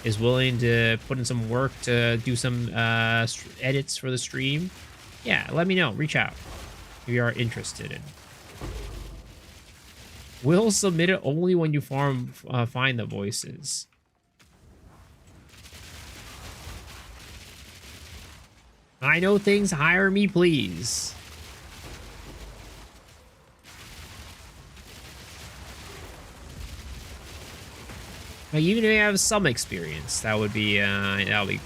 Speaker 1: is willing to put in some work to do some edits for the stream. Yeah, let me know. Reach out if you are interested in. We'll submit it only when you find the voices. I know things, hire me, please. Like, even if you have some experience, that would be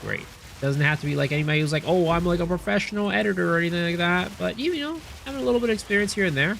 Speaker 1: great. Doesn't have to be like anybody who's like, oh, I'm like a professional editor or anything like that. But you know, having a little bit of experience here and there.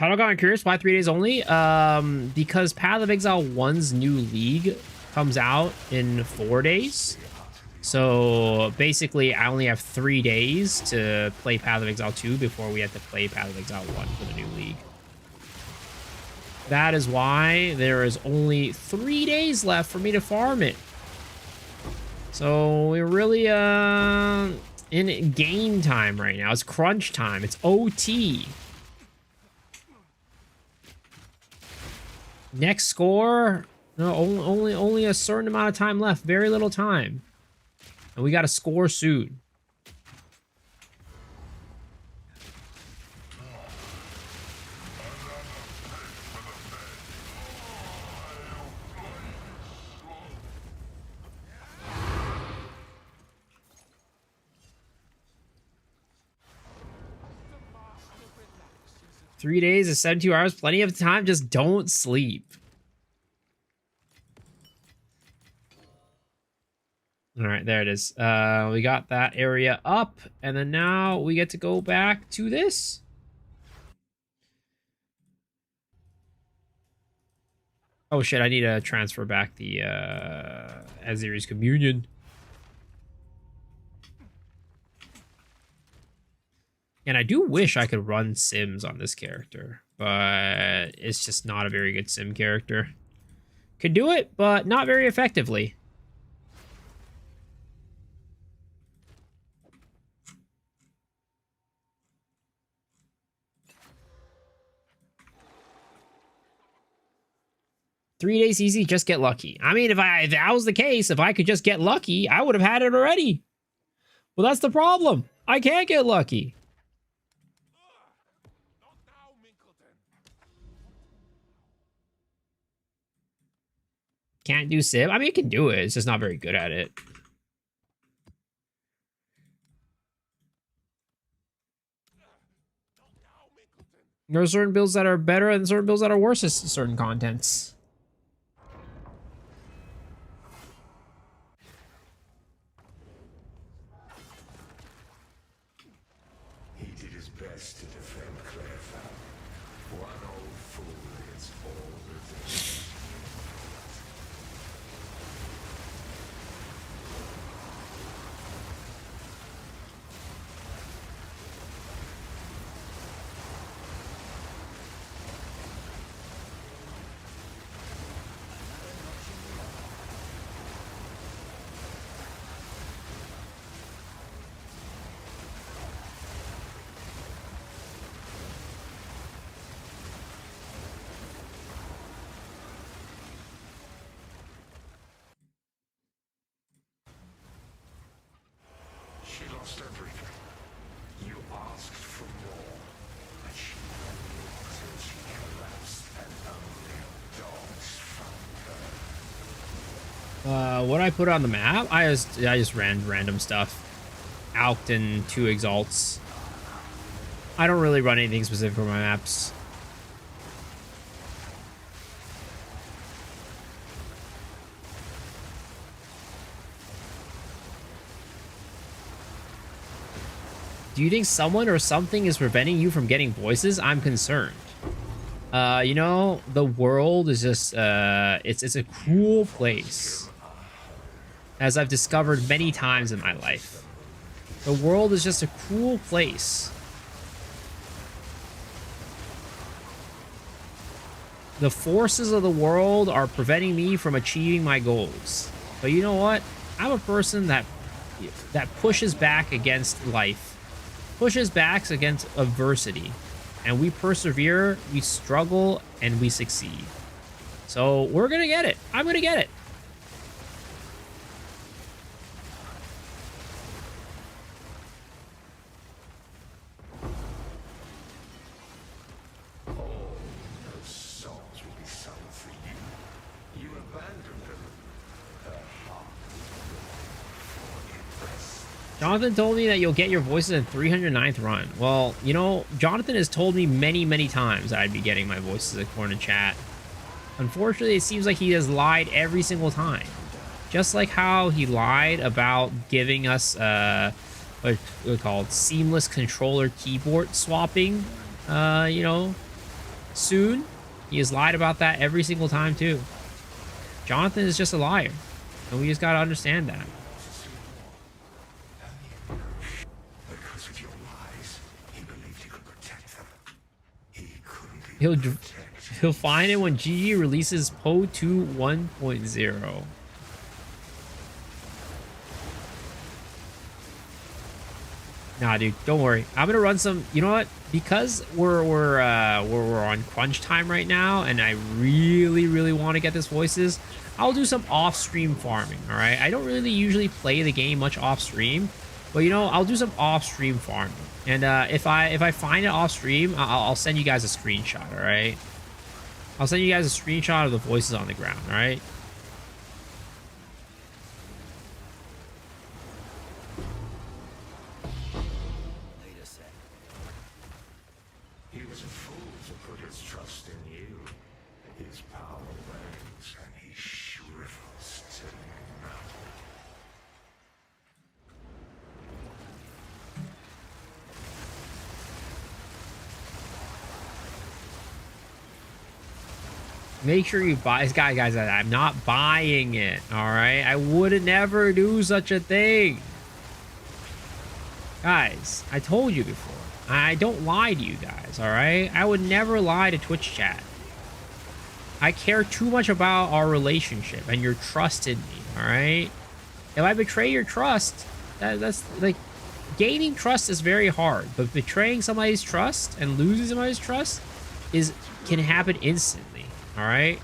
Speaker 1: Title God, I'm curious why 3 days only? Because Path of Exile 1's new league comes out in 4 days. So basically, I only have 3 days to play Path of Exile 2 before we have to play Path of Exile 1 for the new league. That is why there is only 3 days left for me to farm it. So we're really in game time right now. It's crunch time. It's OT. Next score, no, only a certain amount of time left. Very little time. And we got to score soon. Three days is 72 hours, plenty of time. Just don't sleep. All right, there it is. We got that area up, and then now we get to go back to this. Oh shit, I need to transfer back the Aziri's Communion. And I do wish I could run Sims on this character, but it's just not a very good Sim character. Could do it, but not very effectively. Three days easy, just get lucky. I mean, if that was the case, if I could just get lucky, I would have had it already. Well, that's the problem. I can't get lucky. Can't do Sim. I mean, it can do it. It's just not very good at it. There are certain builds that are better and certain builds that are worse at certain contents.
Speaker 2: He did his best to defend Clairfell. One old fool against all the things. She lost everything. You asked for more, and she waited until she collapsed, and only dogs found her.
Speaker 1: What I put on the map? I just ran random stuff. Alked and 2 Exalts. I don't really run anything specific for my maps. Do you think someone or something is preventing you from getting voices? I'm concerned. You know, the world is just, it's a cruel place. As I've discovered many times in my life. The world is just a cruel place. The forces of the world are preventing me from achieving my goals. But you know what? I'm a person that pushes back against life. Pushes back against adversity, and we persevere, we struggle, and we succeed. So we're gonna get it. I'm gonna get it.
Speaker 2: All those souls will be sung for you. You abandoned them. Her heart will be rest.
Speaker 1: Jonathan told me that you'll get your voices in 309th run. Well, you know, Jonathan has told me many, many times that I'd be getting my voices according to chat. Unfortunately, it seems like he has lied every single time. Just like how he lied about giving us, what we call it, seamless controller keyboard swapping, you know, soon. He has lied about that every single time too. Jonathan is just a liar, and we just gotta understand that.
Speaker 2: Because of your lies, he believed he could protect them. He couldn't even
Speaker 1: He'll
Speaker 2: protect.
Speaker 1: he'll find it when GG releases Poe 2 1.0. Nah, dude, don't worry. I'm gonna run some. You know what? Because we're on crunch time right now, and I really want to get this voices. I'll do some off-stream farming. All right. I don't really usually play the game much off-stream, but you know, I'll do some off-stream farming. And if I find it off-stream, I'll send you guys a screenshot. All right. I'll send you guys a screenshot of the voices on the ground. All right.
Speaker 2: He was a fool to put his trust in you. His power wanes and he shrivels to nothing.
Speaker 1: Make sure you buy this guy, guys. I'm not buying it. All right. I would never do such a thing. Guys, I told you before. I don't lie to you guys. All right. I would never lie to Twitch chat. I care too much about our relationship and your trust in me. All right. If I betray your trust, that's like gaining trust is very hard, but betraying somebody's trust and losing somebody's trust can happen instantly. All right.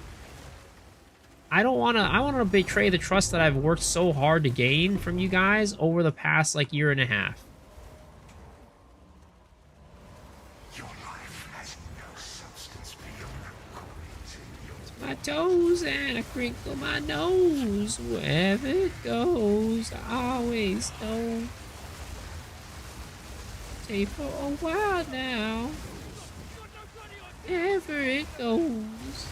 Speaker 1: I want to betray the trust that I've worked so hard to gain from you guys over the past like year and a half.
Speaker 2: Your life has no substance beyond according to your
Speaker 1: My toes and I crinkle my nose. Wherever it goes, I always know. Stay for a while now. Wherever it goes.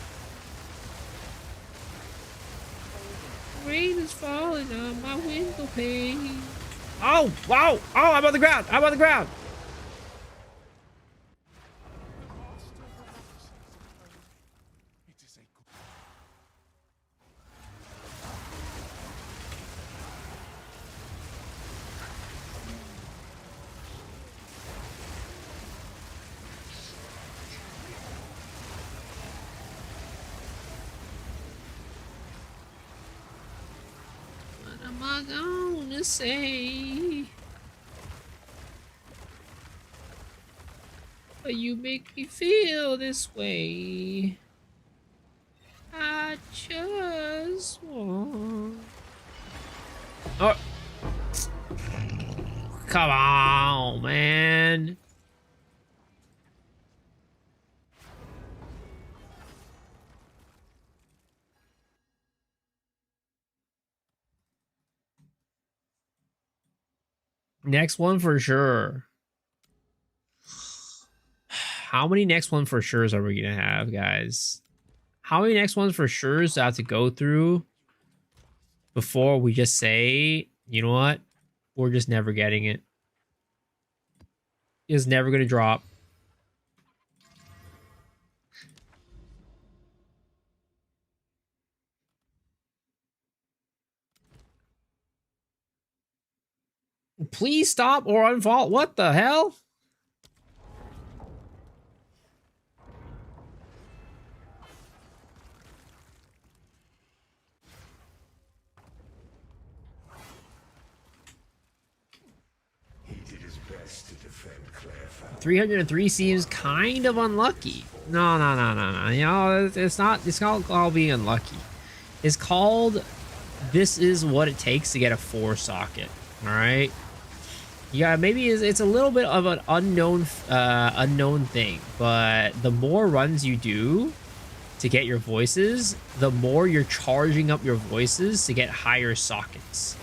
Speaker 1: Rain is falling on my window pane. Oh, wow. Oh, I'm on the ground. I'm on the ground.
Speaker 3: It is a good.
Speaker 1: What am I gonna say? But you make me feel this way. I just want. Oh, come on, man. Next one for sure. How many next one for sures are we gonna have, guys? How many next ones for sures do I have to go through before we just say, you know what? We're just never getting it. It's never gonna drop. Please stop or unfollow. What the hell?
Speaker 2: He did his best to defend Claire Fowl.
Speaker 1: 303 seems kind of unlucky. No. You know, it's not all being unlucky. It's called this is what it takes to get a 4 socket. All right. Yeah, maybe it's a little bit of an unknown thing, but the more runs you do to get your voices, the more you're charging up your voices to get higher sockets.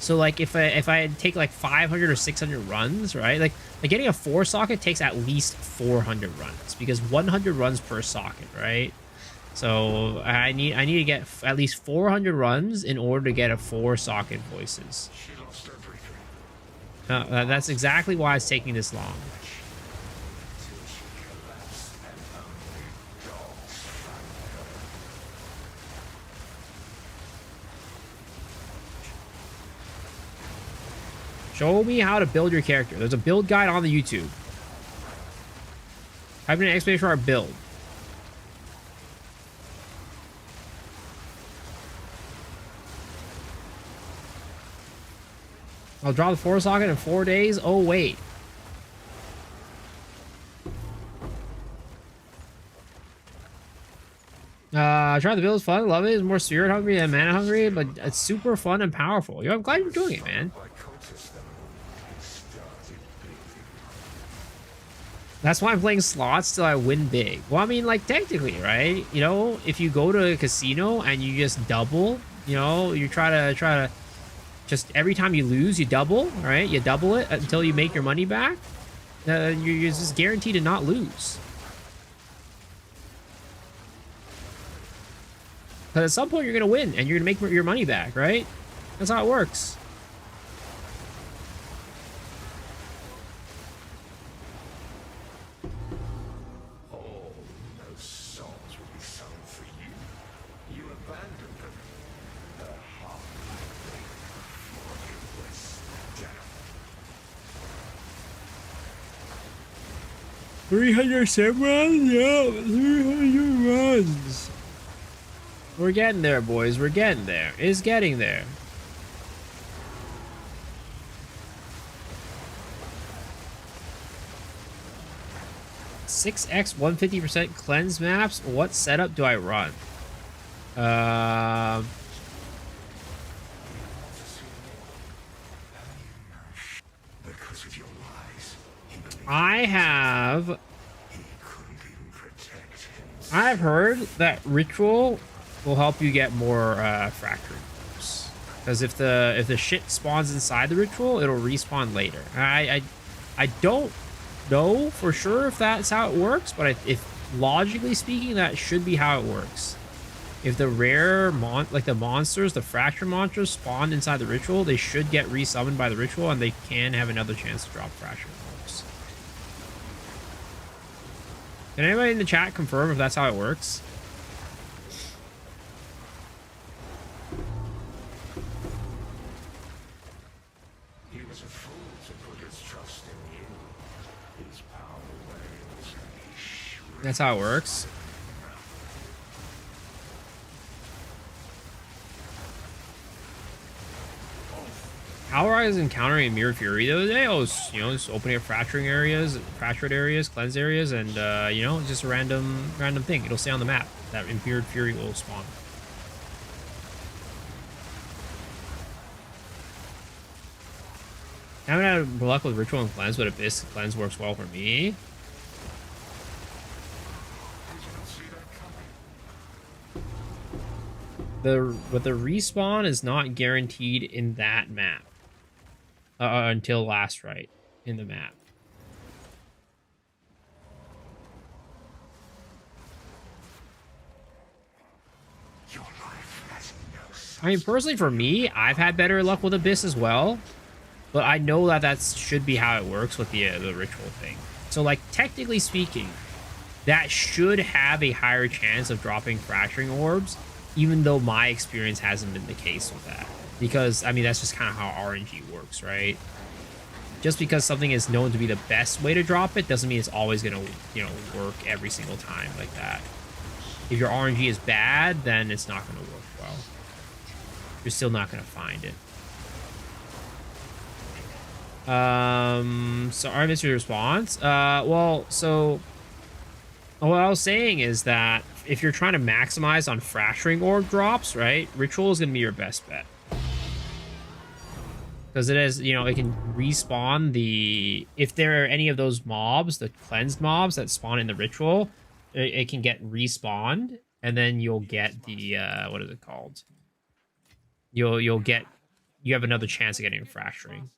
Speaker 1: So like if I take like 500 or 600 runs, right? Like getting a 4 socket takes at least 400 runs because 100 runs per socket, right? So I need to get at least 400 runs in order to get a 4 socket voices.
Speaker 2: She lost everything.
Speaker 1: That's exactly why it's taking this long.
Speaker 2: Till she collapsed and only
Speaker 1: Show me how to build your character. There's a build guide on the YouTube. Type in an exclamation mark build. I'll draw the 4 socket in 4 days. Oh, wait. Try the build is fun. Love it. It's more spirit hungry than mana hungry, but it's super fun and powerful. Yo, I'm glad you're doing it, man. That's why I'm playing slots till I win big. Well, I mean, like, technically, right? You know, if you go to a casino and you just double, you know, you try to just every time you lose, you double, right? You double it until you make your money back. You're just guaranteed to not lose. But at some point, you're going to win and you're going to make your money back, right? That's how it works.
Speaker 2: All those songs will be sung for you. You abandoned them. The heart for you was down.
Speaker 1: 300 runs? Yeah, 300 runs. We're getting there, boys. We're getting there. It's getting there. (6x 150% cleanse maps? What setup do I run?
Speaker 2: Because of your lies, he believed
Speaker 1: I have
Speaker 2: he couldn't even protect himself.
Speaker 1: I've heard that ritual will help you get more fractured orbs. Because if the shit spawns inside the ritual, it'll respawn later. I don't know for sure if that's how it works, but if logically speaking, that should be how it works. If the rare the monsters, the fracture monsters spawned inside the ritual, they should get resummoned by the ritual and they can have another chance to drop fracture orbs. Can anybody in the chat confirm if that's how it works?
Speaker 2: He was a fool to put his trust in you. His power wanes and he shrieks.
Speaker 1: That's how it works. How I was encountering Mirror Fury the other day, I was, you know, just opening up fractured areas, cleanse areas, and you know, just a random thing. It'll say on the map that Mirror Fury will spawn. I haven't had luck with Ritual and Cleanse, but Abyss Cleanse works well for me. But the respawn is not guaranteed in that map until last right in the map.
Speaker 2: Your life has no sense.
Speaker 1: I mean, personally, for me, I've had better luck with Abyss as well, but I know that should be how it works with the ritual thing. So, like, technically speaking, that should have a higher chance of dropping fracturing orbs, even though my experience hasn't been the case with that. Because, I mean, that's just kind of how RNG works, right? Just because something is known to be the best way to drop it doesn't mean it's always going to, you know, work every single time like that. If your RNG is bad, then it's not going to work well. You're still not going to find it. Sorry, I missed your response. Well, so what I was saying is that if you're trying to maximize on fracturing orb drops, right, Ritual is going to be your best bet. Because it is, you know, it can respawn if there are any of those mobs, the cleansed mobs that spawn in the Ritual, it can get respawned, and then you'll get the, what is it called? You have another chance of getting fracturing.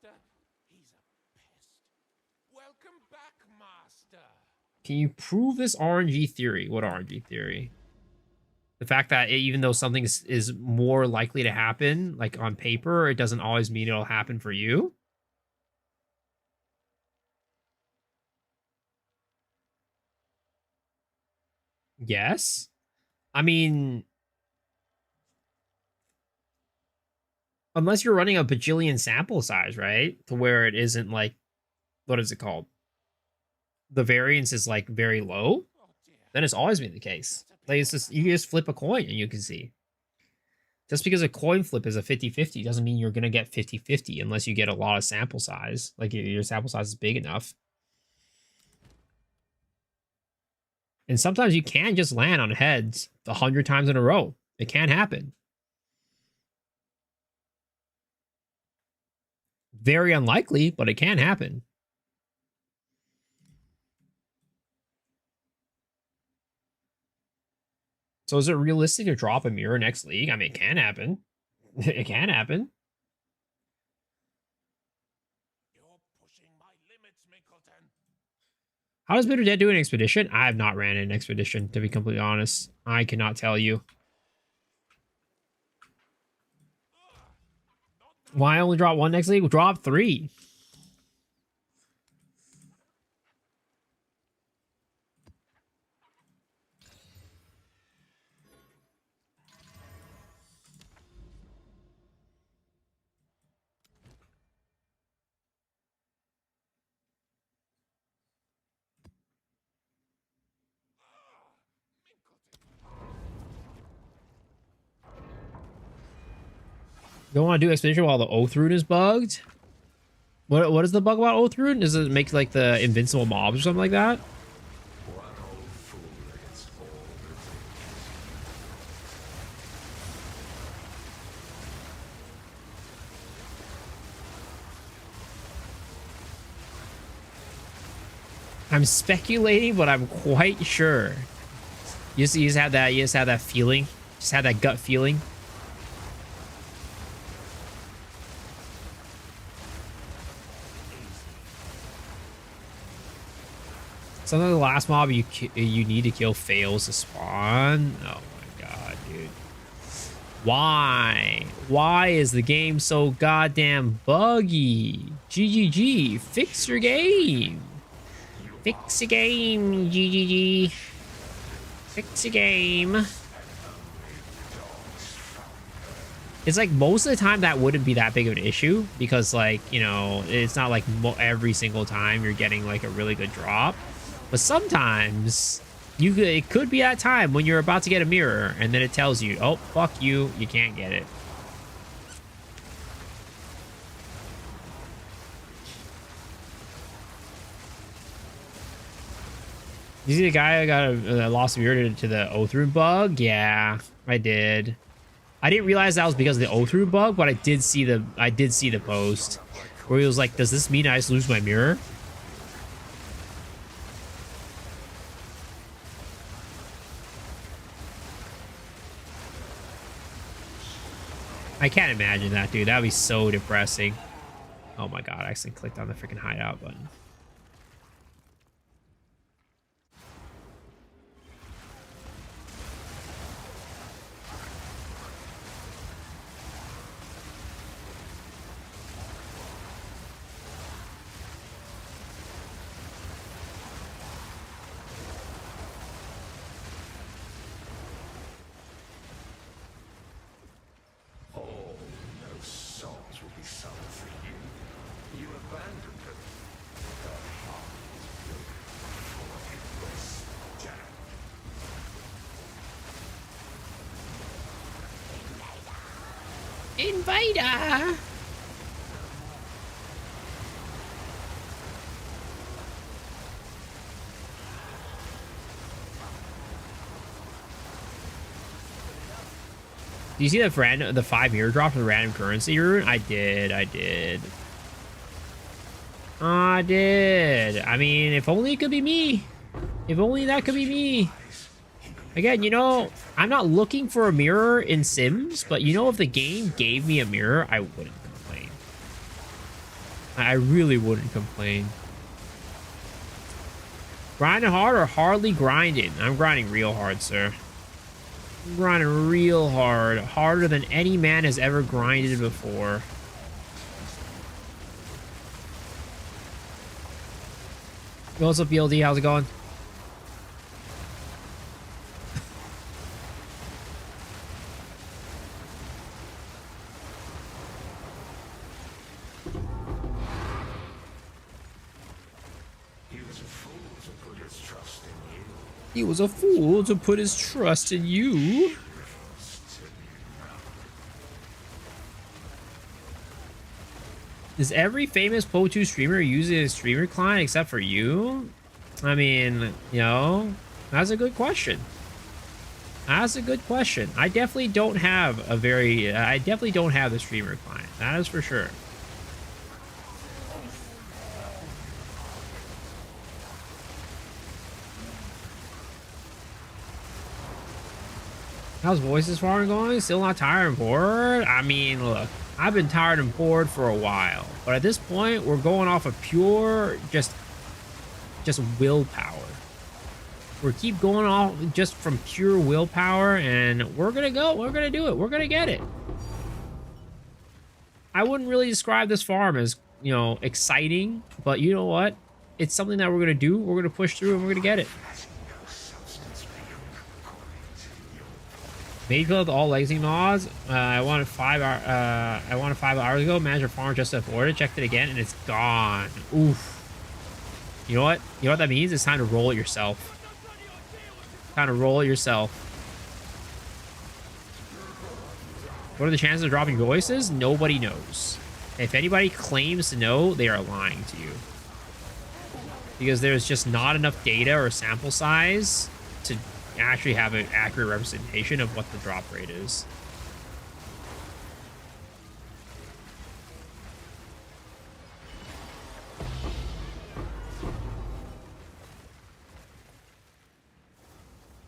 Speaker 3: Welcome back, Master.
Speaker 1: Can you prove this RNG theory? What RNG theory? The fact that even though something is more likely to happen, like on paper, it doesn't always mean it'll happen for you. Yes. I mean, Unless you're running a bajillion sample size, right? To where it isn't like, what is it called? The variance is like very low. Then it's always been the case. Like it's just, you can just flip a coin and you can see. Just because a coin flip is a 50-50 doesn't mean you're going to get 50-50 unless you get a lot of sample size. Like your sample size is big enough. And sometimes you can just land on heads 100 times in a row. It can happen. Very unlikely, but it can happen. So is it realistic to drop a mirror next league? I mean, it can happen. It can happen.
Speaker 3: You're pushing my limits, Mingleton.
Speaker 1: How does Bitter Dead do an expedition? I have not ran an expedition, to be completely honest. I cannot tell you. Why only drop one next league? We'll drop 3. You don't want to do expedition while the Oath Rune is bugged? What is the bug about Oath Rune? Does it make like the invincible mobs or something like that?
Speaker 2: One old fool against all the
Speaker 1: I'm speculating, but I'm quite sure. You just have that feeling. Just have that gut feeling. Sometimes the last mob you need to kill fails to spawn. Oh my god, dude. Why? Why is the game so goddamn buggy? GGG, fix your game. Fix your game, GGG. Fix your game. It's like most of the time that wouldn't be that big of an issue because like, you know, it's not like every single time you're getting like a really good drop. But sometimes it could be that time when you're about to get a mirror and then it tells you, oh, fuck you, you can't get it. You see the guy who lost a mirror to the Oath Rune bug? Yeah, I did. I didn't realize that was because of the Oath Rune bug, but I did see the post where he was like, does this mean I just lose my mirror? I can't imagine that, dude. That would be so depressing. Oh my god, I accidentally clicked on the freaking hideout button. Invader! Do you see the 5 mirror drop for the random currency rune? I did. I mean, if only it could be me. If only that could be me. Again, you know, I'm not looking for a mirror in Sims, but you know, if the game gave me a mirror, I wouldn't complain. I really wouldn't complain. Grinding hard or hardly grinding? I'm grinding real hard, sir. I'm grinding real hard. Harder than any man has ever grinded before. Yo, what's up, BLD? How's it going? He was a fool to put his trust in you. Does every famous PO2 streamer use a streamer client except for you? I mean, you know, that's a good question. That's a good question. I definitely don't have the streamer client. That is for sure. How's Voices Farm going? Still not tired and bored? I mean, look, I've been tired and bored for a while, but at this point, we're going off of pure, just willpower. We keep going off just from pure willpower, and we're gonna go. We're gonna do it. We're gonna get it. I wouldn't really describe this farm as, you know, exciting, but you know what? It's something that we're gonna do. We're gonna push through, and we're gonna get it. Made with all legacy mods. I wanted 5 hours ago. Managed a farm just to afford it. Checked it again, and it's gone. Oof. You know what? You know what that means? It's time to roll it yourself. Time to roll it yourself. What are the chances of dropping voices? Nobody knows. If anybody claims to know, they are lying to you. Because there's just not enough data or sample size to actually have an accurate representation of what the drop rate is.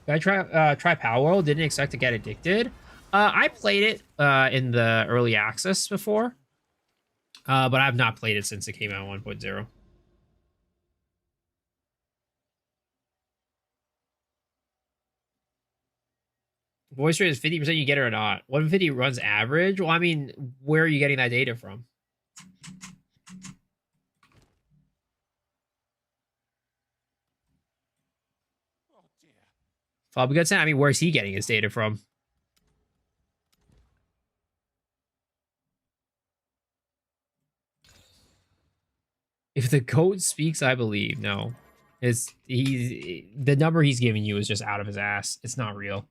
Speaker 1: Did I try Power World? Didn't expect to get addicted. I played it in the early access before, but I've not played it since it came out 1.0. Voice rate is 50%, you get it or not. 150 runs average? Well, I mean, where are you getting that data from? Fabi Goodson, I mean, where's he getting his data from? If the goat speaks, I believe. No. The number he's giving you is just out of his ass. It's not real.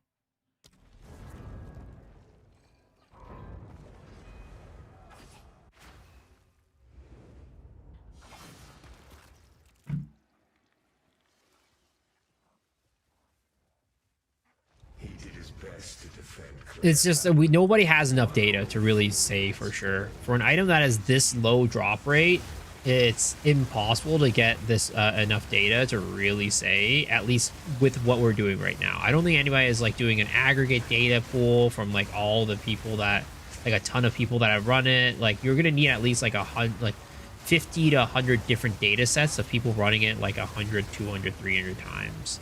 Speaker 1: It's just that nobody has enough data to really say for sure. For an item that has this low drop rate, it's impossible to get this enough data to really say, at least with what we're doing right now. I don't think anybody is like doing an aggregate data pool from like all the people that, like a ton of people that have run it. Like you're gonna need at least like 50 to 100 different data sets of people running it like 100, 200, 300 times.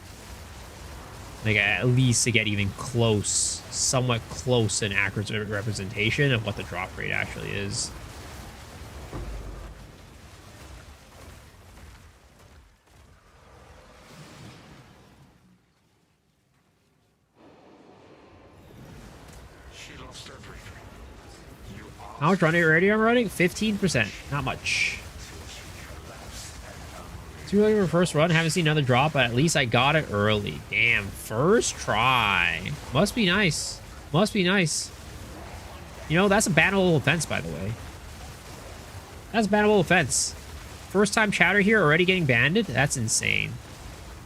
Speaker 1: Like at least to get even close, somewhat close and accurate representation of what the drop rate actually is. How much running already I'm running? 15%. Not much. 2 million for first run. Haven't seen another drop, but at least I got it early. Damn, first try. Must be nice. Must be nice. You know, that's a bannable offense, by the way. That's a bannable offense. First time chatter here already getting banned? That's insane.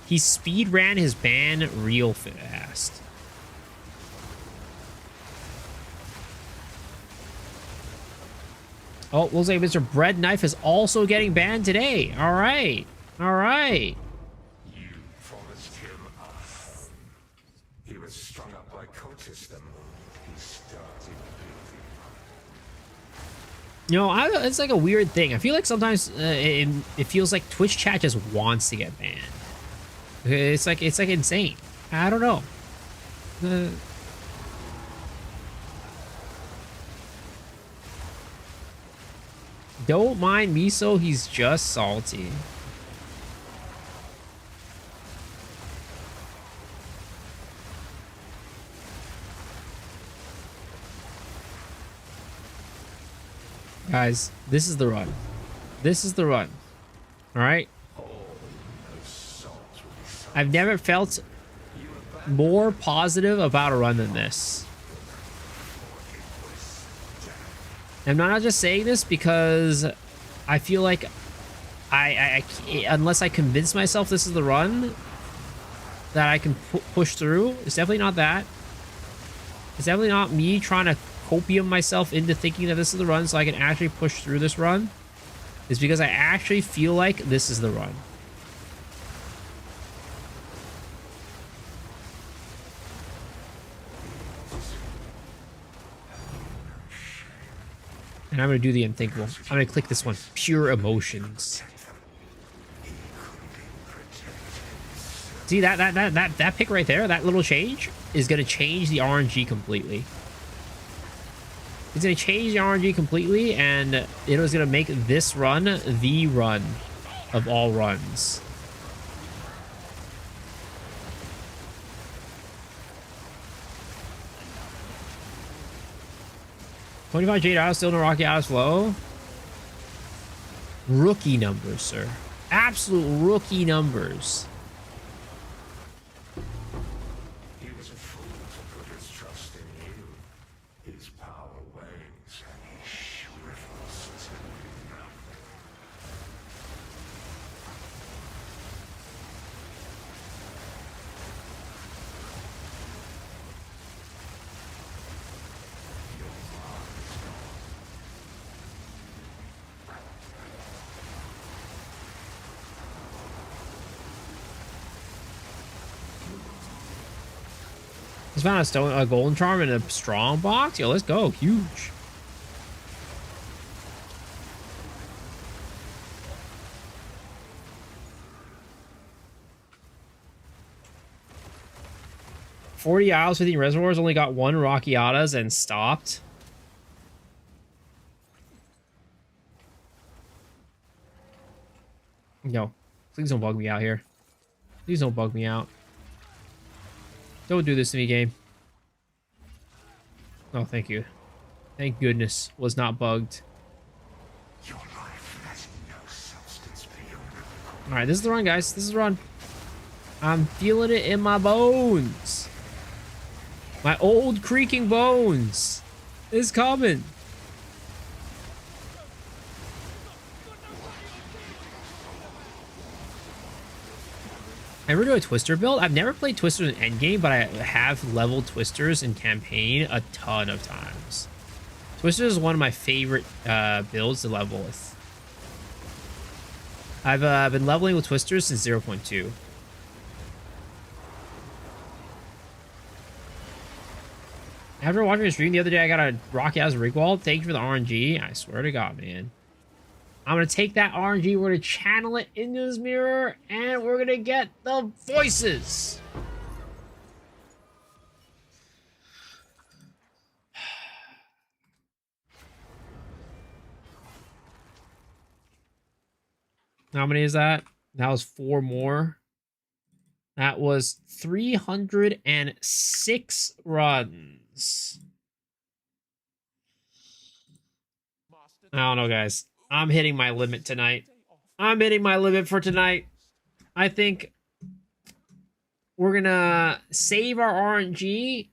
Speaker 1: He speed ran his ban real fast. Oh, looks like Mr. Bread Knife is also getting banned today. All right. All right.
Speaker 2: You promised him a home. He was strung up by cultists the moment he started building.
Speaker 1: You know, it's like a weird thing. I feel like sometimes it feels like Twitch chat just wants to get banned. It's like insane. I don't know. Don't mind Miso, he's just salty. Guys, this is the run. This is the run. All right? I've never felt more positive about a run than this. I'm not just saying this because I feel like unless I convince myself this is the run that I can push through. It's definitely not that. It's definitely not me trying to copium myself into thinking that this is the run so I can actually push through this run. It's because I actually feel like this is the run. And I'm going to do the unthinkable. I'm going to click this one. Pure emotions. See, that pick right there, that little change, is going to change the RNG completely. It's going to change the RNG completely, and it was going to make this run the run of all runs. $25 Jade Isles, still no Rocky Isles flow. Rookie numbers, sir. Absolute rookie numbers.
Speaker 2: He was a fool to put his trust in you. His power wanes and he shrivels to nothing.
Speaker 1: Just found a golden charm in a strong box. Yo, let's go. Huge. $40 Isles, 15 reservoirs, only got 1 Rockiatas and stopped. No, please don't bug me out here. Please don't bug me out. Don't do this to me, game. Oh, thank you. Thank goodness was not bugged.
Speaker 2: Your life has no substance beyond.
Speaker 1: All right, this is the run, guys. This is the run. I'm feeling it in my bones. My old creaking bones is coming. Ever do a Twister build? I've never played Twisters in Endgame, but I have leveled Twisters in campaign a ton of times. Twisters is one of my favorite builds to level with. I've been leveling with Twisters since 0.2. After watching your stream the other day, I got a Rocky House Rigwald. Thank you for the RNG. I swear to God, man. I'm going to take that RNG, we're going to channel it into this mirror, and we're going to get the voices. How many is that? That was 4 more. That was 306 runs. I don't know, guys. I'm hitting my limit tonight. I'm hitting my limit for tonight. I think we're gonna save our RNG,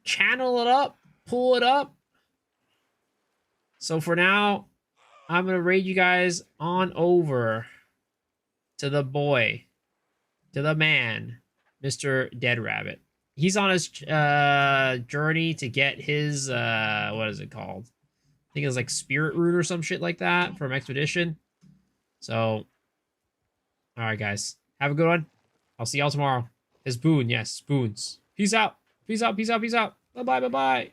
Speaker 1: channel it up, pull it up. So for now, I'm gonna raid you guys on over to the boy, to the man, Mr. Dead Rabbit. He's on his journey to get his what is it called? I think it was like Spirit Root or some shit like that from Expedition. So, all right, guys. Have a good one. I'll see y'all tomorrow. It's Boone. Yes, Boons. Peace out. Peace out. Peace out. Peace out. Bye-bye. Bye-bye.